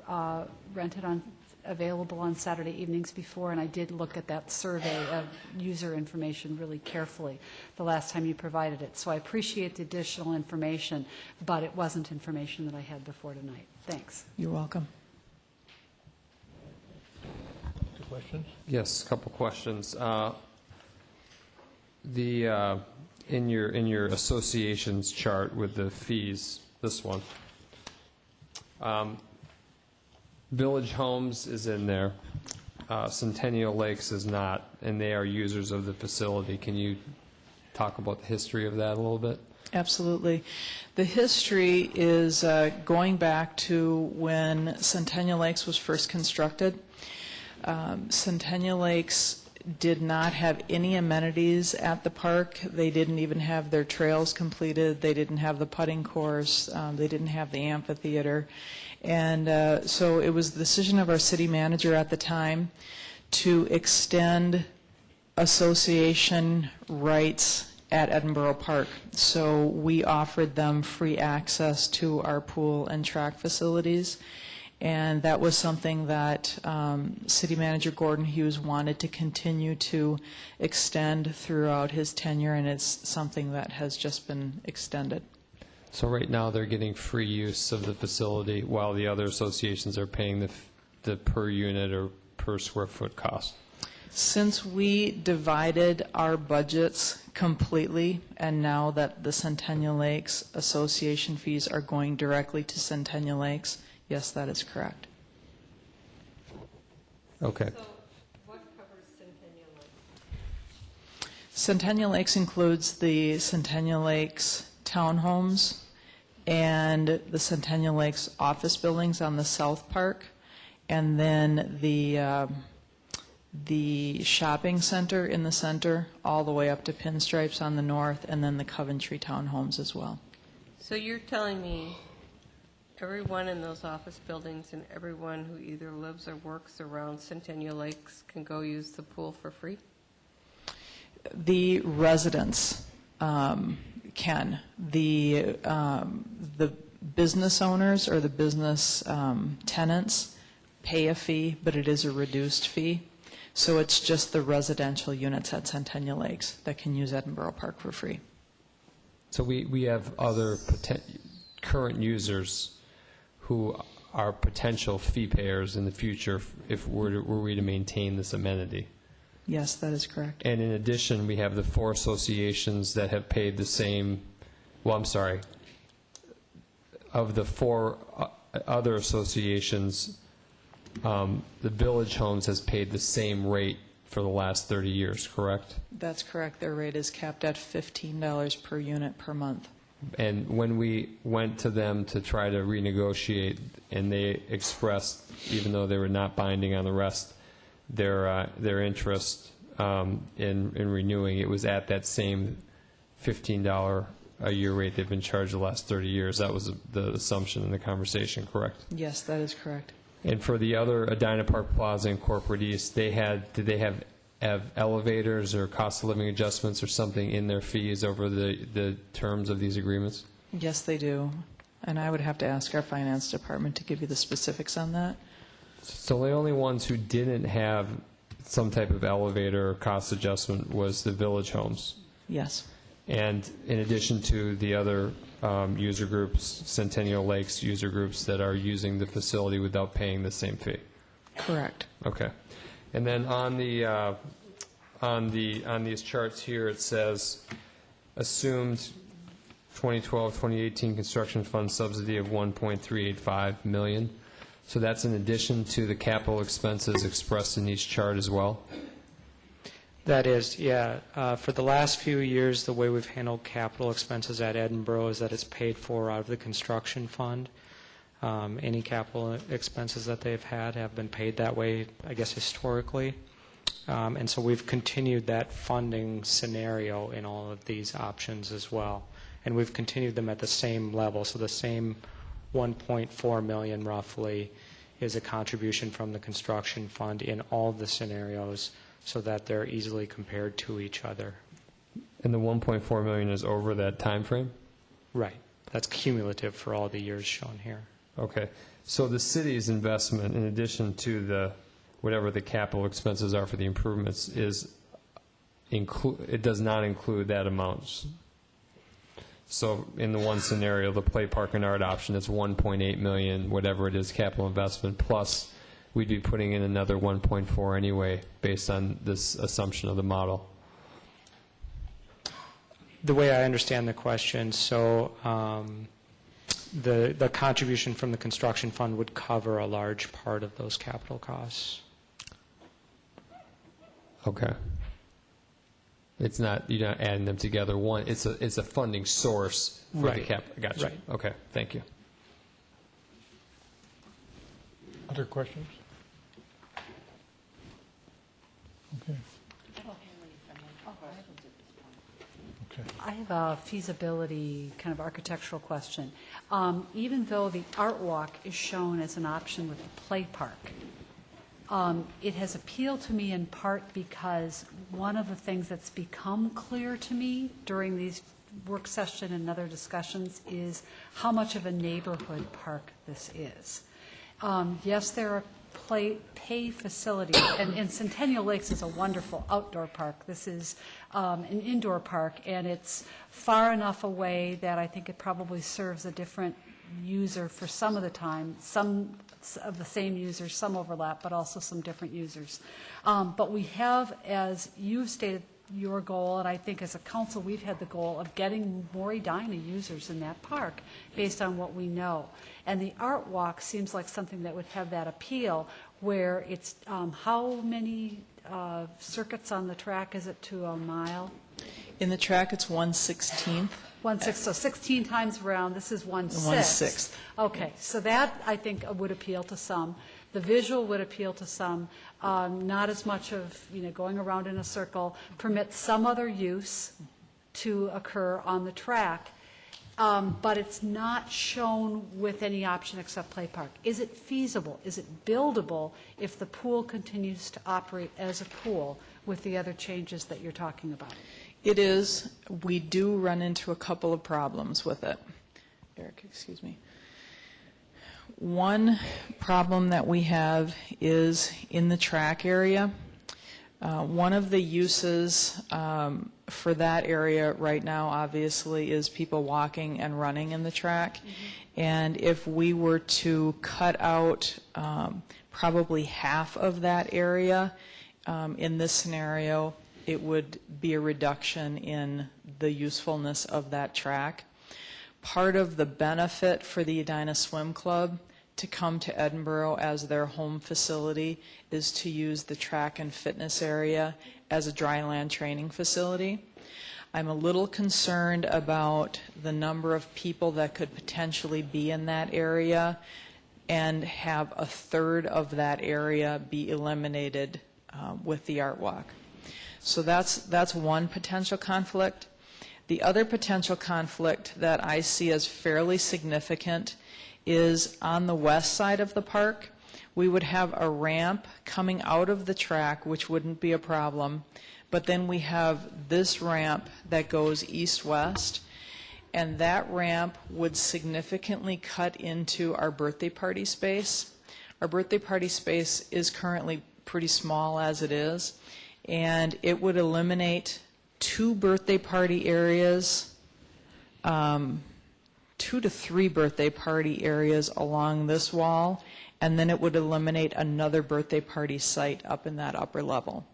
available on Saturday evenings before, and I did look at that survey of user information really carefully the last time you provided it. So I appreciate the additional information, but it wasn't information that I had before tonight. Thanks. You're welcome. Questions? Yes, a couple questions. In your associations chart with the fees, this one, Village Homes is in there, Centennial Lakes is not, and they are users of the facility. Can you talk about the history of that a little bit? Absolutely. The history is going back to when Centennial Lakes was first constructed. Centennial Lakes did not have any amenities at the park. They didn't even have their trails completed. They didn't have the putting course. They didn't have the amphitheater. And so it was the decision of our city manager at the time to extend association rights at Edinburgh Park. So we offered them free access to our pool and track facilities. And that was something that City Manager Gordon Hughes wanted to continue to extend throughout his tenure, and it's something that has just been extended. So right now they're getting free use of the facility while the other associations are paying the per unit or per square foot cost. Since we divided our budgets completely, and now that the Centennial Lakes Association fees are going directly to Centennial Lakes, yes, that is correct. Okay. So what covers Centennial Lakes? Centennial Lakes includes the Centennial Lakes townhomes and the Centennial Lakes office buildings on the South Park, and then the shopping center in the center, all the way up to Pinstripes on the north, and then the Coventry townhomes as well. So you're telling me everyone in those office buildings and everyone who either lives or works around Centennial Lakes can go use the pool for free? The residents can. The business owners or the business tenants pay a fee, but it is a reduced fee. So it's just the residential units at Centennial Lakes that can use Edinburgh Park for free. So we have other current users who are potential fee payers in the future if were we to maintain this amenity. Yes, that is correct. And in addition, we have the 4 associations that have paid the same, well, I'm sorry, of the 4 other associations, the Village Homes has paid the same rate for the last 30 years, correct? That's correct. Their rate is capped at $15 per unit per month. And when we went to them to try to renegotiate, and they expressed, even though they were not binding on the rest, their interest in renewing, it was at that same $15 a year rate they've been charged the last 30 years. That was the assumption in the conversation, correct? Yes, that is correct. And for the other Edina Park Plaza and Corporate East, did they have elevators or cost of living adjustments or something in their fees over the terms of these agreements? Yes, they do. And I would have to ask our finance department to give you the specifics on that. So the only ones who didn't have some type of elevator or cost adjustment was the Village Homes. Yes. And in addition to the other user groups, Centennial Lakes user groups that are using the facility without paying the same fee. Correct. Okay. And then on these charts here, it says assumed 2012-2018 construction fund subsidy of $1.385 million. So that's in addition to the capital expenses expressed in each chart as well? That is, yeah. For the last few years, the way we've handled capital expenses at Edinburgh is that it's paid for out of the construction fund. Any capital expenses that they've had have been paid that way, I guess, historically. And so we've continued that funding scenario in all of these options as well. And we've continued them at the same level. So the same $1.4 million roughly is a contribution from the construction fund in all of the scenarios so that they're easily compared to each other. And the $1.4 million is over that time frame? Right. That's cumulative for all the years shown here. Okay. So the city's investment, in addition to whatever the capital expenses are for the improvements, it does not include that amount. So in the one scenario, the play park and art option, it's $1.8 million, whatever it is, capital investment, plus we'd be putting in another 1.4 anyway, based on this assumption of the model. The way I understand the question, so the contribution from the construction fund would cover a large part of those capital costs. Okay. It's not, you're not adding them together. One, it's a funding source for Right. the cap. Gotcha. Right. Okay, thank you. Other questions? Okay. Okay. I have a feasibility kind of architectural question. Even though the art walk is shown as an option with the play park, it has appealed to me in part because one of the things that's become clear to me during these work session and other discussions is how much of a neighborhood park this is. Yes, there are pay facilities, and Centennial Lakes is a wonderful outdoor park. This is an indoor park, and it's far enough away that I think it probably serves a different user for some of the time. Some of the same users, some overlap, but also some different users. But we have, as you've stated, your goal, and I think as a council we've had the goal of getting more Edina users in that park based on what we know. And the art walk seems like something that would have that appeal where it's, how many circuits on the track is it to a mile? In the track, it's 1/16. 1/6, so 16 times around, this is 1/6. 1/6. Okay, so that, I think, would appeal to some. The visual would appeal to some, not as much of, going around in a circle, permit some other use to occur on the track, but it's not shown with any option except play park. Is it feasible? Is it buildable if the pool continues to operate as a pool with the other changes that you're talking about? It is. We do run into a couple of problems with it. Eric, excuse me. One problem that we have is in the track area. One of the uses for that area right now, obviously, is people walking and running in the track. And if we were to cut out probably half of that area in this scenario, it would be a reduction in the usefulness of that track. Part of the benefit for the Edina Swim Club to come to Edinburgh as their home facility is to use the track and fitness area as a dryland training facility. I'm a little concerned about the number of people that could potentially be in that area and have a third of that area be eliminated with the art walk. So that's one potential conflict. The other potential conflict that I see as fairly significant is on the west side of the park. We would have a ramp coming out of the track, which wouldn't be a problem, but then we have this ramp that goes east-west, and that ramp would significantly cut into our birthday party space. Our birthday party space is currently pretty small as it is, and it would eliminate 2 birthday party areas, 2 to 3 birthday party areas along this wall, and then it would eliminate another birthday party site up in that upper level.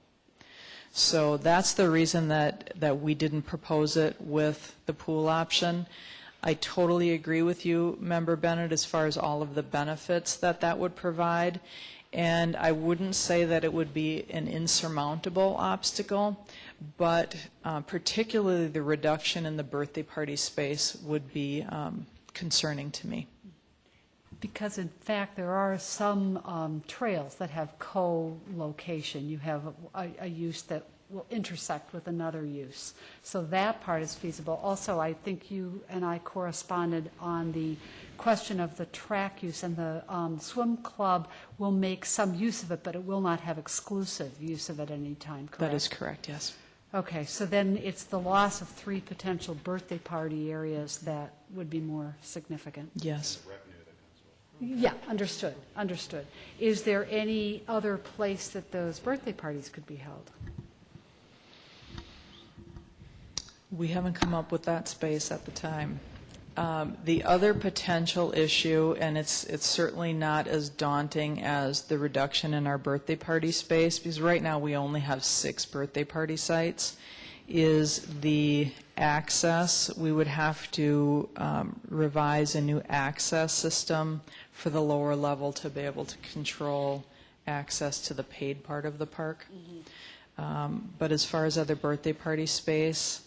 So that's the reason that we didn't propose it with the pool option. I totally agree with you, Member Bennett, as far as all of the benefits that would provide. And I wouldn't say that it would be an insurmountable obstacle, but particularly the reduction in the birthday party space would be concerning to me. Because in fact, there are some trails that have co-location. You have a use that will intersect with another use. So that part is feasible. Also, I think you and I corresponded on the question of the track use, and the swim club will make some use of it, but it will not have exclusive use of it at any time, correct? That is correct, yes. Okay, so then it's the loss of 3 potential birthday party areas that would be more significant. Yes. Yeah, understood, understood. Is there any other place that those birthday parties could be held? We haven't come up with that space at the time. The other potential issue, and it's certainly not as daunting as the reduction in our birthday party space, because right now we only have 6 birthday party sites, is the access. We would have to revise a new access system for the lower level to be able to control access to the paid part of the park. But as far as other birthday party space,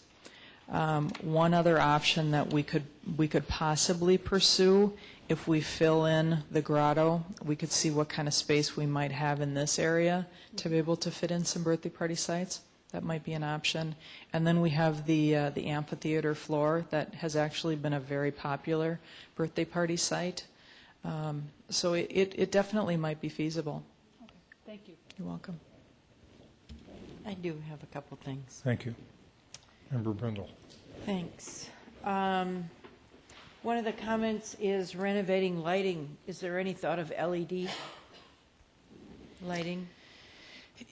one other option that we could possibly pursue, if we fill in the grotto, we could see what kind of space we might have in this area to be able to fit in some birthday party sites. That might be an option. And then we have the amphitheater floor that has actually been a very popular birthday party site. So it definitely might be feasible. Okay, thank you. You're welcome. I do have a couple things. Thank you. Member Brindle. Thanks. One of the comments is renovating lighting. Is there any thought of LED lighting?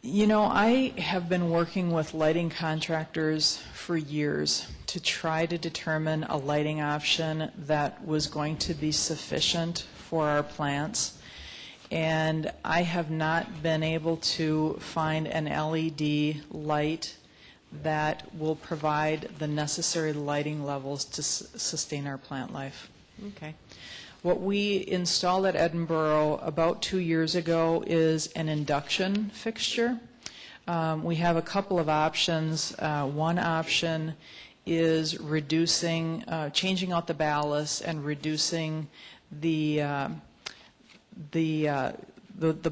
You know, I have been working with lighting contractors for years to try to determine a lighting option that was going to be sufficient for our plants. And I have not been able to find an LED light that will provide the necessary lighting levels to sustain our plant life. Okay. What we installed at Edinburgh about 2 years ago is an induction fixture. We have a couple of options. One option is changing out the ballast and reducing the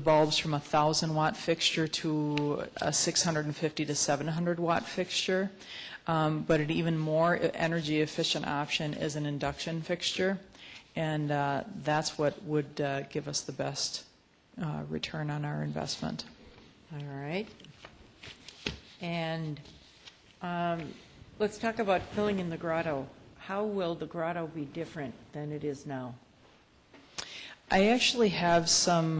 bulbs from a 1,000-watt fixture to a 650 to 700-watt fixture. But an even more energy-efficient option is an induction fixture, and that's what would give us the best return on our investment. All right. And let's talk about filling in the grotto. How will the grotto be different than it is now? I actually have some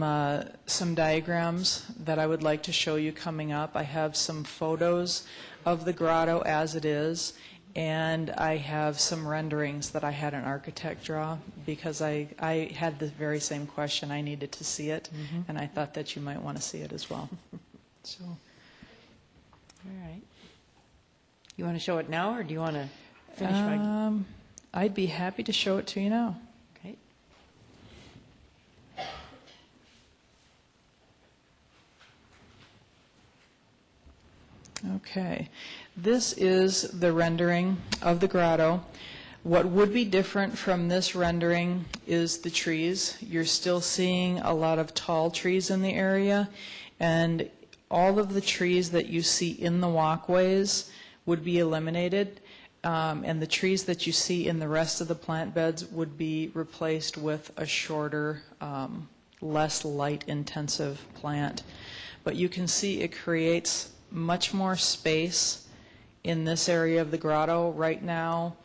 diagrams that I would like to show you coming up. I have some photos of the grotto as it is, and I have some renderings that I had an architect draw because I had the very same question. I needed to see it, and I thought that you might want to see it as well. So, All right. You want to show it now, or do you want to finish my... I'd be happy to show it to you now. Okay. Okay. This is the rendering of the grotto. What would be different from this rendering is the trees. You're still seeing a lot of tall trees in the area, and all of the trees that you see in the walkways would be eliminated, and the trees that you see in the rest of the plant beds would be replaced with a shorter, less light-intensive plant. But you can see it creates much more space in this area of the grotto right now.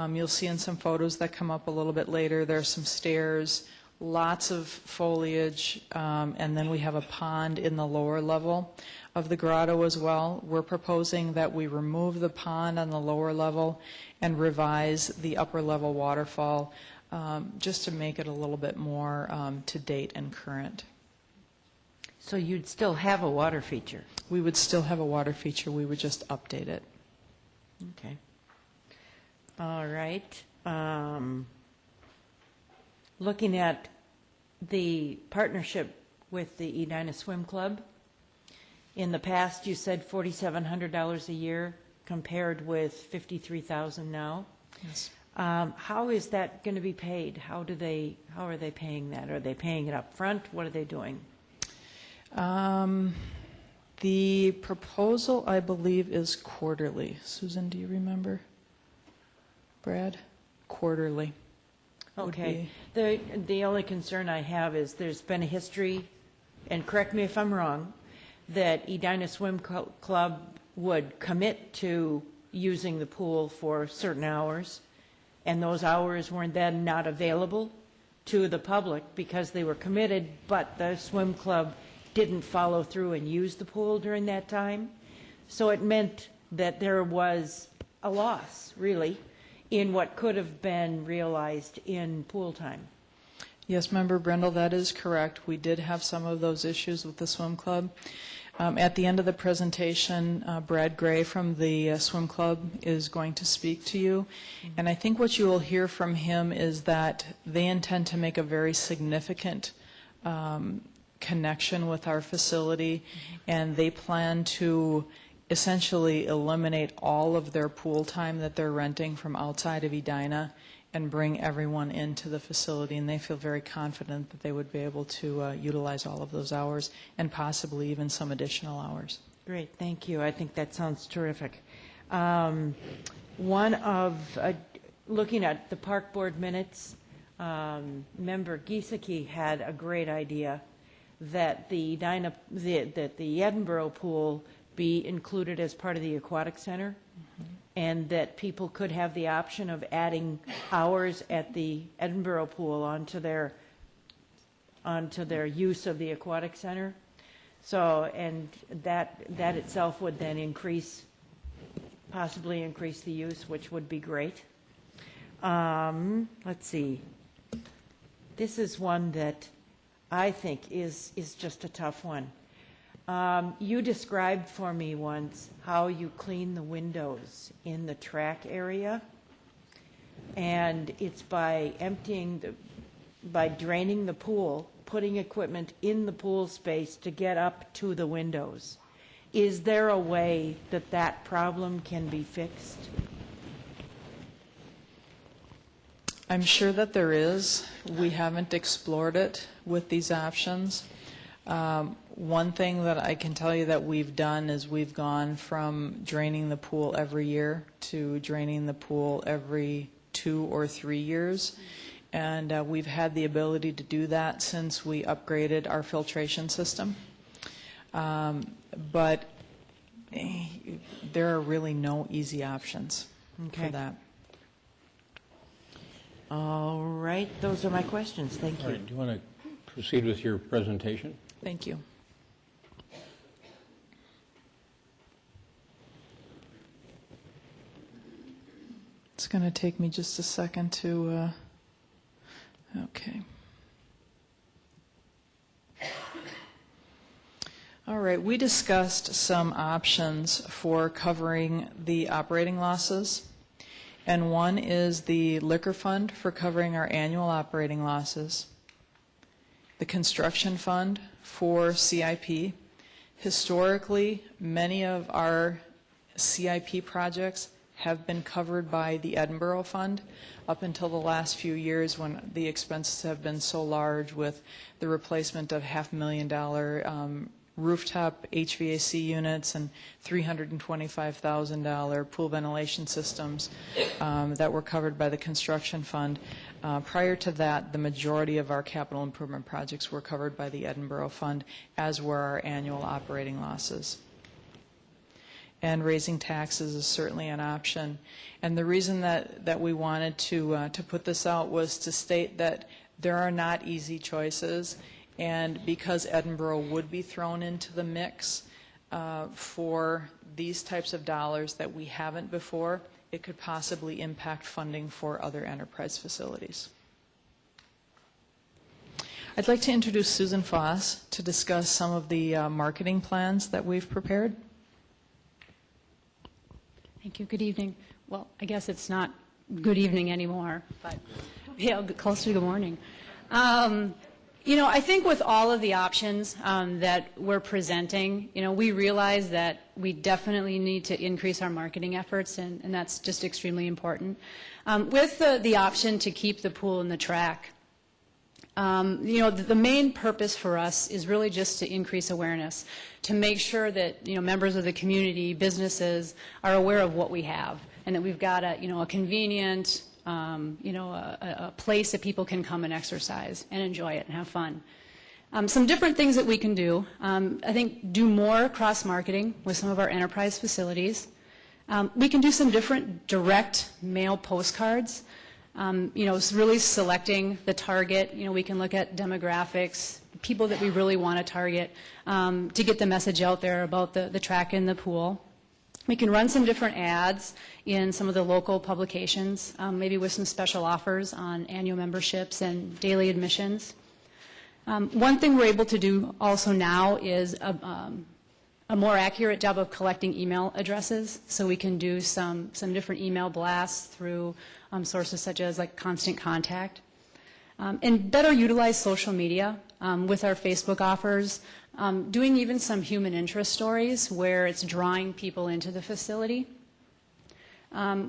You'll see in some photos that come up a little bit later, there's some stairs, lots of foliage, and then we have a pond in the lower level of the grotto as well. We're proposing that we remove the pond on the lower level and revise the upper level waterfall just to make it a little bit more to date and current. So you'd still have a water feature? We would still have a water feature. We would just update it. Okay. All right. Looking at the partnership with the Edina Swim Club, in the past you said $4,700 a year compared with $53,000 now. Yes. How is that going to be paid? How are they paying that? Are they paying it up front? What are they doing? The proposal, I believe, is quarterly. Susan, do you remember? Brad? Quarterly. Okay. The only concern I have is there's been a history, and correct me if I'm wrong, that Edina Swim Club would commit to using the pool for certain hours, and those hours were then not available to the public because they were committed, but the swim club didn't follow through and use the pool during that time. So it meant that there was a loss, really, in what could have been realized in pool time. Yes, Member Brindle, that is correct. We did have some of those issues with the swim club. At the end of the presentation, Brad Gray from the swim club is going to speak to you. And I think what you will hear from him is that they intend to make a very significant connection with our facility, and they plan to essentially eliminate all of their pool time that they're renting from outside of Edina and bring everyone into the facility, and they feel very confident that they would be able to utilize all of those hours and possibly even some additional hours. Great, thank you. I think that sounds terrific. One of, looking at the park board minutes, Member Giesecke had a great idea that the Edinburgh pool be included as part of the aquatic center, and that people could have the option of adding hours at the Edinburgh pool onto their use of the aquatic center. So, and that itself would then possibly increase the use, which would be great. Let's see. This is one that I think is just a tough one. You described for me once how you clean the windows in the track area, and it's by draining the pool, putting equipment in the pool space to get up to the windows. Is there a way that that problem can be fixed? I'm sure that there is. We haven't explored it with these options. One thing that I can tell you that we've done is we've gone from draining the pool every year to draining the pool every 2 or 3 years. And we've had the ability to do that since we upgraded our filtration system. But there are really no easy options for that. All right, those are my questions. Thank you. All right, do you want to proceed with your presentation. Thank you. It's going to take me just a second to, okay. All right, we discussed some options for covering the operating losses, and one is the liquor fund for covering our annual operating losses, the construction fund for CIP. Historically, many of our CIP projects have been covered by the Edinburgh Fund up until the last few years when the expenses have been so large with the replacement of $500,000 rooftop HVAC units and $325,000 pool ventilation systems that were covered by the construction fund. Prior to that, the majority of our capital improvement projects were covered by the Edinburgh Fund, as were our annual operating losses. And raising taxes is certainly an option. And the reason that we wanted to put this out was to state that there are not easy choices, and because Edinburgh would be thrown into the mix for these types of dollars that we haven't before, it could possibly impact funding for other enterprise facilities. I'd like to introduce Susan Foss to discuss some of the marketing plans that we've prepared. Thank you. Good evening. Well, I guess it's not good evening anymore, but yeah, close to good morning. You know, I think with all of the options that we're presenting, you know, we realize that we definitely need to increase our marketing efforts, and that's just extremely important. With the option to keep the pool and the track, you know, the main purpose for us is really just to increase awareness, to make sure that, you know, members of the community, businesses are aware of what we have, and that we've got a, you know, a convenient, you know, a place that people can come and exercise and enjoy it and have fun. Some different things that we can do. I think do more cross-marketing with some of our enterprise facilities. We can do some different direct mail postcards. You know, really selecting the target. You know, we can look at demographics, people that we really want to target to get the message out there about the track and the pool. We can run some different ads in some of the local publications, maybe with some special offers on annual memberships and daily admissions. One thing we're able to do also now is a more accurate job of collecting email addresses, so we can do some different email blasts through sources such as like Constant Contact, and better utilize social media with our Facebook offers, doing even some human interest stories where it's drawing people into the facility.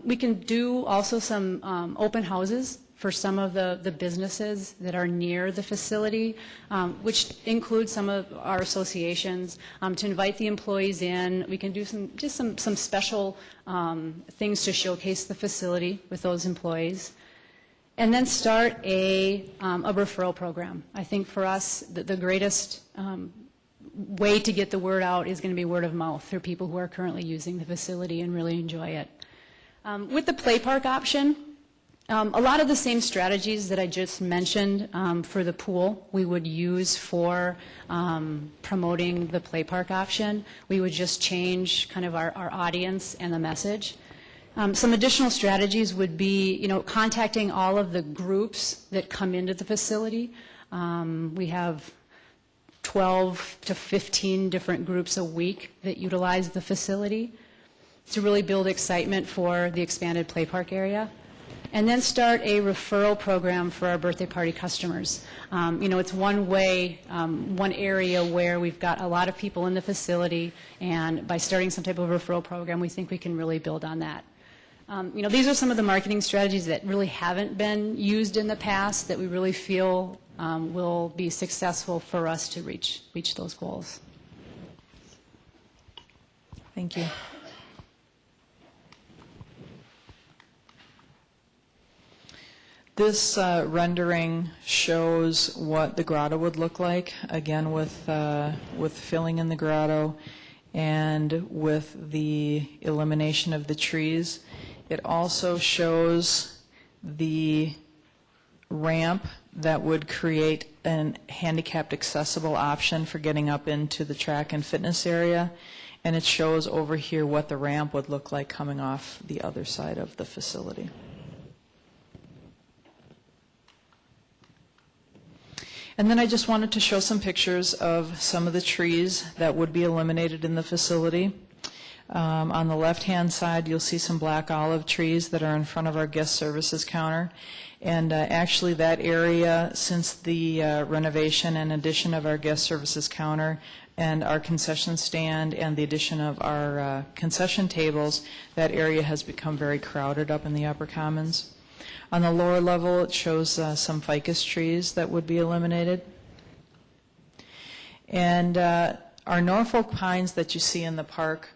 We can do also some open houses for some of the businesses that are near the facility, which include some of our associations, to invite the employees in. We can do some special things to showcase the facility with those employees. And then start a referral program. I think for us, the greatest way to get the word out is going to be word of mouth through people who are currently using the facility and really enjoy it. With the play park option, a lot of the same strategies that I just mentioned for the pool we would use for promoting the play park option. We would just change kind of our audience and the message. Some additional strategies would be, you know, contacting all of the groups that come into the facility. We have 12 to 15 different groups a week that utilize the facility to really build excitement for the expanded play park area. And then start a referral program for our birthday party customers. You know, it's one way, one area where we've got a lot of people in the facility, and by starting some type of referral program, we think we can really build on that. You know, these are some of the marketing strategies that really haven't been used in the past that we really feel will be successful for us to reach those goals. Thank you. This rendering shows what the grotto would look like, again with filling in the grotto and with the elimination of the trees. It also shows the ramp that would create an handicapped accessible option for getting up into the track and fitness area. And it shows over here what the ramp would look like coming off the other side of the facility. And then I just wanted to show some pictures of some of the trees that would be eliminated in the facility. On the left-hand side, you'll see some black olive trees that are in front of our guest services counter. And actually, that area, since the renovation and addition of our guest services counter and our concession stand and the addition of our concession tables, that area has become very crowded up in the Upper Commons. On the lower level, it shows some ficus trees that would be eliminated. And our Norfolk pines that you see in the park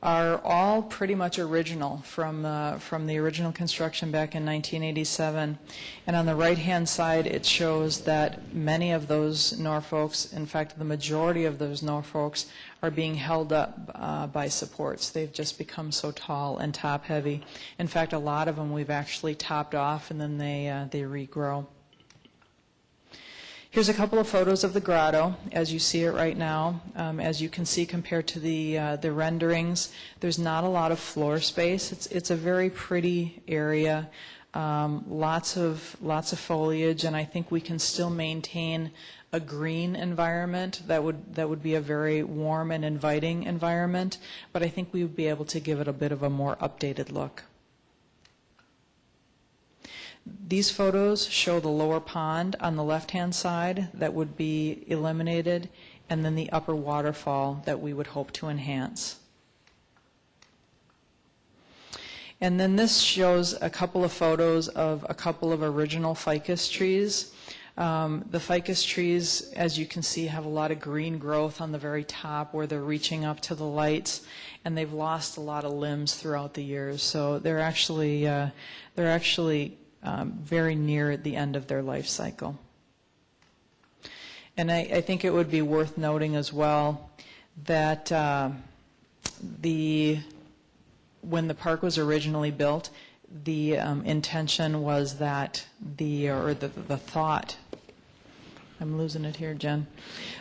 are all pretty much original from the original construction back in 1987. And on the right-hand side, it shows that many of those Norfolks, in fact, the majority of those Norfolks, are being held up by supports. They've just become so tall and top-heavy. In fact, a lot of them we've actually topped off, and then they regrow. Here's a couple of photos of the grotto as you see it right now. As you can see, compared to the renderings, there's not a lot of floor space. It's a very pretty area, lots of foliage, and I think we can still maintain a green environment that would be a very warm and inviting environment. But I think we would be able to give it a bit of a more updated look. These photos show the lower pond on the left-hand side that would be eliminated, and then the upper waterfall that we would hope to enhance. And then this shows a couple of photos of a couple of original ficus trees. The ficus trees, as you can see, have a lot of green growth on the very top where they're reaching up to the lights, and they've lost a lot of limbs throughout the years. So they're actually very near the end of their life cycle. And I think it would be worth noting as well that when the park was originally built, the intention was that the thought, I'm losing it here, Jen.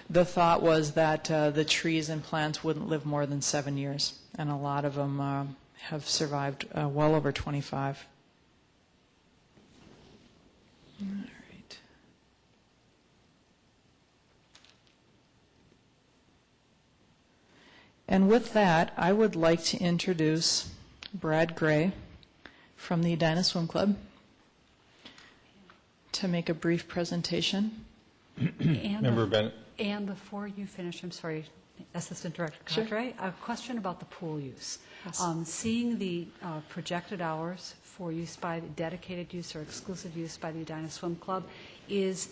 The thought was that the trees and plants wouldn't live more than 7 years, and a lot of them have survived well over 25. All right. And with that, I would like to introduce Brad Gray from the Edina Swim Club to make a brief presentation. Member Bennett. And before you finish, I'm sorry, Assistant Director Sure. Cotray, a question about the pool use. Yes. Seeing the projected hours for use by dedicated use or exclusive use by the Edina Swim Club is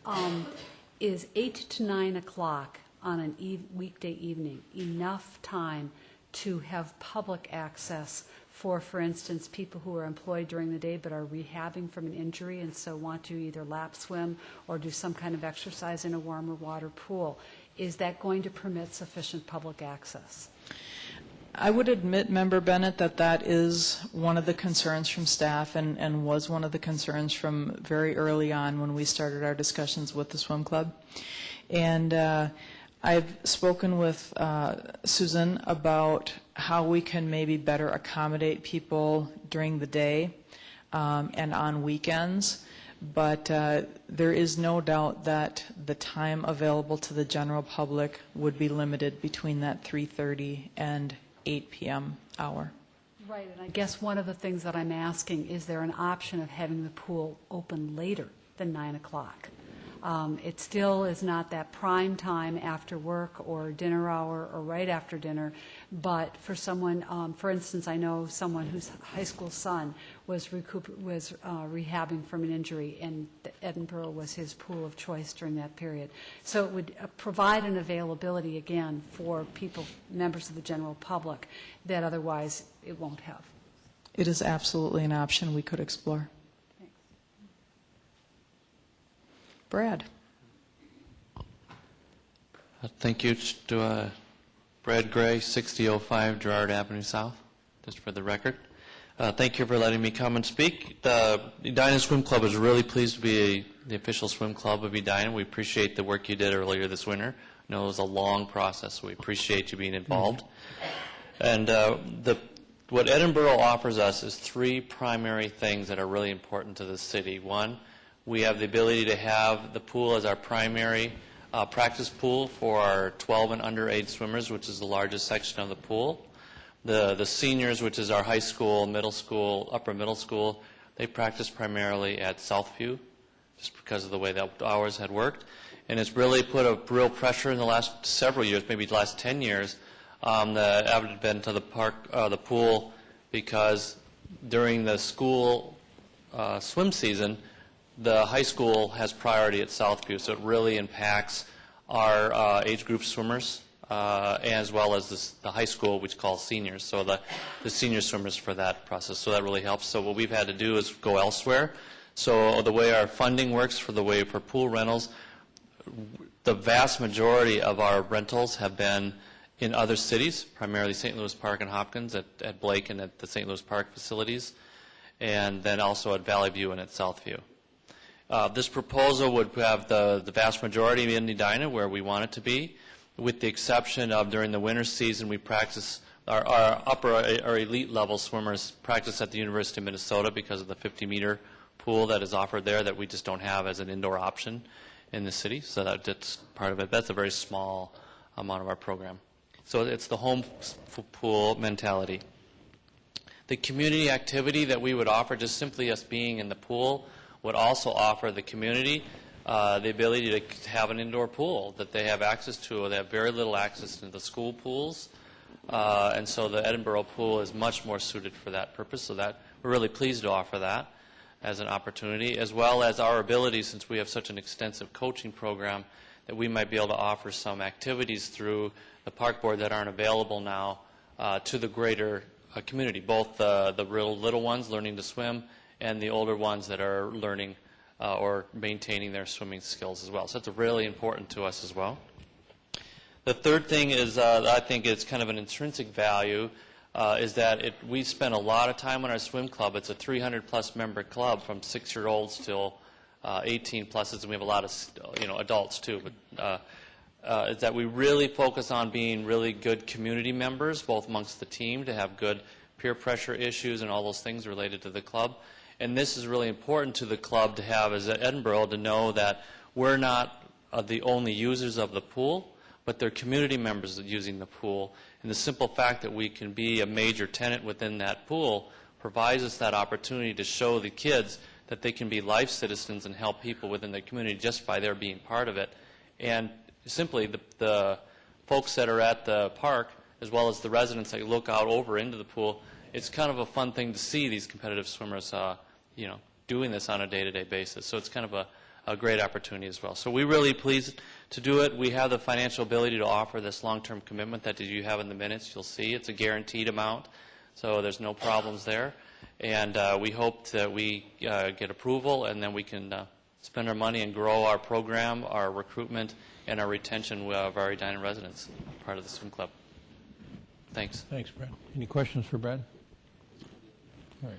8 to 9 o'clock on a weekday evening enough time to have public access for instance, people who are employed during the day but are rehabbing from an injury and so want to either lap swim or do some kind of exercise in a warmer water pool? Is that going to permit sufficient public access? I would admit, Member Bennett, that is one of the concerns from staff and was one of the concerns from very early on when we started our discussions with the swim club. And I've spoken with Susan about how we can maybe better accommodate people during the day and on weekends. But there is no doubt that the time available to the general public would be limited between that 3:30 and 8 p.m. hour. Right, and I guess one of the things that I'm asking, is there an option of having the pool open later than 9 o'clock? It still is not that prime time after work or dinner hour or right after dinner, but for someone, for instance, I know someone whose high school son was rehabbing from an injury, and Edinburgh was his pool of choice during that period. So it would provide an availability, again, for people, members of the general public, that otherwise it won't have. It is absolutely an option we could explore. Brad. Thank you to Brad Gray, 6005 Gerard Avenue South, just for the record. Thank you for letting me come and speak. The Edina Swim Club is really pleased to be the official swim club of Edina. We appreciate the work you did earlier this winter. I know it was a long process, so we appreciate you being involved. And what Edinburgh offers us is three primary things that are really important to the city. One, we have the ability to have the pool as our primary practice pool for our 12 and under age swimmers, which is the largest section of the pool. The seniors, which is our high school, middle school, upper middle school, they practice primarily at Southview, just because of the way the hours had worked. And it's really put a real pressure in the last several years, maybe the last 10 years, the advent of the park, the pool, because during the school swim season, the high school has priority at Southview, so it really impacts our age group swimmers, as well as the high school, which calls seniors, so the senior swimmers for that process. So that really helps. So what we've had to do is go elsewhere. So the way our funding works for pool rentals, the vast majority of our rentals have been in other cities, primarily St. Louis Park and Hopkins, at Blake and at the St. Louis Park facilities, and then also at Valley View and at Southview. This proposal would have the vast majority in Edina where we want it to be, with the exception of during the winter season we practice, our elite level swimmers practice at the University of Minnesota because of the 50-meter pool that is offered there that we just don't have as an indoor option in the city, so that's part of it. That's a very small amount of our program. So it's the home pool mentality. The community activity that we would offer, just simply us being in the pool, would also offer the community the ability to have an indoor pool that they have access to. They have very little access to the school pools, and so the Edinburgh pool is much more suited for that purpose, so that we're really pleased to offer that as an opportunity, as well as our ability, since we have such an extensive coaching program, that we might be able to offer some activities through the park board that aren't available now to the greater community, both the real little ones learning to swim and the older ones that are learning or maintaining their swimming skills as well. So that's really important to us as well. The third thing is, I think it's kind of an intrinsic value, is that we spend a lot of time on our swim club. It's a 300-plus member club from 6-year-olds till 18-pluses, and we have a lot of adults too. But is that we really focus on being really good community members, both amongst the team, to have good peer pressure issues and all those things related to the club. And this is really important to the club to have as Edinburgh, to know that we're not the only users of the pool, but they're community members using the pool. And the simple fact that we can be a major tenant within that pool provides us that opportunity to show the kids that they can be life citizens and help people within their community just by their being part of it. And simply the folks that are at the park, as well as the residents that look out over into the pool, it's kind of a fun thing to see these competitive swimmers doing this on a day-to-day basis. So it's kind of a great opportunity as well. So we're really pleased to do it. We have the financial ability to offer this long-term commitment that you have in the minutes. You'll see it's a guaranteed amount, so there's no problems there. And we hope that we get approval, and then we can spend our money and grow our program, our recruitment, and our retention of our Edina residents, part of the swim club. Thanks. Thanks, Brad. Any questions for Brad? All right.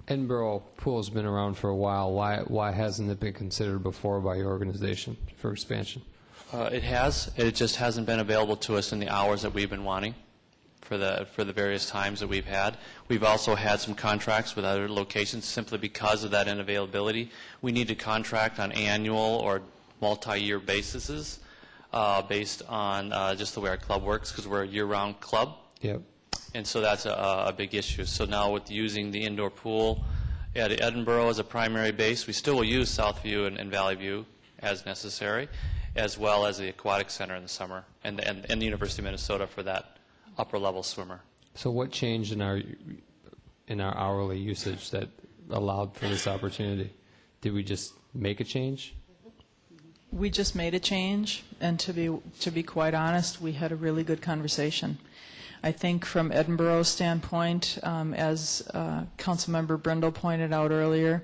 Edinburgh pool has been around for a while. Why hasn't it been considered before by your organization for expansion? It has. It just hasn't been available to us in the hours that we've been wanting for the various times that we've had. We've also had some contracts with other locations simply because of that unavailability. We need to contract on annual or multi-year bases based on just the way our club works, because we're a year-round club. Yep. And so that's a big issue. So now with using the indoor pool at Edinburgh as a primary base, we still will use Southview and Valley View as necessary, as well as the aquatic center in the summer and the University of Minnesota for that upper level swimmer. So what changed in our hourly usage that allowed for this opportunity? Did we just make a change? We just made a change, and to be quite honest, we had a really good conversation. I think from Edinburgh's standpoint, as Councilmember Brindle pointed out earlier,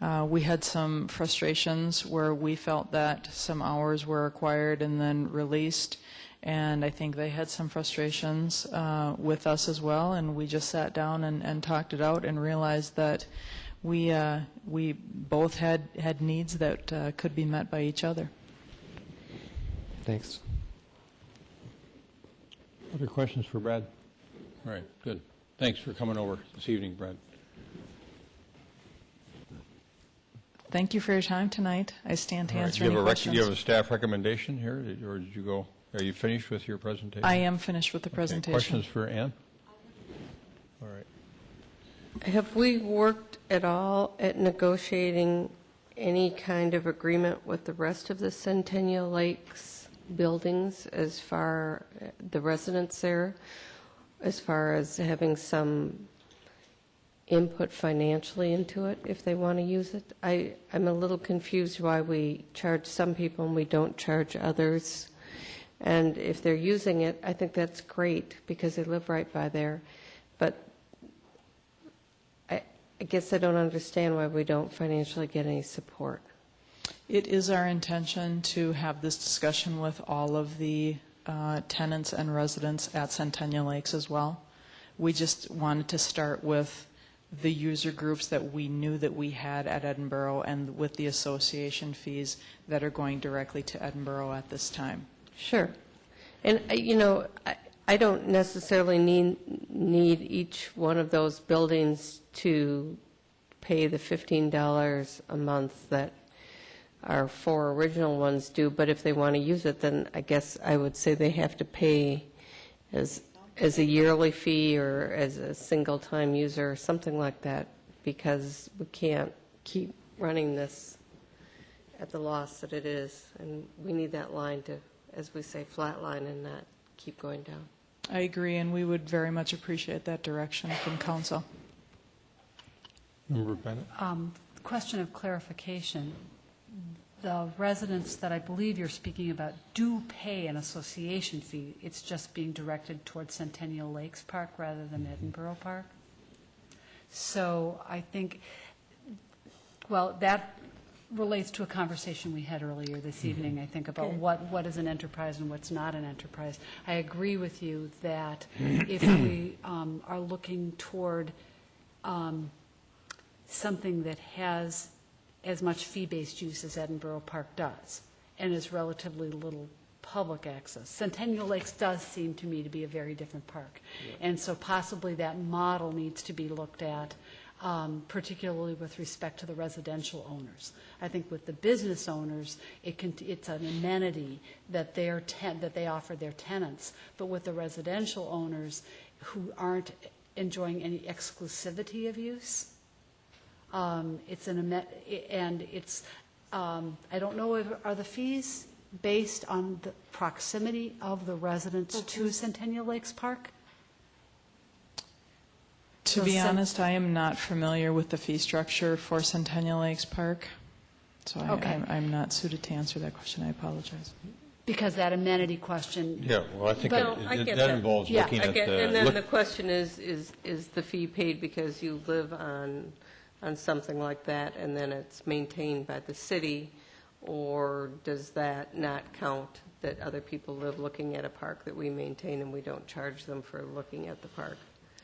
We had some frustrations where we felt that some hours were acquired and then released, and I think they had some frustrations with us as well, and we just sat down and talked it out and realized that we both had needs that could be met by each other. Thanks. Other questions for Brad? All right, good. Thanks for coming over this evening, Brad. Thank you for your time tonight. I stand to All right, answer any questions. Do you have a staff recommendation here, or did you go? Are you finished with your presentation? I am finished with the presentation. Questions for Ann? All right. Have we worked at all at negotiating any kind of agreement with the rest of the Centennial Lakes buildings as far the residents there, as far as having some input financially into it if they want to use it? I'm a little confused why we charge some people and we don't charge others. And if they're using it, I think that's great because they live right by there. But I guess I don't understand why we don't financially get any support. It is our intention to have this discussion with all of the tenants and residents at Centennial Lakes as well. We just wanted to start with the user groups that we knew that we had at Edinburgh and with the association fees that are going directly to Edinburgh at this time. Sure. And, you know, I don't necessarily need each one of those buildings to pay the $15 a month that our 4 original ones do, but if they want to use it, then I guess I would say they have to pay as a yearly fee or as a single-time user or something like that, because we can't keep running this at the loss that it is, and we need that line to, as we say, flatline and not keep going down. I agree, and we would very much appreciate that direction from council. Member Bennett? Question of clarification. The residents that I believe you're speaking about do pay an association fee. It's just being directed towards Centennial Lakes Park rather than Edinburgh Park. So I think, well, that relates to a conversation we had earlier this evening, I think, about what is an enterprise and what's not an enterprise. I agree with you that if we are looking toward something that has as much fee-based use as Edinburgh Park does, and is relatively little public access. Centennial Lakes does seem to me to be a very different park. Yeah. And so possibly that model needs to be looked at, particularly with respect to the residential owners. I think with the business owners, it's an amenity that they offer their tenants, but with the residential owners who aren't enjoying any exclusivity of use, it's I don't know, are the fees based on the proximity of the residents to Centennial Lakes Park? To be honest, I am not familiar with the fee structure for Centennial Lakes Park, so I'm not suited to answer that question. I apologize. Because that amenity question. Yeah, well, I think that involves looking at the... And then the question is the fee paid because you live on something like that, and then it's maintained by the city, or does that not count that other people live looking at a park that we maintain and we don't charge them for looking at the park?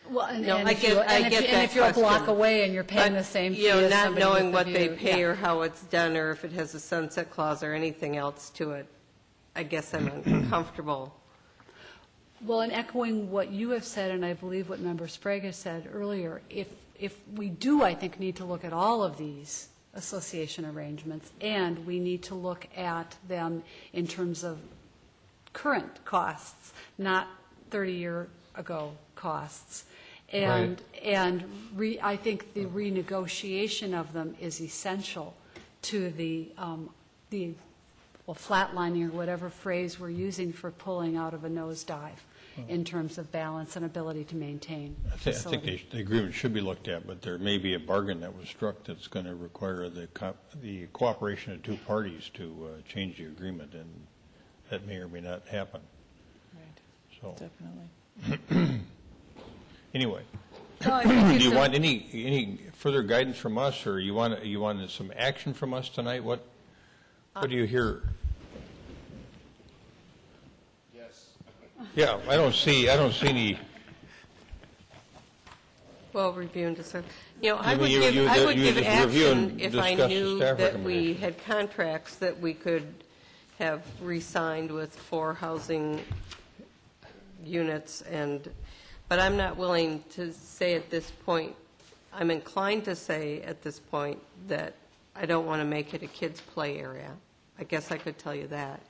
Well, and if you're a block away and you're paying the same fee as not somebody knowing with what the they view. pay or how it's done, or if it has a sunset clause or anything else to it, I guess I'm uncomfortable. Well, and echoing what you have said, and I believe what Member Sprague has said earlier, if we do, I think, need to look at all of these association arrangements, and we need to look at them in terms of current costs, not 30-year ago costs. And I think the renegotiation of them is essential to the flatlining, or whatever phrase we're using for pulling out of a nosedive, in terms of balance and ability to maintain I think the agreement should be looked at, but there may be a bargain that was struck that's going to require the cooperation of two parties to change the agreement, and that may or may not happen. Right. So Definitely. Anyway, Do you want any further guidance from us, or you want some action from us tonight? What do you hear? Yes. Yeah, I don't see any. Well, review and decide. You know, I You would mean give, I would you give just review action and if I discuss the knew staff that we recommendation. had contracts that we could have re-signed with 4 housing units, but I'm not willing to say at this point, I'm inclined to say at this point that I don't want to make it a kids' play area. I guess I could tell you that.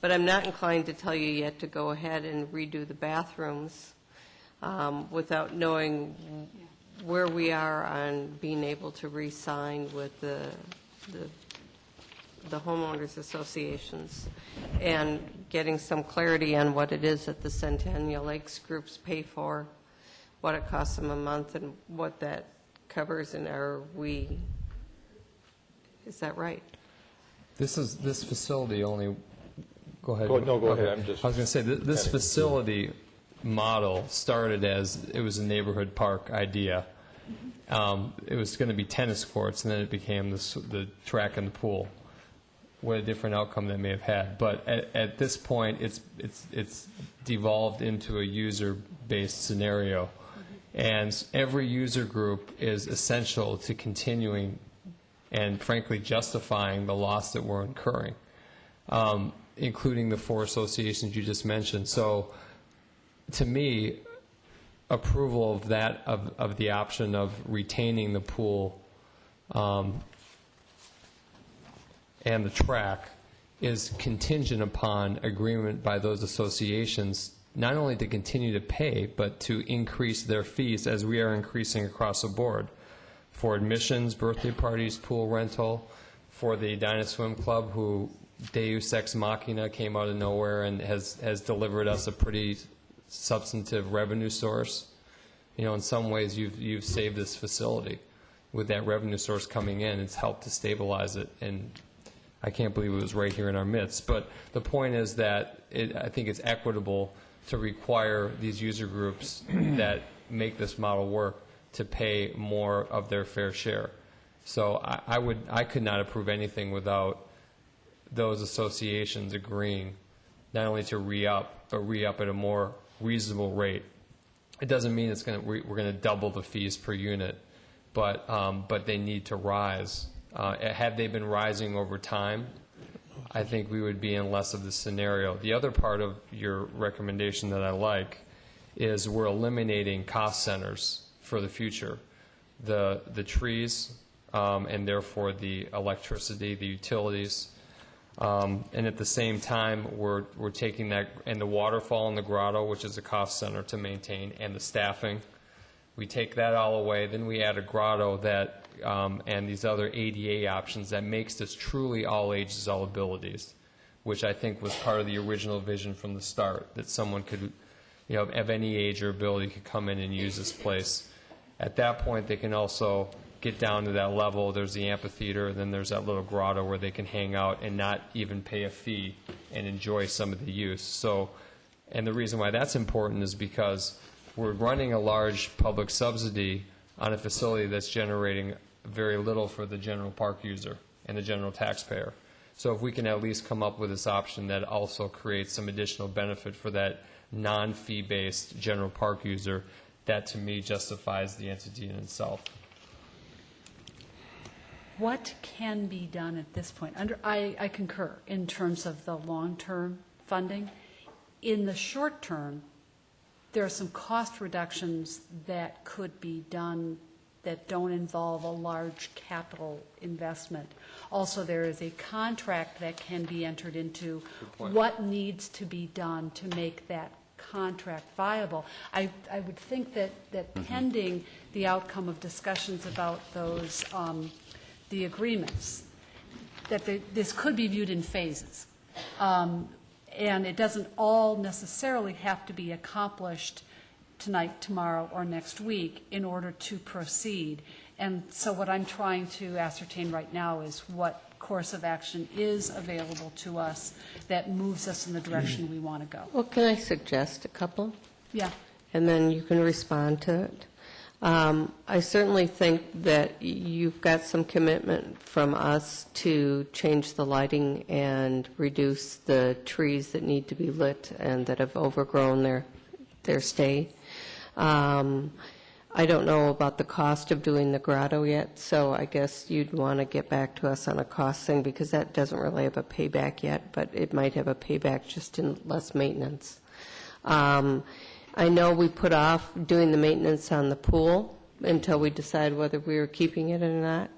But I'm not inclined to tell you yet to go ahead and redo the bathrooms without knowing where we are on being able to re-sign with the homeowners associations and getting some clarity on what it is that the Centennial Lakes groups pay for, what it costs them a month, and what that covers, and is that right? This facility only, go ahead. Go ahead. Okay. I was going to say, this facility model started as, it was a neighborhood park idea. It was going to be tennis courts, and then it became the track and the pool. What a different outcome that may have had. But at this point, it's devolved into a user-based scenario. And every user group is essential to continuing and, frankly, justifying the loss that we're incurring, including the 4 associations you just mentioned. So, to me, approval of that, of the option of retaining the pool and the track is contingent upon agreement by those associations, not only to continue to pay, but to increase their fees as we are increasing across the board for admissions, birthday parties, pool rental, for the Edina Swim Club, who Deus Ex Machina came out of nowhere and has delivered us a pretty substantive revenue source. You know, in some ways, you've saved this facility with that revenue source coming in. It's helped to stabilize it, and I can't believe it was right here in our midst. But the point is that I think it's equitable to require these user groups that make this model work to pay more of their fair share. So I could not approve anything without those associations agreeing not only to re-up, but re-up at a more reasonable rate. It doesn't mean we're going to double the fees per unit, but they need to rise. Had they been rising over time, I think we would be in less of this scenario. The other part of your recommendation that I like is we're eliminating cost centers for the future. The trees, and therefore the electricity, the utilities, and at the same time, we're taking that, and the waterfall and the grotto, which is a cost center to maintain, and the staffing. We take that all away, then we add a grotto that, and these other ADA options that makes this truly all ages, all abilities, which I think was part of the original vision from the start, that someone could, you know, of any age or ability could come in and use this place. At that point, they can also get down to that level. There's the amphitheater, and then there's that little grotto where they can hang out and not even pay a fee and enjoy some of the use. So, and the reason why that's important is because we're running a large public subsidy on a facility that's generating very little for the general park user and the general taxpayer. So if we can at least come up with this option that also creates some additional benefit for that non-fee-based general park user, that to me justifies the entity in itself. What can be done at this point? I concur in terms of the long-term funding. In the short term, there are some cost reductions that could be done that don't involve a large capital investment. Also, there is a contract that can be entered into. What needs to be done to make that contract viable? I would think that pending the outcome of discussions about those, the agreements, that this could be viewed in phases. And it doesn't all necessarily have to be accomplished tonight, tomorrow, or next week in order to proceed. And so what I'm trying to ascertain right now is what course of action is available to us that moves us in the direction we want to go. Well, can I suggest a couple? Yeah. And then you can respond to it. I certainly think that you've got some commitment from us to change the lighting and reduce the trees that need to be lit and that have overgrown their stay. I don't know about the cost of doing the grotto yet, so I guess you'd want to get back to us on a cost thing, because that doesn't really have a payback yet, but it might have a payback just in less maintenance. I know we put off doing the maintenance on the pool until we decide whether we were keeping it or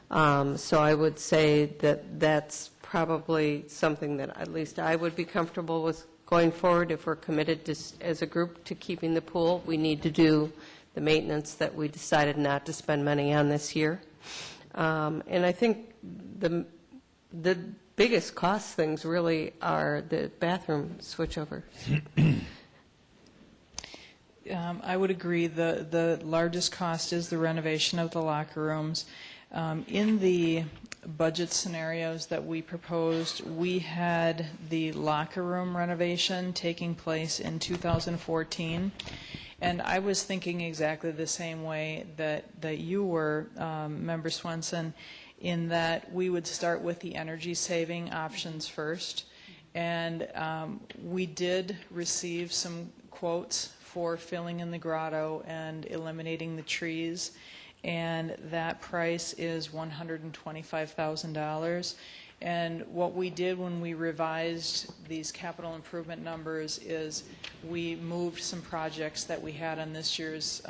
not. So I would say that that's probably something that at least I would be comfortable with going forward. If we're committed to, as a group, to keeping the pool, we need to do the maintenance that we decided not to spend money on this year. And I think the biggest cost things really are the bathroom switchovers. I would agree. The largest cost is the renovation of the locker rooms. In the budget scenarios that we proposed, we had the locker room renovation taking place in 2014. And I was thinking exactly the same way that you were, Member Swenson, in that we would start with the energy-saving options first. And we did receive some quotes for filling in the grotto and eliminating the trees, and that price is $125,000. And what we did when we revised these capital improvement numbers is we moved some projects that we had on this year's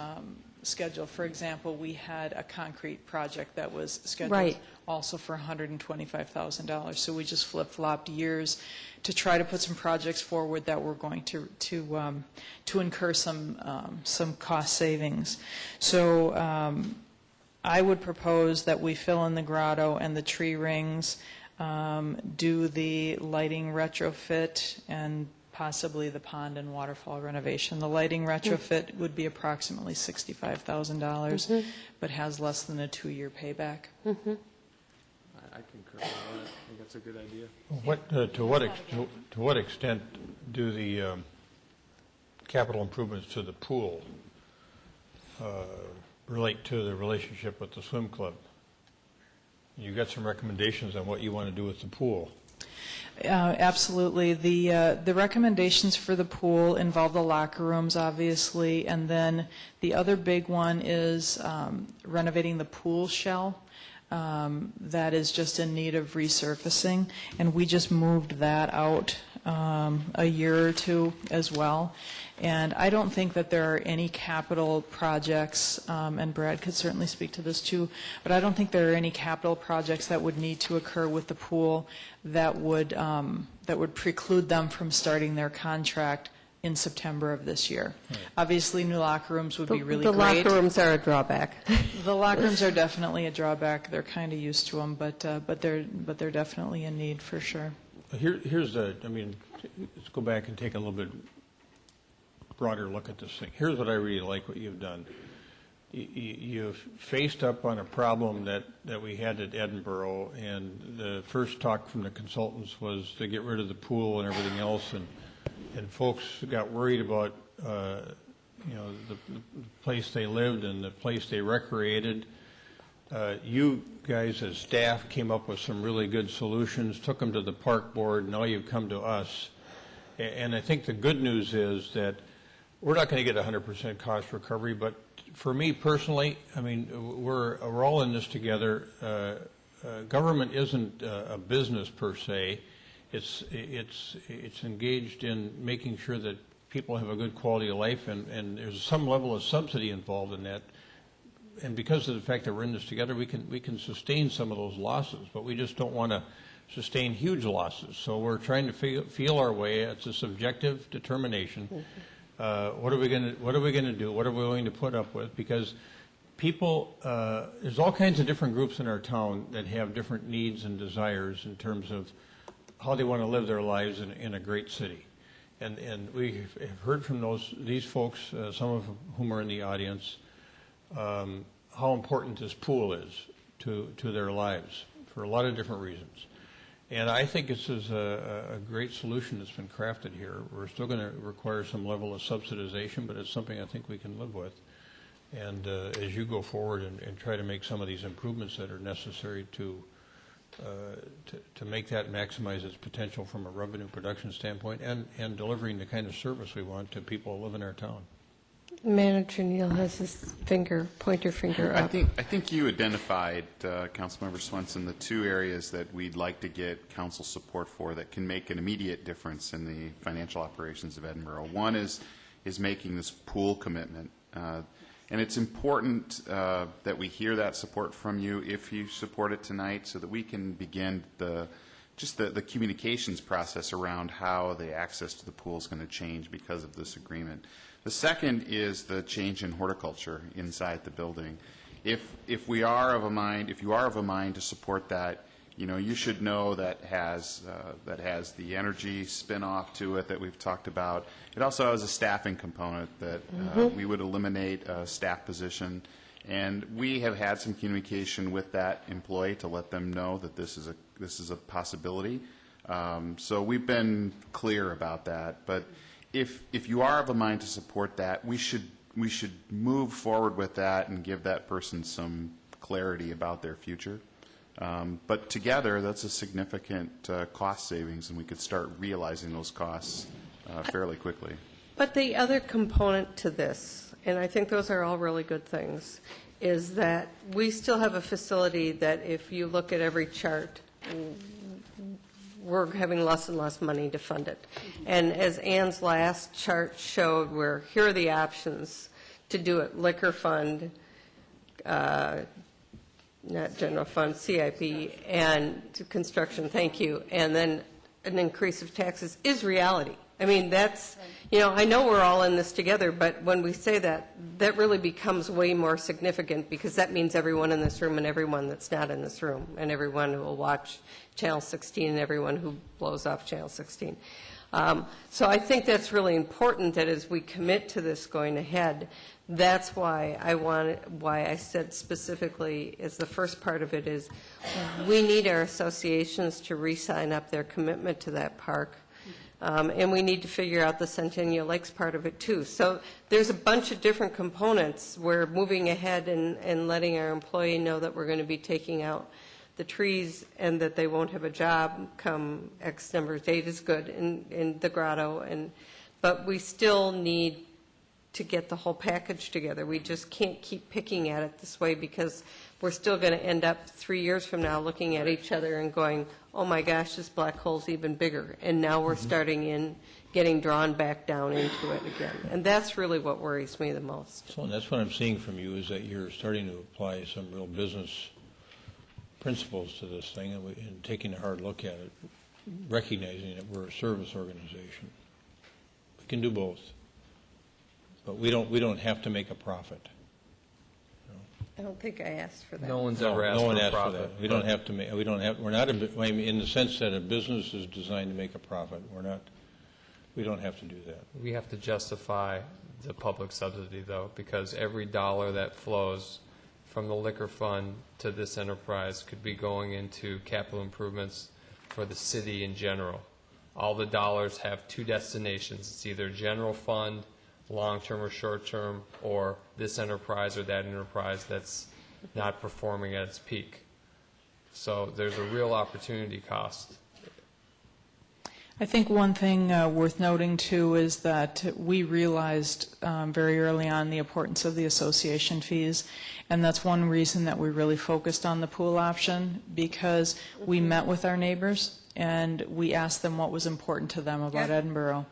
schedule. For example, we had a concrete project that was scheduled also for $125,000. So we just flip-flopped years to try to put some projects forward that were going to incur some cost savings. So I would propose that we fill in the grotto and the tree rings, do the lighting retrofit, and possibly the pond and waterfall renovation. The lighting retrofit would be approximately $65,000, but has less than a 2-year payback. I concur with that. I think that's a good idea. To what extent do the capital improvements to the pool relate to the relationship with the swim club? You got some recommendations on what you want to do with the pool. Absolutely. The recommendations for the pool involve the locker rooms, obviously, and then the other big one is renovating the pool shell. That is just in need of resurfacing, and we just moved that out a year or two as well. And I don't think that there are any capital projects, and Brad could certainly speak to this too, but I don't think there are any capital projects that would need to occur with the pool that would preclude them from starting their contract in September of this year. Right. Obviously, new locker rooms would be really great. The locker rooms are a drawback. The locker rooms are definitely a drawback. They're kind of used to them, but they're definitely in need for sure. Let's go back and take a little bit broader look at this thing. Here's what I really like what you've done. You've faced up on a problem that we had at Edinburgh, and the first talk from the consultants was to get rid of the pool and everything else, and folks got worried about the place they lived and the place they recreated. You guys as staff came up with some really good solutions, took them to the park board. Now you've come to us, and I think the good news is that we're not going to get 100% cost recovery, but for me personally, we're all in this together. Government isn't a business per se. It's engaged in making sure that people have a good quality of life, and there's some level of subsidy involved in that. And because of the fact that we're in this together, we can sustain some of those losses, but we just don't want to sustain huge losses. So we're trying to feel our way. It's a subjective determination. What are we going to do? What are we willing to put up with? Because people, there's all kinds of different groups in our town that have different needs and desires in terms of how they want to live their lives in a great city. And we have heard from these folks, some of whom are in the audience, how important this pool is to their lives for a lot of different reasons. And I think this is a great solution that's been crafted here. We're still going to require some level of subsidization, but it's something I think we can live with. And as you go forward and try to make some of these improvements that are necessary to make that maximize its potential from a revenue production standpoint and delivering the kind of service we want to people who live in our town. Manager Neal has his pointer finger up. I think you identified, Councilmember Swenson, the two areas that we'd like to get council support for that can make an immediate difference in the financial operations of Edinburgh. One is making this pool commitment. And it's important that we hear that support from you if you support it tonight so that we can begin the communications process around how the access to the pool is going to change because of this agreement. The second is the change in horticulture inside the building. If you are of a mind to support that, you should know that has the energy spin-off to it that we've talked about. It also has a staffing component that we would eliminate a staff position, and we have had some communication with that employee to let them know that this is a possibility. So we've been clear about that. But if you are of a mind to support that, we should move forward with that and give that person some clarity about their future. But together, that's a significant cost savings, and we could start realizing those costs fairly quickly. But the other component to this, and I think those are all really good things, is that we still have a facility that if you look at every chart, we're having less and less money to fund it. And as Ann's last chart showed, where here are the options to do it: liquor fund, not general fund, CIP, and construction, thank you, and then an increase of taxes is reality. I mean, that's, I know we're all in this together, but when we say that, that really becomes way more significant, because that means everyone in this room and everyone that's not in this room, and everyone who will watch Channel 16 and everyone who blows off Channel 16. So I think that's really important, that as we commit to this going ahead, that's why I said specifically, as the first part of it is, we need our associations to re-sign up their commitment to that park. And we need to figure out the Centennial Lakes part of it, too. So there's a bunch of different components. We're moving ahead and letting our employee know that we're going to be taking out the trees and that they won't have a job come X number of days is good in the grotto. But we still need to get the whole package together. We just can't keep picking at it this way, because we're still going to end up 3 years from now looking at each other and going, oh my gosh, this black hole's even bigger. And now we're getting drawn back down into it again. And that's really what worries me the most. So, and that's what I'm seeing from you, is that you're starting to apply some real business principles to this thing and taking a hard look at it, recognizing that we're a service organization. We can do both. But we don't have to make a profit. I don't think I asked for that. No one's ever asked for a profit. That. We don't have to make. We're not. In the sense that a business is designed to make a profit. We're not. We don't have to do that. We have to justify the public subsidy, though, because every dollar that flows from the liquor fund to this enterprise could be going into capital improvements for the city in general. All the dollars have two destinations. It's either general fund, long-term or short-term, or this enterprise or that enterprise that's not performing at its peak. So there's a real opportunity cost. I think one thing worth noting, too, is that we realized very early on the importance of the association fees, and that's one reason that we really focused on the pool option, because we met with our neighbors and we asked them what was important to them about Edinburgh.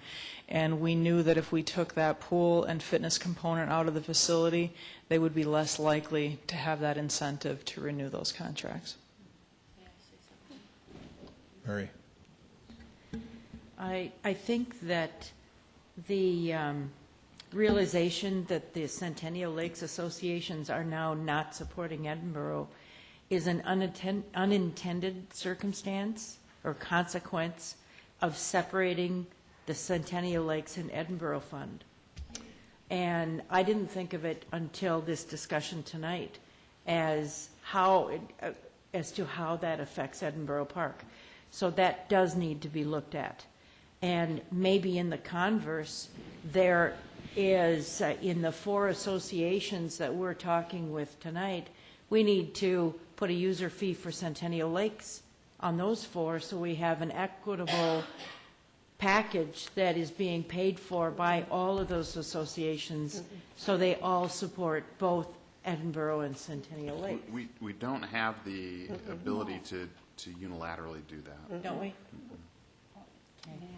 And we knew that if we took that pool and fitness component out of the facility, they would be less likely to have that incentive to renew those contracts. Mary. I think that the realization that the Centennial Lakes associations are now not supporting Edinburgh is an unintended circumstance or consequence of separating the Centennial Lakes and Edinburgh Fund. And I didn't think of it until this discussion tonight as to how that affects Edinburgh Park. So that does need to be looked at. And maybe in the converse, there is in the 4 associations that we're talking with tonight, we need to put a user fee for Centennial Lakes on those 4, so we have an equitable package that is being paid for by all of those associations, so they all support both Edinburgh and Centennial Lake. We don't have the ability to unilaterally do that. Don't we?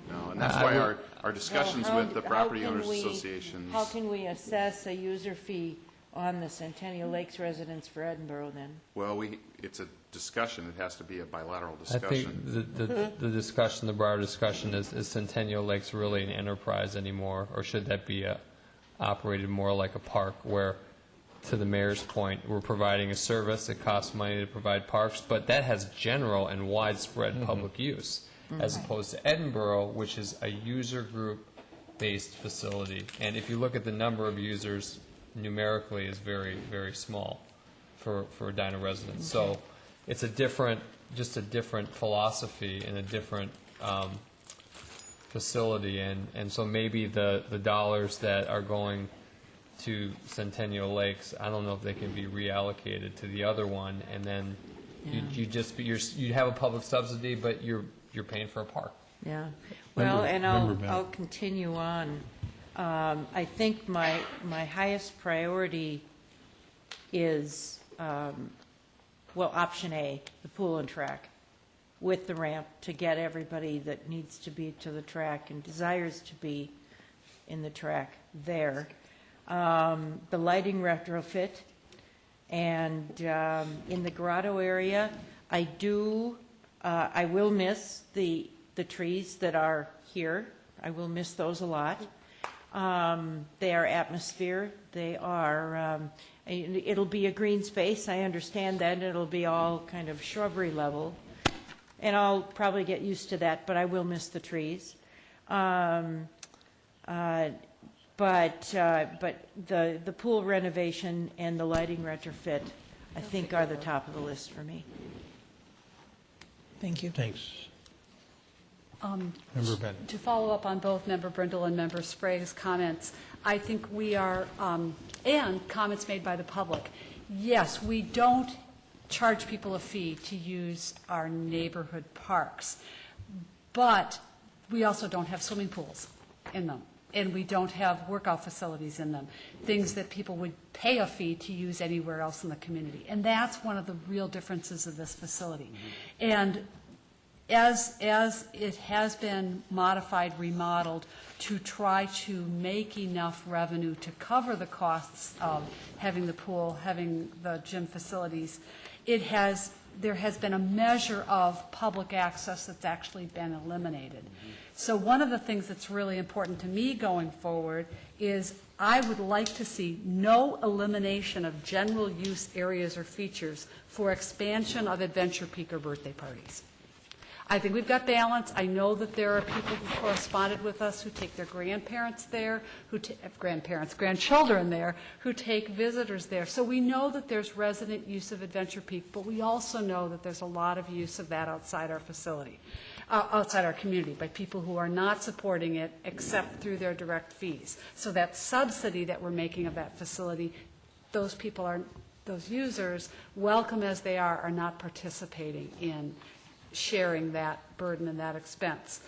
No, and that's why our discussions with the property owners associations. How can we assess a user fee on the Centennial Lakes residents for Edinburgh then? Well, it's a discussion. It has to be a bilateral I discussion. think the discussion, the broader discussion is Centennial Lakes really an enterprise anymore, or should that be operated more like a park where, to the mayor's point, we're providing a service, it costs money to provide parks, but that has general and widespread public use, as opposed to Edinburgh, which is a user group-based facility. And if you look at the number of users, numerically is very, very small for Edina residents. So it's just a different philosophy and a different facility. And so maybe the dollars that are going to Centennial Lakes, I don't know if they can be reallocated to the other one, and then you have a public subsidy, but you're paying for a park. Yeah. Well, and I'll continue on. I think my highest priority is, option A, the pool and track, with the ramp to get everybody that needs to be to the track and desires to be in the track there. The lighting retrofit, and in the grotto area, I will miss the trees that are here. I will miss those a lot. They are atmosphere. They are, it'll be a green space, I understand that. It'll be all kind of shrubbery level. And I'll probably get used to that, but I will miss the trees. But the pool renovation and the lighting retrofit, I think, are the top of the list for me. Thank you. Thanks. Member Bennett. To follow up on both Member Brindle and Member Sprague's comments, I think we are, and comments made by the public, yes, we don't charge people a fee to use our neighborhood parks, but we also don't have swimming pools in them, and we don't have workout facilities in them, things that people would pay a fee to use anywhere else in the community. And that's one of the real differences of this facility. And as it has been modified, remodeled, to try to make enough revenue to cover the costs of having the pool, having the gym facilities, there has been a measure of public access that's actually been eliminated. So one of the things that's really important to me going forward is I would like to see no elimination of general use areas or features for expansion of adventure peak or birthday parties. I think we've got balance. I know that there are people who corresponded with us who take their grandparents there, grandchildren there, who take visitors there. So we know that there's resident use of Adventure Peak, but we also know that there's a lot of use of that outside our facility, outside our community, by people who are not supporting it except through their direct fees. So that subsidy that we're making of that facility, those users, welcome as they are not participating in sharing that burden and that expense.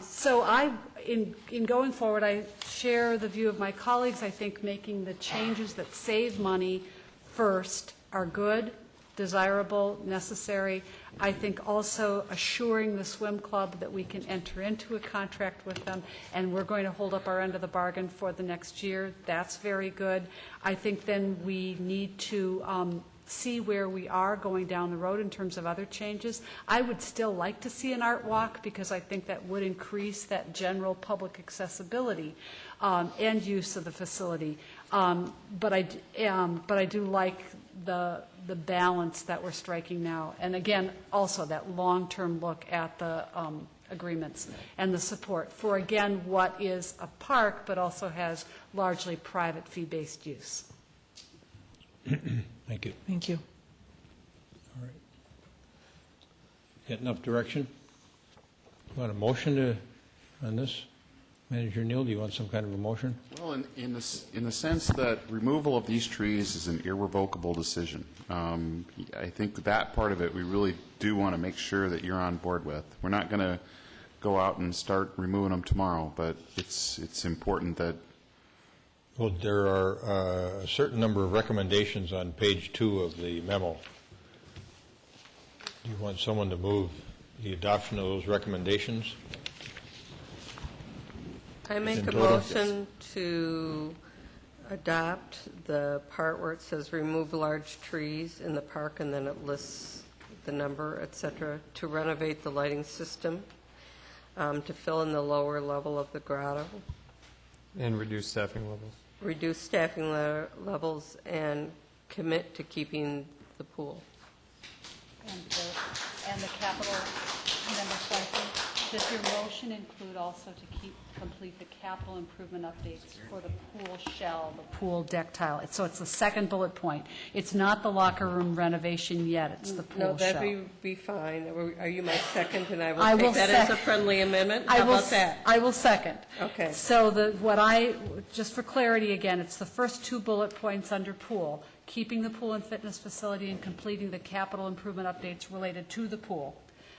So in going forward, I share the view of my colleagues. I think making the changes that save money first are good, desirable, necessary. I think also assuring the swim club that we can enter into a contract with them, and we're going to hold up our end of the bargain for the next year. That's very good. I think then we need to see where we are going down the road in terms of other changes. I would still like to see an art walk because I think that would increase that general public accessibility and use of the facility. But I do like the balance that we're striking now. And again, also that long-term look at the agreements and the support for, again, what is a park but also has largely private fee-based use. Thank you. Thank you. All right. Get enough direction? Want a motion on this? Manager Neal, do you want some kind of a motion? Well, in the sense that removal of these trees is an irrevocable decision. I think that part of it we really do want to make sure that you're on board with. We're not going to go out and start removing them tomorrow, but it's important that. Well, there are a certain number of recommendations on page 2 of the memo. Do you want someone to move the adoption of those recommendations? I make In a total? motion to adopt the part where it says remove large trees in the park, and then it lists the number, et cetera, to renovate the lighting system, to fill in the lower level of the grotto, And reduce staffing levels. reduce staffing levels, and commit to keeping the pool. And the capital, Member Swenson, does your motion include also to complete the capital improvement updates for the pool shell, the pool deck tile? So it's the second bullet point. It's not the locker room renovation yet, it's the pool No, shell. that'd be fine. Are you my second, and I I will will take that as a sec- friendly amendment? I How will about that? I will second. Okay. So just for clarity again, it's the first 2 bullet points under pool, keeping the pool and fitness facility and completing the capital improvement updates related to the pool,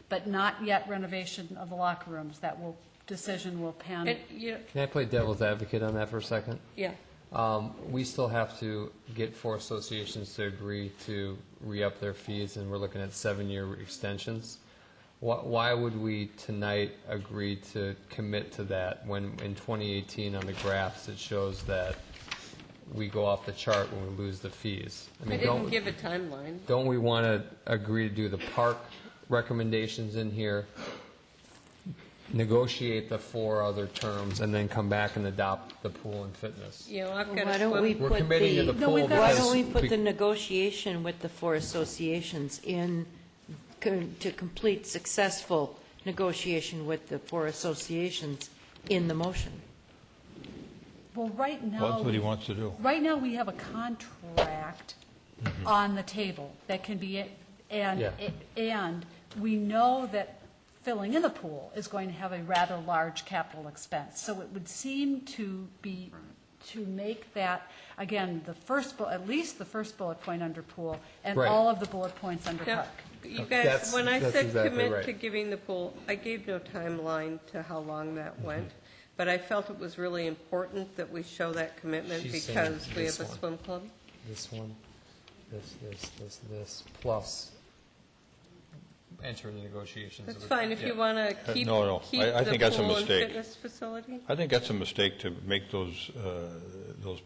but not yet renovation of the locker rooms. That decision will pen. Can I play devil's advocate on that for a second? Yeah. We still have to get 4 associations to agree to re-up their fees, and we're looking at 7-year extensions. Why would we tonight agree to commit to that when in 2018 on the graphs it shows that we go off the chart when we lose the fees? I didn't give a timeline. Don't we want to agree to do the park recommendations in here, negotiate the 4 other terms, and then come back and adopt the pool and fitness? You know, I've got Why to don't we swim. We're committing to the pool why because don't we put the negotiation with the 4 associations to complete successful negotiation with the 4 associations in the motion? Well, right now. Well, that's what he wants to do. Right now, we have a contract on the table that can be, and we know that filling in the pool is going to have a rather large capital expense. So it would seem to make that, again, at least the first bullet point under pool, and Right. all of the bullet points under Yeah. park. You guys, when I that's said exactly commit right. to giving the pool, I gave no timeline to how long that went, but I felt it was really important that we show that commitment She's saying because we this have a one. swim club. This one, this, plus enter into negotiations. That's fine, if you want to keep No, keep I the think that's a pool and mistake. fitness facility. I think that's a mistake to make those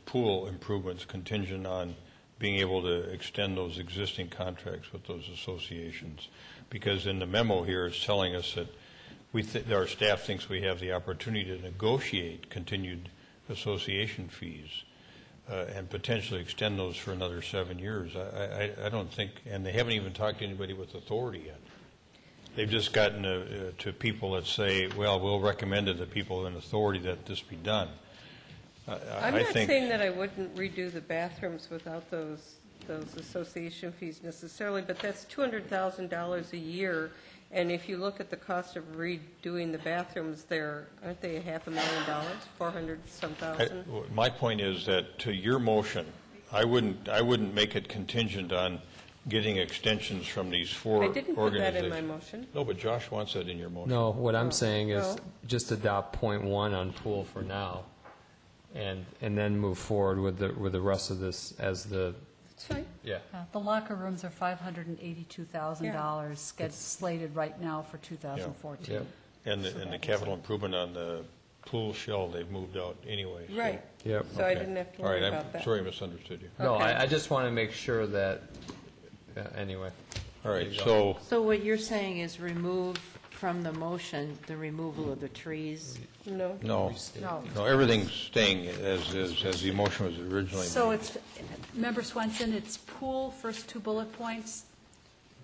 pool improvements contingent on being able to extend those existing contracts with those associations. Because in the memo here, it's telling us that our staff thinks we have the opportunity to negotiate continued association fees and potentially extend those for another 7 years. I don't think, and they haven't even talked to anybody with authority yet. They've just gotten to people that say, well, we'll recommend to the people in authority that this be done. I'm not saying that I wouldn't redo the bathrooms without those association fees necessarily, but that's $200,000 a year. And if you look at the cost of redoing the bathrooms, aren't they $500,000, 400-some thousand? My point is that to your motion, I wouldn't make it contingent on getting extensions from these 4 I organizations. didn't put that in my motion. No, but Josh wants that in your motion. No, what I'm saying is No. just adopt point 1 on pool for now, and then move forward with the rest of this as the, It's fine. yeah. The locker rooms are $582,000 slated right now for 2014. Yeah. And the capital improvement on the pool shell, they've moved out anyway. so- Right. Yep. So I Okay. didn't have to All worry right, about that. I'm sorry I misunderstood you. No, Okay. I just want to make sure that, anyway. All right, There you so So what you're saying is remove from the motion the removal of the trees? No. No, No. no, everything's staying as the motion was originally So made. it's, Member Swenson, it's pool, first 2 bullet points,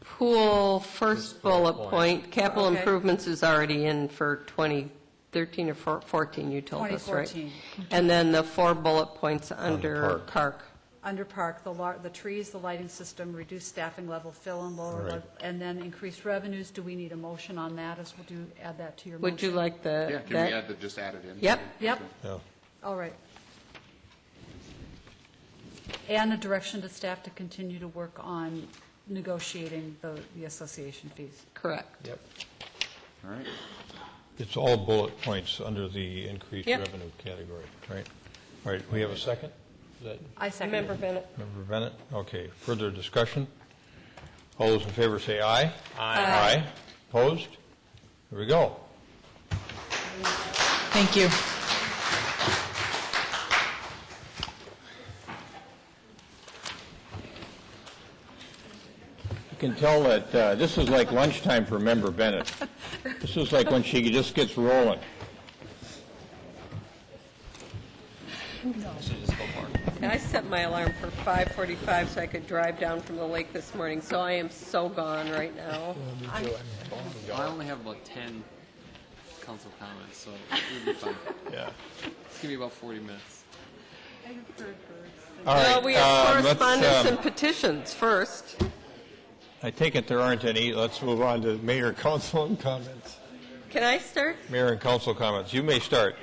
Pool, first bullet point, capital Okay. improvements is already in for 2013 or 14, you told us, right? 2014. And then the 4 bullet points under park. park. under park, the trees, the lighting system, reduce staffing level, fill and lower, Right. and then increase revenues. Do we need a motion on that, as will you add that to your motion? Would you like the? Yeah, can we add the, just add it in? Yep. Yep. Yeah. All right. And a direction to staff to continue to work on negotiating the association fees. Correct. Yep. All right. It's all bullet points under the increased Yep. revenue category, right? All right, we have a second? Is that I second Member it. Bennett. Member Bennett? Okay, further discussion? All those in favor say aye. Aye. Opposed? Here we go. Thank you. You can tell that this is like lunchtime for Member Bennett. This is like when she just gets rolling. I set my alarm for 5:45 so I could drive down from the lake this morning, so I am so gone right now. I only have about 10 council comments, so it'll be fun. Yeah. It's going to be about 40 minutes. All Well, right, we have let's, correspondence and petitions first. I take it there aren't any. Let's move on to mayor and council and comments. Can I start? Mayor and council comments. You may start.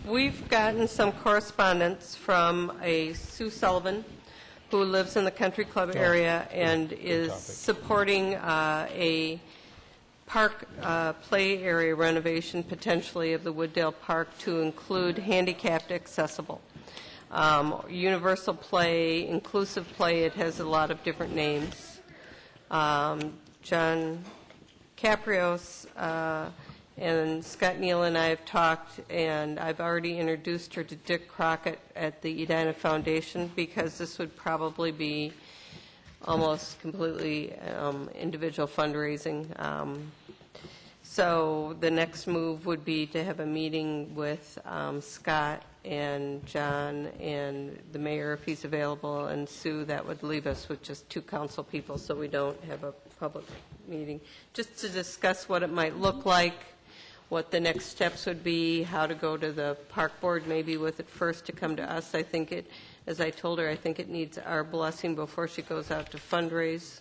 We've gotten some correspondence from a Sue Sullivan, who lives in the country club area and is supporting a park play area renovation potentially of the Wooddale Park to include handicapped accessible. Universal play, inclusive play, it has a lot of different names. John Caprios and Scott Neal and I have talked, and I've already introduced her to Dick Crockett at the Edina Foundation, because this would probably be almost completely individual fundraising. So the next move would be to have a meeting with Scott and John and the mayor, if he's available, and Sue. That would leave us with just 2 council people, so we don't have a public meeting, just to discuss what it might look like, what the next steps would be, how to go to the park board, maybe with it first to come to us. I think it, as I told her, I think it needs our blessing before she goes out to fundraise.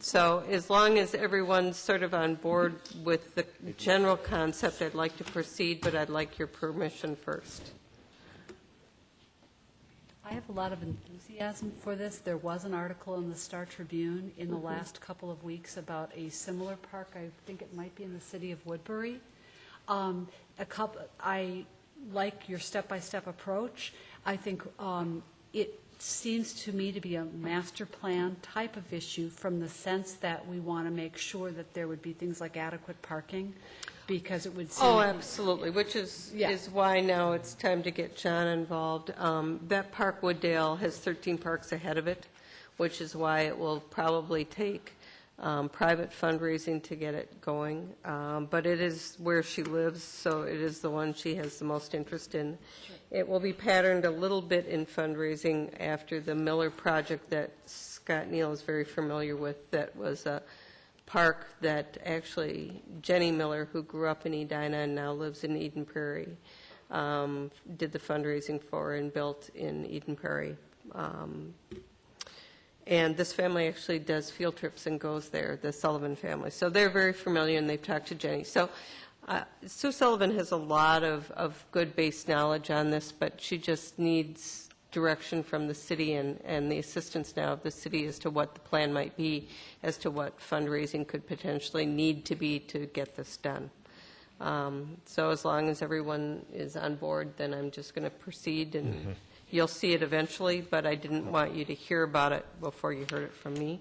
So as long as everyone's sort of on board with the general concept, I'd like to proceed, but I'd like your permission first. I have a lot of enthusiasm for this. There was an article in the Star Tribune in the last couple of weeks about a similar park. I think it might be in the city of Woodbury. I like your step-by-step approach. I think it seems to me to be a master plan type of issue, from the sense that we want to make sure that there would be things like adequate parking, because it would seem... Oh, absolutely, which is why now it's time to get John involved. That park, Wooddale, has 13 parks ahead of it, which is why it will probably take private fundraising to get it going. But it is where she lives, so it is the one she has the most interest in. It will be patterned a little bit in fundraising after the Miller project that Scott Neal is very familiar with. That was a park that actually Jenny Miller, who grew up in Edina and now lives in Eden Prairie, did the fundraising for and built in Eden Prairie. And this family actually does field trips and goes there, the Sullivan family. So they're very familiar, and they've talked to Jenny. So Sue Sullivan has a lot of good base knowledge on this, but she just needs direction from the city and the assistance now of the city as to what the plan might be, as to what fundraising could potentially need to be to get this done. So as long as everyone is on board, then I'm just going to proceed, and you'll see it eventually, but I didn't want you to hear about it before you heard it from me.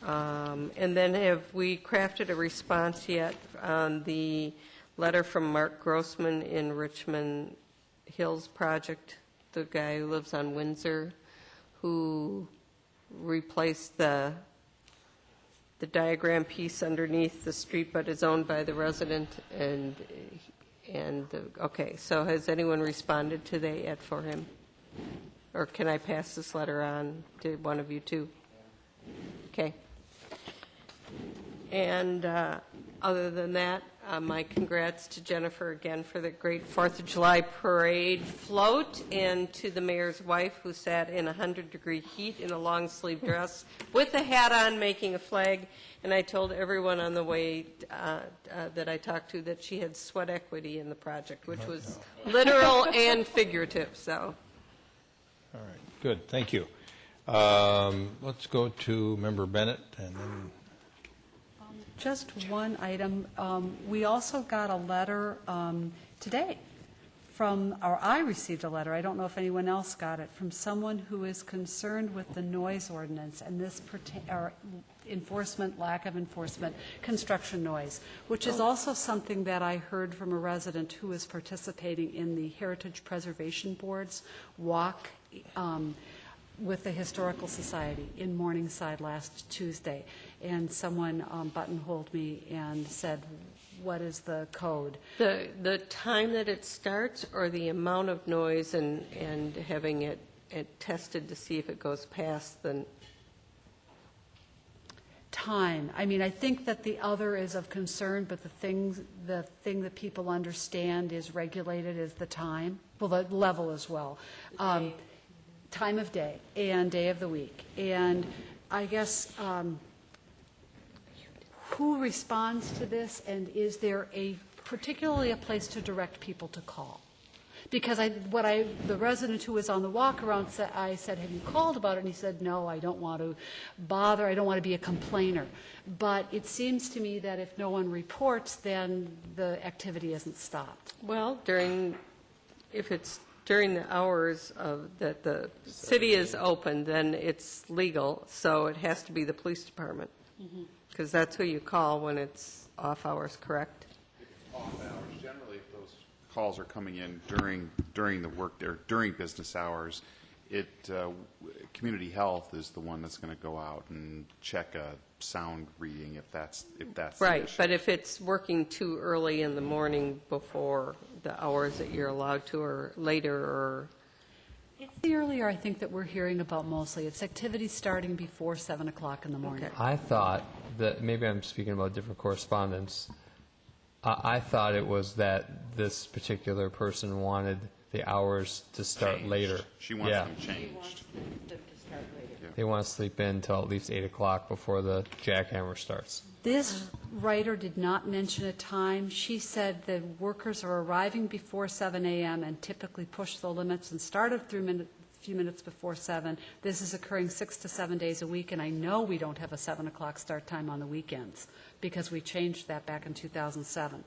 And then have we crafted a response yet on the letter from Mark Grossman in Richmond Hills project, the guy who lives on Windsor, who replaced the diagram piece underneath the street but is owned by the resident, okay, so has anyone responded to that yet for him? Or can I pass this letter on to one of you two? Okay. And other than that, my congrats to Jennifer again for the great 4th of July parade float, and to the mayor's wife who sat in 100-degree heat in a long-sleeve dress with a hat on making a flag. And I told everyone on the way that I talked to that she had sweat equity in the project, which was literal and figurative. So, All right, good, thank you. Let's go to Member Bennett, and then Just one item. We also got a letter today from, or I received a letter, I don't know if anyone else got it, from someone who is concerned with the noise ordinance and this or enforcement, lack of enforcement, construction noise, which is also something that I heard from a resident who is participating in the Heritage Preservation Board's walk with the Historical Society in Morningside last Tuesday. And someone buttonholed me and said, what is the code? the time that it starts, or the amount of noise, and having it tested to see if it goes past the Time. I mean, I think that the other is of concern, but the thing that people understand is regulated is the time, well, the level as well. Time of day and day of the week. And I guess who responds to this, and is there particularly a place to direct people to call? Because the resident who was on the walk around, I said, have you called about it? And he said, no, I don't want to bother, I don't want to be a complainer. But it seems to me that if no one reports, then the activity isn't stopped. Well, if it's during the hours that the city is open, then it's legal, so it has to be the police department, because that's who you call when it's off hours, correct? Off hours. Generally, if those calls are coming in during the work there, during business hours, community health is the one that's going to go out and check a sound reading if that's Right, the issue. but if it's working too early in the morning before the hours that you're allowed to, or later, or... It's the earlier, I think, that we're hearing about mostly. It's activities starting before 7 o'clock in the morning. I thought that, maybe I'm speaking about different correspondence, I thought it was that this particular person wanted the hours to start later. She wants them changed. They want to sleep in until at least 8 o'clock before the jackhammer starts. This writer did not mention a time. She said that workers are arriving before 7 a.m. and typically push the limits and start a few minutes before 7. This is occurring 6 to 7 days a week, and I know we don't have a 7 o'clock start time on the weekends because we changed that back in 2007.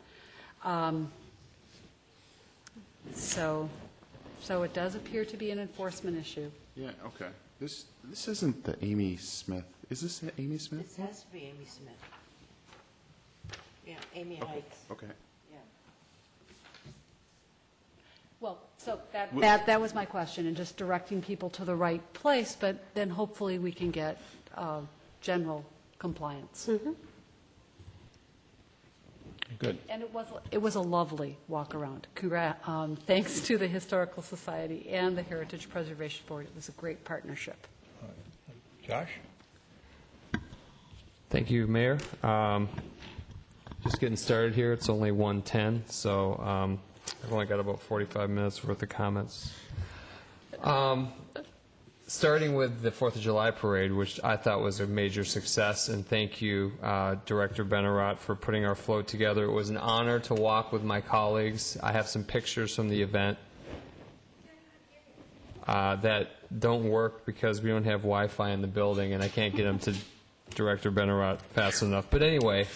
So it does appear to be an enforcement issue. Yeah, okay. This isn't the Amy Smith. Is this Amy Smith? This has to be Amy Smith. Yeah, Amy Heights. Okay. Yeah. Well, so that was my question, and just directing people to the right place, but then hopefully we can get general compliance. good. And it was a lovely walk around. Thanks to the Historical Society and the Heritage Preservation Board. It was a great partnership. Josh? Thank you, Mayor. Just getting started here. It's only 1:10, so I've only got about 45 minutes worth of comments. Starting with the 4th of July parade, which I thought was a major success, and thank you, Director Benarott, for putting our float together. It was an honor to walk with my colleagues. I have some pictures from the event that don't work because we don't have Wi-Fi in the building, and I can't get them to Director Benarott fast enough. But anyway,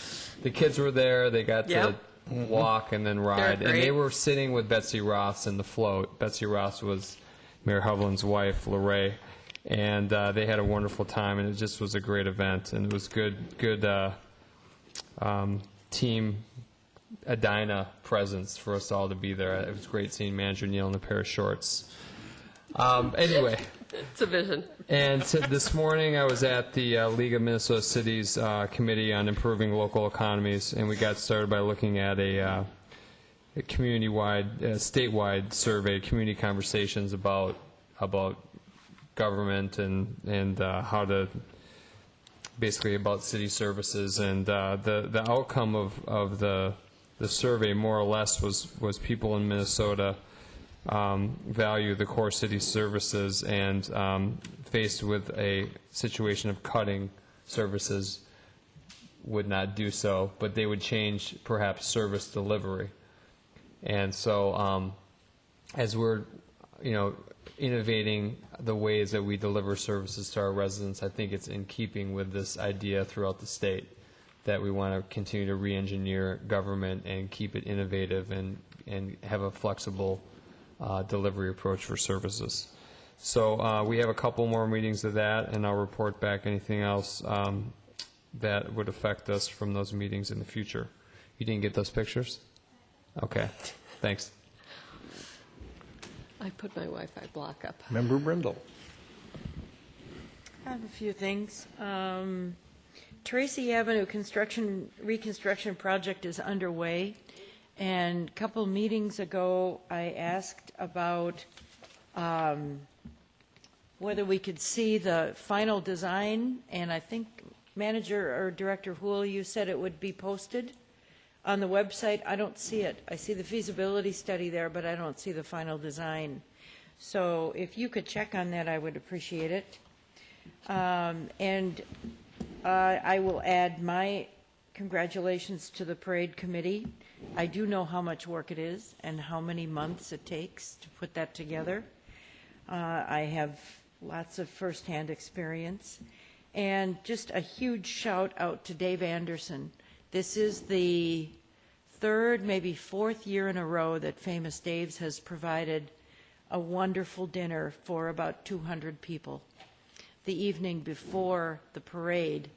the kids were there. They got to walk and then ride. And they were sitting with Betsy Ross in the float. Betsy Ross was Mayor Hovland's wife, Lorraine, and they had a wonderful time, and it just was a great event, and it was good team Edina presence for us all to be there. It was great seeing Manager Neal in a pair of shorts. Anyway. It's a vision. And so this morning I was at the League of Minnesota Cities Committee on Improving Local Economies, and we got started by looking at a community-wide, statewide survey, community conversations about government and how to, basically about city services. And the outcome of the the survey more or less was people in Minnesota value the core city services, and faced with a situation of cutting services would not do so, but they would change perhaps service delivery. And so as we're, innovating the ways that we deliver services to our residents, I think it's in keeping with this idea throughout the state that we want to continue to re-engineer government and keep it innovative and have a flexible delivery approach for services. So we have a couple more meetings of that, and I'll report back anything else that would affect us from those meetings in the future. You didn't get those pictures? Okay, thanks. I put my Wi-Fi block up. Member Brindle. I have a few things. Tracy Avenue reconstruction project is underway, and a couple meetings ago I asked about whether we could see the final design, and I think Manager or Director Houle, you said it would be posted on the website. I don't see it. I see the feasibility study there, but I don't see the final design. So if you could check on that, I would appreciate it. And I will add my congratulations to the parade committee. I do know how much work it is and how many months it takes to put that together. I have lots of firsthand experience. And just a huge shout out to Dave Anderson. This is the third, maybe fourth year in a row that Famous Dave's has provided a wonderful dinner for about 200 people the evening before the parade.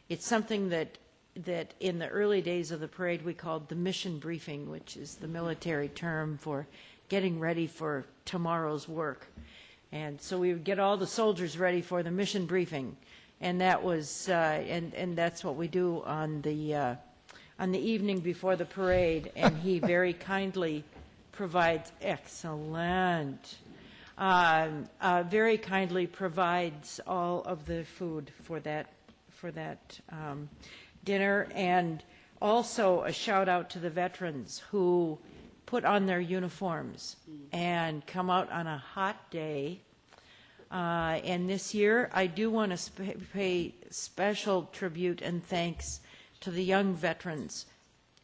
It's something that in the early days of the parade we called the mission briefing, which is the military term for getting ready for tomorrow's work. And so we would get all the soldiers ready for the mission briefing. And that was, and that's what we do on the evening before the parade. And he very kindly provides very kindly provides all of the food for that dinner. And also a shout out to the veterans who put on their uniforms and come out on a hot day. And this year, I do want to pay special tribute and thanks to the young veterans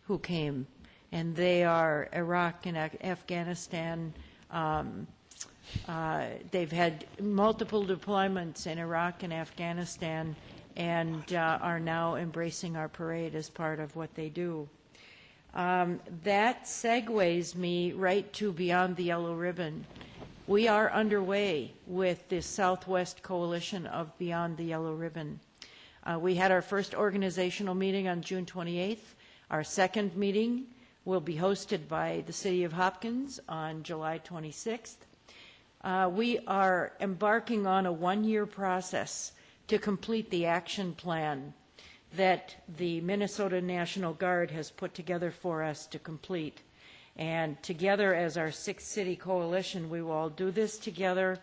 who came, and they are Iraq and Afghanistan. They've had multiple deployments in Iraq and Afghanistan, and are now embracing our parade as part of what they do. That segues me right to Beyond the Yellow Ribbon. We are underway with the Southwest Coalition of Beyond the Yellow Ribbon. We had our first organizational meeting on June 28th. Our second meeting will be hosted by the City of Hopkins on July 26th. We are embarking on a one-year process to complete the action plan that the Minnesota National Guard has put together for us to complete. And together as our six-city coalition, we will all do this together.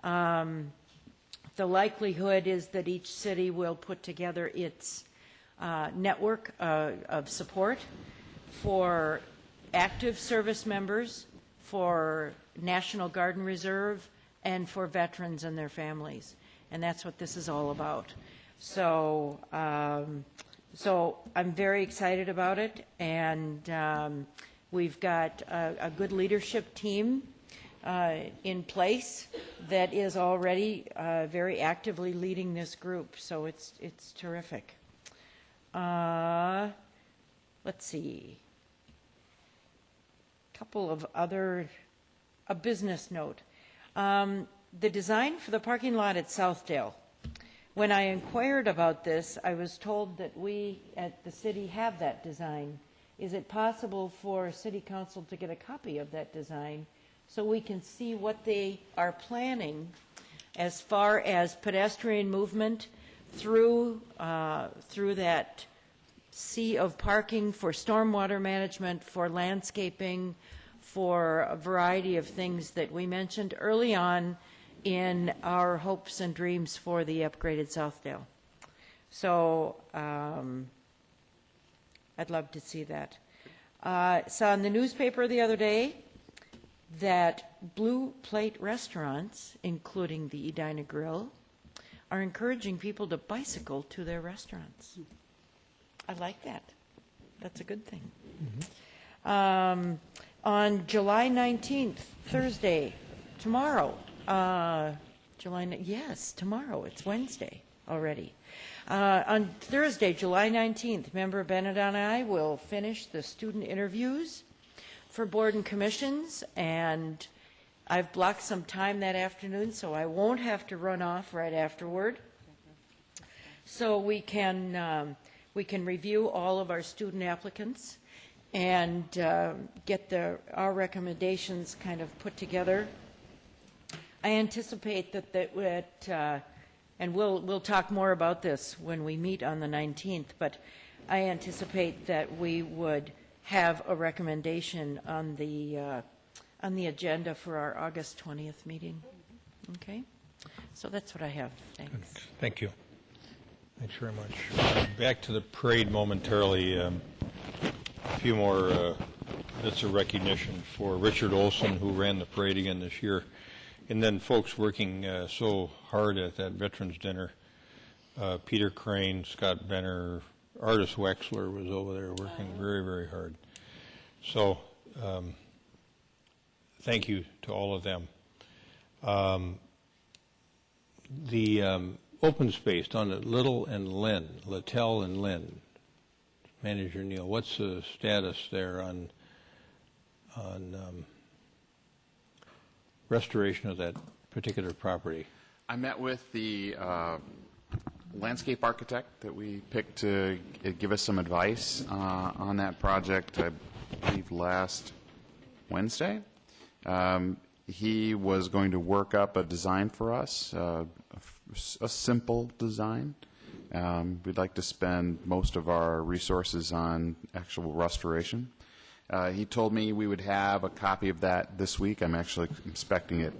The likelihood is that each city will put together its network of support for active service members, for National Guard and Reserve, and for veterans and their families. And that's what this is all about. So, so I'm very excited about it, and we've got a good leadership team in place that is already very actively leading this group. So it's terrific. Let's see. A couple of other, a business note. The design for the parking lot at Southdale. When I inquired about this, I was told that we at the city have that design. Is it possible for City Council to get a copy of that design so we can see what they are planning as far as pedestrian movement through that sea of parking, for stormwater management, for landscaping, for a variety of things that we mentioned early on in our hopes and dreams for the upgraded Southdale. So I'd love to see that. Saw in the newspaper the other day that Blue Plate restaurants, including the Edina Grill, are encouraging people to bicycle to their restaurants. I like that. That's a good thing. On July 19th, Thursday, tomorrow, yes, tomorrow, it's Wednesday already. On Thursday, July 19th, Member Bennett and I will finish the student interviews for board and commissions, and I've blocked some time that afternoon, so I won't have to run off right afterward. So we can review all of our student applicants and get our recommendations kind of put together. I anticipate that and we'll talk more about this when we meet on the 19th, but I anticipate that we would have a recommendation on the agenda for our August 20th meeting. Okay? So that's what I have. Thanks. Thank you. Thanks very much. Back to the parade momentarily. A few more bits of recognition for Richard Olson, who ran the parade again this year. And then folks working so hard at that Veterans Dinner, Peter Crane, Scott Benner, Artis Wexler was over there working very, very hard. So thank you to all of them. The open space on Little and Lynn, Littell and Lynn, Manager Neal, what's the status there on restoration of that particular property? I met with the landscape architect that we picked to give us some advice on that project, I believe last Wednesday. He was going to work up a design for us, a simple design. We'd like to spend most of our resources on actual restoration. He told me we would have a copy of that this week. I'm actually expecting it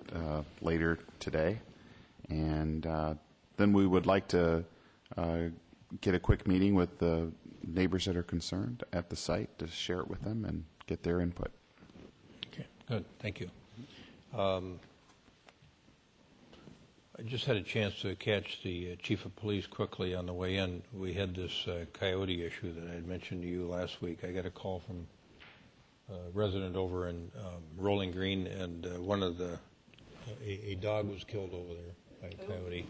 later today. And then we would like to get a quick meeting with the neighbors that are concerned at the site to share it with them and get their input. Okay, good. Thank you. I just had a chance to catch the chief of police quickly on the way in. We had this coyote issue that I had mentioned to you last week. I got a call from a resident over in Rolling Green, and one of a dog was killed over there by a coyote.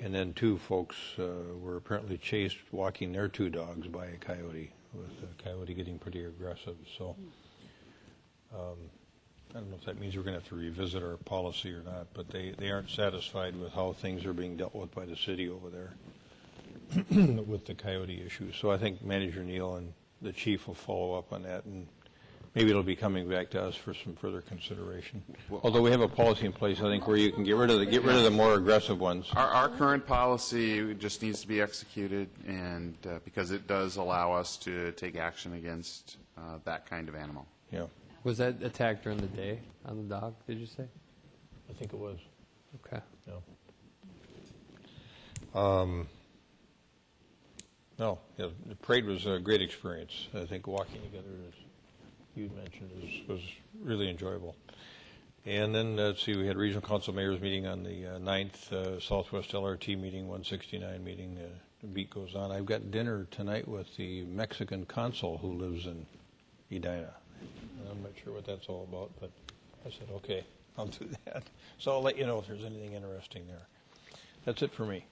And then two folks were apparently chased walking their two dogs by a coyote, with the coyote getting pretty aggressive. So I don't know if that means we're going to have to revisit our policy or not, but they aren't satisfied with how things are being dealt with by the city over there with the coyote issue. So I think Manager Neal and the chief will follow up on that, and maybe it'll be coming back to us for some further consideration. Although we have a policy in place, I think, where you can get rid of the more aggressive ones. Our current policy just needs to be executed, and because it does allow us to take action against that kind of animal. Yeah. Was that attack during the day on the dog, did you say? I think it was. Okay. No, yeah, the parade was a great experience. I think walking together, as you mentioned, was really enjoyable. And then, let's see, we had Regional Council Mayors meeting on the 9th, Southwest LRT meeting, 169 meeting. The beat goes on. I've got dinner tonight with the Mexican consul who lives in Edina. I'm not sure what that's all about, but I said, okay, I'll do that. So I'll let you know if there's anything interesting there. That's it for me.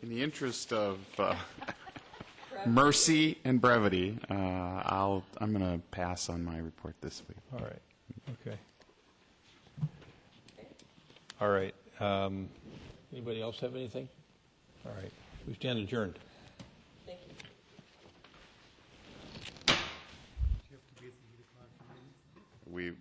In the interest of mercy and brevity, I'm going to pass on my report this week. All right. Okay. All right. Anybody else have anything? All right. We stand adjourned. We